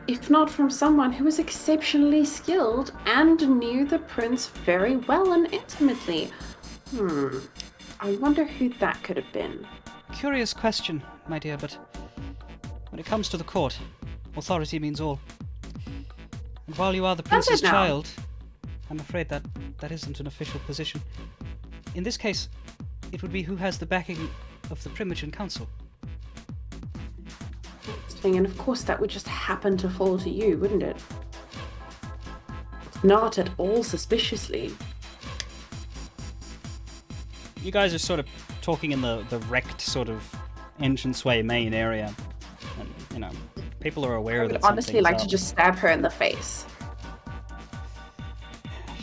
if not from someone who was exceptionally skilled and knew the prince very well and intimately? I wonder who that could have been. Curious question, my dear, but when it comes to the court, authority means all. And while you are the prince's child, I'm afraid that isn't an official position. In this case, it would be who has the backing of the Primogen Council. And of course that would just happen to fall to you, wouldn't it? Not at all suspiciously. You guys are sort of talking in the wrecked sort of entranceway main area. And, people are aware that I would honestly something's like up. to just stab her in the face.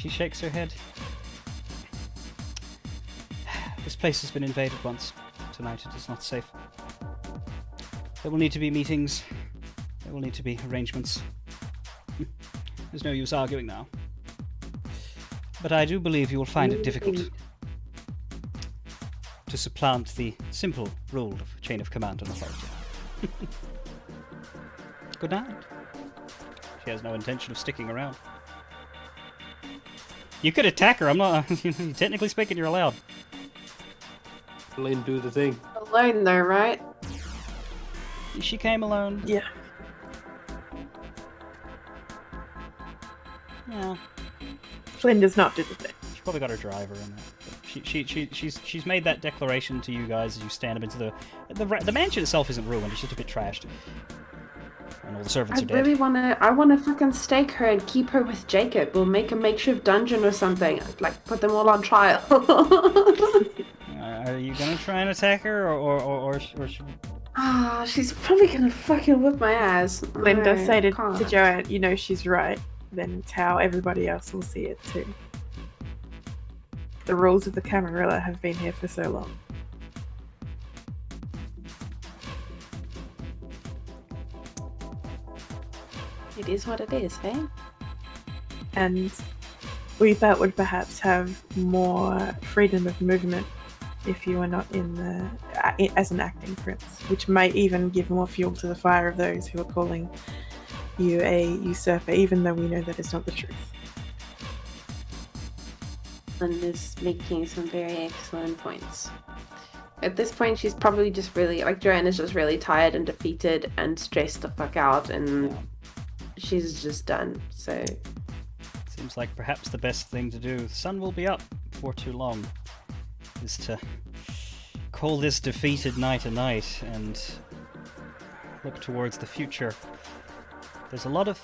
She shakes her head. This place has been invaded once. Tonight it is not safe. There will need to be meetings. There will need to be arrangements. There's no use arguing now. But I do believe you will find it difficult to supplant the simple rule of chain of command and authority. Good night. She has no intention of sticking around. You could attack her. I'm not. Technically speaking, you're allowed. Lynn, do the thing. Alone though, right? She came alone. Yeah. Yeah. Flynn does not do the thing. She probably got her driver in there. She's made that declaration to you guys as you stand up into the mansion itself isn't ruined. It's just a bit trashed. And all the servants are dead. I wanna fucking stake her and keep her with Jacob. We'll make a makeshift dungeon or something. Like, put them all on trial. Are you gonna try and attack her, or should... Ah, she's probably gonna fucking whip my ass. Flynn does say to can't. Joanne, you know she's right. Then it's how everybody else will see it too. The rules of the Camarilla have been here for so long. It is what it is, eh? And we thought would perhaps have more freedom of movement if you were not in the as an acting prince, which may even give more fuel to the fire of those who are calling you a usurper, even though we know that is not the truth. And is making some very excellent points. At this point, she's probably just really, like, Joanne is just really tired and defeated and stressed the fuck out, and she's just done, so... Seems like perhaps the best thing to do, the sun will be up before too long, is to call this defeated night a night and look towards the future. There's a lot of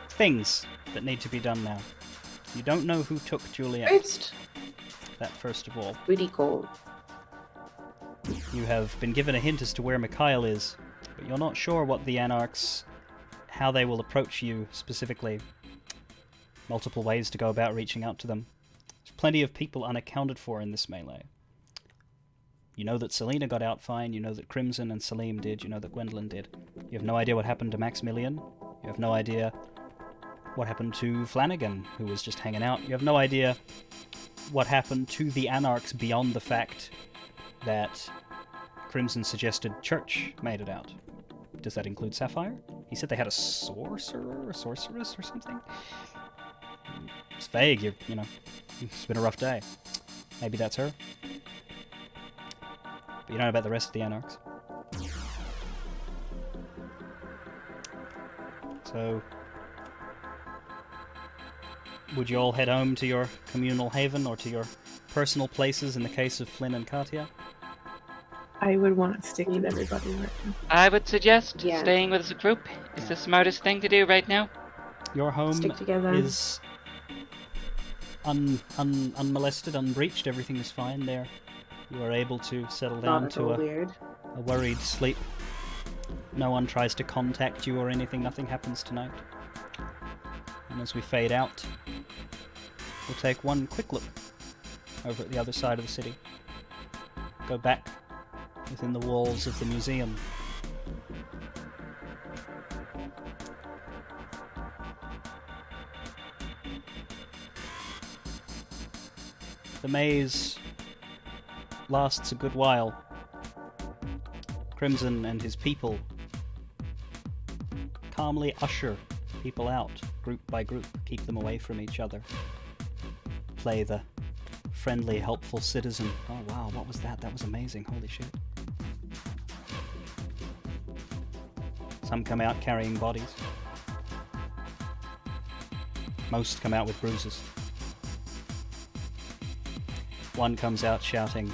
things that need to be done now. You don't know who took Juliet. First of all. Booty call. You have been given a hint as to where Mikhail is, but you're not sure what the Anarchs, how they will approach you specifically. Multiple ways to go about reaching out to them. There's plenty of people unaccounted for in this melee. You know that Selena got out fine, you know that Crimson and Salim did, you know that Gwendolyn did. You have no idea what happened to Maximilian. You have no idea what happened to Flanagan, who was just hanging out. You have no idea what happened to the Anarchs beyond the fact that Crimson suggested Church made it out. Does that include Sapphire? He said they had a sorcerer, a sorceress or something? It's vague, you know. It's been a rough day. Maybe that's her. But you don't know about the rest of the Anarchs. So, would you all head home to your communal haven or to your personal places in the case of Flynn and Katya? I would want to stick with everybody right now. I would suggest staying with the group is the smartest thing to do right now. Your home Stick together. is unmolested, unbreached. Everything is fine there. You are able to settle down to a worried sleep. No one tries to contact you or anything. Nothing happens tonight. And as we fade out, we'll take one quick look over at the other side of the city. Go back within the walls of the museum. The maze lasts a good while. Crimson and his people calmly usher people out, group by group, keep them away from each other. Play the friendly, helpful citizen. Oh wow, what was that? That was amazing, holy shit. Some come out carrying bodies. Most come out with bruises. One comes out shouting,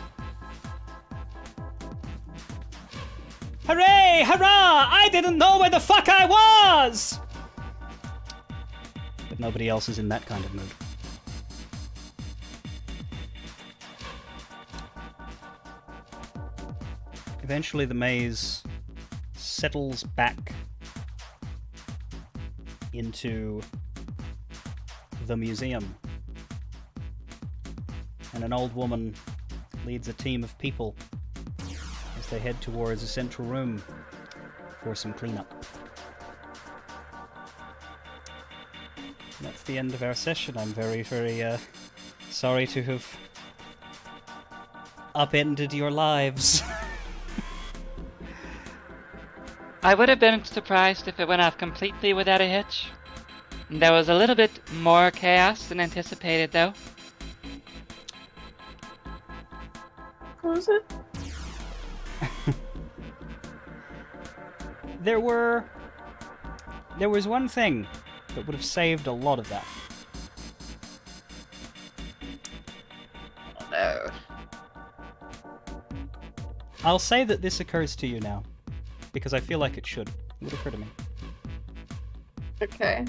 "Hooray! Hurrah! I didn't know where the fuck I was!" But nobody else is in that kind of mood. Eventually the maze settles back into the museum. and an old woman leads a team of people as they head towards a central room for some cleanup. And that's the end of our session. I'm very, very sorry to have upended your lives. I would have been surprised if it went off completely without a hitch. There was a little bit more chaos than anticipated, though. What was it? There was one thing that would have saved a lot of that. Oh no. I'll say that this occurs to you now, because I feel like it should. It would occur to me. Okay.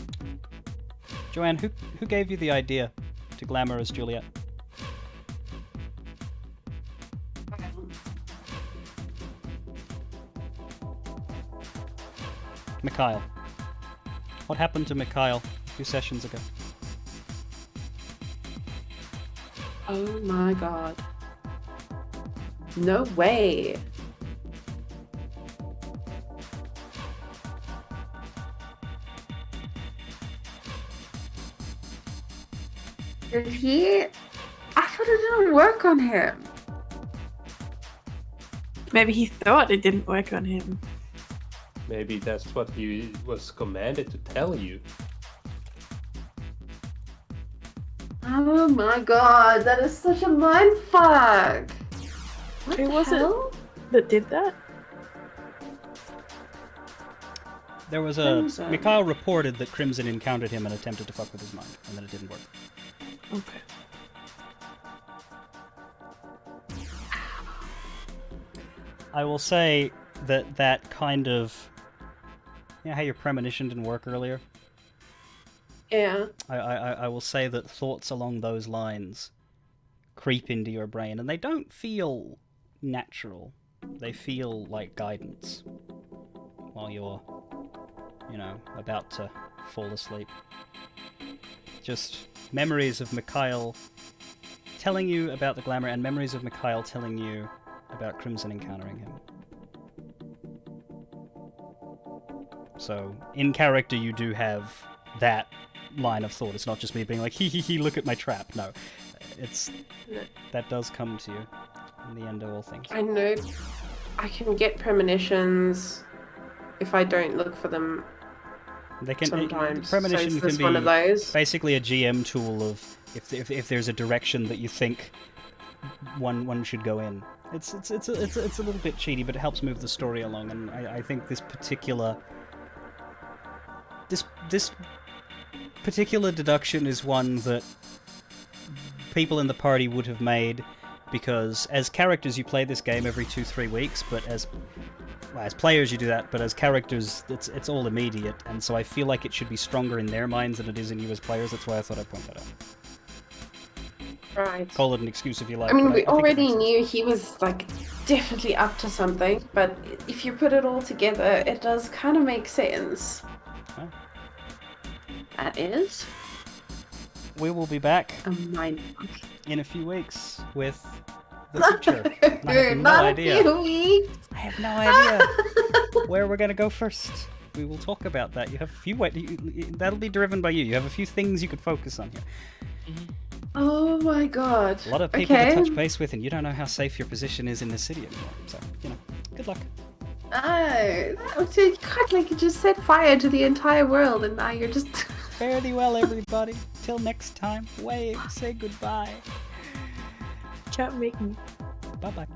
Joanne, who gave you the idea to glamour as Juliet? Mikhail. What happened to Mikhail a few sessions ago? Oh my god. No way. Did he? I thought it didn't work on him. Maybe he thought it didn't work on him. Maybe that's what he was commanded to tell you. Oh my god, that is such a mindfuck. What Who the was it? hell? That did that? There was a... Crimson. Mikhail reported that Crimson encountered him and attempted to fuck with his mind, and that it didn't work. Okay. I will say that that kind of... You know how your premonition didn't work earlier? Yeah. I will say that thoughts along those lines creep into your brain, and they don't feel natural. They feel like guidance while you're, you know, about to fall asleep. Just memories of Mikhail telling you about the glamour, and memories of Mikhail telling you about Crimson encountering him. So, in character, you do have that line of thought. It's not just me being like, hee, look at my trap. No. It's... That does come to you in the end of all things. I know I can get premonitions if I don't look for them They can, sometimes. premonition so is can this be one of those? basically a GM tool of if there's a direction that you think one should go in. It's a little bit cheaty, but it helps move the story along, and I think this particular deduction is one that people in the party would have made, because as characters you play this game every 2-3 weeks, but as players you do that, but as characters it's all immediate, and so I feel like it should be stronger in their minds than it is in you as players. That's why I thought I'd point that out. Right. Call it an excuse if you like. I mean, but we think it already makes sense. knew he was, like, definitely up to something, but if you put it all together, it does kind of make sense. Oh. That is We will be back a mindfuck. in a few weeks with the future. I have no Not idea. a few weeks. I have no idea where we're going to go first. We will talk about that. You have a few... That'll be driven by you. You have a few things you could focus on here. Oh my god. A lot of people okay. to touch base with, and you don't know how safe your position is in the city anymore. So, you know, good luck. Oh, so you can't, like, you just set fire to the entire world, and now you're just... Fare thee well, everybody. Till next time. Wave. Say goodbye. Can't make me. Bye-bye.